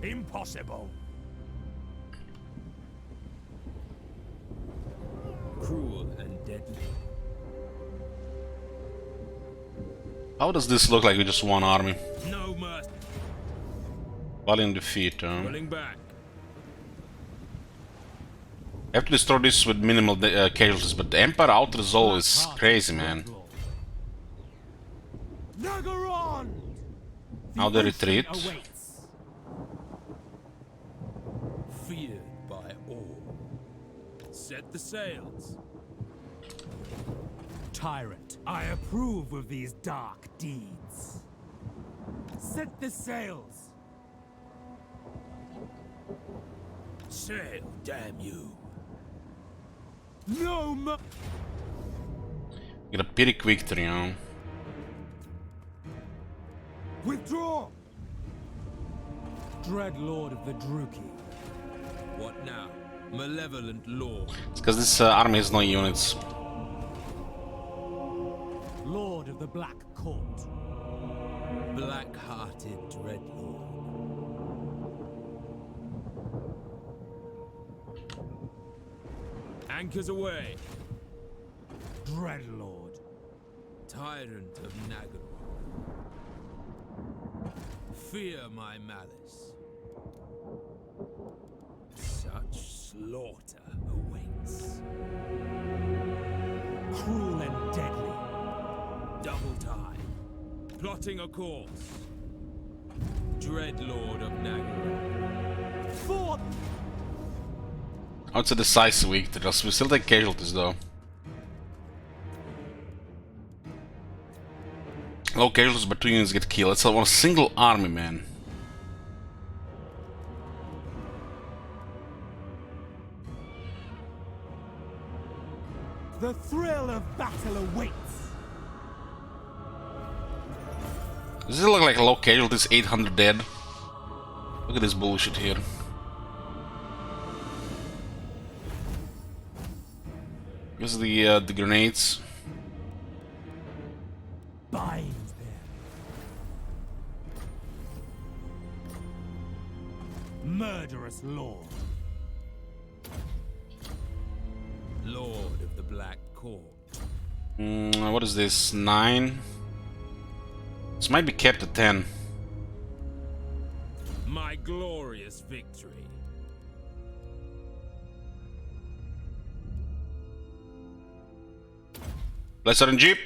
Impossible. Cruel and deadly. How does this look like with just one army? No mercy. Valiant defeat. Pulling back. I have to destroy this with minimal casualties, but the Empire out-resolve is crazy, man. Nagaron! Now they retreat. Feared by all. Set the sails. Tyrant, I approve of these dark deeds. Set the sails. Sail, damn you. No mer- Get a Pyrrhic victory, you know. Withdraw! Dread Lord of the Druki. What now? Malevolent Lord. It's because this army has no units. Lord of the Black Court. Black-hearted Dreadlord. Anchors away. Dreadlord. Tyrant of Nagaroth. Fear my malice. Such slaughter awaits. Cruel and deadly. Double time. Plotting a course. Dreadlord of Nagaroth. For Oh, it's a decisive victory. We still take casualties though. Low casualties, but 2 units get killed. It's a single army, man. the thrill of battle awaits. Does it look like low casualties, 800 dead? Look at this bullshit here. This is the grenades. Lord. Lord of the Black Court. What is this? 9? This might be kept at 10. My glorious victory. Let's start in Jeep.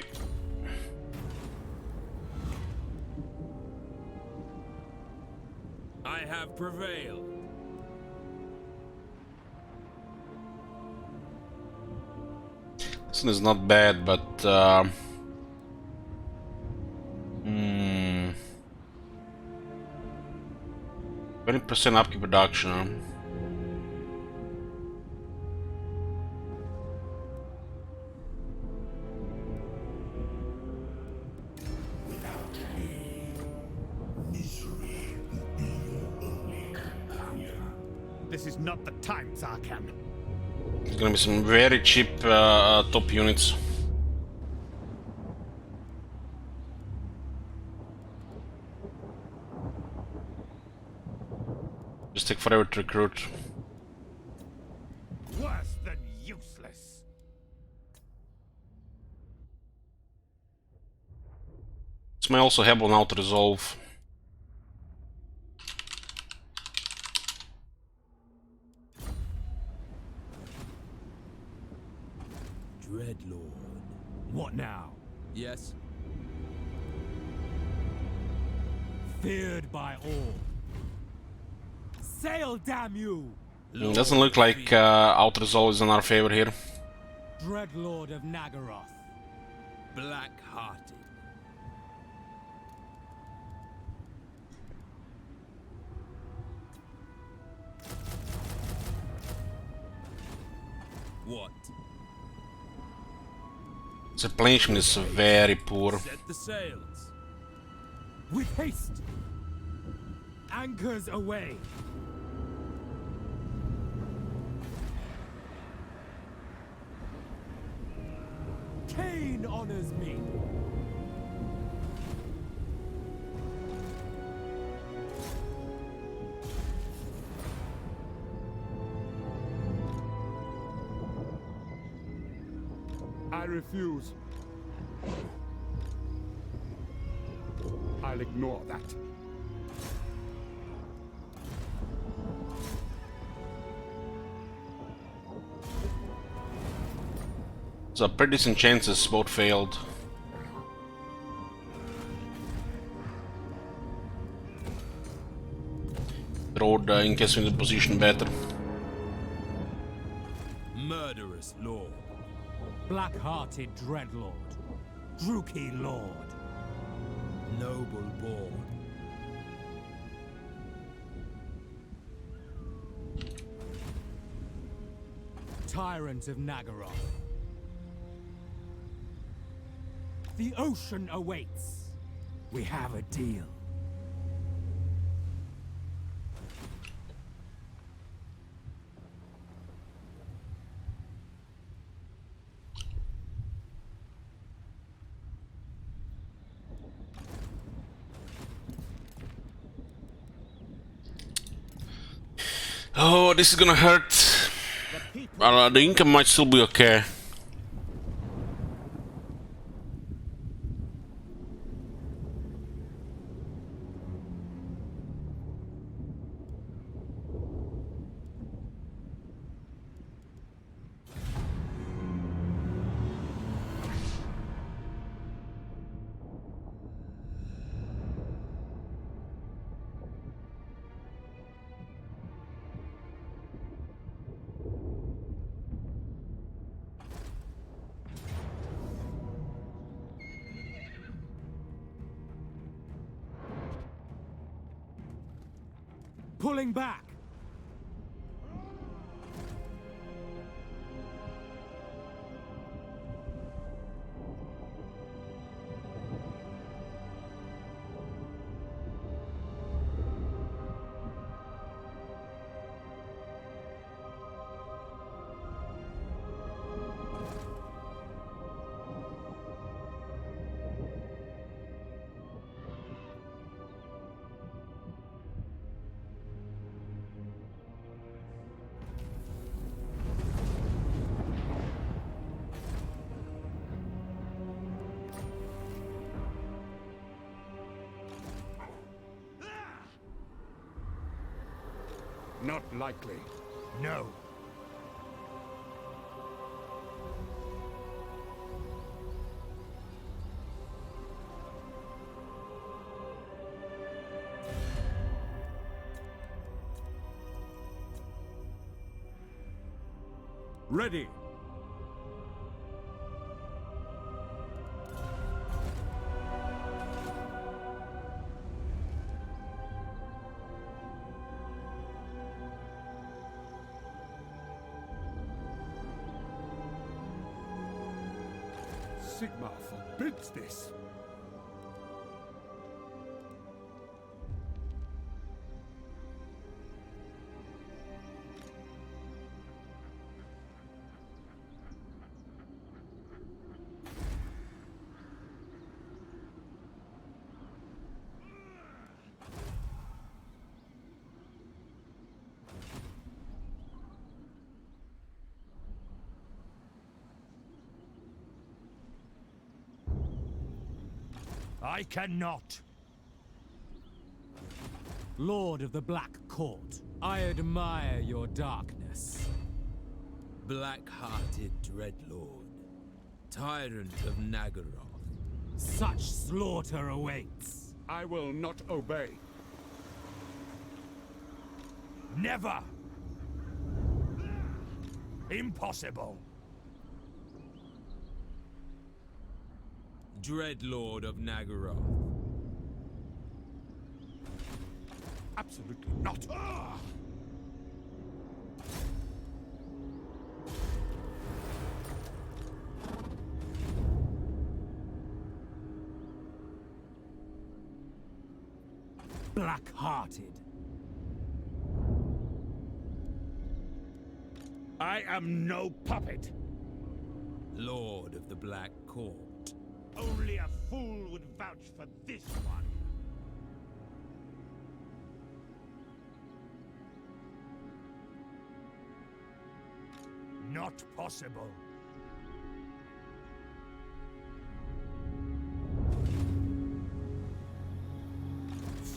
I have prevailed. This one is not bad, but 20% upkeep production. Huh? This is not the time, Zarkan. There's gonna be some very cheap top units. Just take forever to recruit. Worse than useless. This may also help on auto resolve. Dreadlord. What now? Yes? Feared by all. Sail, damn you! It doesn't look like auto resolve is in our favor here. Dreadlord of Nagaroth. Black-hearted. What? The replenishment is very poor. Set the sails. With haste! Anchors away! Cain honors me! I refuse. I'll ignore that. So pretty decent chances both failed. Road in case we need the position better. Murderous lord. Black-hearted Dreadlord. Druki Lord. Noble born. Tyrant of Nagaroth. The ocean awaits. We have a deal. Oh, this is gonna hurt. The income might still be okay. Pulling back. Not likely. No. Ready. Sigmar forbids this. I cannot. Lord of the Black Court, I admire your darkness. Black-hearted Dreadlord, tyrant of Nagaroth. Such slaughter awaits. I will not obey. Never. Impossible. Dreadlord of Nagaroth. Absolutely not. Black-hearted. I am no puppet. Lord of the Black Court. Only a fool would vouch for this one. Not possible.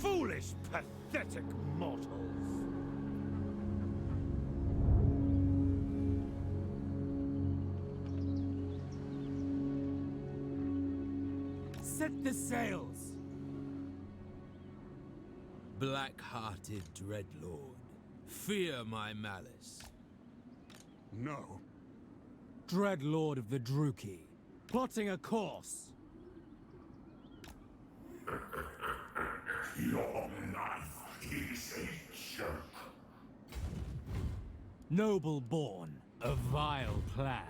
Foolish, pathetic mortals. Set the sails. Black-hearted Dreadlord, fear my malice. No. Dreadlord of the Druki, plotting a course. Your life is a joke. Noble born, a vile plan.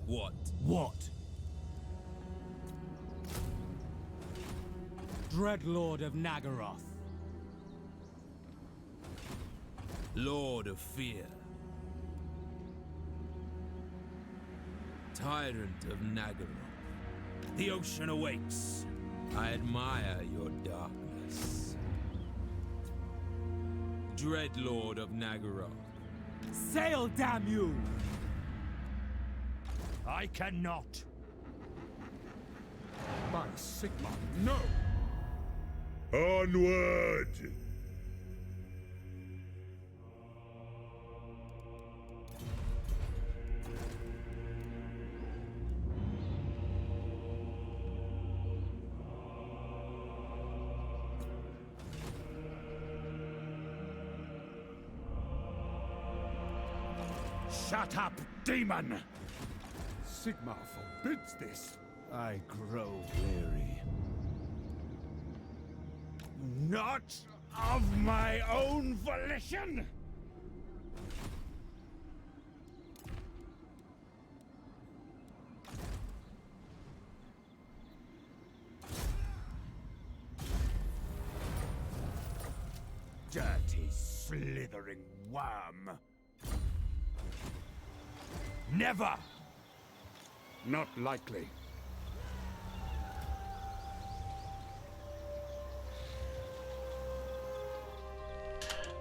What? What? Dreadlord of Nagaroth. Lord of Fear. Tyrant of Nagaroth. The ocean awakes. I admire your darkness. Dreadlord of Nagaroth. Sail, damn you! I cannot. By Sigmar, no! Onward! Shut up, demon! Sigmar forbids this. I grow weary. Not of my own volition! Dirty, slithering worm! Never! Not likely.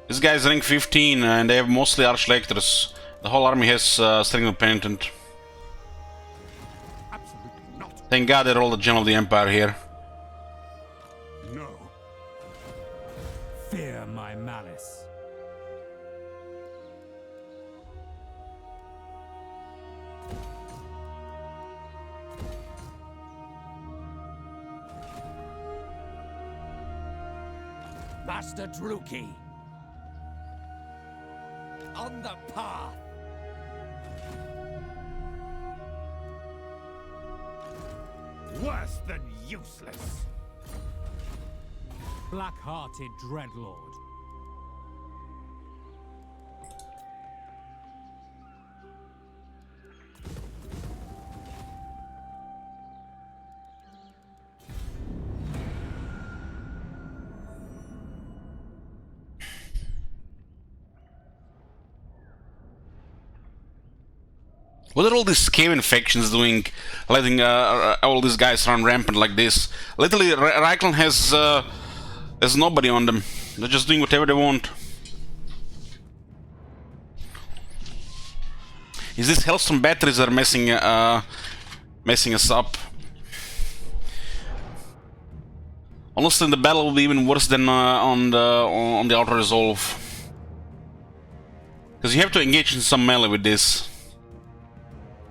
This guy's rank 15 and they have mostly Archlectors. The whole army has Strength of Penitent. Absolutely not. Thank God they rolled the General of the Empire here. No. Fear my malice. Master Druki. On the path. Worse than useless. Black-hearted Dreadlord. What are all these cave infections doing, letting all these guys run rampant like this? Literally, Reichland has nobody on them. They're just doing whatever they want. Is this Hellstorm batteries that are messing us up? Honestly, the battle will be even worse than on the Outer Resolve, because you have to engage in some melee with this.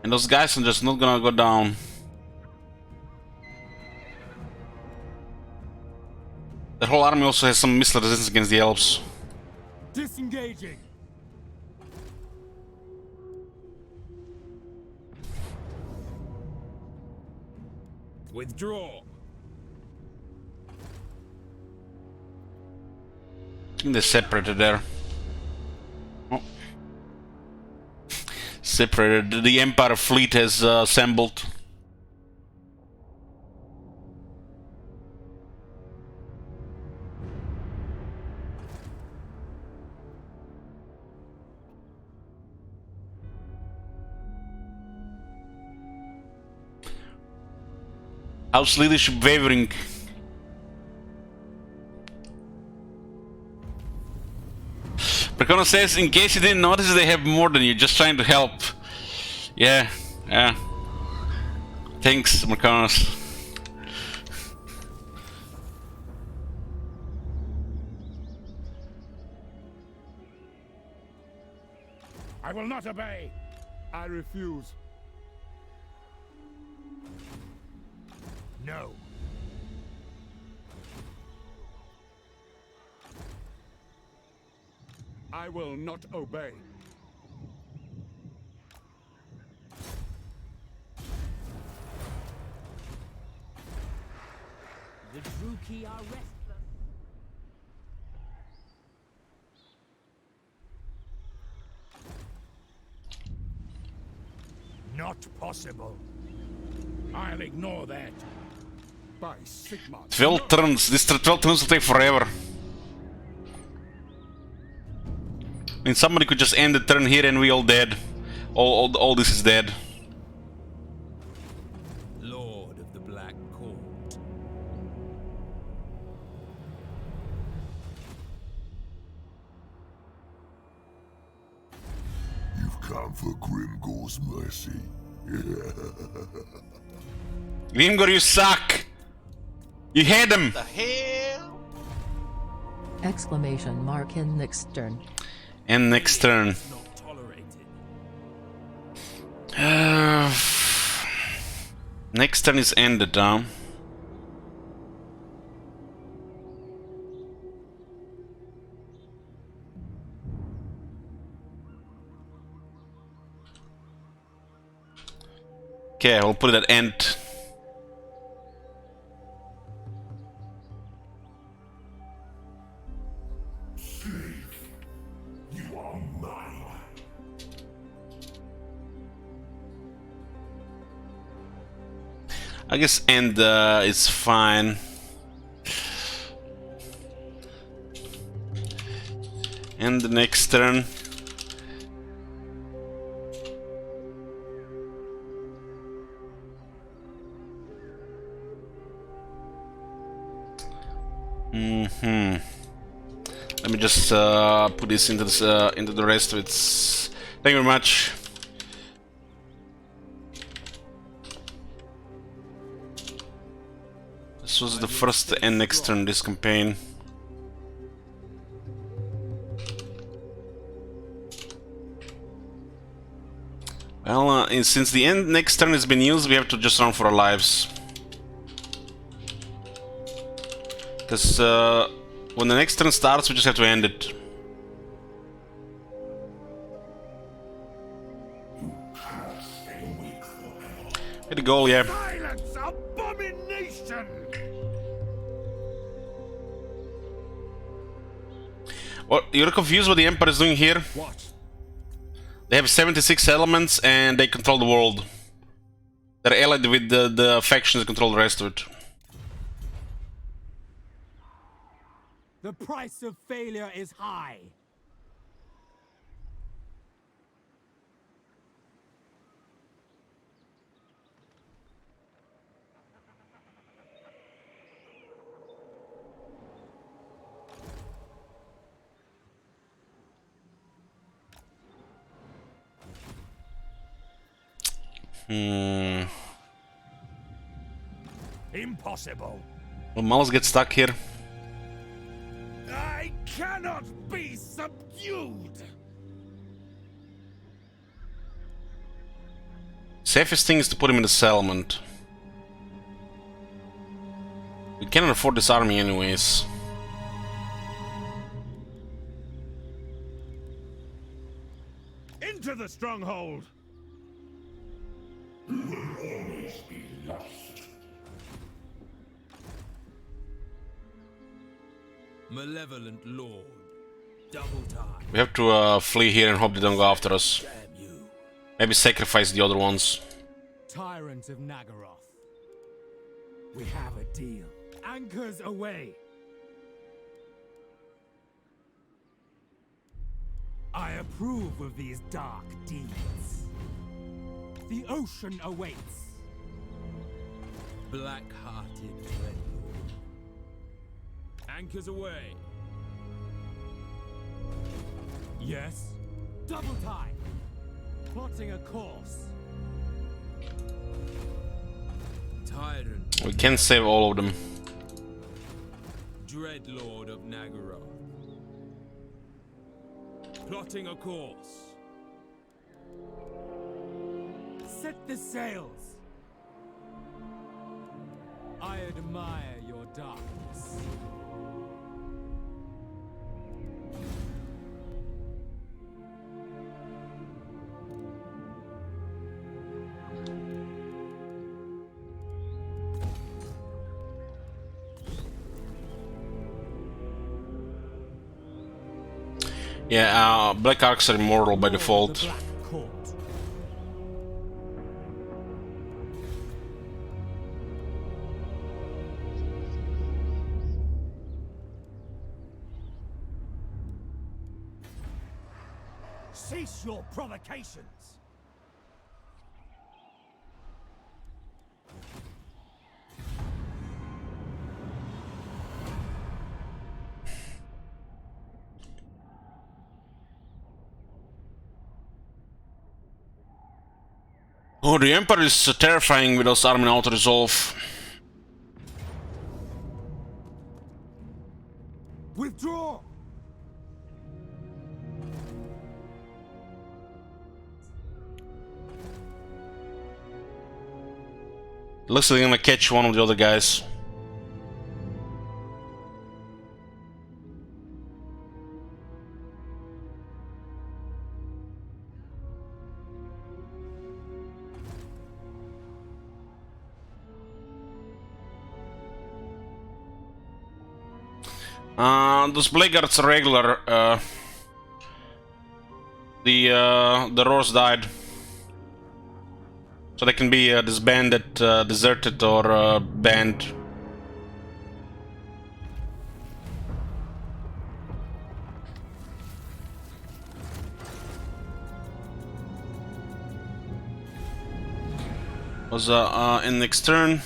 And those guys are just not gonna go down. The whole army also has some missile resistance against the elves. Disengaging. Withdraw. I think they're separated there. Oh. Separated. The Empire fleet has assembled. House leadership wavering. Prekono says, in case you didn't notice, they have more than you, just trying to help. Yeah, yeah. Thanks, Merconos. I will not obey. I refuse. No. I will not obey. The Druki are restless. Not possible. I'll ignore that. By Sigma. 12 turns. This 12 turns will take forever. I mean, somebody could just end the turn here and we all dead. All this is dead. Lord of the Black Court. You've come for Grimgor's mercy. Grimgor, you suck! You had him! The hell? Exclamation mark in next turn. And next turn. Not tolerated. Next turn is ended, huh? Okay, we'll put it at end. I guess end is fine. And the next turn. Let me just put this into the rest of it. Thank you very much. This was the first and next turn this campaign. Well, since the end next turn has been used, we have to just run for our lives. Because When the next turn starts, we just have to end it. Hit the goal, yeah. Silence, abomination! Well, you're confused what the Empire is doing here? What? They have 76 elements and they control the world. They're allied with the factions that control the rest of it. The price of failure is high. Impossible. Will Mouse get stuck here? I cannot be subdued. Safest thing is to put him in the settlement. We cannot afford this army anyways. Into the stronghold. You will always be lost. Malevolent Lord. Double time. We have to flee here and hope they don't go after us. Damn you. Maybe sacrifice the other ones. Tyrant of Nagaroth. We have a deal. Anchors away. I approve of these dark deeds. The ocean awaits. Black-hearted Dreadlord. Anchors away. Yes. Double time. Plotting a course. Tyrant. We can save all of them. Dreadlord of Nagaroth. Plotting a course. Set the sails. I admire your darkness. Yeah, Black Arcs are immortal by default. The Black Court. Cease your provocations. Oh, the Emperor is terrifying with those army auto-resolve. Withdraw. Looks like they're gonna catch one of the other guys. Those Blackguards are regular. The Roars died. So they can be disbanded, deserted, or banned. Was in next turn.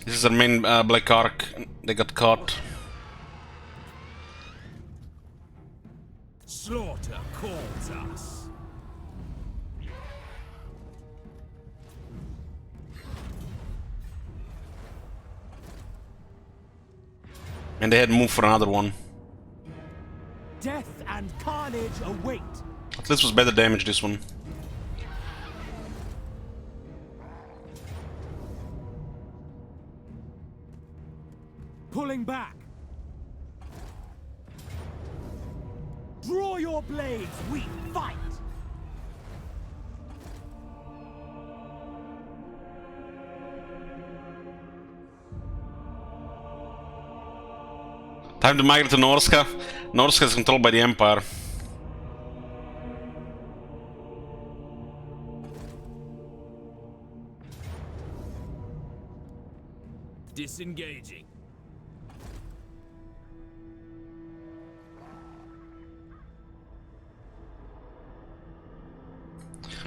This is our main Black Arc. They got caught. Slaughter calls us. And they had moved for another one. Death and carnage await. At least was better damage this one. Pulling back. Draw your blades, we fight! Time to migrate to Norska. Norska is controlled by the Empire. Disengaging.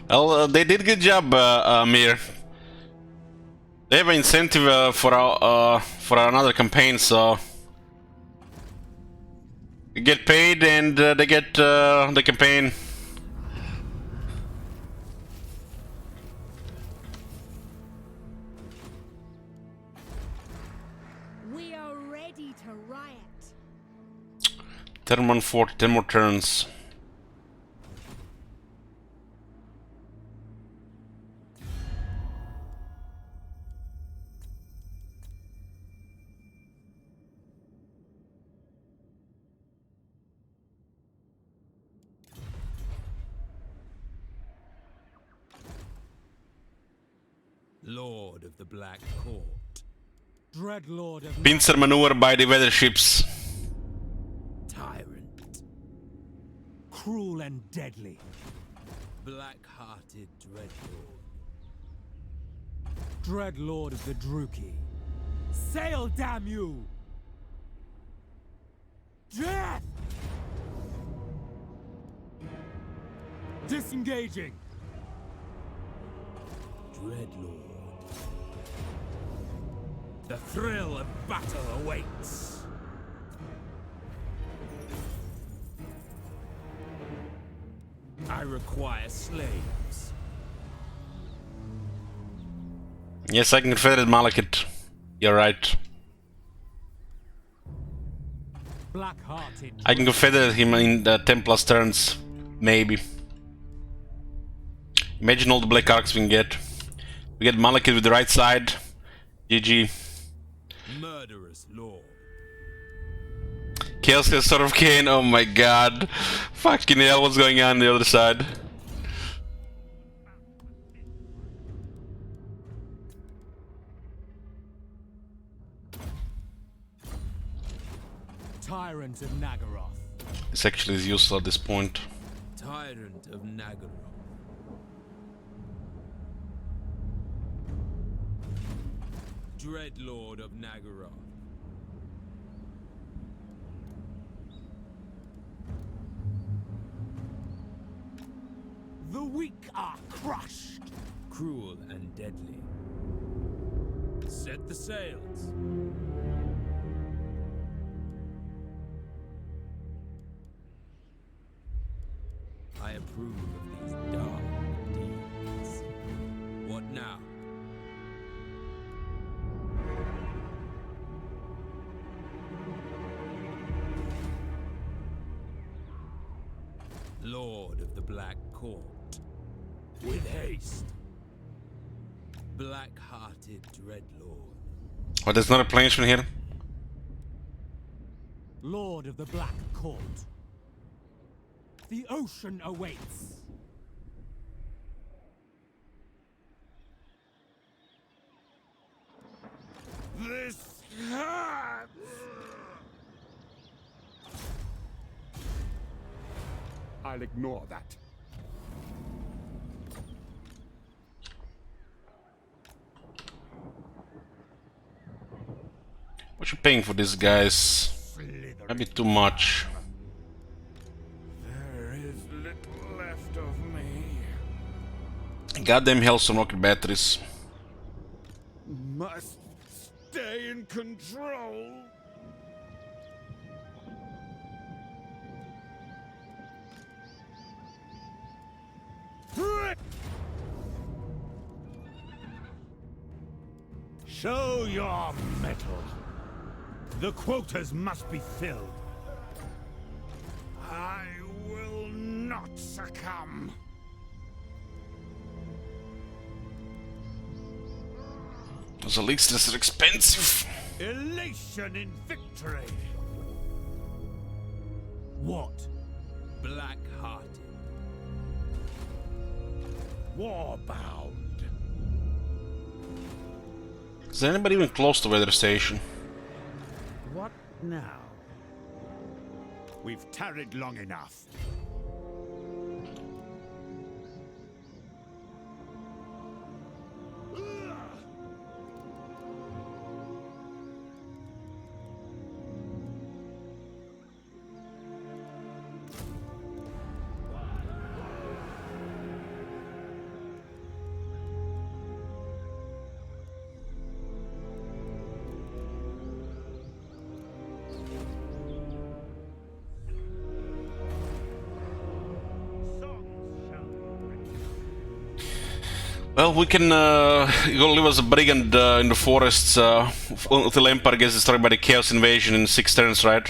Well, they did a good job, Mir. They have an incentive for another campaign, so you get paid and they get the campaign. We are ready to riot. Turn 140, 10 more turns. Lord of the Black Court. Dreadlord of Pincer maneuver by the weather ships. Tyrant. cruel and deadly. Black-hearted Dreadlord. Dreadlord of the Druki. Sail, damn you! Death! Disengaging. Dreadlord. The thrill of battle awaits. I require slaves. Yes, I can confederate Malekith. You're right. Black-hearted. I can confederate him in the 10 plus turns. Maybe. Imagine all the black arcs we can get. We get Malekith with the right side. GG. Murderous lord. Chaos has sort of Kane. Oh my god. Fucking hell, what's going on the other side? Tyrant of Nagaroth. This actually is useful at this point. Tyrant of Nagaroth. Dreadlord of Nagaroth. The weak are crushed. Cruel and deadly. Set the sails. I approve of these dark deeds. What now? Lord of the Black Court. With haste. Black-hearted Dreadlord. Oh, there's not a planishment here? Lord of the Black Court. The ocean awaits. This hurts! I'll ignore that. What you paying for this, guys? Maybe too much. There is little left of me. Goddamn Hellstorm rocket batteries. Must stay in control. Show your mettle. The quotas must be filled. I will not succumb. Those elixirs are expensive. Elation in victory. What? Black-hearted. Warbound. Is there anybody even close to weather station? What now? We've tarried long enough. Well, we can go live as a brigand in the forests until Empire gets destroyed by the Chaos Invasion in 6 turns, right?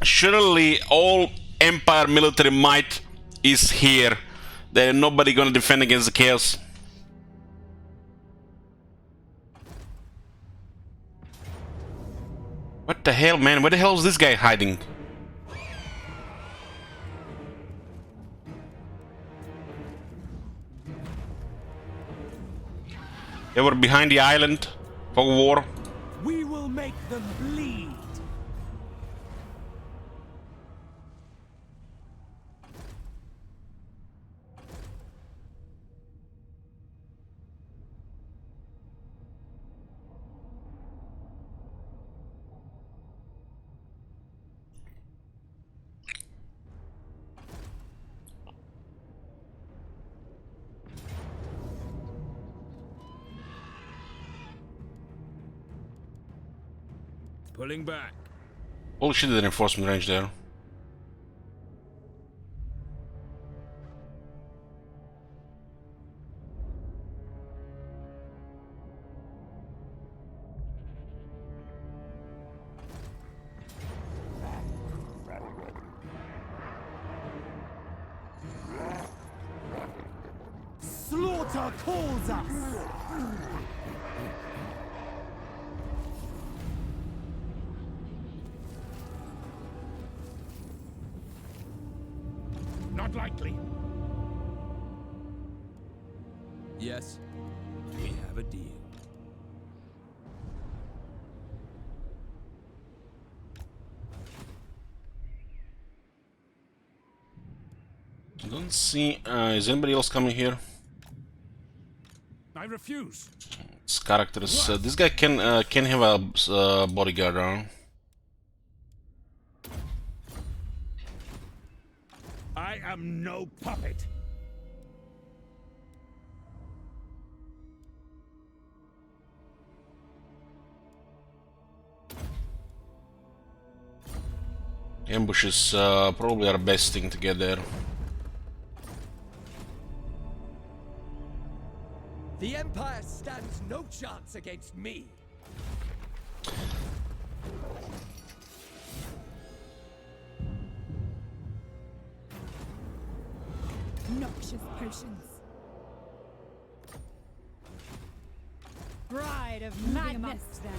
Surely all Empire military might is here. There's nobody gonna defend against the Chaos. What the hell, man? Where the hell is this guy hiding? They were behind the island. Fog of war. We will make them bleed. Pulling back. Holy shit, the reinforcement range there. Slaughter calls us. Not likely. Yes, we have a deal. I don't see. Is anybody else coming here? I refuse. This characters. This guy can have a bodyguard around. I am no puppet. Ambushes probably our best thing to get there. The Empire stands no chance against me. Noxious potions. Bride of madness. Them.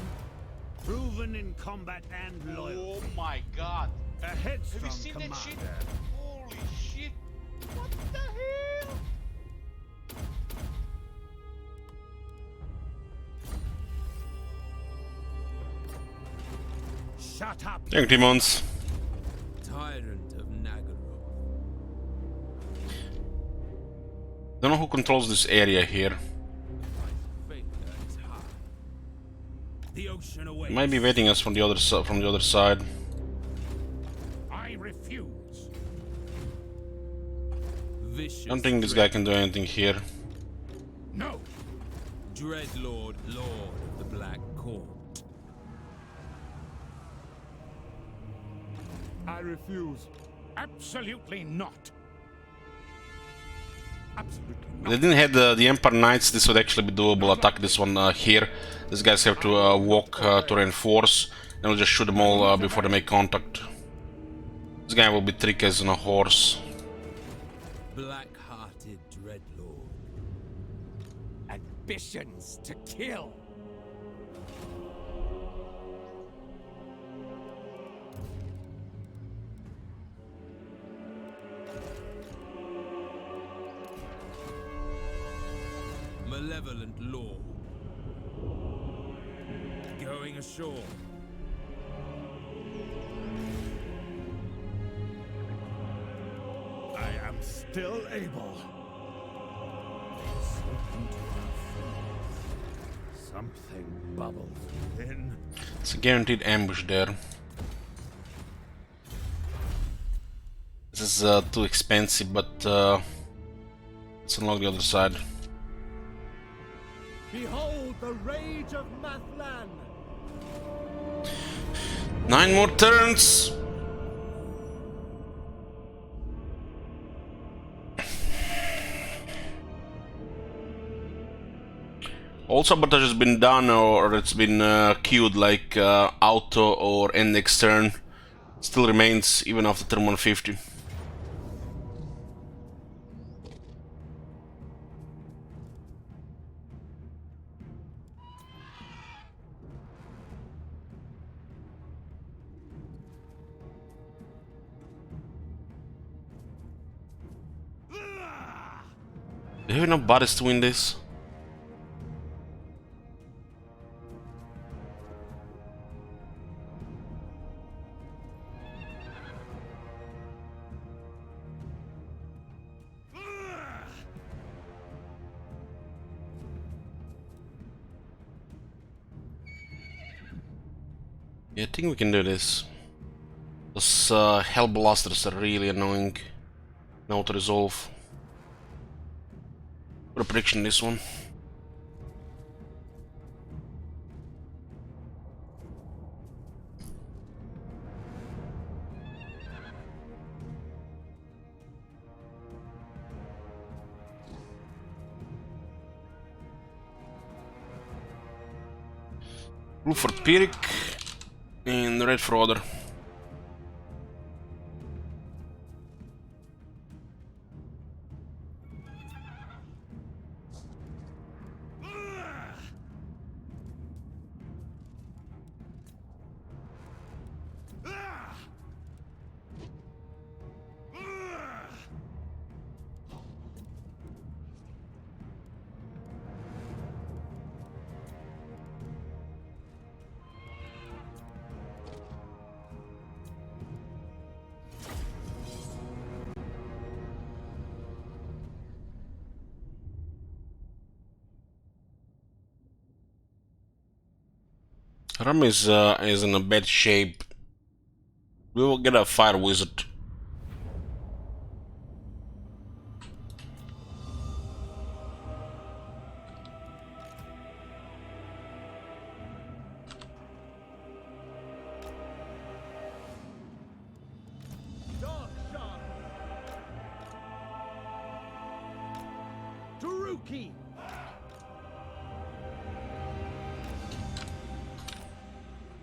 Proven in combat and loyal. Oh my god. A headstrong Have you seen commander. that shit? Holy shit. What the hell? Shut up. Thank you, Demons. Tyrant of Nagaroth. Don't know who controls this area here. The ocean awaits. Might be waiting us from the other side. I refuse. Vicious I don't think this guy can do anything here. No. Dreadlord, Lord of the Black Court. I refuse. Absolutely not. Absolutely If they didn't have the Empire Knights, this would actually be doable. Attack this one here. These guys have to walk to reinforce, and we'll just shoot them all before they make contact. This guy will be tricky as on a horse. Black-hearted Dreadlord. Ambitions to kill. Malevolent Lord. Going ashore. I am still able. Something bubbles within. It's a guaranteed ambush there. This is too expensive, but let's unlock the other side. Behold the rage of Mathlan! 9 more turns! All sabotage has been done, or it's been queued, like auto or end next turn. Still remains even after turn 150. Do you have enough bodies to win this? Yeah, I think we can do this. Those Hell Blasters are really annoying now to resolve. Put a prediction in this one. Blue for Pyrrhic and red for Other. Ram is in a bad shape. We will get a fire wizard. Taruki!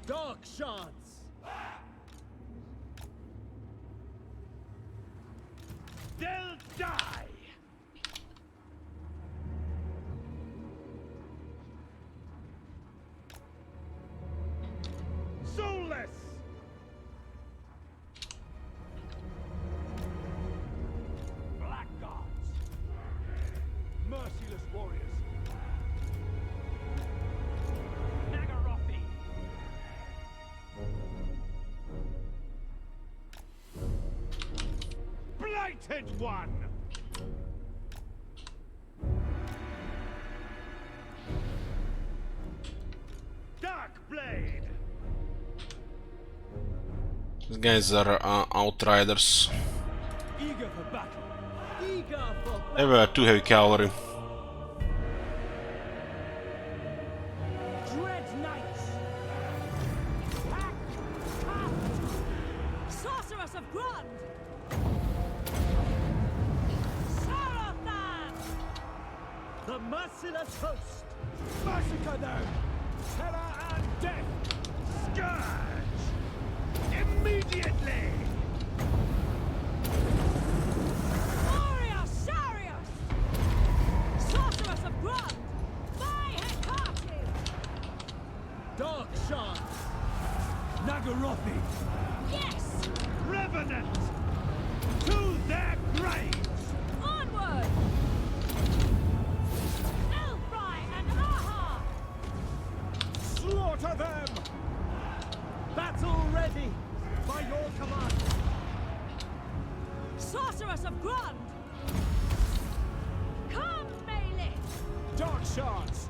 Dark Shards! They'll die! Soulless! Black gods! Merciless warriors! Nagarothi! Blighted one! Dark blade! These guys are outriders. Eager for battle! Eager for They have 2 heavy cavalry. knights! Sorceress of Grund! Sarathan! The merciless host! Massacre them! Terror and death! Scourge! Immediately! Warrior Sarius! Sorceress of Grund! By Hecate! Dark Shards! Nagarothi! Yes! Revenant! To their graves! Onward! Elfry and Aha! Slaughter them! Battle ready! By your command! Sorceress of Grund! Come, melee! Dark Shards!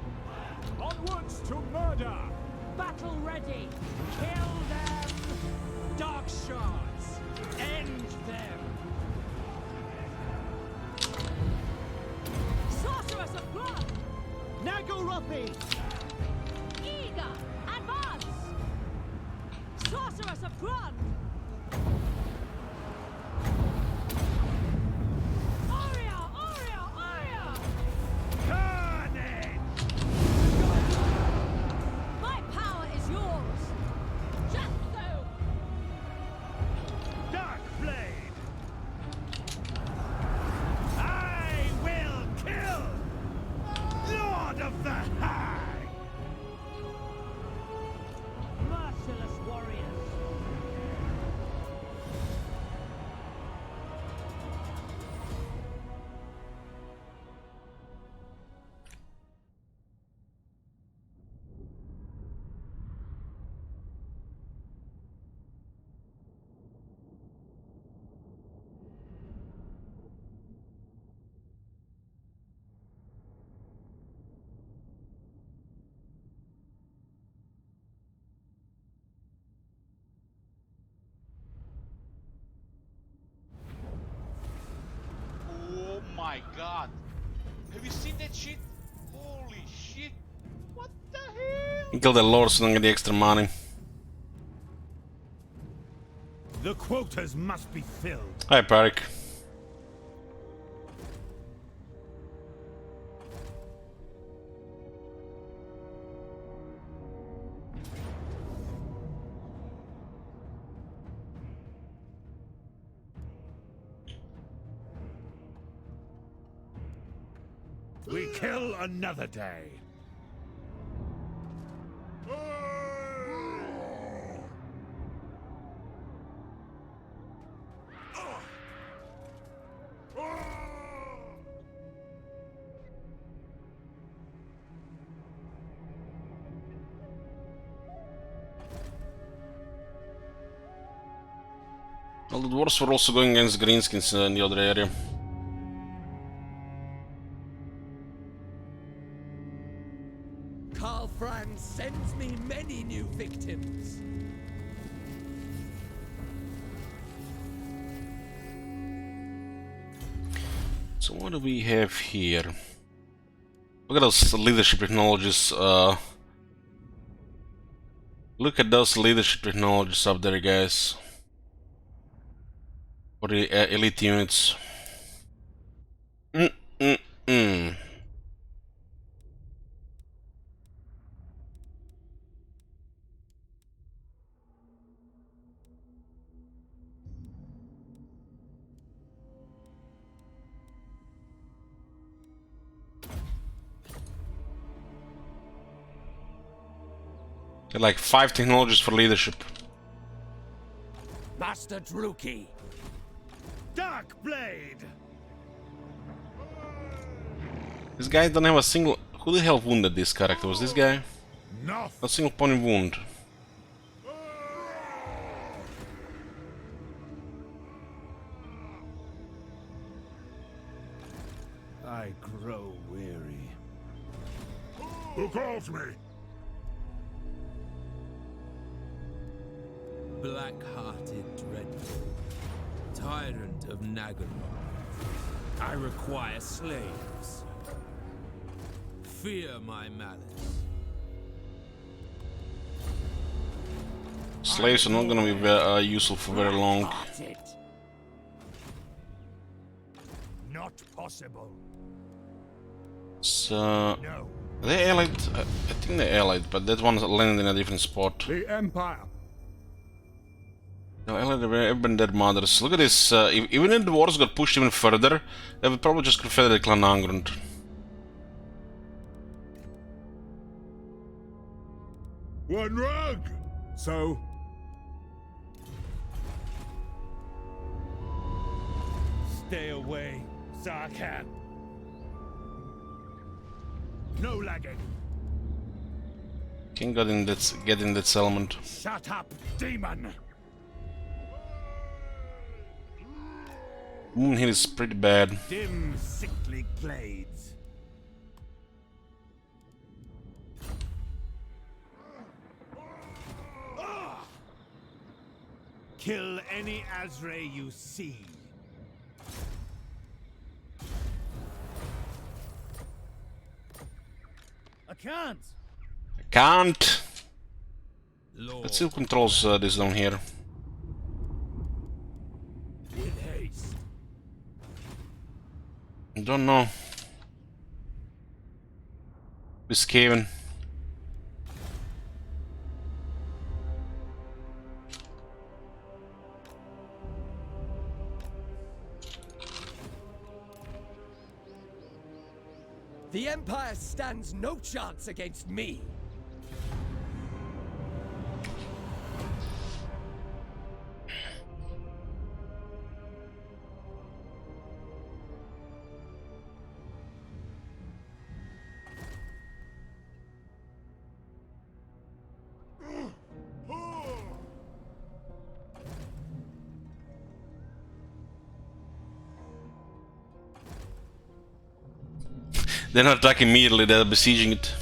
Onwards to murder! Battle ready! Kill them! Dark Shards! End them! Sorceress of Grund! Nagarothi! Eager! Advance! Sorceress of Grund! Aria! Aria! Aria! Carnage! My power is yours! Just so! Dark Blade! I will kill! Lord of the Hag! Merciless warriors! Oh my god. Have you seen that shit? Holy shit. What the hell? Kill the lord so don't get the extra money. The quotas must be filled. Hi, Parik. We kill another day. Well, the dwarves were also going against greenskins in the other area. Karlfran sends me many new victims. So what do we have here? Look at those leadership technologies. Look at those leadership technologies up there, guys. For the elite units. They're like 5 technologies for leadership. Master Druki! Dark Blade! This guy doesn't have a single... Who the hell wounded this character? Was this guy? No. A single point wound. I grow weary. Who calls me? Black-hearted dreadful, tyrant of Nagaroth. I require slaves. Fear my malice. Slaves are not gonna be useful for very long. Not possible. So they allied. I think they allied, but that one landed in a different spot. The Empire. No, allied have been dead mothers. Look at this. Even if the wars got pushed even further, they would probably just confederate Clan Angrund. One rug! So, Stay away, Zarkan. No lagging. King got in that, get in that settlement. Shut up, demon. Moon here is pretty bad. Dim, sickly glades. Kill any Azray you see. I can't. I can't. Lord. Let's see who controls this down here. With haste. I don't know. Biscaven. The Empire stands no chance against me. They're not attacking immediately, they're besieging it.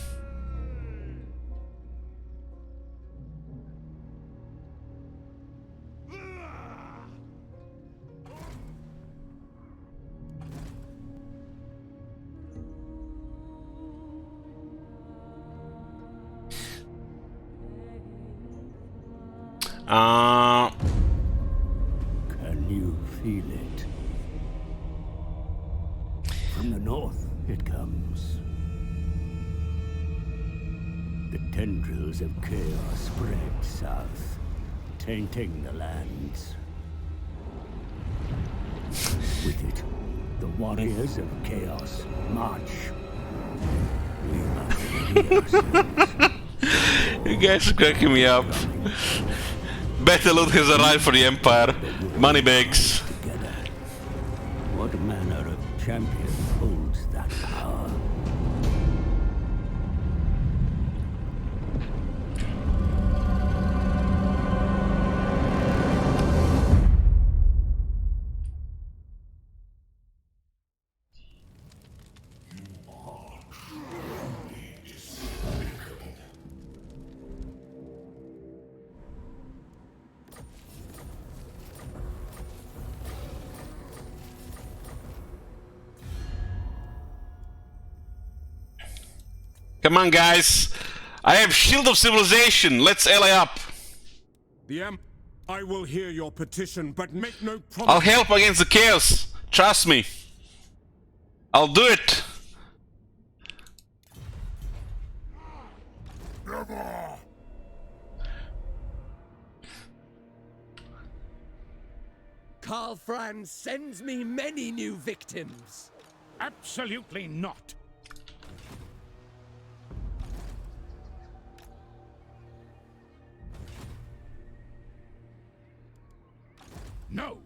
Can you feel it? From the north it comes. The tendrils of chaos spread south, tainting the lands. With it, the warriors of chaos march. We must free ourselves. You guys are cracking me up. Better loot has arrived for the Empire. Money bags. Together. What manner of champion holds that power? Come on, guys. I have Shield of Civilization. Let's ally up. I will hear your petition, but make no promise. I'll help against the chaos. Trust me. I'll do it. Karl Franz sends me many new victims. Absolutely not. No.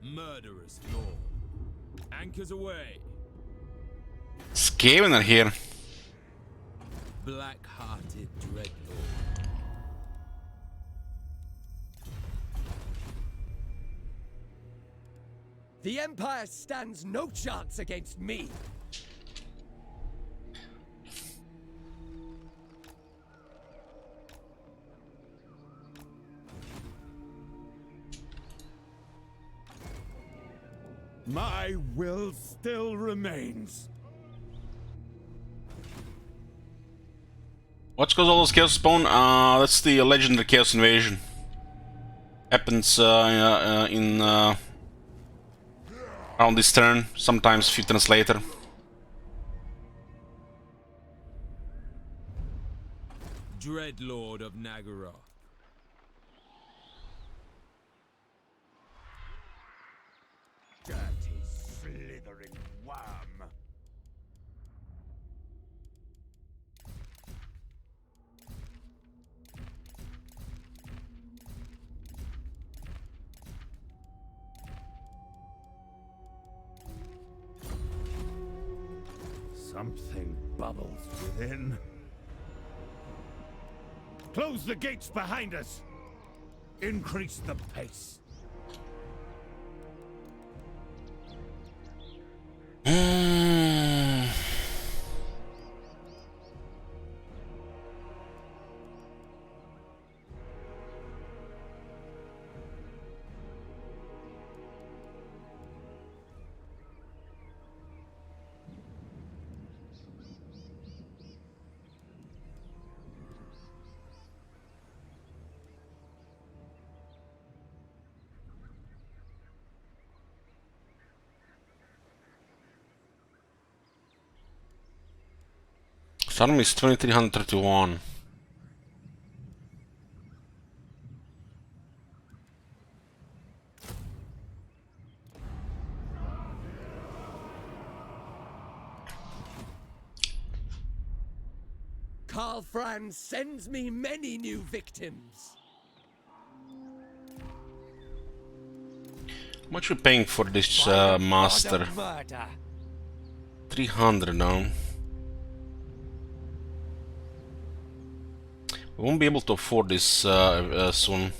Murderous Lord. Anchors away. Skaven are here. Black-hearted Dreadlord. The Empire stands no chance against me. My will still remains. What's caused all this chaos spawn? That's the legendary chaos invasion. Happens in around this turn, sometimes a few turns later. Dreadlord of Nagaroth. Dirty, slithering worm. Something bubbles within. Close the gates behind us. Increase the pace. Army is 2331. Karl Franz sends me many new victims. How much are we paying for this master? 300 now. We won't be able to afford this soon.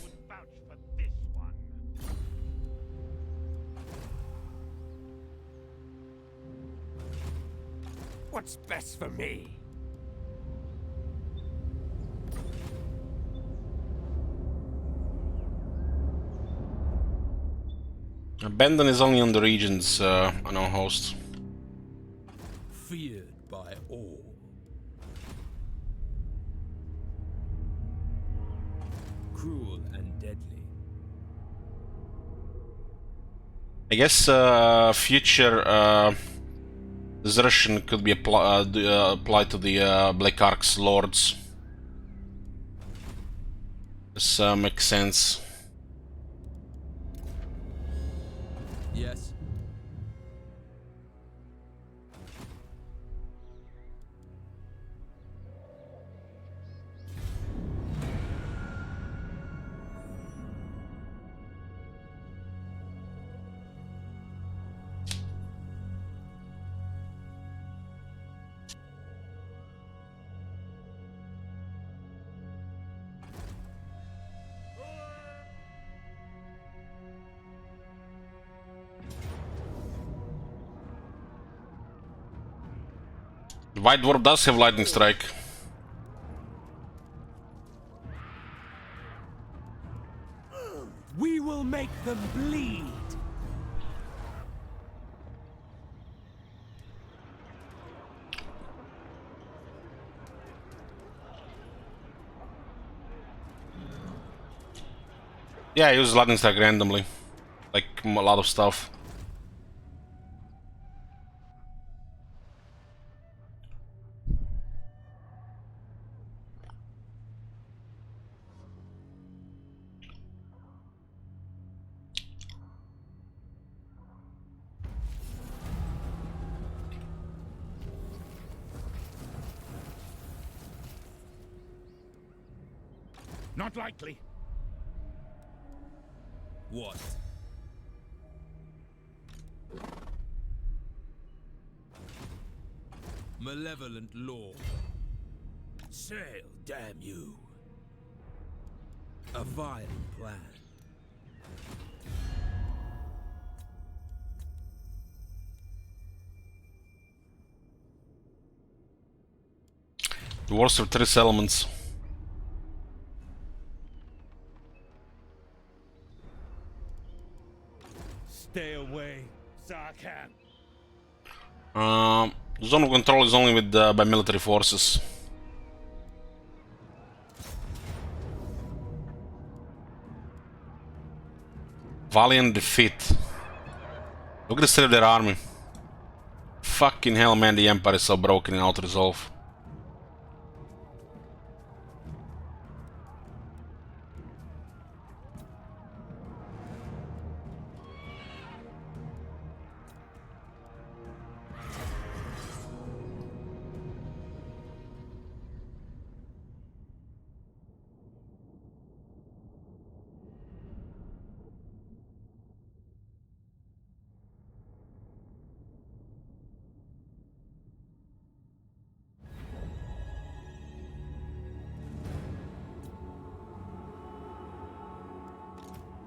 What's best for me? Abandon is only on the regions on our host. Feared by all. Cruel and deadly. I guess future desertion could be applied to the Black Ark's lords. This makes sense. Yes. The White Dwarf does have lightning strike. We will make them bleed. Yeah, I use lightning strike randomly, like a lot of stuff. Not likely. What? Malevolent law. Sail, damn you. A vile plan. The worst of 3 elements. Stay away, Zarkan. Zone of control is only with by military forces. Valiant defeat. Look at the state of their army. Fucking hell, man, the Empire is so broken in auto-resolve.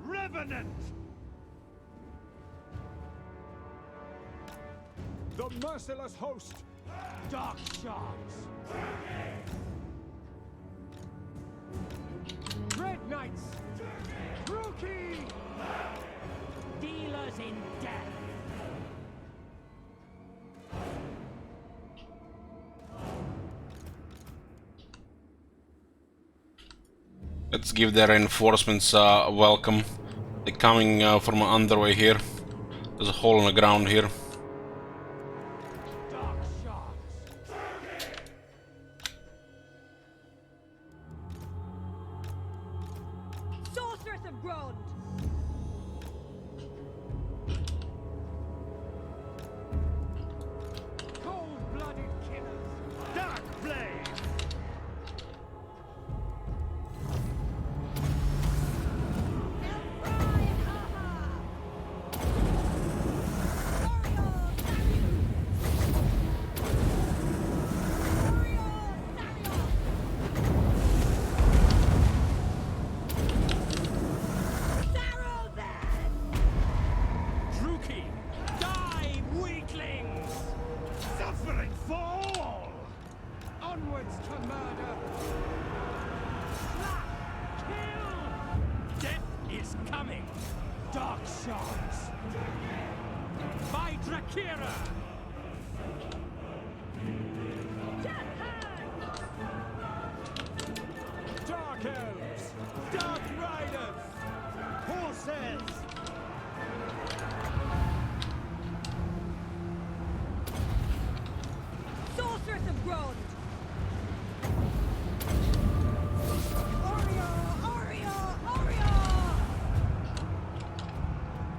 Revenant! The merciless host! Dark shards! Red knights! Rookie! Dealers in death! Let's give their reinforcements a welcome. They're coming from underway here. There's a hole in the ground here. Sorceress of Grond! Cold-blooded killers! Dark Blade! Onwards to murder! Slap! Kill! Death is coming! Dark shards! By Drakira! Dark elves! Dark riders! Horses! Sorceress of Grond!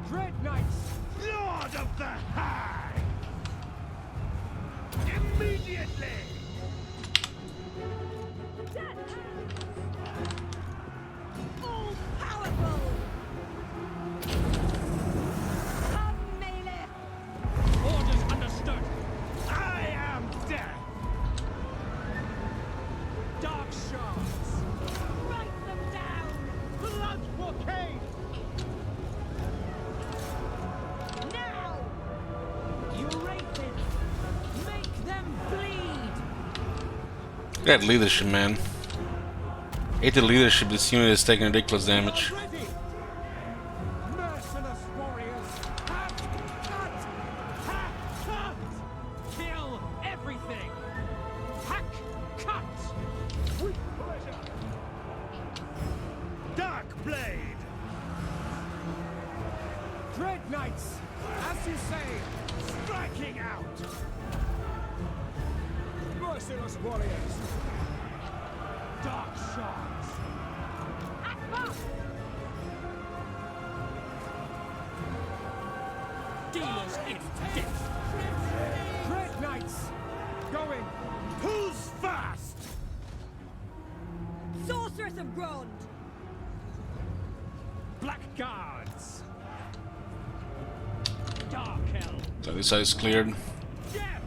Dread Knights! Lord of the Hag! Immediately! All powerful! Come, melee! Orders understood! I am death! Dark shards! Write them down! Blood for Cain! Now! You rapists! Make them bleed! Great leadership, man. 80 leadership, this unit is taking ridiculous damage. Ready! Merciless warriors! Hack! Cut! Hack! Cut! Kill everything! Hack! Cut! With pleasure! Dark Blade! Dread Knights! As you say, striking out! Merciless warriors! Dark shards! Dealers in death! Dread Knights! Going! Who's fast? Sorceress of Grond! Black Guards! Dark Elves! So this side is cleared. Death!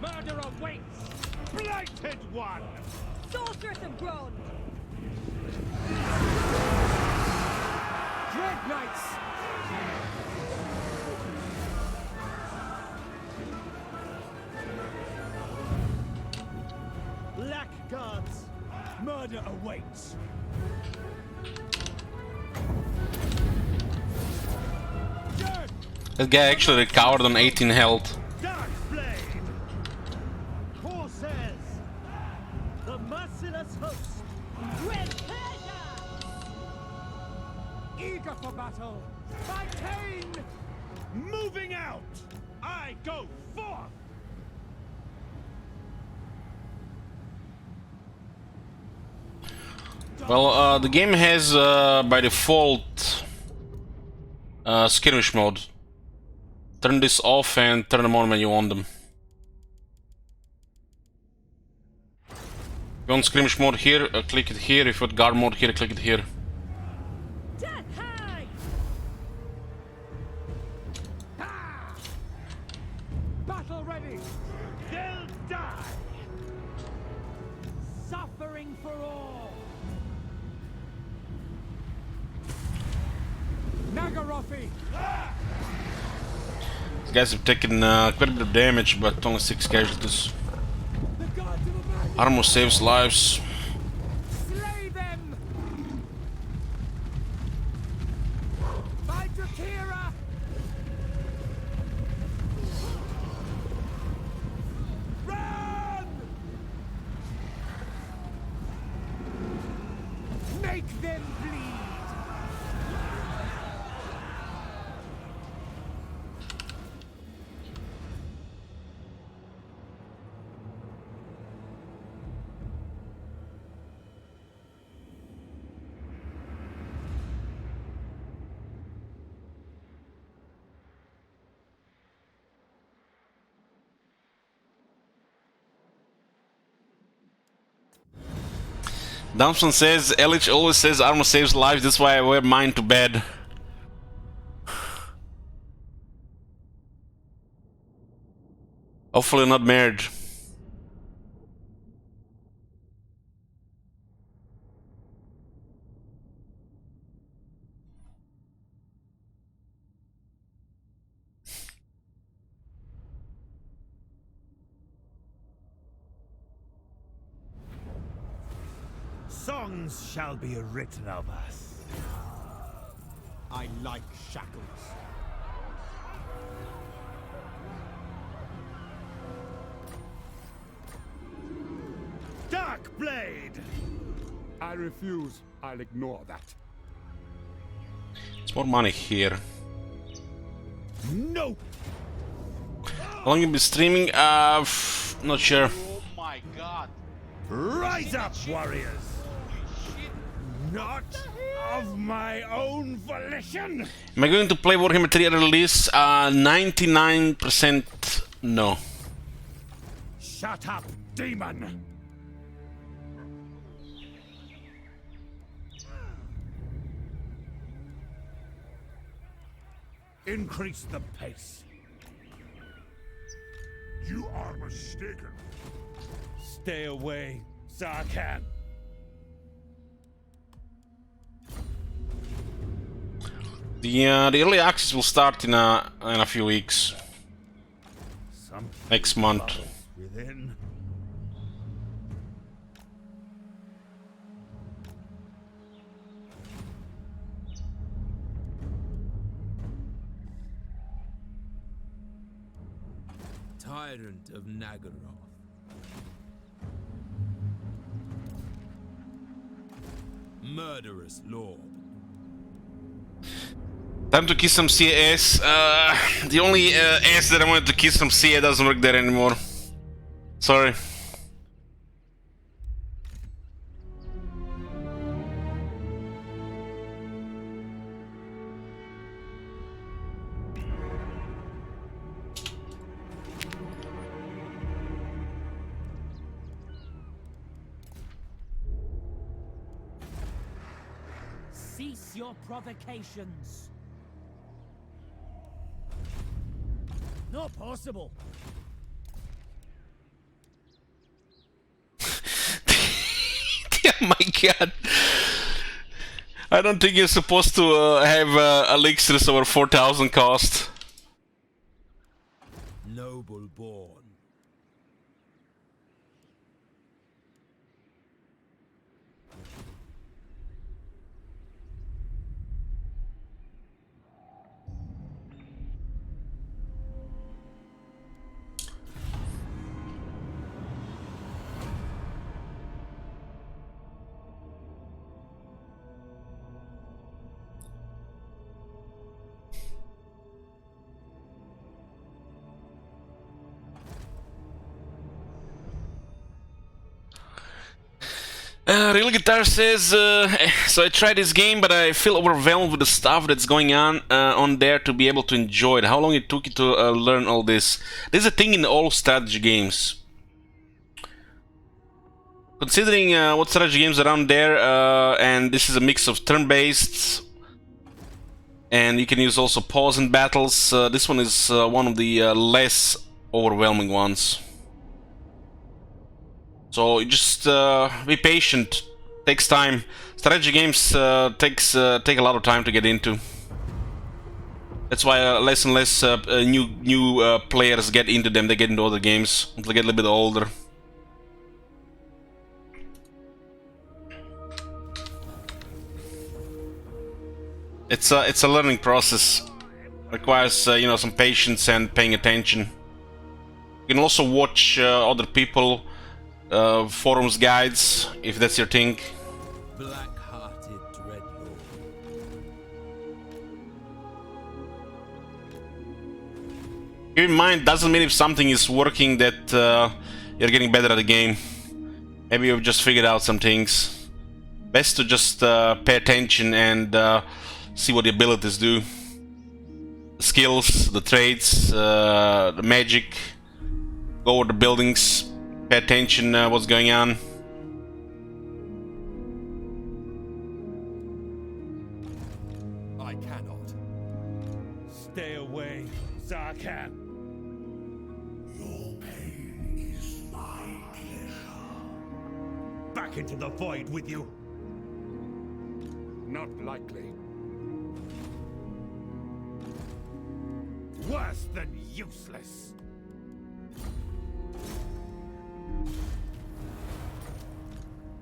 Murder awaits! Blighted One! Sorceress of Grond! Dread Knights! Black Guards! Murder awaits! That guy actually recovered on 18 health. Dark Blade! Horses! The merciless host! With pleasure! Eager for battle! My cane! Moving out! I go forth! Well, the game has by default skirmish mode. Turn this off and turn them on when you want them. If you want skirmish mode here, click it here. If you want guard mode here, click it here. Battle ready! They'll die! Suffering for all! Nagarothi! These guys have taken quite a bit of damage, but only 6 casualties. Armor saves lives. Slay them! My Drakira! Run! Make them bleed! Dumpson says, Elich always says armor saves lives, that's why I wear mine to bed. Hopefully not married. Songs shall be written of us. I like shackles. Dark Blade! I refuse. I'll ignore that. It's more money here. No! How long you been streaming? Not sure. Oh my god. Rise up, warriors! Not of my own volition! Am I going to play Warhammer 3 at release? 99% no. Shut up, demon! Increase the pace. You are mistaken. Stay away, Zarkan. The early access will start in a few weeks. Next month. Within. Tyrant of Nagaroth. Murderous lord. Time to kiss some CAS. The only S that I wanted to kiss from CA doesn't work there anymore. Sorry. Cease your provocations. Not possible. Oh my god. I don't think you're supposed to have elixirs over 4,000 cost. Noble born. Real Guitar says, so I tried this game, but I feel overwhelmed with the stuff that's going on there to be able to enjoy it. How long it took you to learn all this? This is a thing in all strategy games. Considering what strategy games are around there, and this is a mix of turn-based, and you can use also pause in battles, this one is one of the less overwhelming ones. So you just be patient. Takes time. Strategy games take a lot of time to get into. That's why less and less new players get into them. They get into other games until they get a little bit older. It's a learning process. Requires you know, some patience and paying attention. You can also watch other people. Forums guides, if that's your thing. Black-hearted dreadlord. Keep in mind, doesn't mean if something is working that you're getting better at the game. Maybe you've just figured out some things. Best to just pay attention and see what the abilities do. The skills, the traits, the magic. Go over the buildings. Pay attention what's going on. I cannot. Stay away, Zarkan. Your pain is my pleasure. Back into the void with you. Not likely. Worse than useless.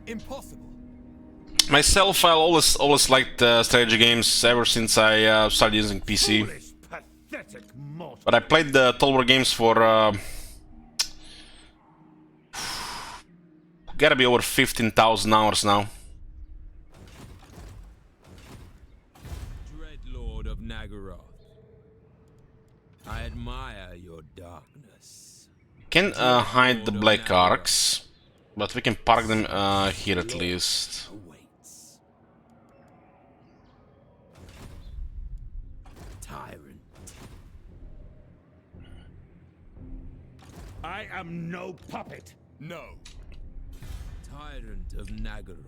Impossible. Myself, I always liked strategy games ever since I started using PC. Foolish, pathetic mortal. But I played the Total War games for gotta be over 15,000 hours now. Dreadlord of Nagaroth. I admire your darkness. Can hide the black arcs. But we can park them here at least. Tyrant. I am no puppet. No. Tyrant of Nagaroth.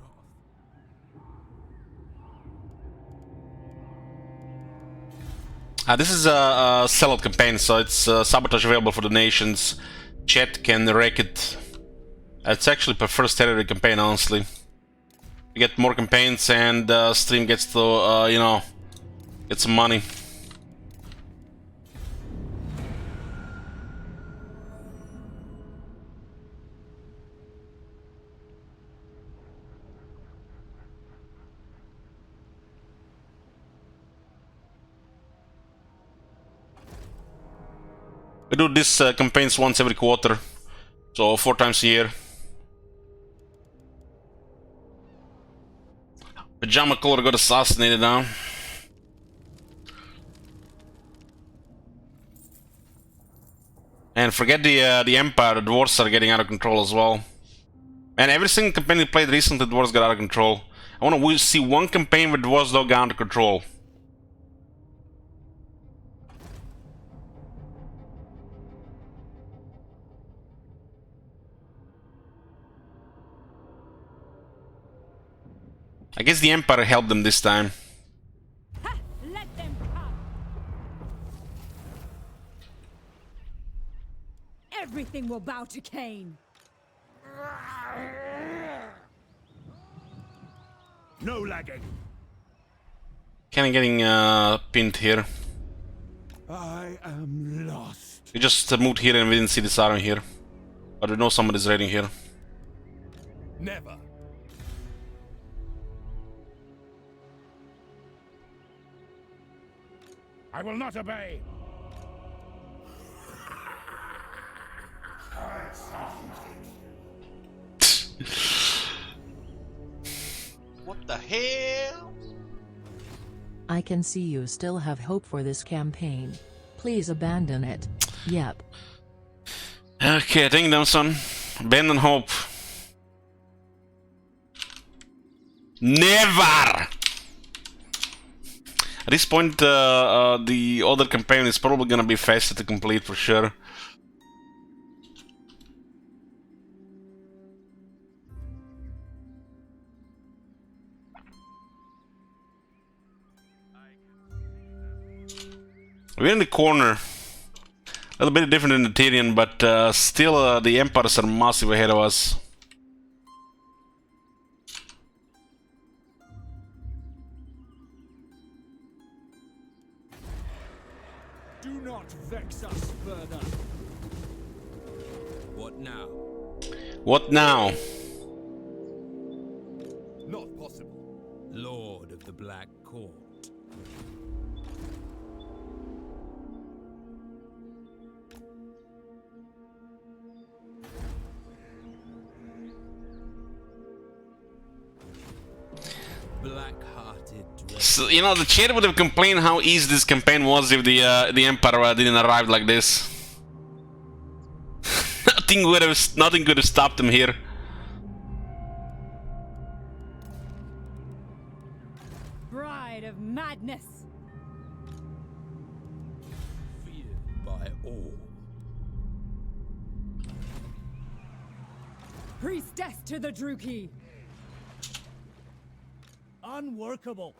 This is a sellout campaign, so it's sabotage available for donations. Chat can wreck it. It's actually prefer territory campaign, honestly. You get more campaigns and stream gets to, you know, get some money. We do these campaigns once every quarter, so 4 times a year. Pajama Color got assassinated now. And forget the Empire, the dwarves are getting out of control as well. And every single campaign we played recently, dwarves got out of control. I want to see one campaign where dwarves don't get out of control. I guess the Empire helped them this time. Ha! Let them come. Everything will bow to Cain. No lagging. Kinda getting pinned here. I am lost. We just moved here and we didn't see this army here. But we know somebody's raiding here. Never. I will not obey. What the hell? I can see you still have hope for this campaign. Please abandon it. Yep. Okay, thank you, son. Abandon hope. Never! At this point, the other campaign is probably gonna be faster to complete for sure. We're in the corner. A little bit different than the Tyrion, but still the Empires are massive ahead of us. Do not vex us further. What now? What now? Not possible. Lord of the Black Court. So, you know, the chat would have complained how easy this campaign was if the Empire didn't arrive like this. Nothing could have stopped them here. Bride of madness. Feared by all. Priestess to the Druki. Unworkable.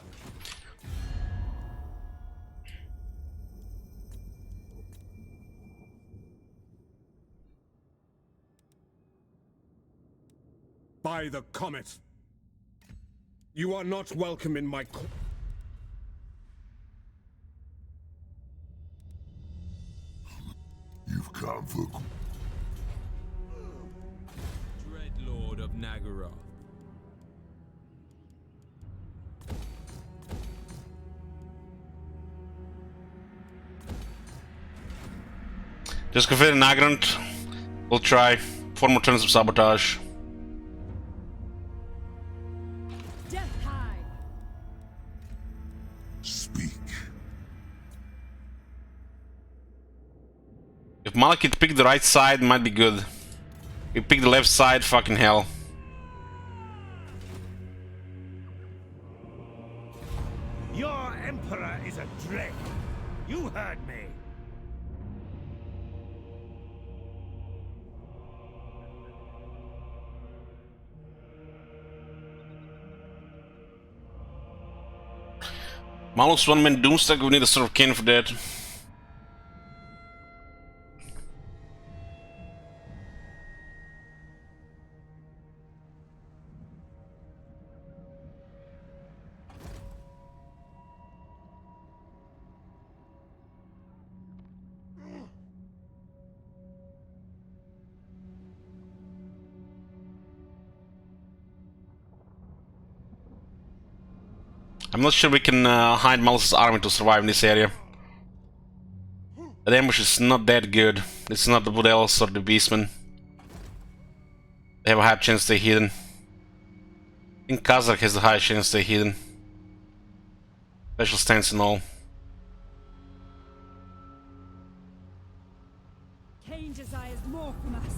By the comet. You are not welcome in my court. You've come for... Dread Lord of Nagaroth. Just go for the Nagrand. We'll try 4 more turns of sabotage. Death high. Speak. If Malekith picked the right side, might be good. If he picked the left side, fucking hell. Your Emperor is a dread. You heard me. Malus one-man Doomstack, we need a sort of kin for that. I'm not sure we can hide Malus's army to survive in this area. The ambush is not that good. It's not the Wood Elves or the Beastmen. They have a high chance to stay hidden. I think Kazakh has the highest chance to stay hidden. Special stance and all. Cain desires more from us.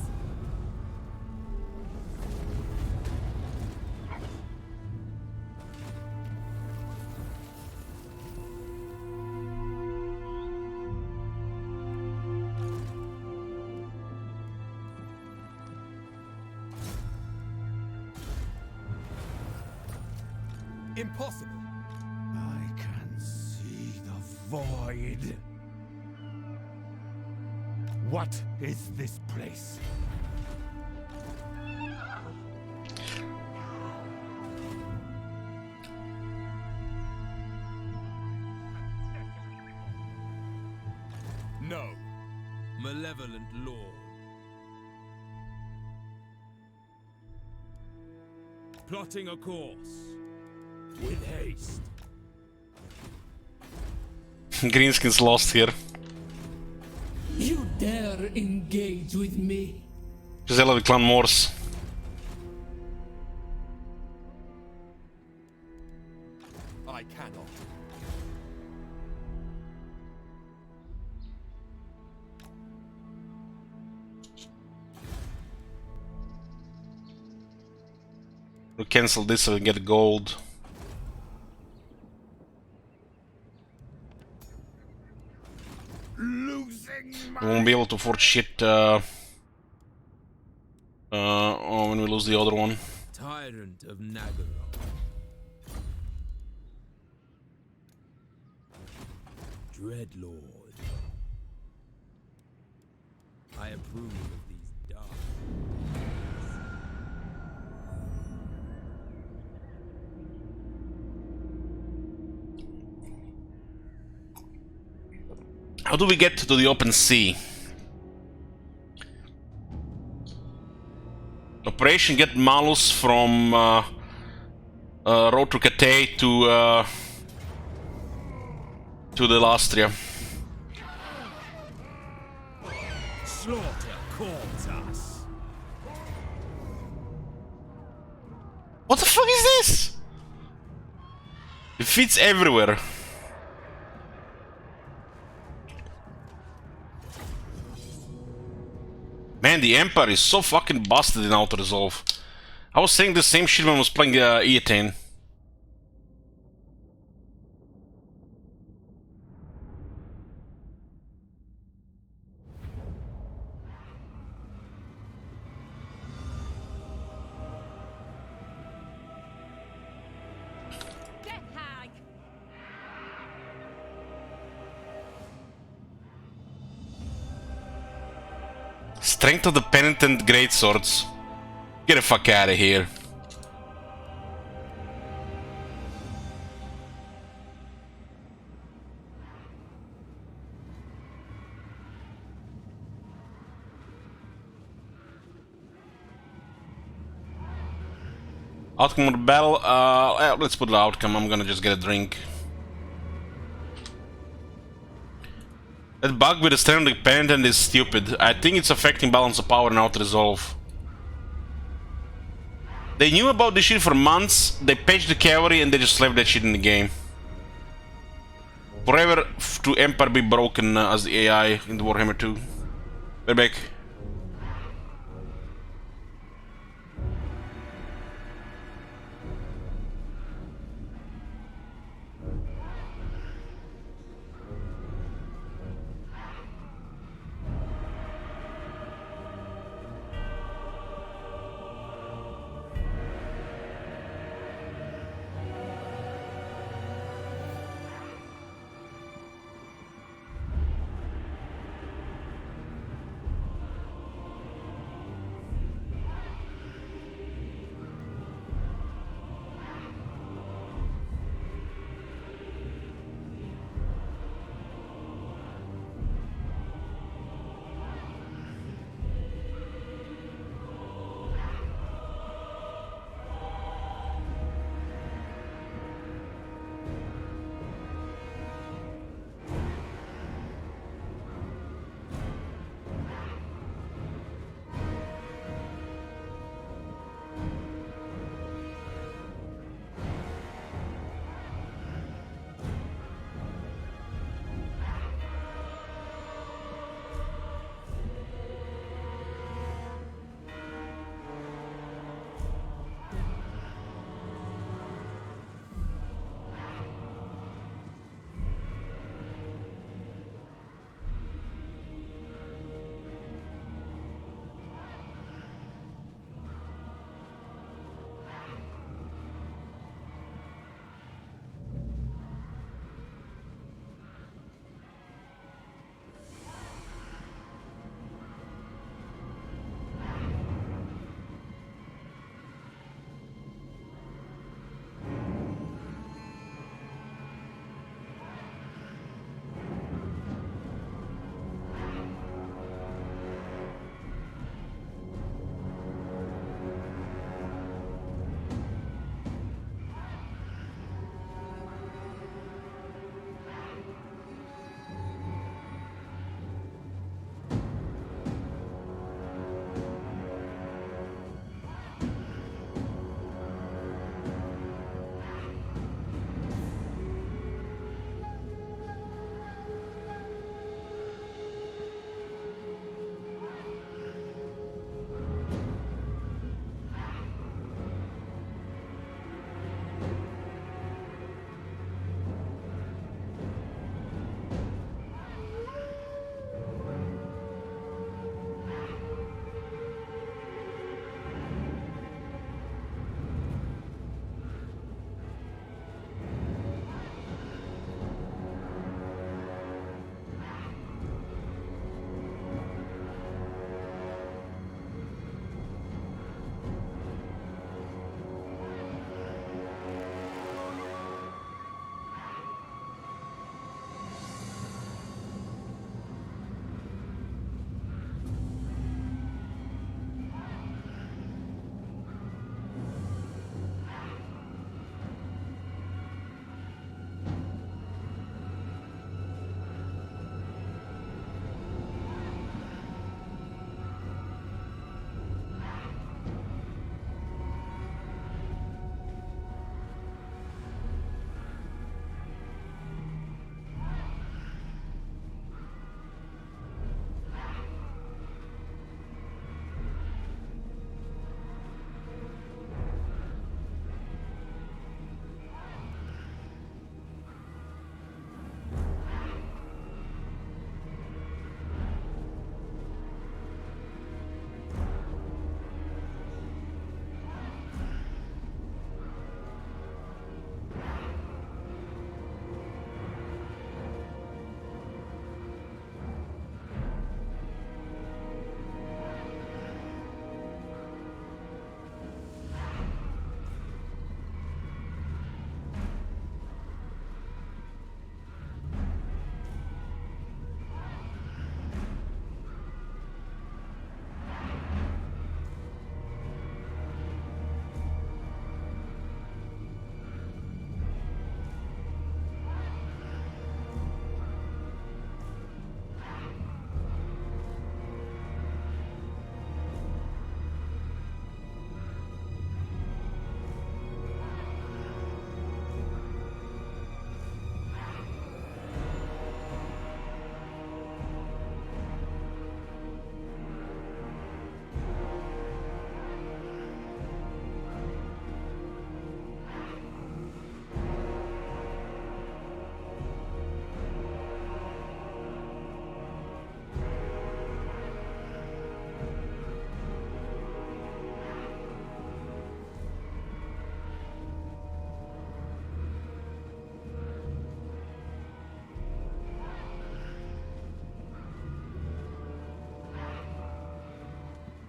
Impossible. I can see the void. What is this place? No. Malevolent Lord. Plotting a course. With haste. Greenskin's lost here. You dare engage with me? Gisela the Clan Morse. I cannot. We'll cancel this so we get gold. We won't be able to afford shit when we lose the other one. Tyrant of Nagaroth. Dreadlord. I approve of these dark. How do we get to the open sea? Operation get Malus from Road to Cathay to the Lastria. Slaughter calls us. What the fuck is this? Defeats everywhere. Man, the Empire is so fucking busted in Outer Resolve. I was saying the same shit when I was playing E10. Get Hag! Strength of the Penitent Greatswords. Get the fuck out of here. Outcome of the battle, let's put the outcome. I'm gonna just get a drink. That bug with the strength of the Penitent is stupid. I think it's affecting balance of power and Outer Resolve. They knew about this shit for months, they patched the cavalry and they just left that shit in the game. Forever to Empire be broken as the AI in the Warhammer 2. We're back.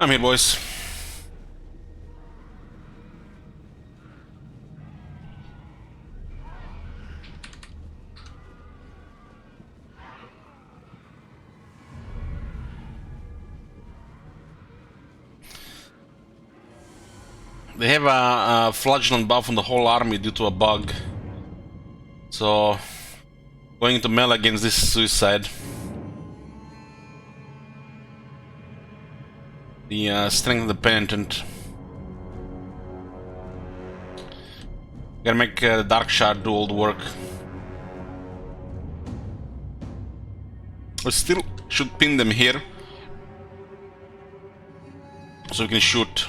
I'm here, boys. They have a flagellant buff on the whole army due to a bug. So, going into melee against this is suicide. The strength of the penitent. Gotta make the dark shard do all the work. We still should pin them here, so we can shoot.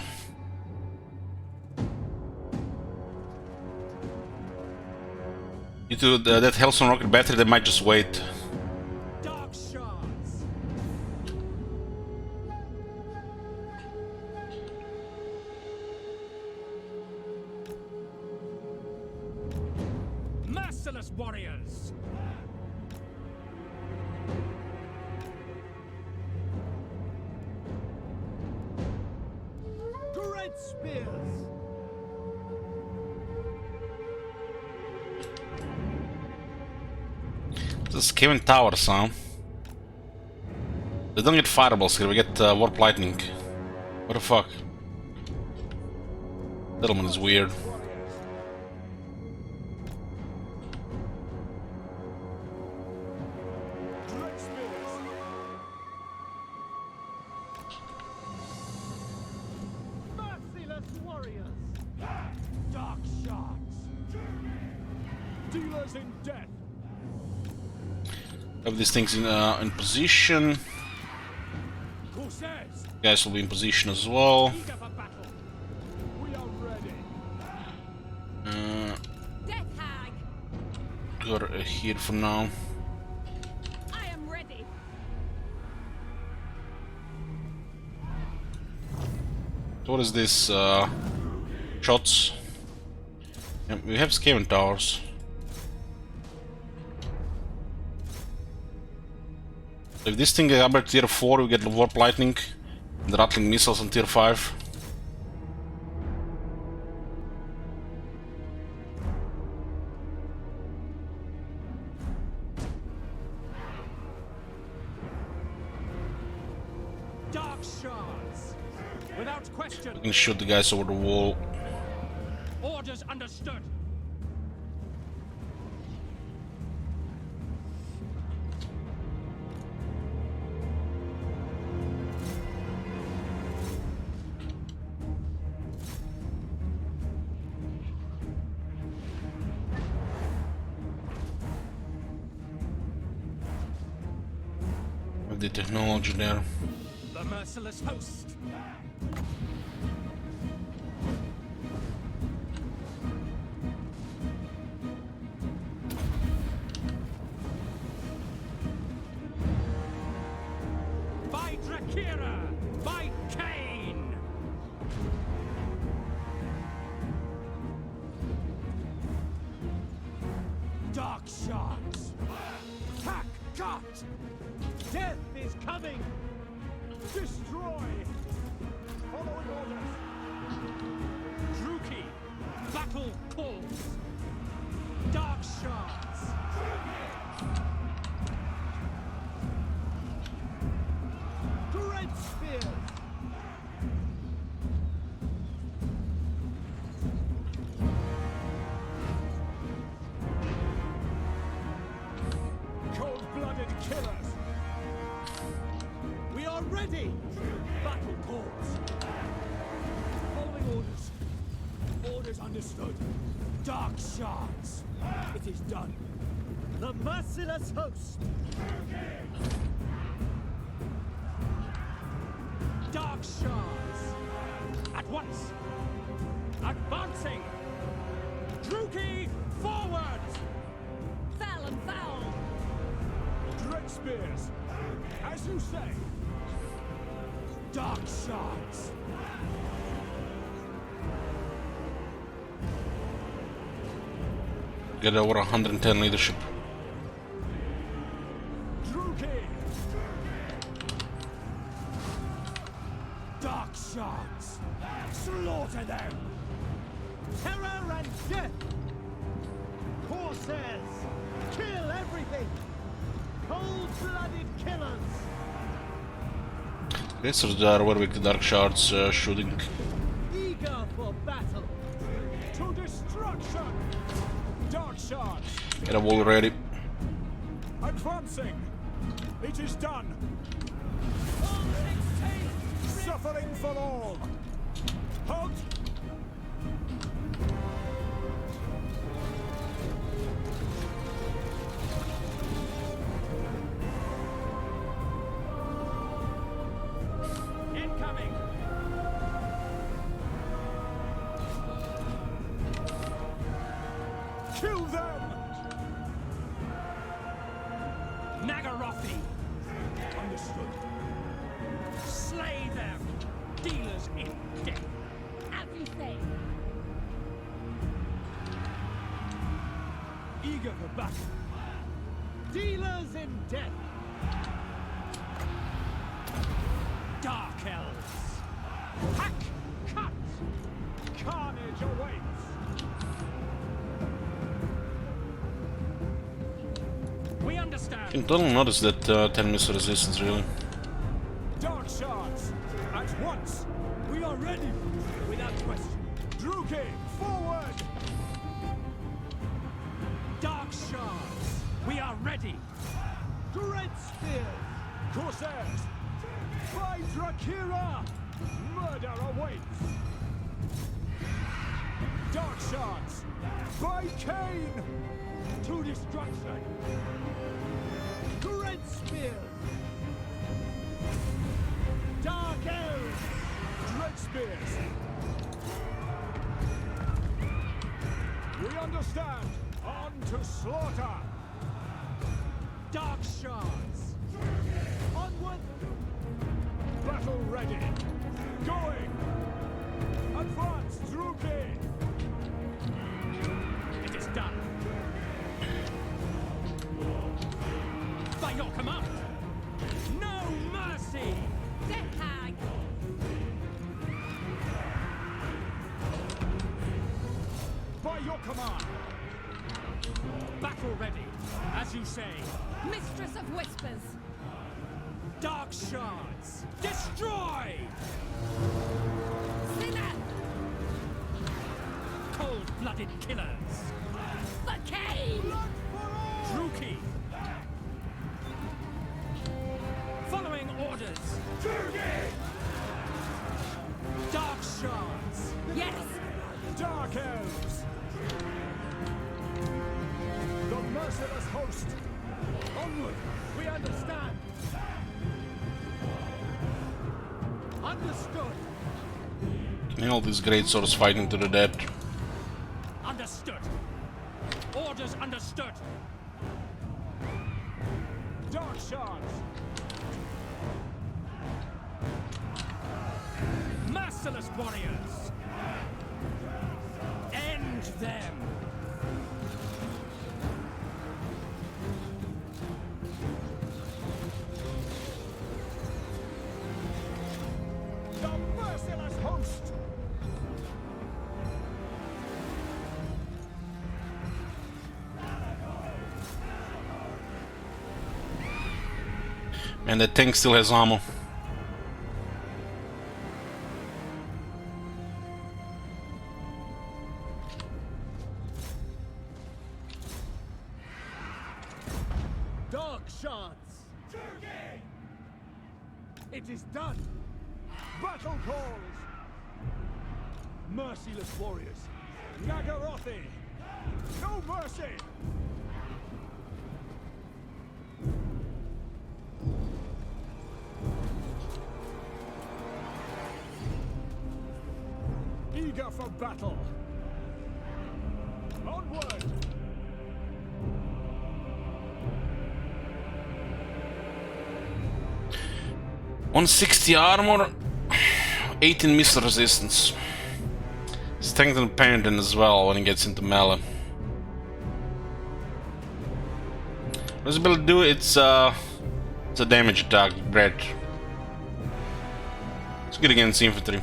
Due to that Hellstone rocket battery, they might just wait. Dark shards. Merciless warriors. Great spears. This is Kevin Towers, huh? They don't get fireballs here, we get warp lightning. What the fuck? Settlement is weird. Merciless warriors. Dark shards. Dealers in death. Have these things in position. Corsairs. Guys will be in position as well. Eager for battle. We are ready. Death Hag. Got here for now. I am ready. What is this? Shots. Yeah, we have Skaven towers. So if this thing is upgrade tier 4, we get the warp lightning and the rattling missiles on tier 5. Dark shards. Without question. We can shoot the guys over the wall. Orders understood. With the technology there. The merciless host. By Drakira! By Cain! Dark shards. Hack got! Death is coming! Destroy! Following orders! Druki! Battle calls! Dark shards! Great spears! Cold-blooded killers! We are ready! Battle calls! Following orders. Orders understood. Dark shards. It is done. The merciless host! Dark shards! At once! Advancing! Druki, forward! Foul and foul! Dread spears! As you say! Dark shards! Get over 110 leadership. Druki! Dark Cold-blooded killers! Okay, so there are with the dark shards shooting. Eager for battle! To destruction! Dark shards! Get a wall ready. Advancing! It is done! Suffering for all! Halt! Incoming! Kill them! Nagarothi! Understood. Slay them! Dealers in death! As you say. Eager for battle! Dealers in death! Dark elves! Hack! Cut! Carnage awaits! We I understand! think don't notice that 10 missile resistance really. Dark shards! At once! We are ready! Without question! Druki! Forward! Dark shards! We are ready! Dread spears! Corsairs! By Drakira! Murder awaits! Dark shards! By Cain! To destruction! Dread spears! Dark elves! Dread spears! We understand! On to slaughter! Dark shards! Onward! Battle ready! Going! Advance, Druki! It is done! By your command! No mercy! Death Hag! By your command! Battle ready, as you say. Mistress of Whispers! Dark shards! Destroy! Sinner! Cold-blooded killers! For Cain! Druki! Following orders! Dark shards! Yes! Dark elves! The merciless host! Onward! We understand! Understood! And all these great swords fighting to the death. Understood! Orders understood! Dark shards! Merciless warriors! End them! The merciless host! And the tank still has ammo. Dark shards! It is done! Battle calls! Merciless warriors! Nagarothi! No mercy! Eager for battle! Onward! 160 armor, 18 missile resistance. Strengthen Pendant as well when it gets into melee. What's it able to do? It's a damage attack, Brett. It's good against infantry.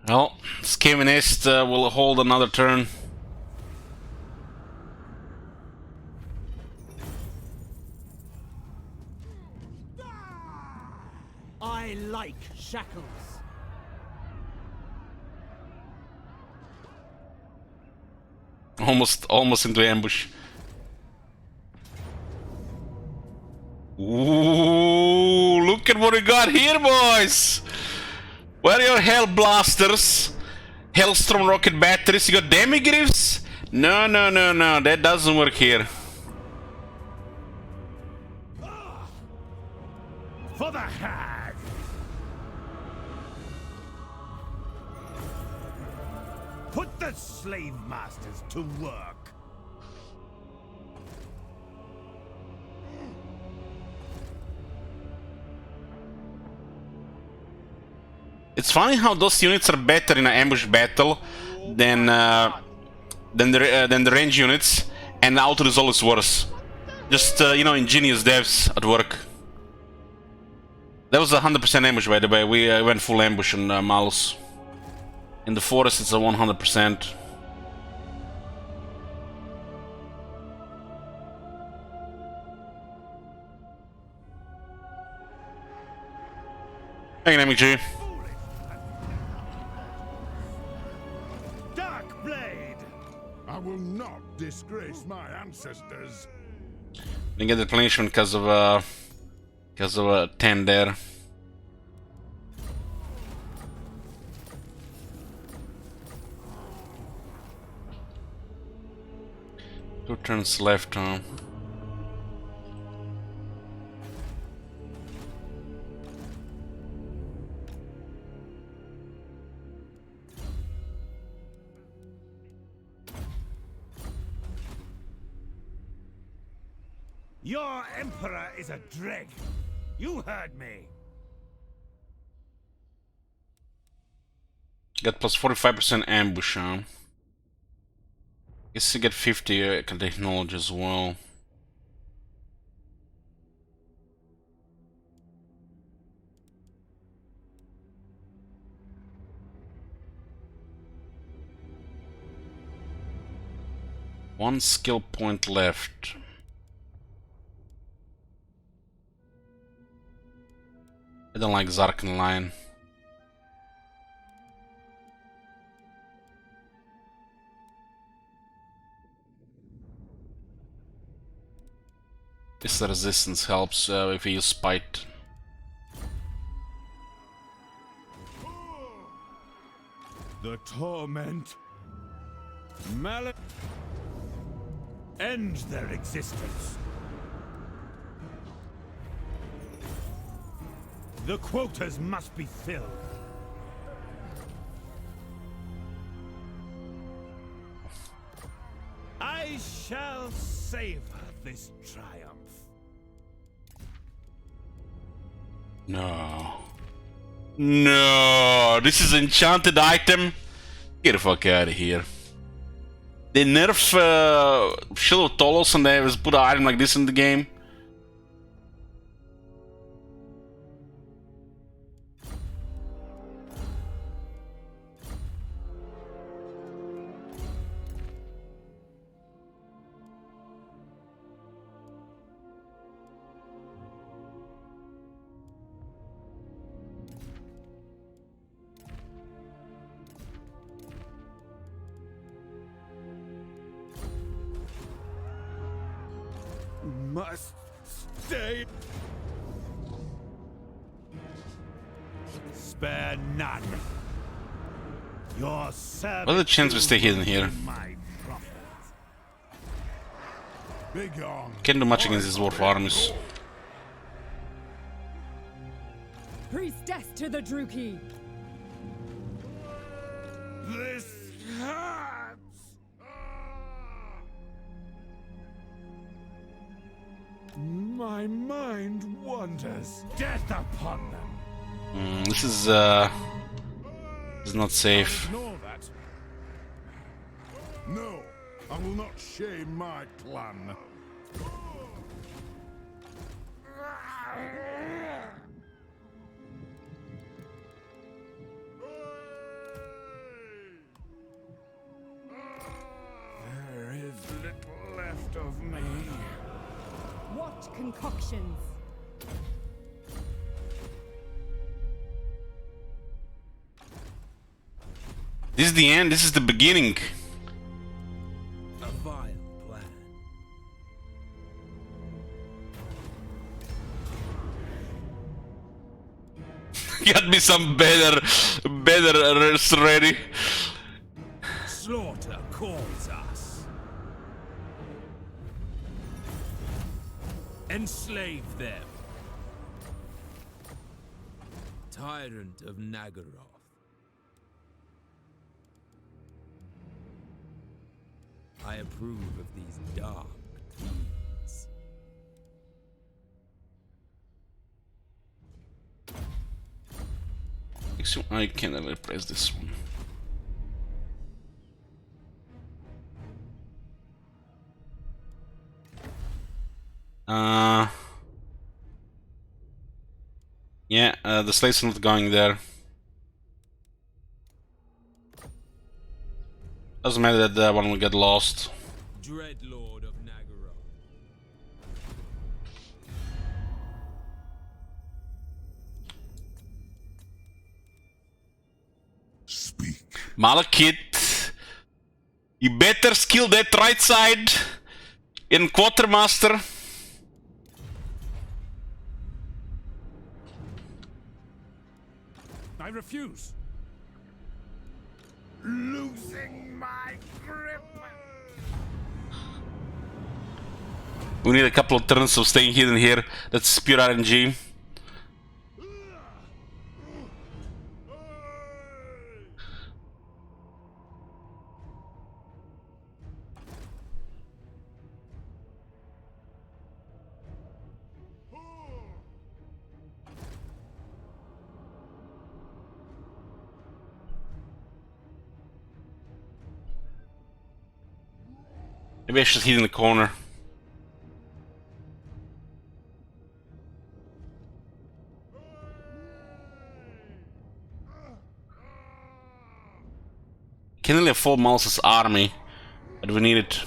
Well, Skavenest will hold another turn. I like shackles. Almost into ambush. Ooh, look at what we got here, boys! Where are your Hell Blasters? Hellstorm rocket batteries? You got Demigriffs? No, no, no, no, that doesn't work here. For the Hag! Put the slave masters to work. It's funny how those units are better in an ambush battle than the range units, and the auto-resolve is worse. Just, you know, ingenious devs at work. That was 100% ambush, by the way. We went full ambush on Malus. In the forest, it's a 100%. Dynamic G. Dark Blade! I will not disgrace my ancestors. Didn't get the replenishment because of a 10 there. Two turns left, huh? Your emperor is a dreg. You heard me. Got plus 45% ambush, huh? Guess you get 50 technology as well. One skill point left. I don't like Zarkan line. This resistance helps if you use Spite. The torment. End their existence. The quotas must be filled. I shall savor this triumph. No. No, this is enchanted item. Get the fuck out of here. They nerf Shield of Tolos and they just put an item like this in the game. Must stay. Spare none. Your service. What are the chances we stay hidden here? Can't do much against these dwarf armies. Priestess to the Druki. This hurts. My mind wanders. Death upon them. This is not safe. Ignore that. No, I will not shame my clan. concoctions. This is the end, this is the beginning. A vile plan. Got me some better ready. Slaughter calls us. Enslave them. Tyrant of Nagaroth. I approve of these dark deeds. I can't press this one. Yeah, the slate's not going there. Doesn't matter that that one will get lost. Dreadlord of Nagaroth. Malekith, you better skill that right side in Quartermaster. I refuse. Losing my grip. We need a couple of turns of staying hidden here. That's pure RNG. Maybe I should hide in the corner. Can only afford Mouse's army, but we need it.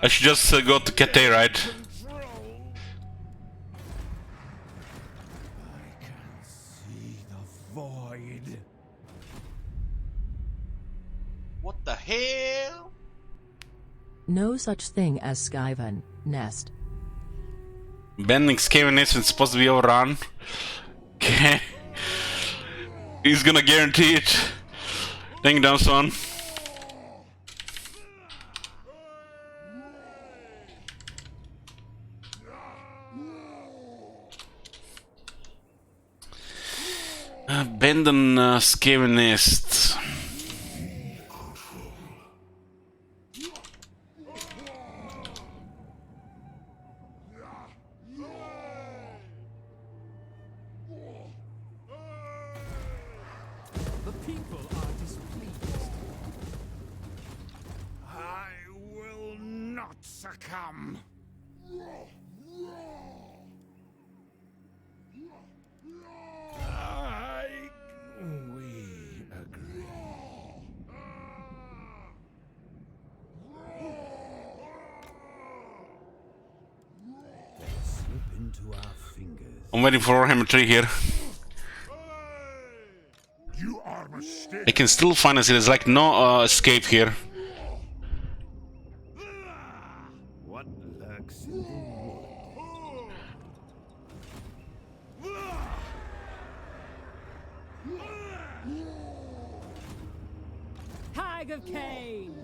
I should just go to Cathay, right? See the void. What the hell? No such thing as Skyven Nest. Bending Skaven Nest is supposed to be overrun. Okay. He's gonna guarantee it. Thank you, down, son. Abandon Skaven Nest. The people are displeased. I will not succumb. We agree. Slip into our fingers. I'm waiting for Warhammer 3 here. You are mistaken. I can still finance it. There's like no escape here. What lurks in the wood? Hag of Cain!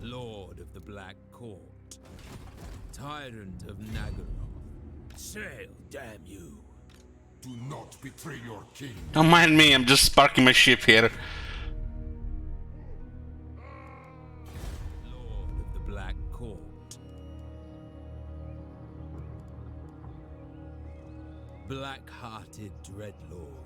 Lord of the Black Court. Tyrant of Nagaroth. Sail, damn you. Do not betray your king. Don't mind me, I'm just parking my ship here. Lord of the Black Court. Black-hearted Dreadlord.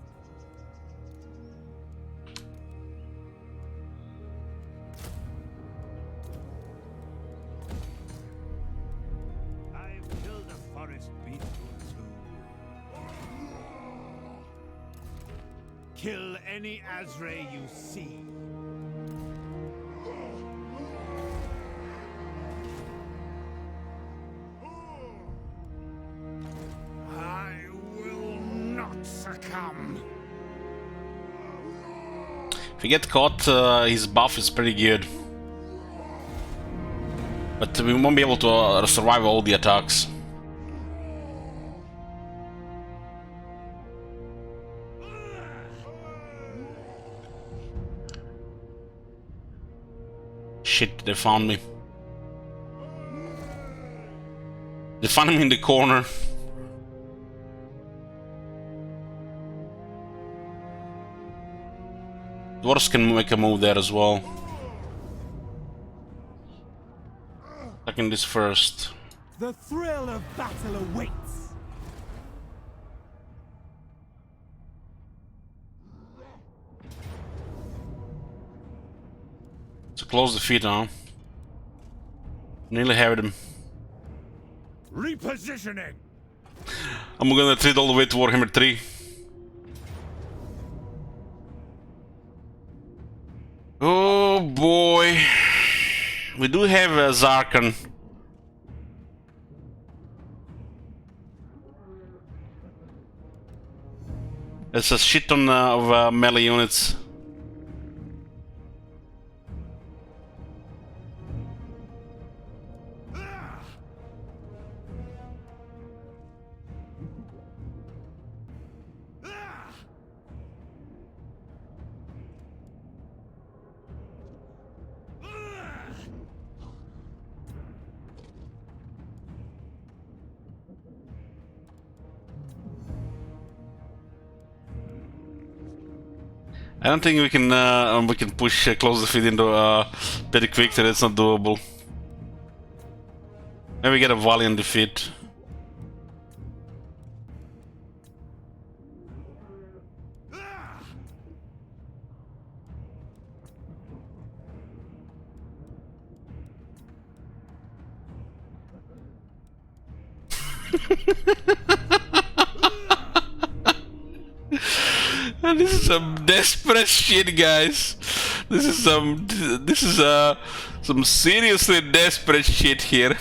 Kill any Azray you see. I will not succumb. If you get caught, his buff is pretty good. But we won't be able to survive all the attacks. Shit, they found me. They found him in the corner. Dwarves can make a move there as well. Taking this first. The thrill of battle awaits. It's a close defeat now. Nearly have him. Repositioning. I'm gonna treat all the way to Warhammer 3. Oh boy. We do have a Zarkan. It's a shit ton of melee units. I don't think we can push close defeat into pretty quick. That's not doable. Maybe get a valiant defeat. This is some desperate shit, guys. This is some seriously desperate shit here.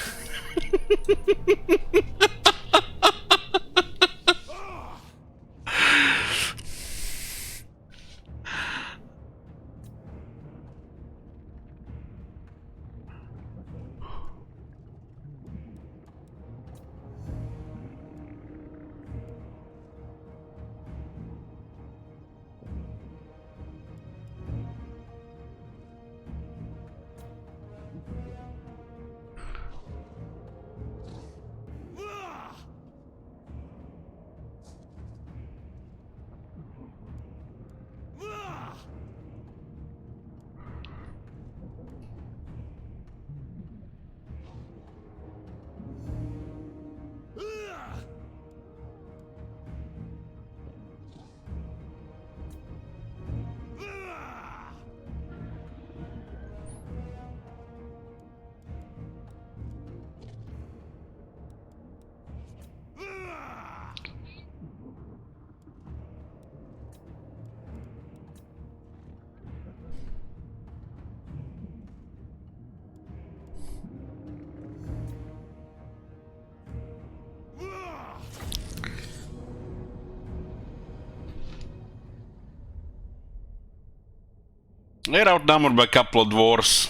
They're outnumbered by a couple of dwarves.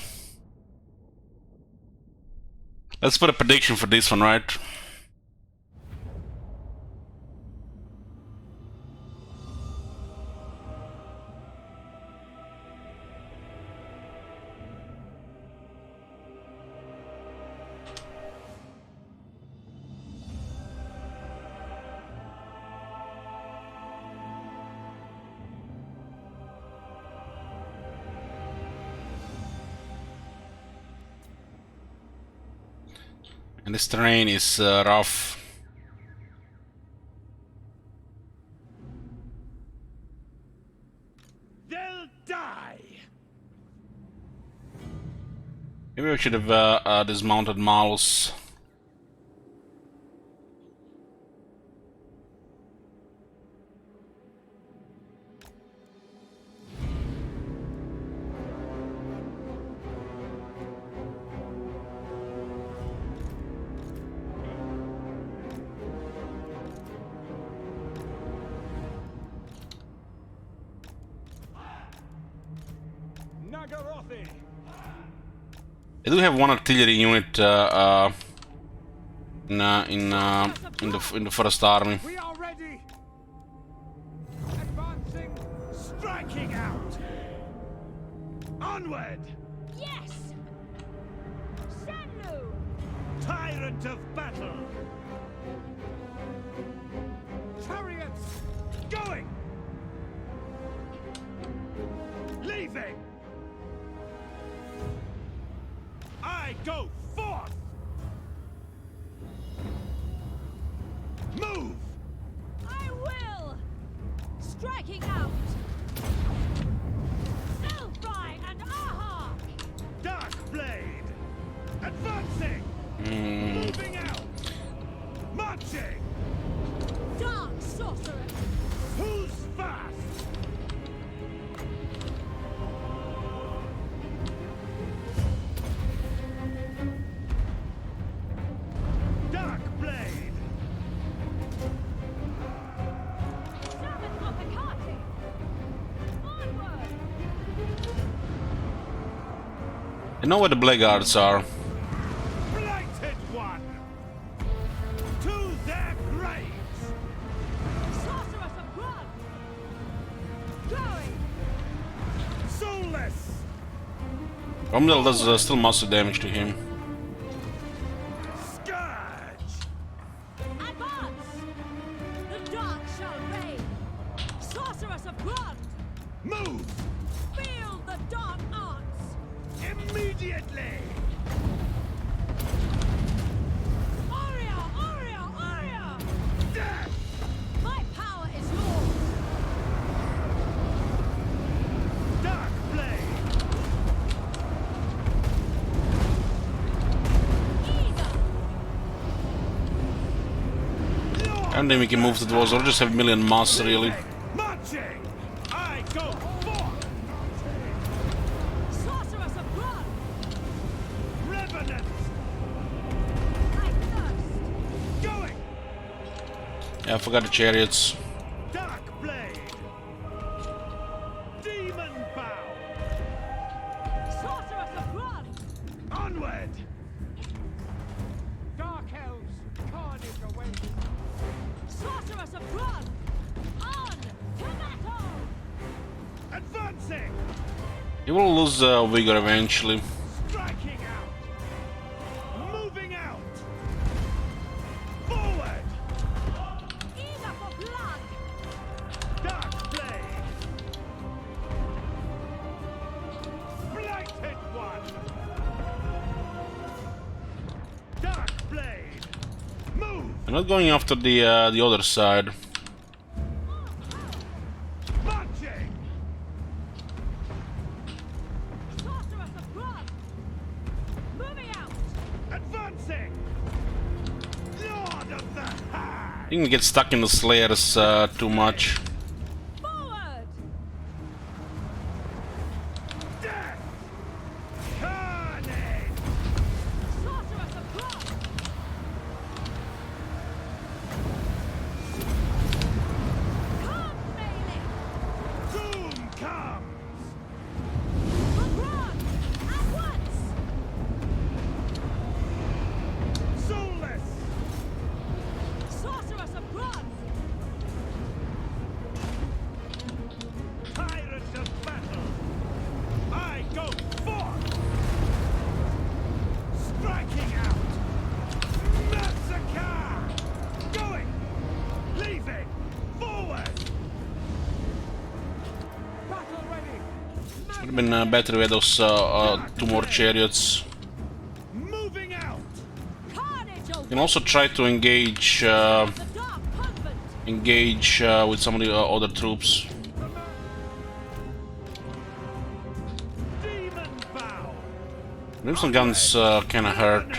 Let's put a prediction for this one, right? And this terrain is rough. They'll die. Maybe we should have dismounted Malus. Nagarothy! They do have one artillery unit in the first army. We are ready! Advancing, striking out! Onward! Yes! Shenlu! Tyrant of battle! Chariots! Going! Leaving! I go forth! Move! I will! Striking out! Silfry and Aha! Dark blade! Advancing! Moving out! Marching! Dark sorceress! Who's fast? Dark blade! Summon Opacati! Onward! I know where the blackguards are. Blighted one! To their graves! Sorceress of blood! Going! Soulless! Romdel does still massive damage to him. Scourge! Advance! The dark shall reign! Sorceress of blood! Move! Wield the dark arts! Immediately! Aria! Aria! Aria! Death! My power is yours! Dark blade! Eager! I don't think we can move to the walls, or just have a million mass really. Marching! I go forth! Sorceress of blood! Revenant! I thirst! Going! Yeah, I forgot the chariots. Dark blade! Demon bow! Sorceress of blood! Onward! Dark elves, carnage awaits! Sorceress of blood! On! To battle! Advancing! He will lose vigor eventually. Striking out! Moving out! Forward! Eager for blood! Dark blade! Blighted one! Dark blade! Move! I'm not going after the other side. Marching! Sorceress of blood! Moving out! Advancing! Lord of the Hag! You can get stuck in the slayers too much. Forward! Death! Carnage! Sorceress of blood! Come, melee! Doom comes! For blood! At once! Soulless! Sorceress of blood! Tyrant of battle! I go forth! Striking out! Massacre! Going! Leaving! Forward! Battle ready! Would have been better with those two more chariots. Moving out! Carnage You can also try to engage the dark convent! with some of the other troops. Demon bow! Crimson guns kinda hurt.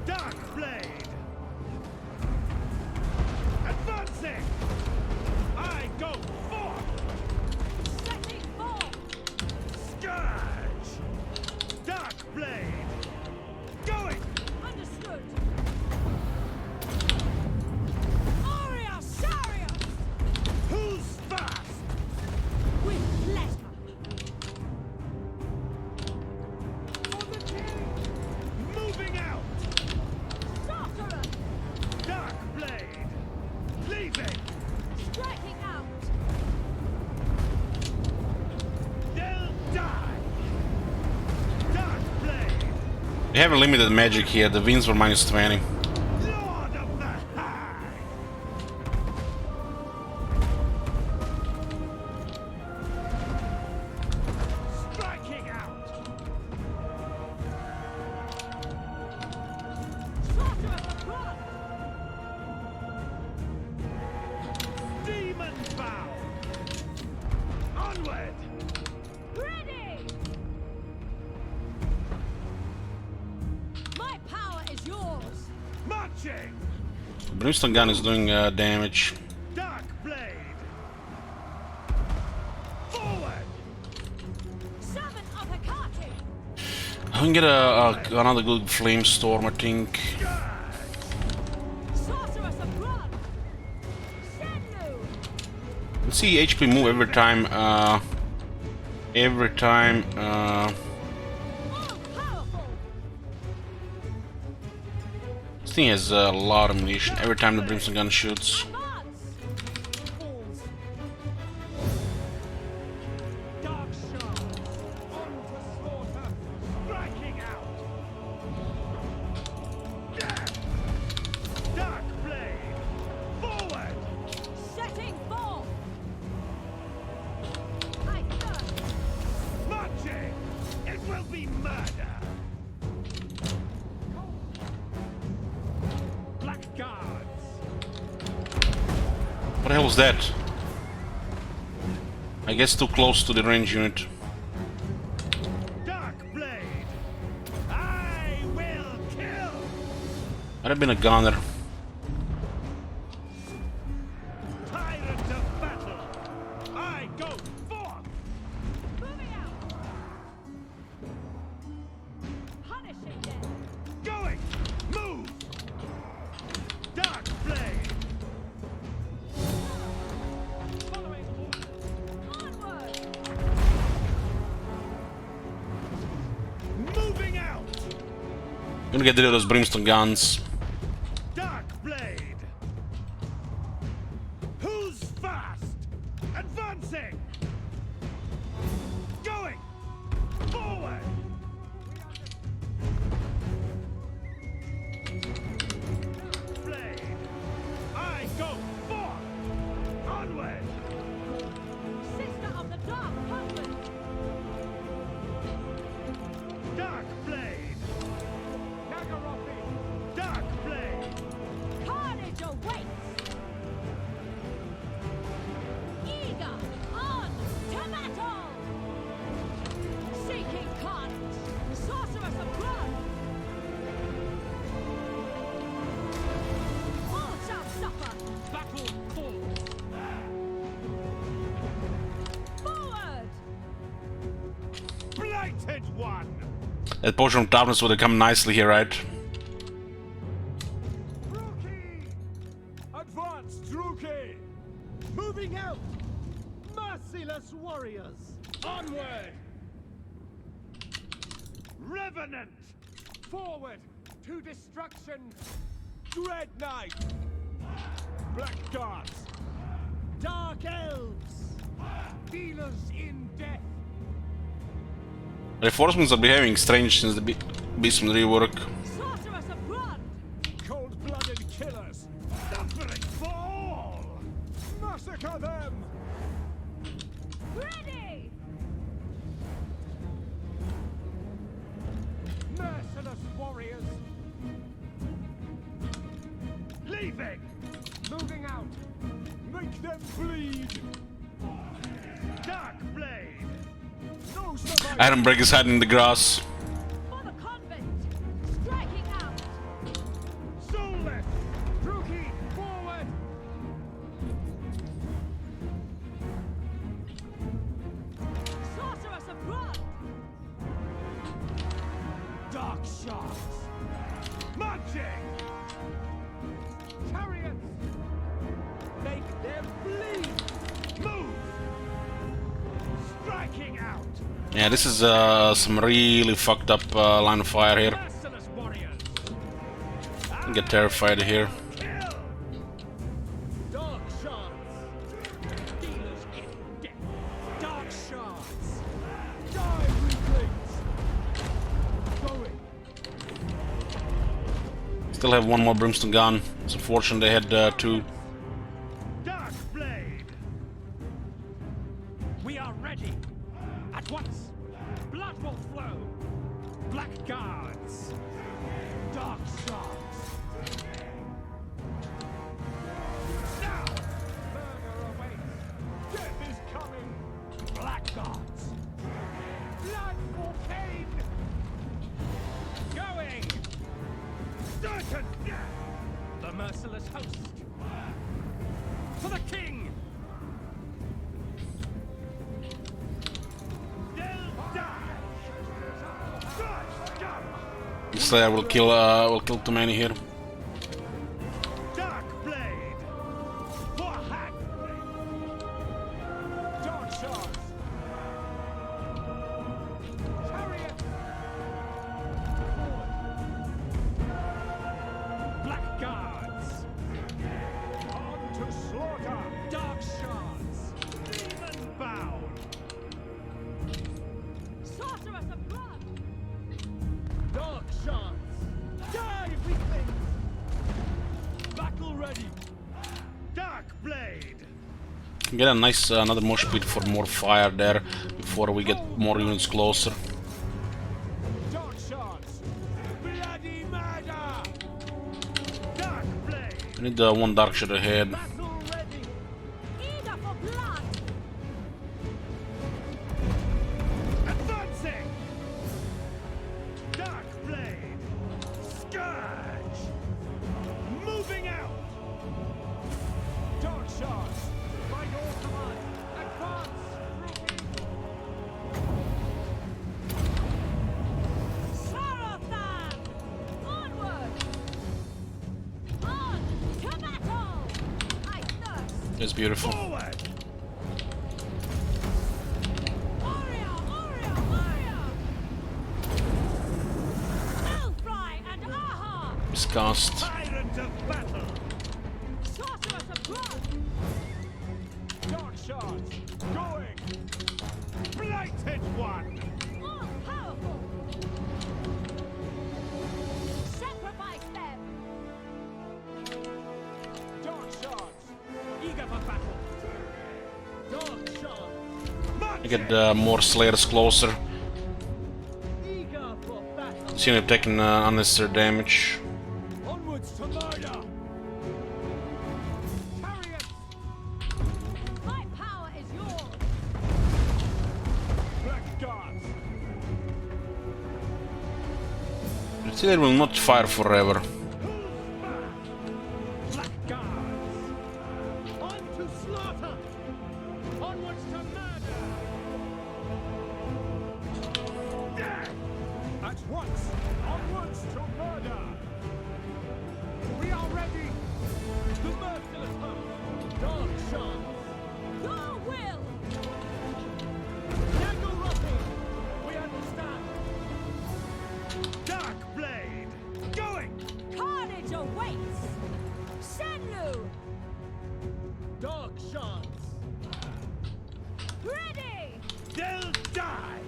Dark blade! Advancing! I go forth! Setting forth! Scourge! Dark blade! Going! Understood! Aria Sharius! Who's fast? With pleasure! We have a limited magic here. The winds were -20. Lord of the Hag! Striking out! Demon's Vow! Onward! Ready! My power is yours! Marching! Brimstone gun is doing damage. Dark Blade! Forward! Servant of Hecate! I can get another good flame storm, I think. Sorceress of blood! Shenlu! Let's see HP move every time. All powerful! This thing has a lot of ammunition every time the Brimstone gun shoots. Advance! Dark Shards! On to slaughter! Striking out! Death! Dark Blade! Forward! Setting forth! I burn! Marching! It will be murder! Black Guards! What the hell was that? I guess too close to the range unit. Dark Blade! I will kill! Might have been a gunner. Tyrant of battle! I go forth! Moving out! Punishing them! Going! Move! Dark Blade! Following orders! Onward! Moving out! Gonna get rid of those Brimstone guns. Dark Blade! Who's fast? Advancing! Going! Forward! Blade! I go forth! Onward! Sister of the Dark Convent! Dark Blade! Nagarothi! Dark Blade! Carnage awaits! Eager! On! To battle! Seeking carnage! Sorceress of blood! All shall suffer! Battle falls. Forward! Blighted one! That potion of toughness would have come nicely here, right? Druki! Advance, Druki! Moving out! Merciless warriors! Onward! Revenant! Forward to destruction! Dread Knight! Black Guards! Dark Elves! Dealers in death! Reinforcements are behaving strange since the Beastman rework. Sorceress of blood! Cold-blooded killers! Suffering for all! Massacre them! Ready! Merciless warriors! Leaving! Moving out! Make them bleed! Dark Blade! No survivors! Iron Break is hiding in the grass. For the convent! Striking out! Soulless! Druki, forward! Sorceress of blood! Dark Shards! Marching! Chariots! Make them bleed! Move! Striking out! Yeah, this is some really fucked up line of fire here. Merciless warriors! I get terrified here. Kill! Dark Shards! Dealers in death! Dark Shards! Die, weaklings! Going! Still have one more brimstone gun. It's unfortunate they had two. Dark blade. We are ready. At once. Blood will flow. Black guards. Dark shards. Now. Murder awaits. Death is coming. Black guards. Blood for Cain. Going. Certain death. The merciless host. For the king. They'll die. This Slayer will kill too many here. Dark blade. For Hag Graef. Dark shards. Chariot. Black guards. On to slaughter. Dark shards. Demon bound. Sorceress of blood. Dark shards. Die, weaklings. Battle ready. Dark blade. Get a nice another mosh pit for more fire there before we get more units closer. Dark shards. Bloody murder. Dark blade. I need one dark shot ahead. Battle ready. Eager for blood. Advancing. Dark blade. Scourge. Moving out. Dark shards. By your command. Advance. Sarothan! Onward! On to battle! I thirst! It's beautiful. Forward. Warrior! Warrior! Warrior! Elfry and Aha! Miscast. Tyrant of battle. Sorceress of blood! Dark shards. Going. Blighted one. All powerful! Sacrifice them! Dark shards. Eager for battle. Dark shards. I get more Slayers closer. Eager for battle. See them taking unnecessary damage. Onwards to murder. Chariots. My power is yours! Black guards. The Slayer will not fire forever. Black guards. On to slaughter. Onwards to murder. Death. At once. Onwards to murder. We are ready. The merciless host. Dark shards. Your will! Nagarothy. We understand. Dark blade. Going. Carnage awaits! Shenlu! Dark shards. Ready! They'll die.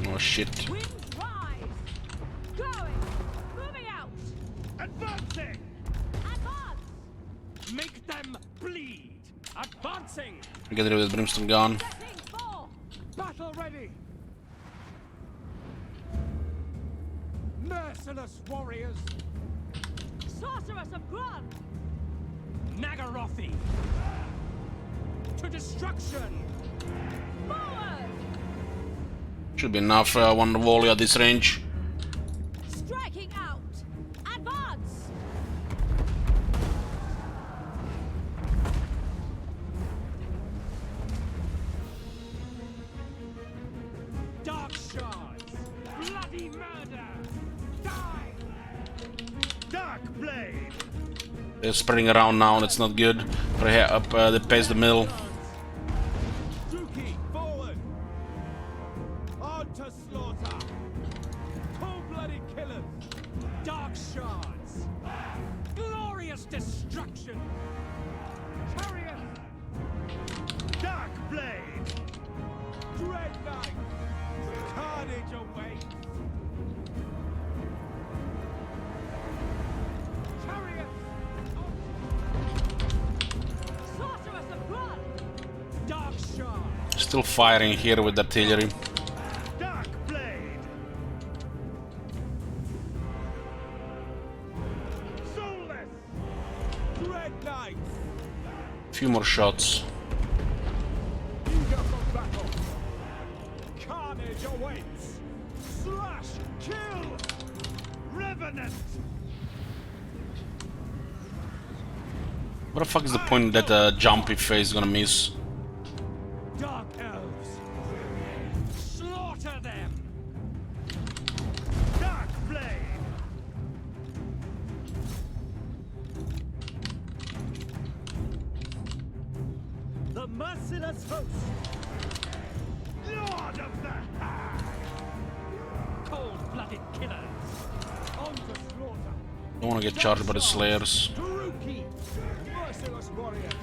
Oh shit. Winds rise! Going! Moving out! Advancing. Advance! Make them bleed. Advancing. Get rid of the brimstone gun. Setting forth! Battle ready. Merciless warriors. Sorceress of blood! Nagarothy. To destruction. Forward! Should be enough one volley at this range. Striking out! Advance! Dark shards. Bloody murder. Die. Dark blade. They're spreading around now, that's not good. They pace the middle. Druki, forward. On to slaughter. Cold-blooded killers. Dark shards. Glorious destruction. Chariot. Dark blade. Dread knight. Carnage awaits. Still firing here with artillery. Dark blade. Soulless. Dread knight. Few more shots. Eager for battle. Carnage awaits. Slash. Kill. Revenant. What the fuck is the point that jumpy face is gonna miss? Dark elves. Slaughter them. Dark blade. The merciless host. Lord of the Hag. Cold-blooded killers. On to slaughter. Don't wanna get charged by the slayers. Druki. Merciless warriors.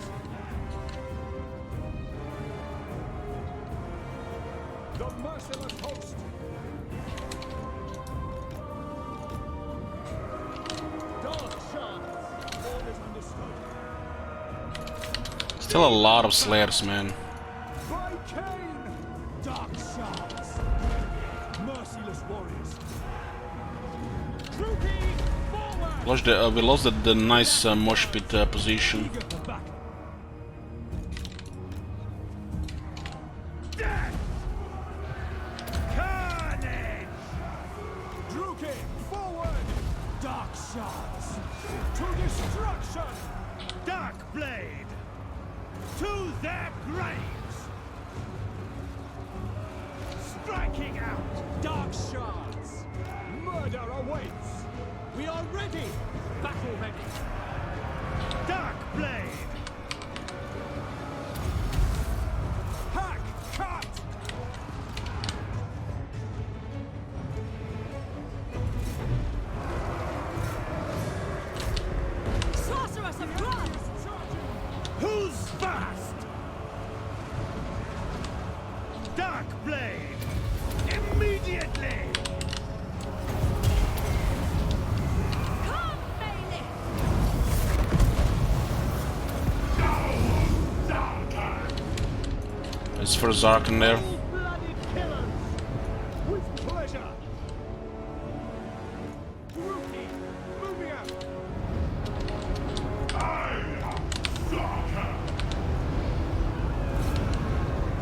The merciless host. Dark shards. All is understood. Still a lot of slayers, man. By Cain. Dark shards. Merciless warriors. Druki, forward. We lost the nice mosh pit position. Eager for battle. Death. Carnage. Druki, forward. Dark shards. To destruction. Dark blade. To their graves. Striking out. Dark shards. Murder awaits. We are ready. Battle ready. Dark blade. Hack cut. Sorceress of blood. Who's fast? Dark blade. Immediately. It's for Zark in there. Blooded killers. With pleasure. Rookie, moving out. I am Zarka.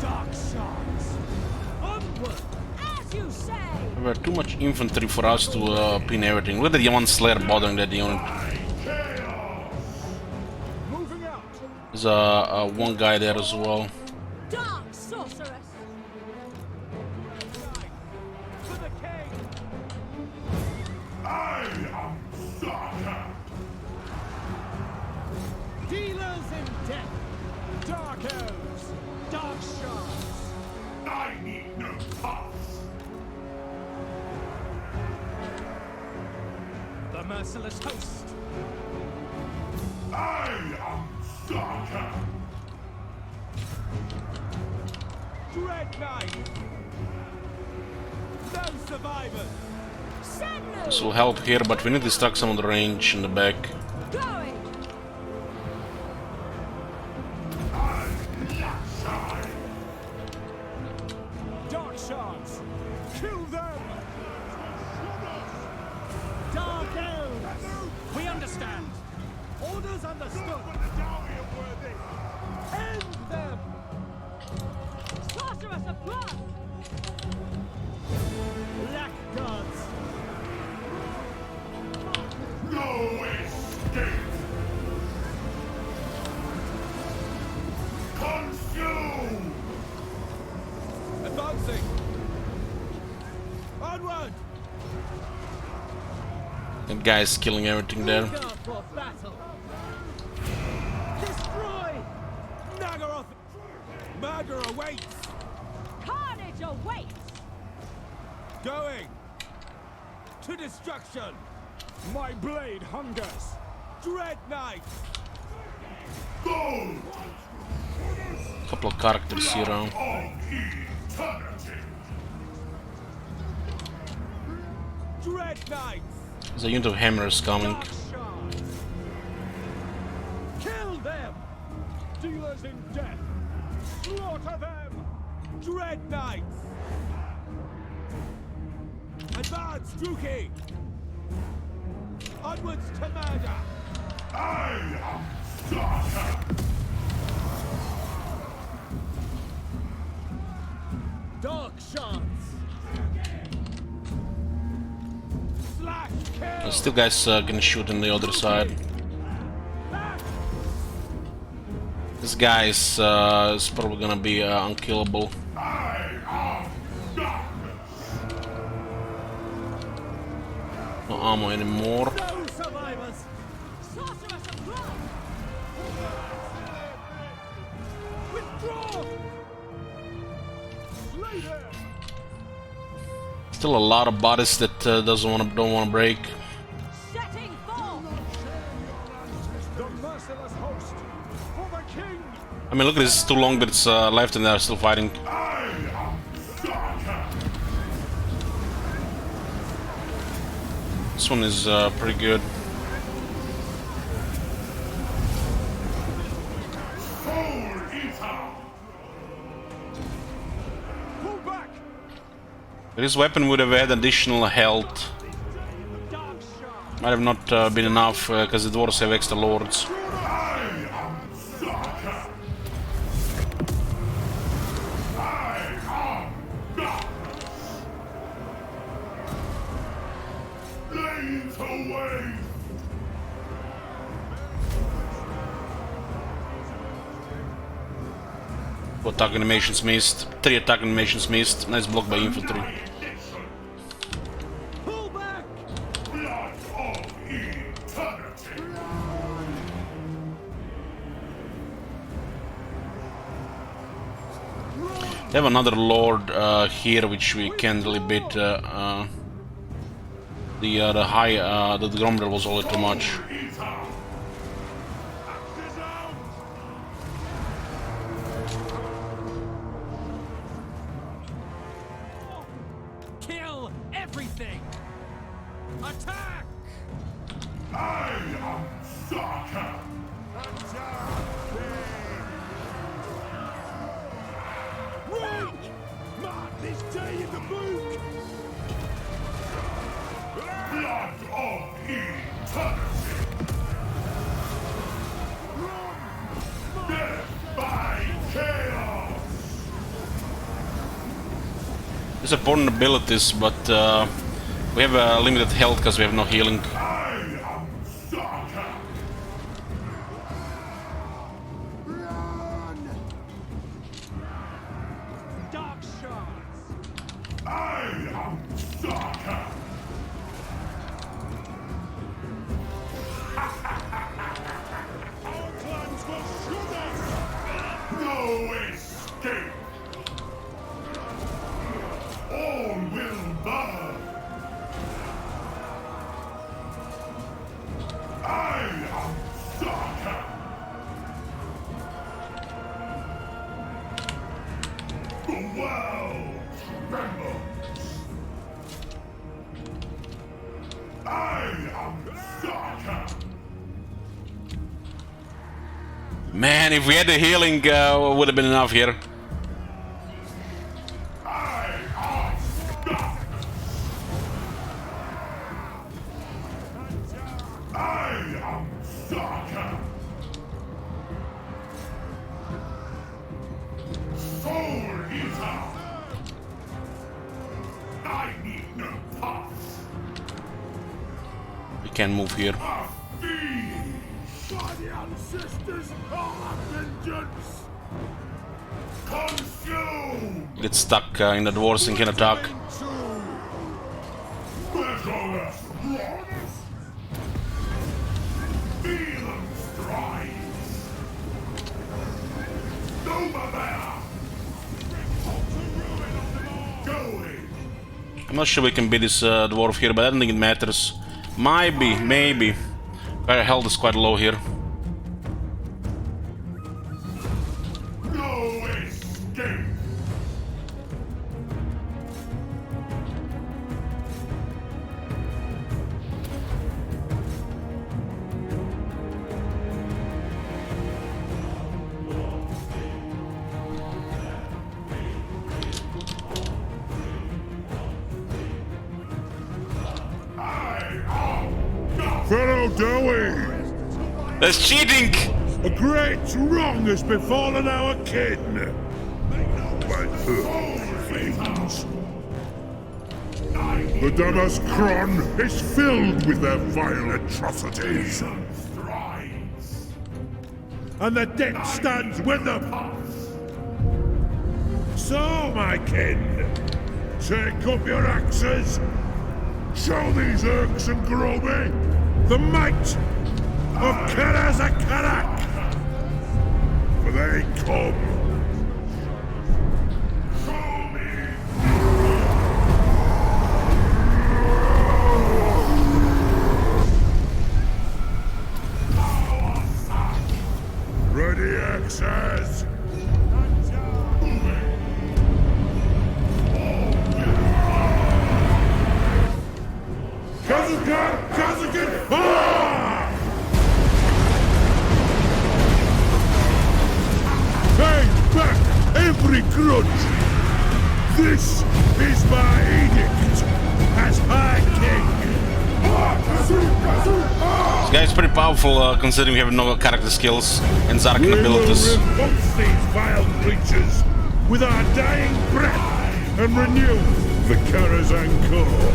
Dark shards. Onward. As you say. There were too much infantry for us to pin everything. Look at the one slayer bothering that unit. Moving out. There's one guy there as well. Dark sorceress. For the king. I am Zarka. Dealers in death. Dark elves. Dark shards. I need no parts. The merciless host. I am Zarka. Dread knight. No survivors. This will help here, but we need to stack some of the range in the back. Going. Dark shards. Kill them. Dark elves. We understand. Orders understood. End them. Sorceress of blood. Black gods. No escape. Consume. Advancing. Onward. That guy's killing everything there. Eager for battle. Destroy. Nagaroth. Murder awaits. Carnage awaits. Going to destruction. My blade hungers. Dread knight. Gold. Couple of characters here. Of eternity. Dread knight. There's a unit of hammers coming. Dark shards. Kill them. Dealers in death. Slaughter them. Dread Knights! Advance, Druki! Onwards to murder! I am Stalker! Dark Shards! Slash kill! Still guys can shoot on the other side. This guy is probably gonna be unkillable. No ammo anymore. No survivors! Sorceress of blood! Withdraw! Slay them! Still a lot of bodies that don't want to break. Setting forth! The merciless host for the king! I mean, look, this is too long, but it's left and they're still fighting. This one is pretty good. Pull back! This weapon would have had additional health. Might have not been enough because the dwarves have extra lords. Two attack animations missed. 3 attack animations missed. Nice block by infantry. Pull back! Blood of eternity! They have another lord here, which we can't really beat. The Gromdel was all too much. Kill everything! Attack! I am Stalker! Run! Mark this day in the book! Blood of eternity! Death by chaos! There's important abilities, but we have limited health because we have no healing. I am Stalker! Dark Shards! I am Stalker! Our clans will shoot us! No escape! All will burn! I am Stalker! The world trembles! I am Stalker! Man, if we had the healing, would have been enough here. I am Stalker! I am Stalker! Soul Eater! I need no pass! We can't move here. A fiend! By the ancestors of vengeance! Consume! Get stuck in the dwarves and can attack. Measureless rocks! Feel them strides! Nova Bear! Going! I'm not sure we can beat this dwarf here, but I don't think it matters. Maybe. Our health is quite low here. No escape! How dare we? That's cheating! A great wrong has befallen our kin. By things. The Damaskron is filled with their vile atrocities. And the debt stands with them. So, my kin, take up your axes. Show these Urks and Groby the might of Karazakarak. For they come. Ready, axes! Kazakan! Ah! Take back every grudge! This is my edict as High King! This guy's pretty powerful considering we have no character skills and Zarkan abilities. We will repulse these vile creatures with our dying breath and renew the Karazhan core.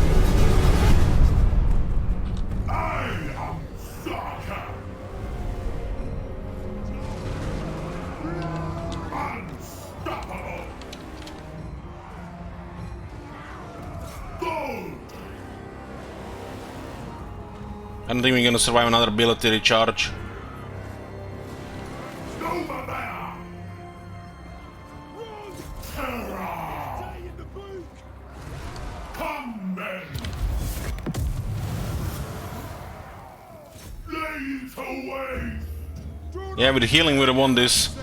I don't think we're gonna survive another ability recharge. Yeah, with healing we would have won this.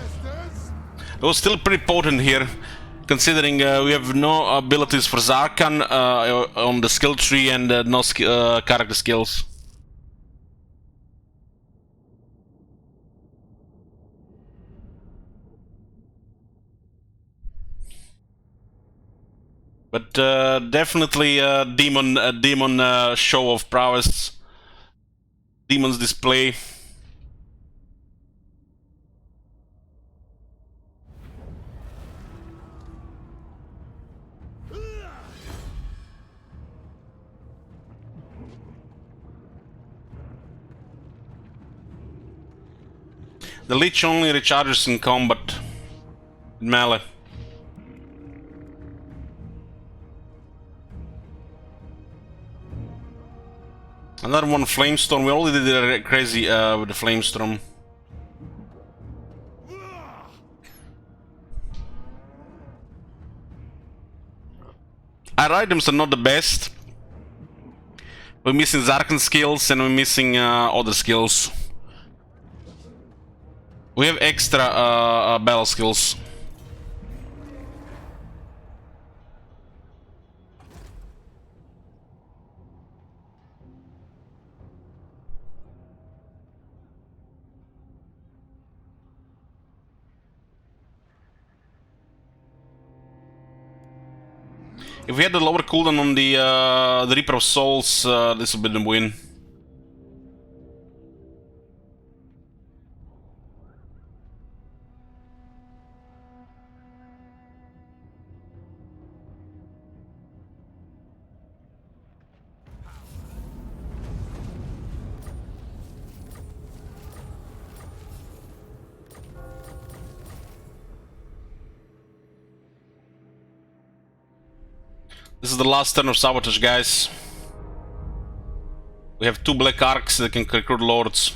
It was still pretty potent here, considering we have no abilities for Zarkan on the skill tree and no character skills. But definitely a demon show of prowess. Demon's display. The Lich only recharges in combat. Melee. Another one, Flamestorm. We already did a crazy with the Flamestorm. Our items are not the best. We're missing Zarkan skills and we're missing other skills. We have extra battle skills. If we had the lower cooldown on the Reaper of Souls, this would be the win. This is the last turn of Sabotage, guys. We have 2 black arcs that can recruit lords.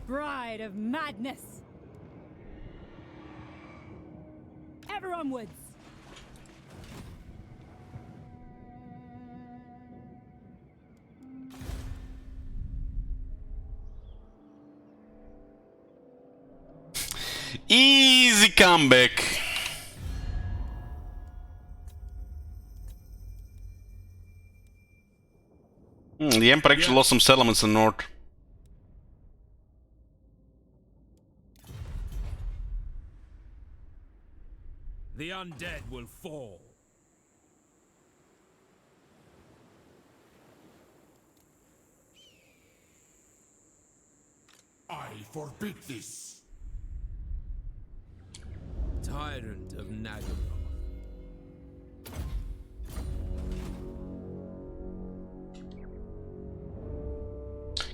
Bride of madness. Ever onwards. Easy comeback. The Emperor actually lost some settlements in the north. The undead will fall. forbid this. Tyrant of Nagaroth.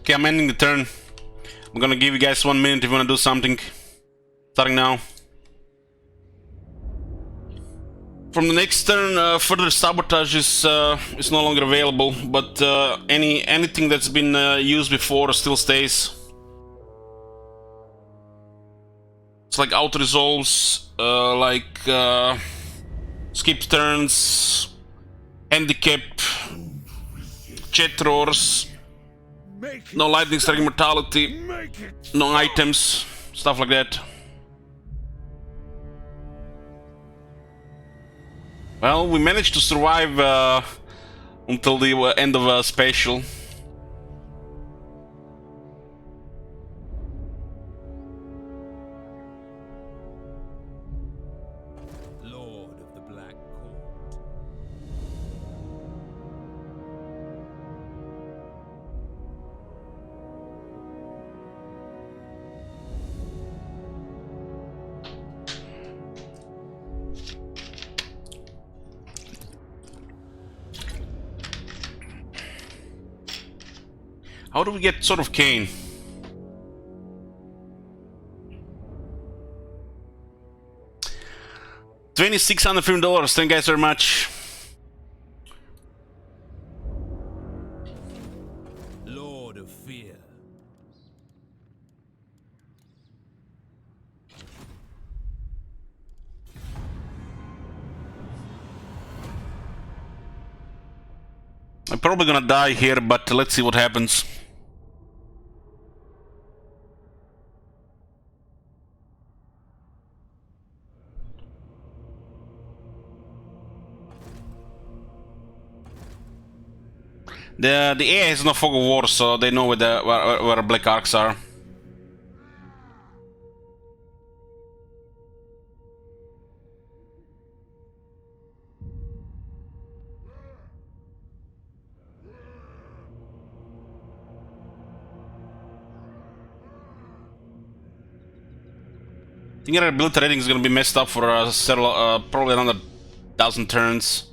Okay, I'm ending the turn. I'm gonna give you guys 1 minute if you wanna do something. Starting now. From the next turn, further sabotage is no longer available, but anything that's been used before still stays. It's like auto resolves, skip turns, handicap, chat roars, no lightning strike immortality, no items, stuff like that. Well, we managed to survive until the end of a special. Lord of the Black Court. How do we get Sword of Cain? $2,650. Thank you guys very much. Lord of Fear. I'm probably gonna die here, but let's see what happens. The AI has no fog of war, so they know where black arcs are. I think our ability rating is gonna be messed up for probably another 1,000 turns.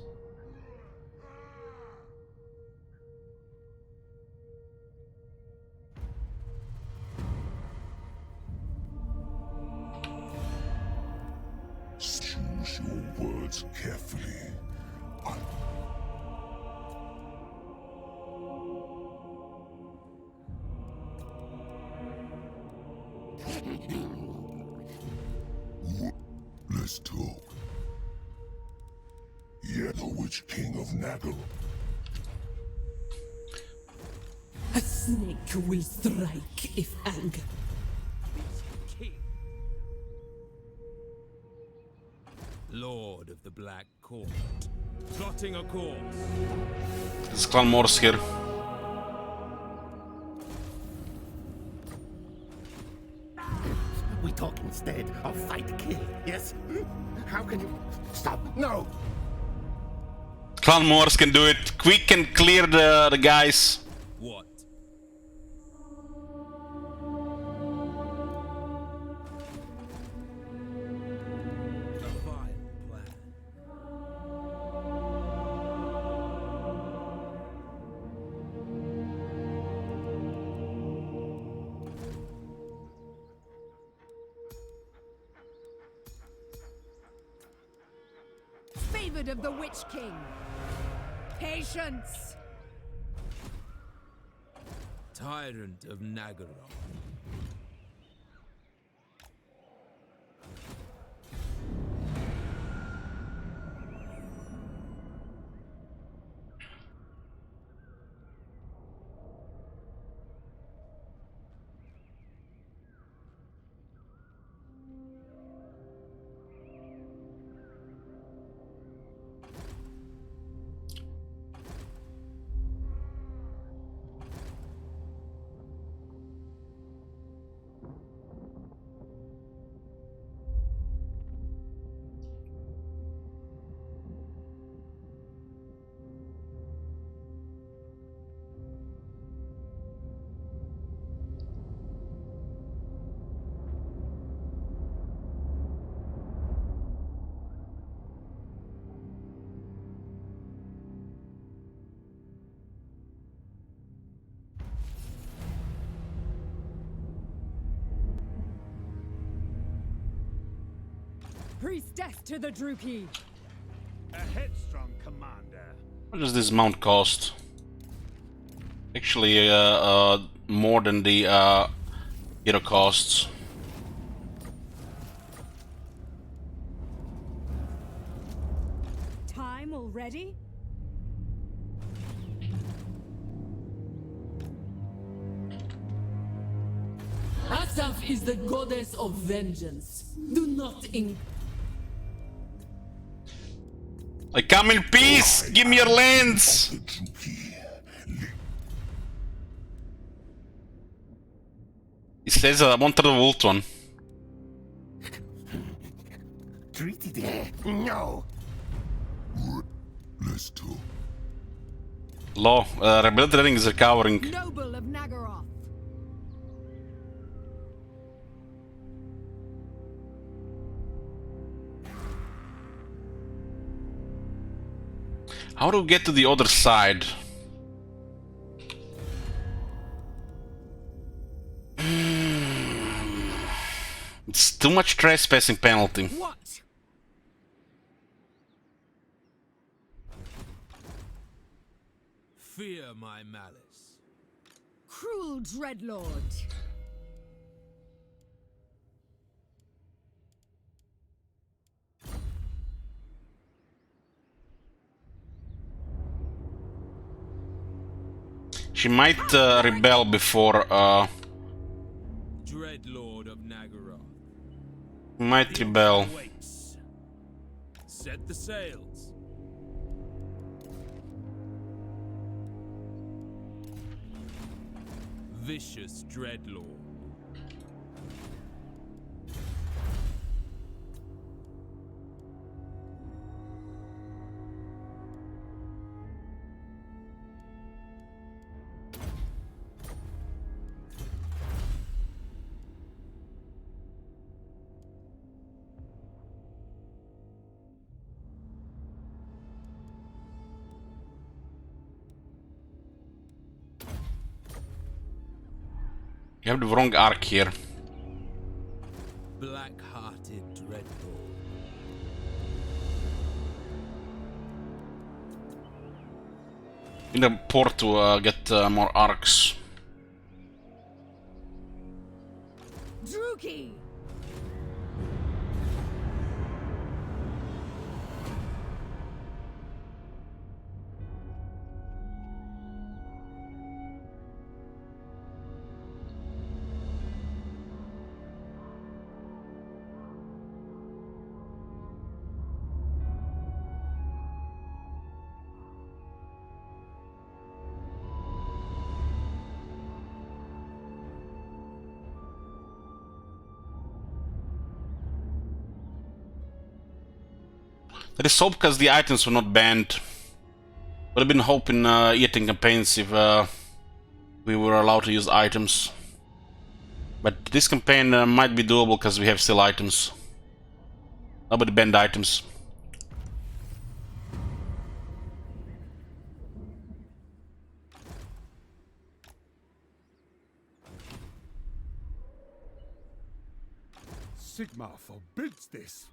Choose your words carefully. Let's talk. You're the Witch King of Nagaroth. A snake will strike if angered. Lord of the Black Court. Plotting a course. There's Clan Morse here. We talk instead of fight kill, yes? How can you... Stop, no! Clan Morse can do it. We can clear the guys. What? A vile plan. Favored of the Witch King. Patience. Tyrant of Nagaroth. priestess to the Druki. A headstrong commander. What does this mount cost? Actually, more than the hero costs. Time already? Asaf is the goddess of vengeance. Do not I come in peace! Give me your lands! He says I wanted the Volt one. Treaty there. No. Let's go. Law, Rebel Trading is recovering. Noble of Nagaroth. How do we get to the other side? It's too much trespassing penalty. What? Fear my malice. Cruel Dreadlord. She might rebel before Dreadlord of Nagaroth. might rebel. Waits. Set the sails. Vicious Dreadlord. You have the wrong arc here. Black-hearted Dreadlord. In the port to get more arcs. Druki. That is so because the items were not banned. Would have been hoping eating campaigns if we were allowed to use items. But this campaign might be doable because we have still items. Nobody banned items. Sigma forbids this.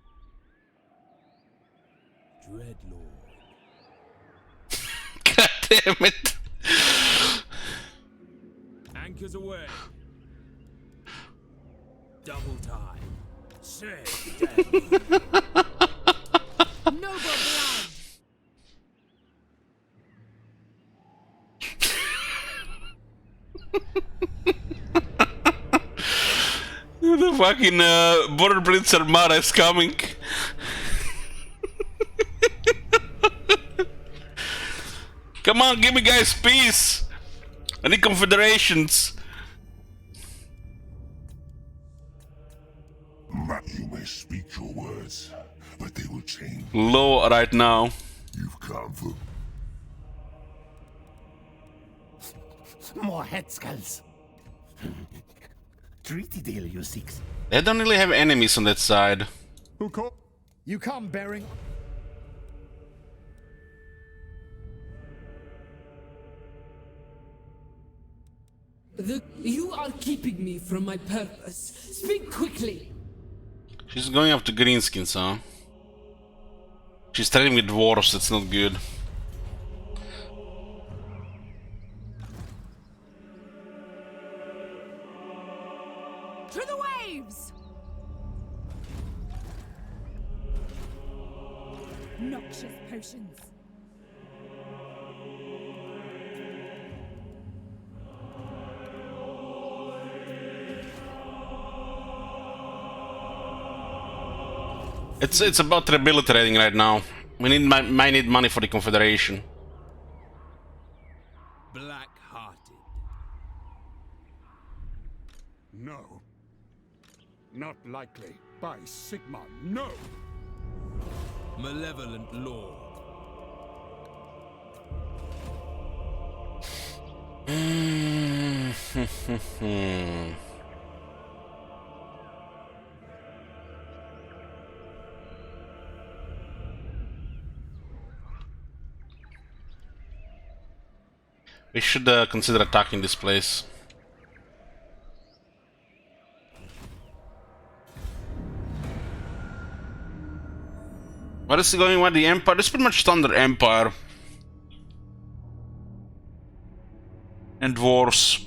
Dreadlord. God damn it! Anchors away. Double time. Say Noble blood. The fucking Border Blitz Armada is coming. Come on, give me guys peace! I need confederations! You may speak your words, but they will change. Low right now. You've come for... More head skulls. Treaty deal, you six. They don't really have enemies on that side. Who called? You come bearing. You are keeping me from my purpose. Speak quickly. She's going after greenskins, huh? She's trading with dwarves, that's not good. To the waves! Noxious potions. It's about rehabilitating right now. We might need money for the Confederation. Black-hearted. No. Not likely. By Sigma, no! Malevolent Lord. We should consider attacking this place. What is going with the Empire? This is pretty much standard Empire. And dwarves.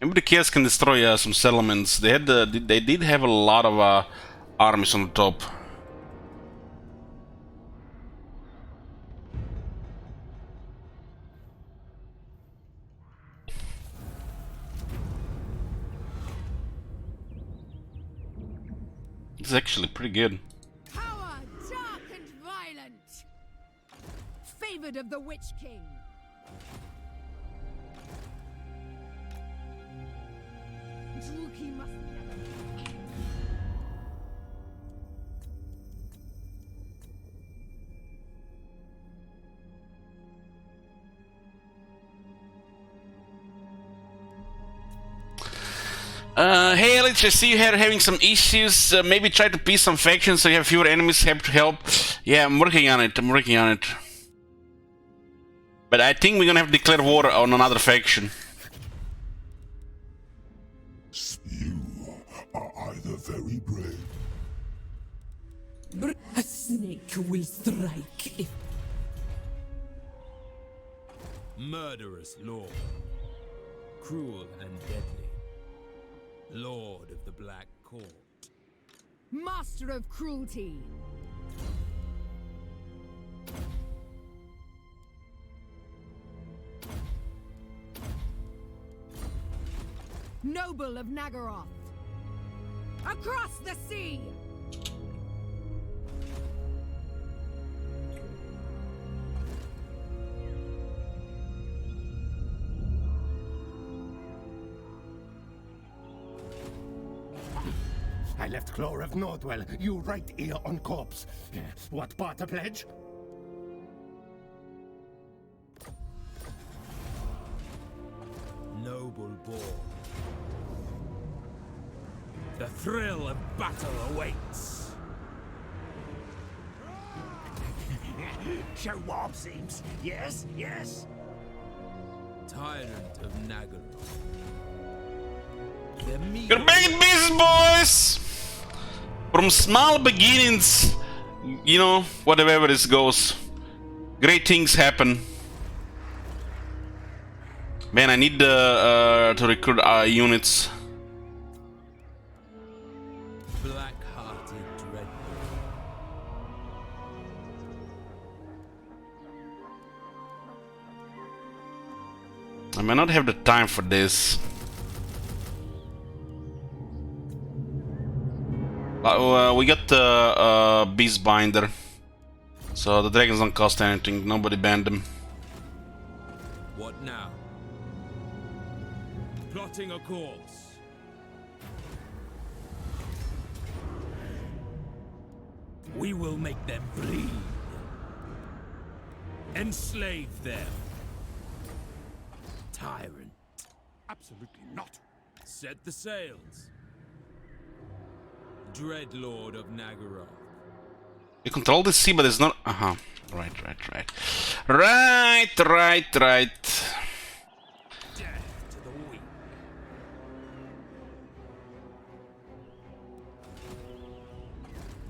Maybe the Chaos can destroy some settlements. They did have a lot of armies on the top. This is actually pretty good. Power, dark and violent. Favored of the Witch King. Druki must never. Hey Lich, I see you here having some issues. Maybe try to piece some factions so you have fewer enemies have to help. Yeah, I'm working on it. But I think we're gonna have to declare war on another faction. You are either very brave. A snake will strike if... Murderous Lord. Cruel and deadly. Lord of the Black Court. Master of cruelty. Noble of Nagaroth. Across the sea. I left Clore of Nordwell, you right ear on corpse. What part a pledge? Noble born. The thrill of battle awaits. Show warp seems. Yes, yes. Tyrant of Nagaroth. You're back in business, boys! From small beginnings, you know, whatever this goes, great things happen. Man, I need to recruit units. Black-hearted dreadful. I may not have the time for this. We got the Beast Binder, so the dragons don't cost anything. Nobody banned them. What now? Plotting a course. We will make them bleed. Enslave them. Tyrant. Absolutely not. Set the sails. Dreadlord of Nagaroth. You control the sea, but it's not. Right. Death to the weak.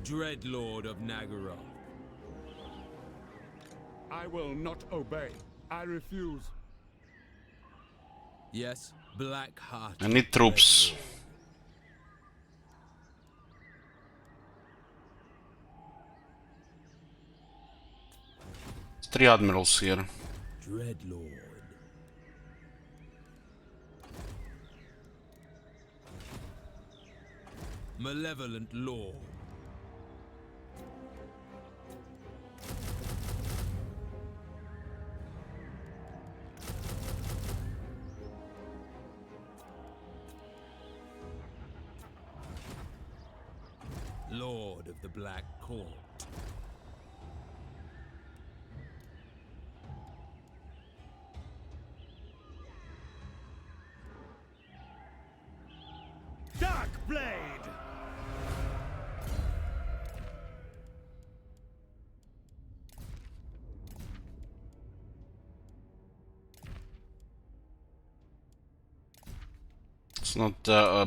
Dreadlord of Nagaroth. I will not obey. I refuse. Yes, Black Heart. I need troops. There's 3 admirals here. Dreadlord. Malevolent Lord. Lord of the Black Court. Dark Blade! It's not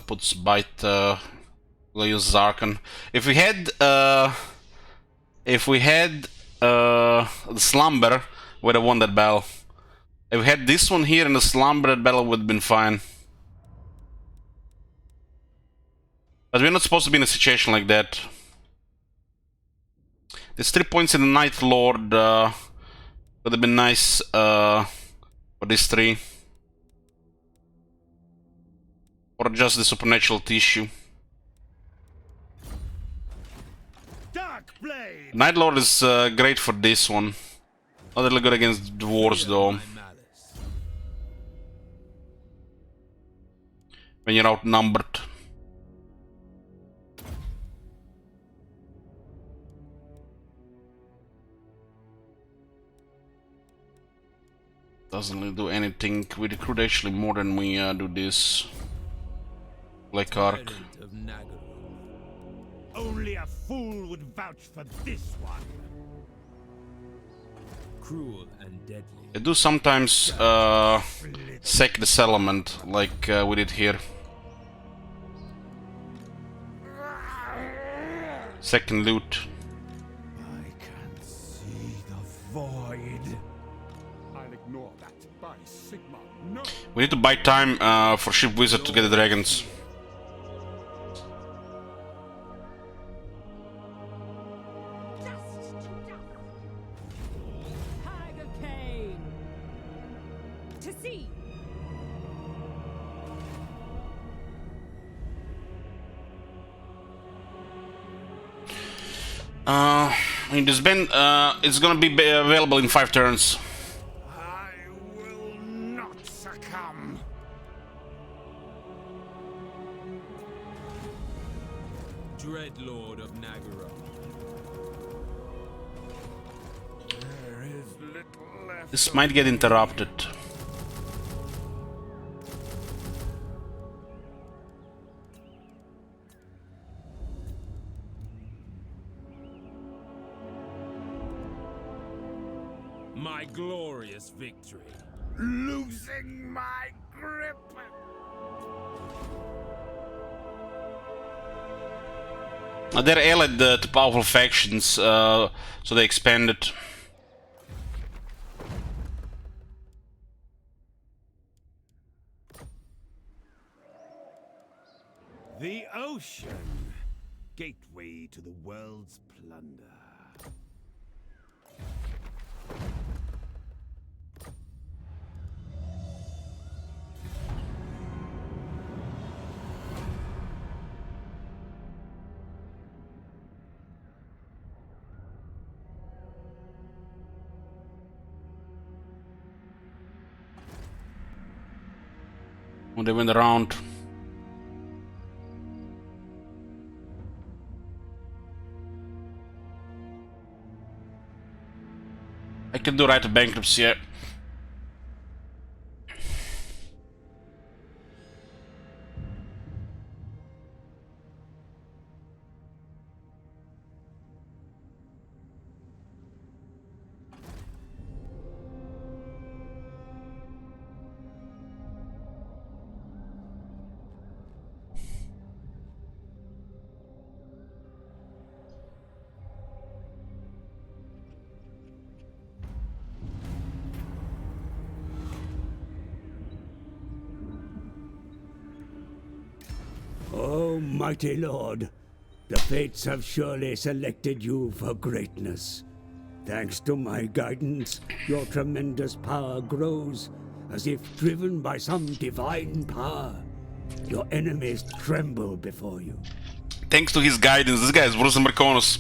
puts bite. We'll use Zarkon. If we had the Slumber, we'd have won that battle. If we had this one here and the Slumber, that battle would have been fine. But we're not supposed to be in a situation like that. There's 3 points in the Night Lord. Would have been nice for these 3. Or just the supernatural tissue. Dark Blade! Night Lord is great for this one. Not really good against dwarves though. When you're outnumbered. Doesn't really do anything. We recruit actually more than we do this. Black Ark. Only a fool would vouch for this one. Cruel and deadly. They do sometimes sack the settlement, like we did here. Second loot. I can see the void. I'll ignore that. By Sigma, no. We need to buy time for Ship Wizard to get the dragons. To sea! I mean, this band, it's gonna be available in 5 turns. I will not succumb. Dreadlord of Nagaroth. There is little left. This might get interrupted. My glorious victory. Losing my grip. They're allied to powerful factions, so they expanded. The ocean, gateway to the world's plunder. When they went around. I can do right of bankruptcy, yeah. Oh, mighty lord, the fates have surely selected you for greatness. Thanks to my guidance, your tremendous power grows, as if driven by some divine power. Your enemies tremble before you. Thanks to his guidance, this guy is worse than Marconis.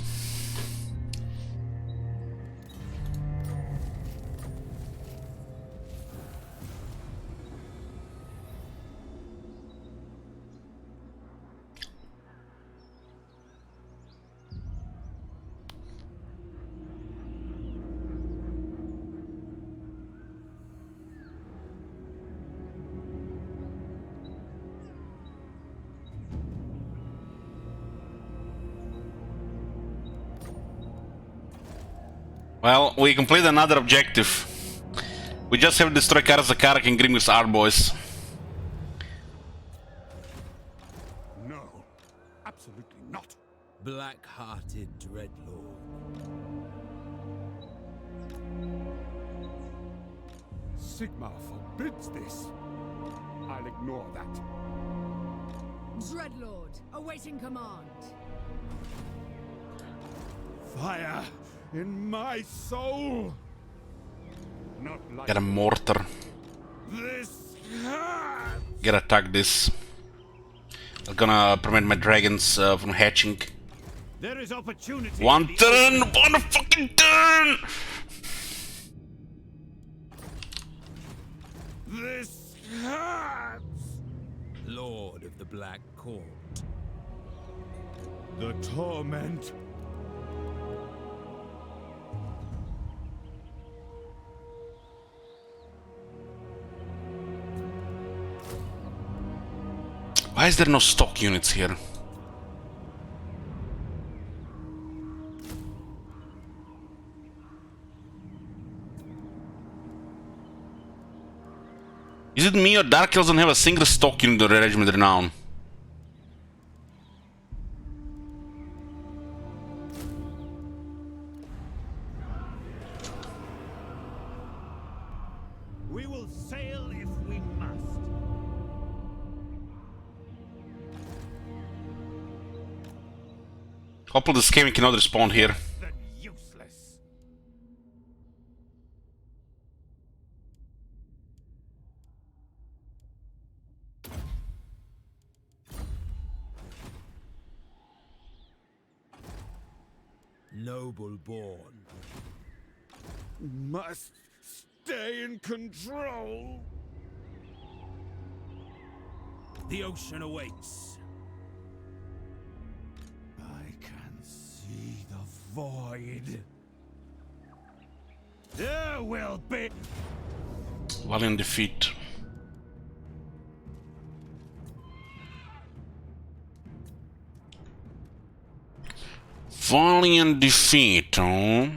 Well, we complete another objective. We just have to destroy Karazakarak and Grimgir's Art Boys. No, absolutely not. Black-hearted Dreadlord. Sigmar forbids this. I'll ignore that. Dreadlord, awaiting command. Fire in my soul. Not like Get a mortar. this hurts. Get attack this. I'm gonna prevent my dragons from hatching. There is opportunity. One turn! One fucking turn! This hurts. Lord of the Black Court. The torment. Why is there no stock units here? Is it me or Dark Elves don't have a single stock unit in the Regiment Renown? We will sail if we must. Hopefully the Skaven cannot respawn here. Then useless. Noble born. Must stay in control. The ocean awaits. I can see the void. There will be. Valiant defeat. Valiant defeat, huh?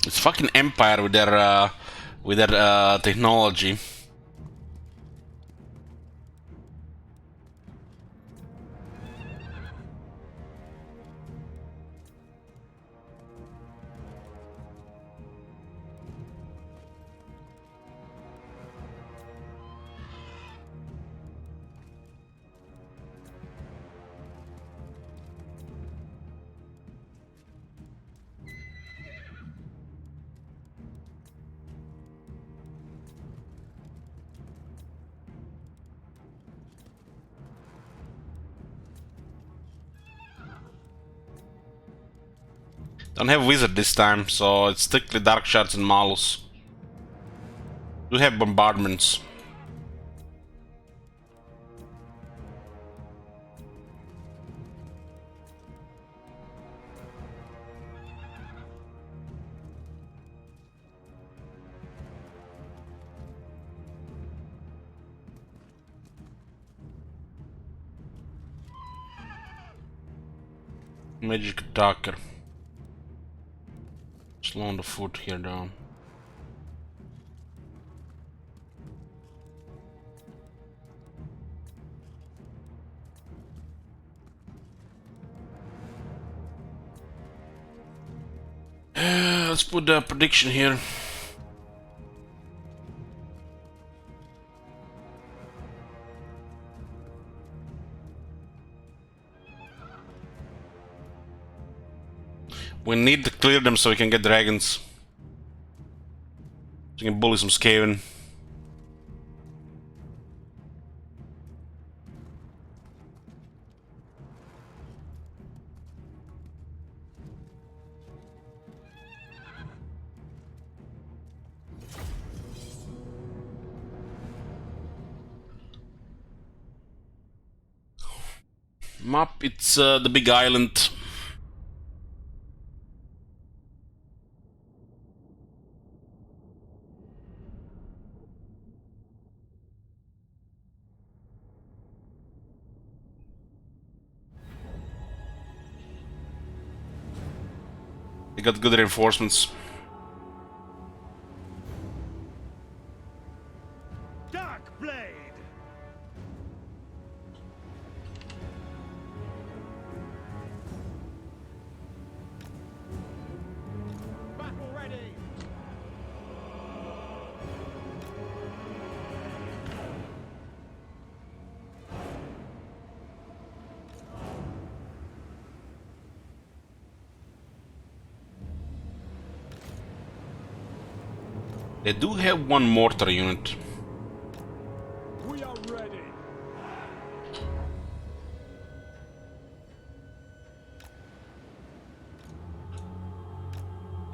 It's fucking Empire with their technology. Don't have wizard this time, so it's strictly dark shards and malus. Do have bombardments. Magic attacker. Slow on the foot here down. Let's put the prediction here. We need to clear them so we can get dragons. So we can bully some Skaven. Map, it's the big island. They got good reinforcements. Dark Blade! Battle ready! They do have one mortar unit. We are ready!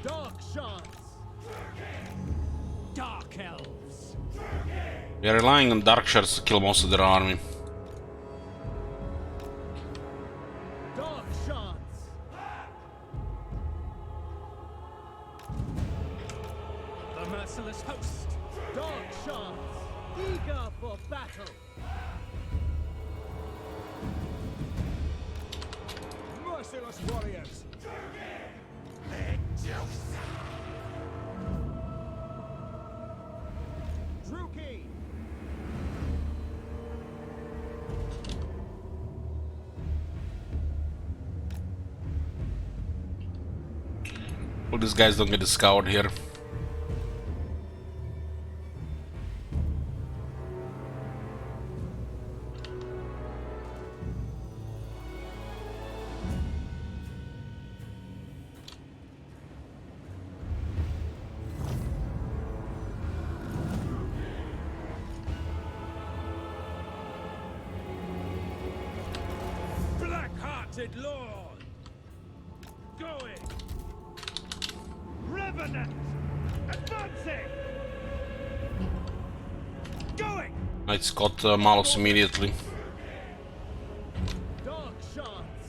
Dark shards! Dark elves! They are relying on dark shards to kill most of their army. Dark shards! The merciless host! Dark shards! Eager for battle! Merciless warriors! Druki! Well, these guys don't get scoured here. Black-hearted lord! Going! Revenant! Advancing! Going! Knights got Malus immediately. Dark shards!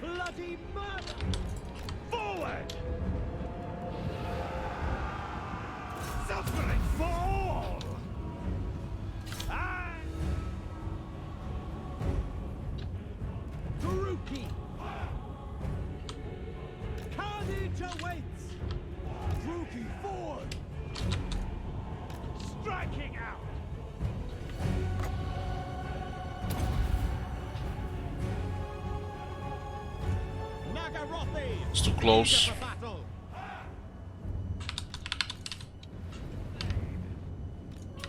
Bloody murder! Forward! Suffering for all! Druki! Carnage awaits! It's too close.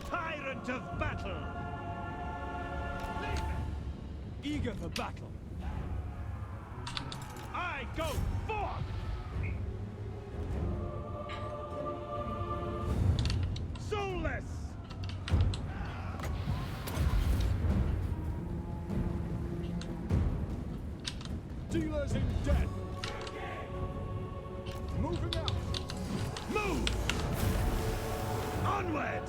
Tyrant of battle! Eager for battle. I go forth! Soulless! Dealers in death! Moving out! Move! Onward!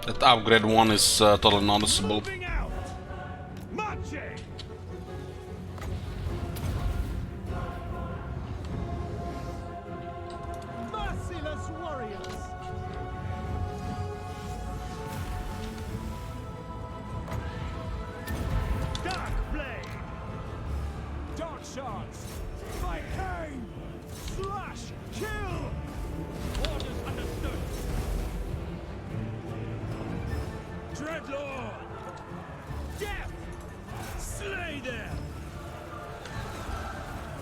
That upgrade one is totally noticeable. Moving out! Marching! Merciless warriors! Dark blade! Dark shards! By cane! Slash! Kill! Orders understood! Dreadlord! Death! Slay them!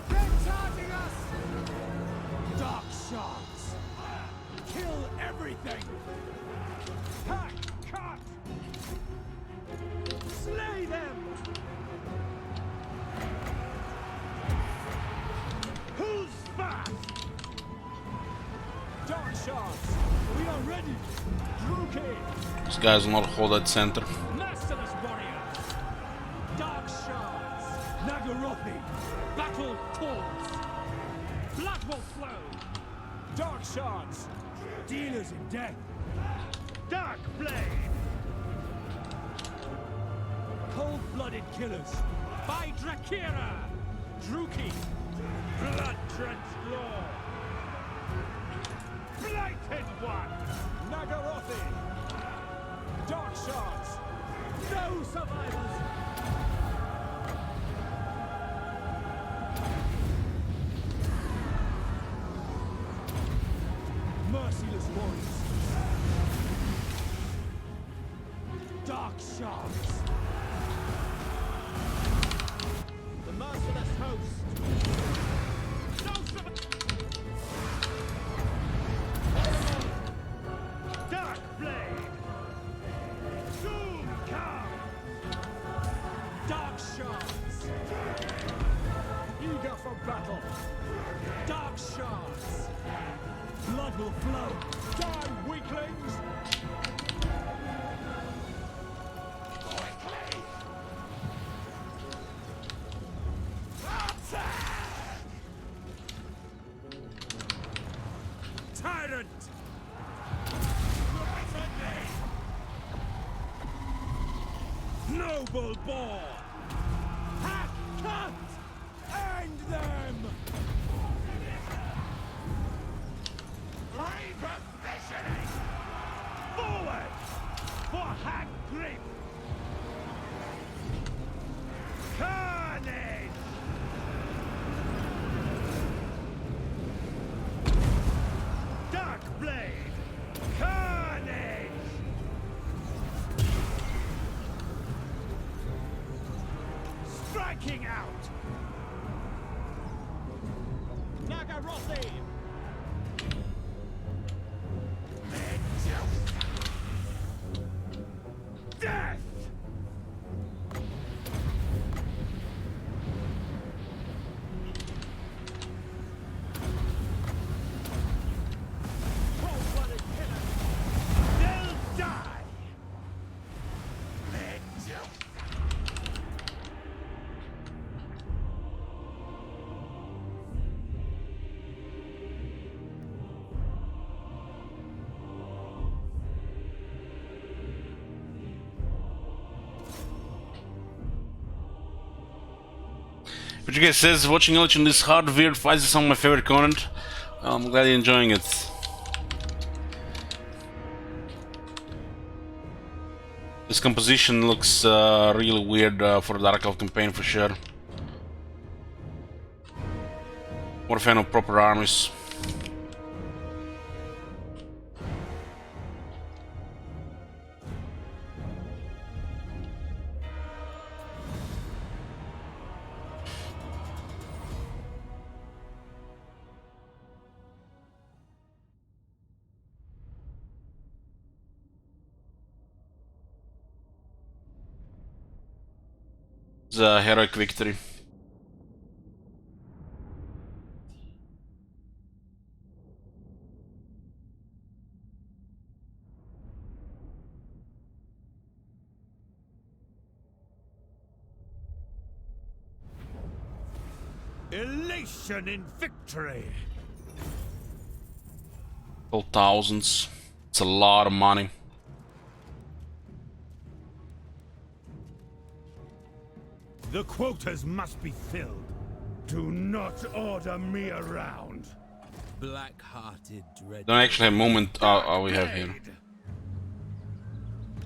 They're charging us! Dark shards! Kill everything! Hack! Cut! Slay them! Who's fast? Dark shards! We are ready! Druki! These guys will not hold that center. Merciless warriors! Dark shards! Nagarothi! Battle calls! Blood will flow! Dark shards! Dealers in death! Dark blade! Cold-blooded killers! By Drakira! Druki! Blood-drenched law! Blighted one! Nagarothi! Dark shards! No survivors! Merciless warriors! Dark shards! The merciless host! No Dark blade! Doom come! Dark shards! Eager for battle! Dark shards! Blood will flow! Die, weaklings! Tyrant! Noble born! Hack! Cut! End them! Repositioning! Forward! For Hag Graef! Carnage! Dark blade! Carnage! Striking out! Nagarothi! Death! Cold-blooded killers! They'll die! But you guys says watching Illich in this hard, weird fights is some of my favorite content. I'm glad you're enjoying it. This composition looks really weird for the Dark Elf campaign for sure. What a fan of proper armies. It's a heroic victory. Elation in victory! All thousands. It's a lot of money. The quotas must be filled. Do not order me around. Black-hearted dread. Don't actually have movement. Oh, we have here.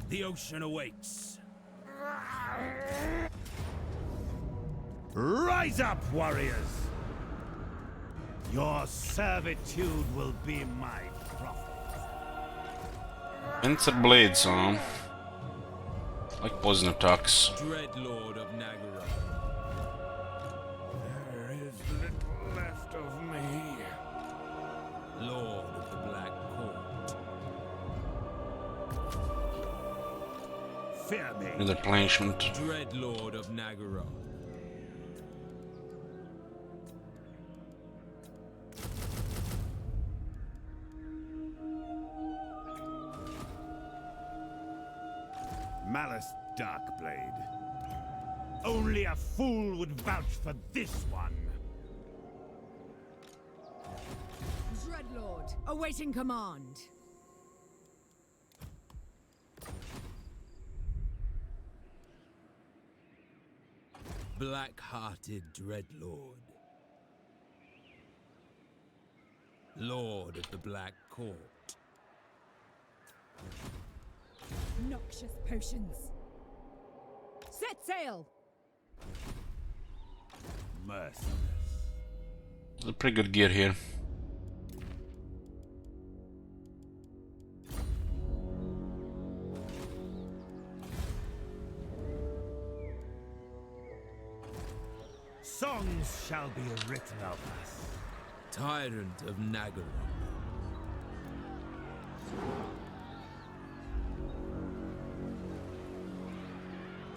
The ocean awakes. Rise up, warriors! Your servitude will be my profit. Enter blades, huh? Like poison attacks. Dreadlord of Nagara. There is little left of me. Lord of the Black Court. Fear me. Another replenishment. Dreadlord of Nagara. Malice Darkblade. Only a fool would vouch for this one. Dreadlord, awaiting command. Black-hearted Dreadlord. Lord of the Black Court. Noxious potions. Set sail! Merciless. There's a pretty good gear here. Songs shall be written of us. Tyrant of Nagara.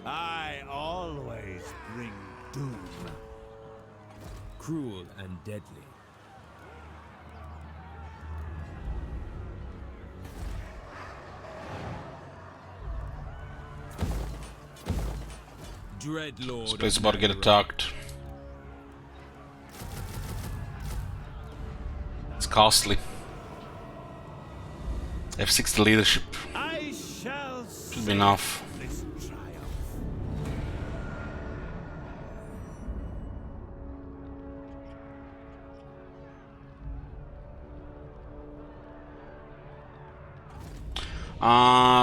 I always bring doom. Cruel and deadly. Dreadlord. This place is about to get attacked. It's costly. F6 leadership. I shall Should be enough. this triumph.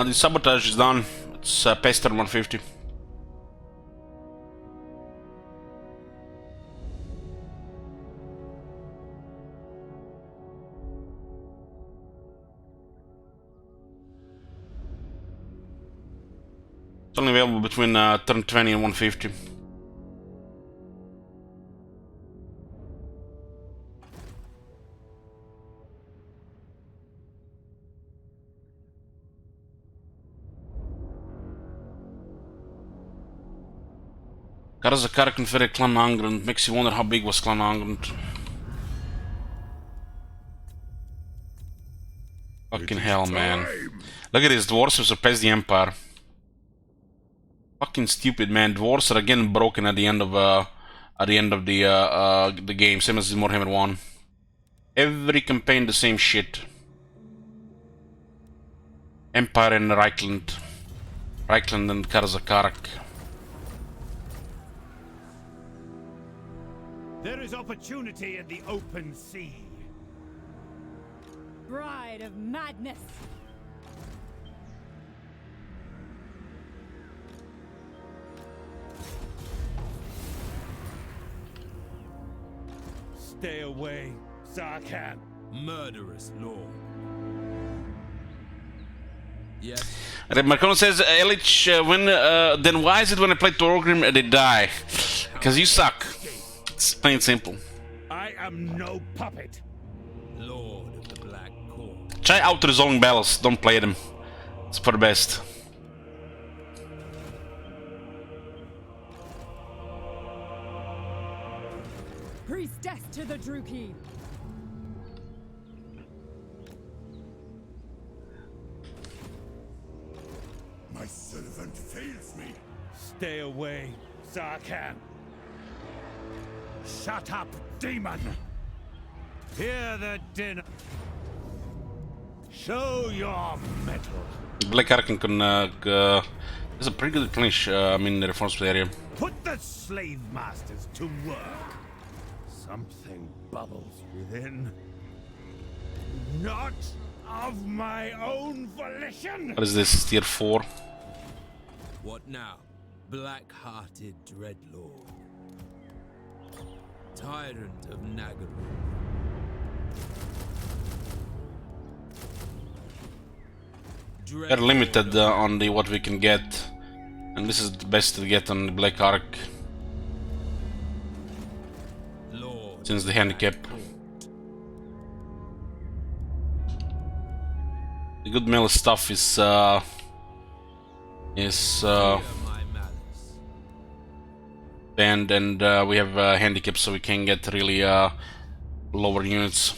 The sabotage is done. It's Pester 150. It's only available between turn 20 and 150. Karazakara Confederate Clan Angrand. Makes you wonder how big was Clan Angrand. Fucking hell, man. Look at this, dwarves have surpassed the Empire. Fucking stupid, man. Dwarves are again broken at the end of the game, same as the Warhammer 1. Every campaign the same shit. Empire and Reichland. Reichland and Karazakarak. There is opportunity in the open sea. Bride of madness. Stay away, Zarkan. Murderous Lord. Yes. Marcano says, Elich, then why is it when I play Torgrim they die? Because you suck. It's plain and simple. I am no puppet. Lord of the Black Court. Try auto-resolving battles, don't play them. It's for the best. priestess to the Druki. My servant fails me. Stay away, Zarkan. Shut up, demon! Hear the din. Show your mettle. Black Ark can there's a pretty good finish, I mean, the reinforcement area. Put the slave masters to work. Something bubbles within. Not of my own volition. What is this, tier 4? What now? Black-hearted dreadlord, tyrant of Nagaroth. We're limited on the what we can get, and this is the best to get on the Black Ark since the handicap. The good melee stuff is banned, and we have handicap, so we can get really lower units.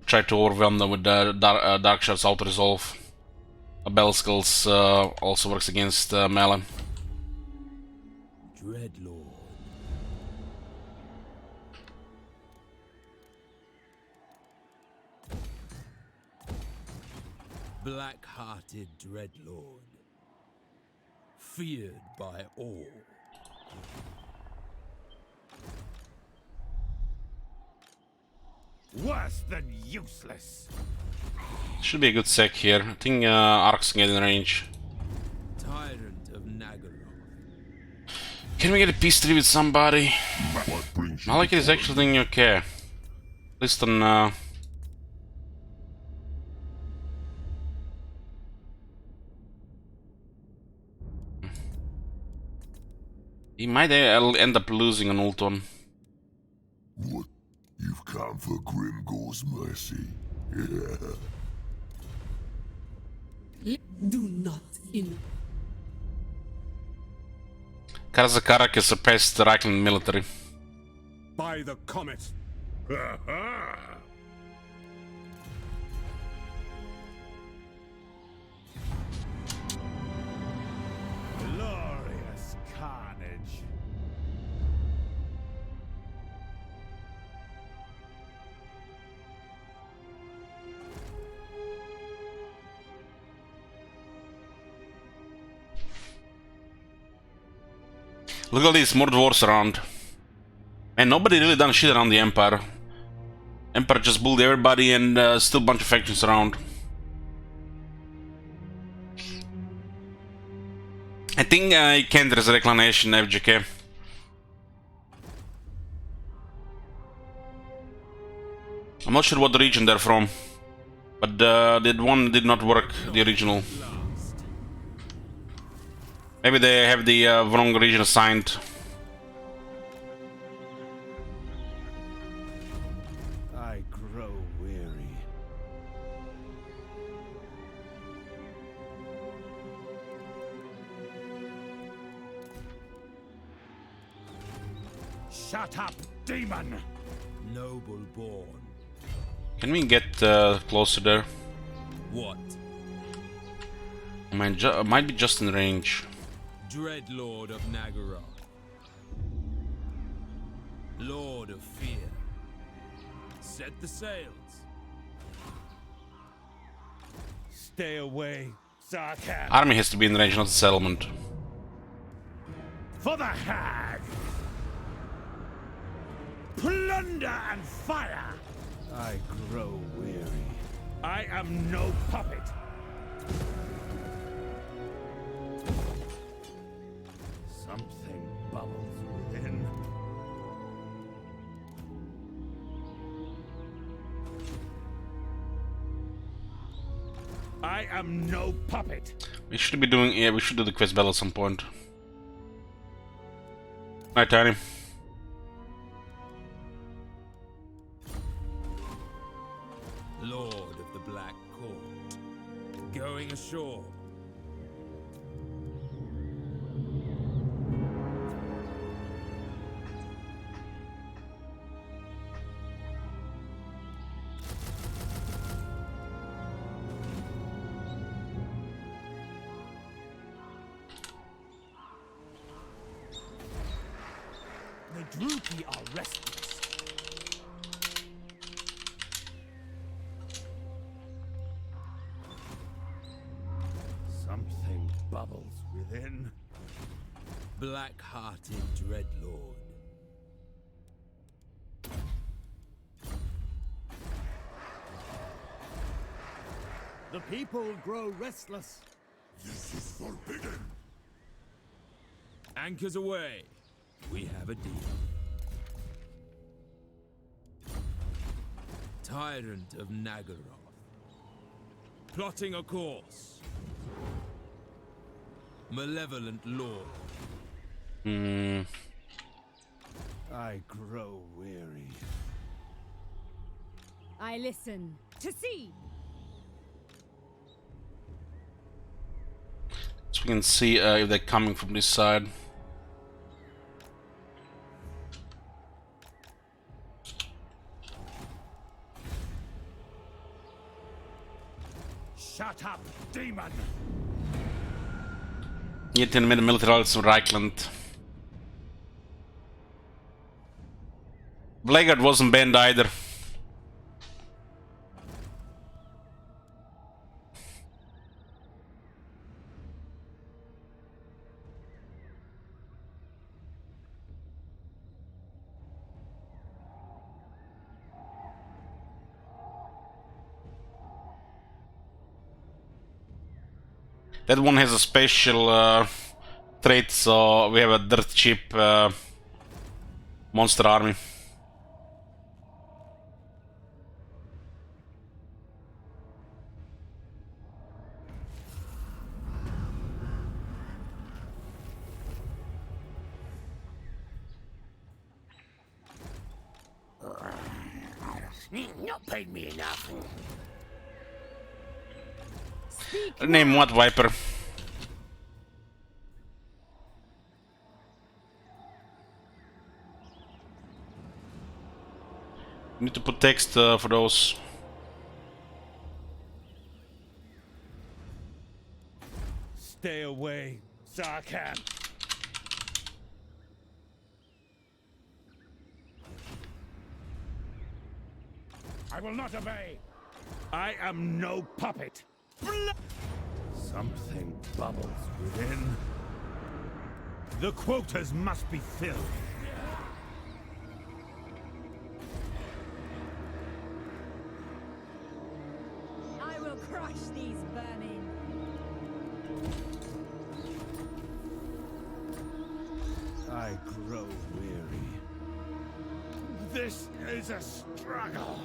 Try to overwhelm them with dark shots, auto resolve. Bell skills also works against melee. Dreadlord. Black-hearted dreadlord, feared by all. Worse than useless. Should be a good sec here. I think Ark's get in range. Tyrant of Nagaroth. Can we get a peace treaty with somebody? Malekith is actually doing okay. At least on he might end up losing on Ulton. What? You've come for Grimgor's mercy. Do not in. Karazakarak has surpassed the Reichland military. By the comet. Glorious carnage. Look at all these more dwarves around. And nobody really done shit around the Empire. Empire just bullied everybody, and still a bunch of factions around. I think I can't resurrect Reclamation FGK. I'm not sure what the region they're from, but that one did not work, the original. Maybe they have the wrong region assigned. I grow weary. Shut up, demon! Noble born. Can we get closer there? What? Might be just in range. Dreadlord of Nagaroth. Lord of Fear. Set the sails. Stay away, Zarkan. Army has to be in range, not the settlement. For the Hag! Plunder and fire! I grow weary. I am no puppet. Something bubbles within. I am no puppet. We should be doing, yeah, we should do the quest battle at some point. Alright, Tiny. Lord of the Black Court. Going ashore. Rookie are restless. Something bubbles within. Black-hearted Dreadlord. The people grow restless. This is forbidden. Anchors away. We have a deal. Tyrant of Nagaroth. Plotting a course. Malevolent lord. I grow weary. I listen to see. So we can see if they're coming from this side. Shut up, demon! Yet in the military alliance of Reichland. Blackguard wasn't banned either. That one has a special trait, so we have a dirt cheap monster army. Not paid me enough. Name what, Viper? Need to put text for those. Stay away, Sarkhan. I will not obey. I am no puppet. Something bubbles within. The quotas must be filled. I will crush these vermin. I grow weary. This is a struggle.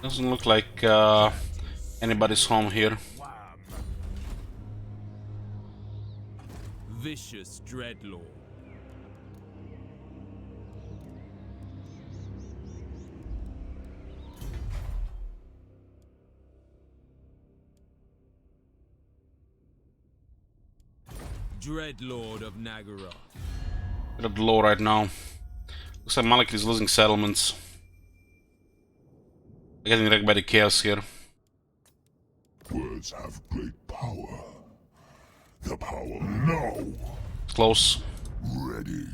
Doesn't look like anybody's home here. Vicious Dreadlord. Dreadlord of Nagaroth. Bit of low right now. Looks like Malik is losing settlements. Getting wrecked by the chaos here. Words have great power. The power now. Close. Ready.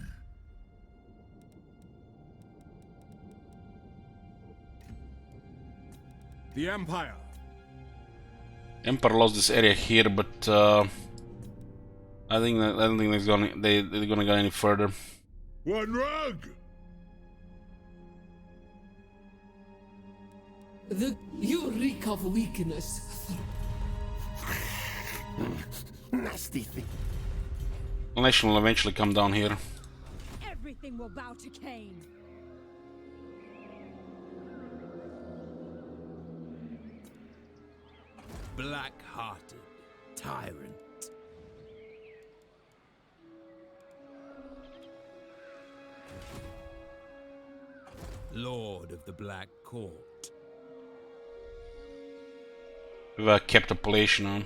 The Empire. Empire lost this area here, but I don't think they're gonna go any further. One rug. You reek of weakness. Nasty thing. The nation will eventually come down here. Everything will bow to Cain. Black-hearted tyrant. Lord of the Black Court. We've kept the population on.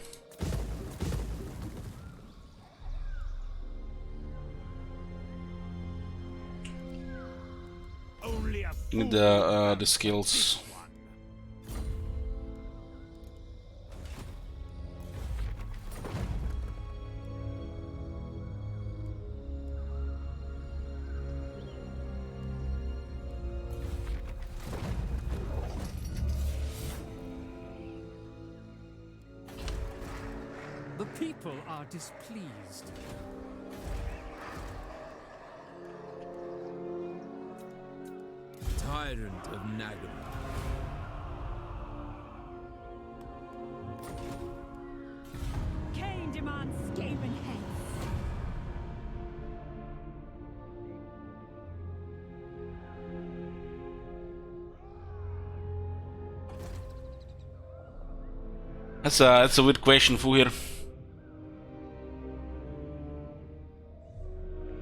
Only only a fool. Need the skills. The people are displeased. Tyrant of Nagaroth. Cain demands Skaven heads. That's a weird question for here.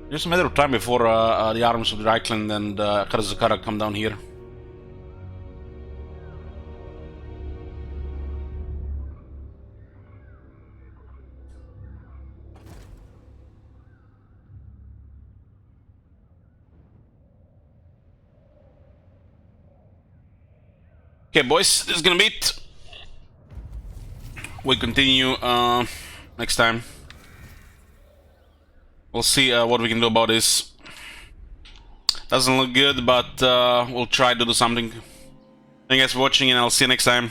Just a matter of time before the arms of Reichland and Karazakara come down here. Okay, boys, this is gonna be it. We continue next time. We'll see what we can do about this. Doesn't look good, but we'll try to do something. Thank you guys for watching, and I'll see you next time.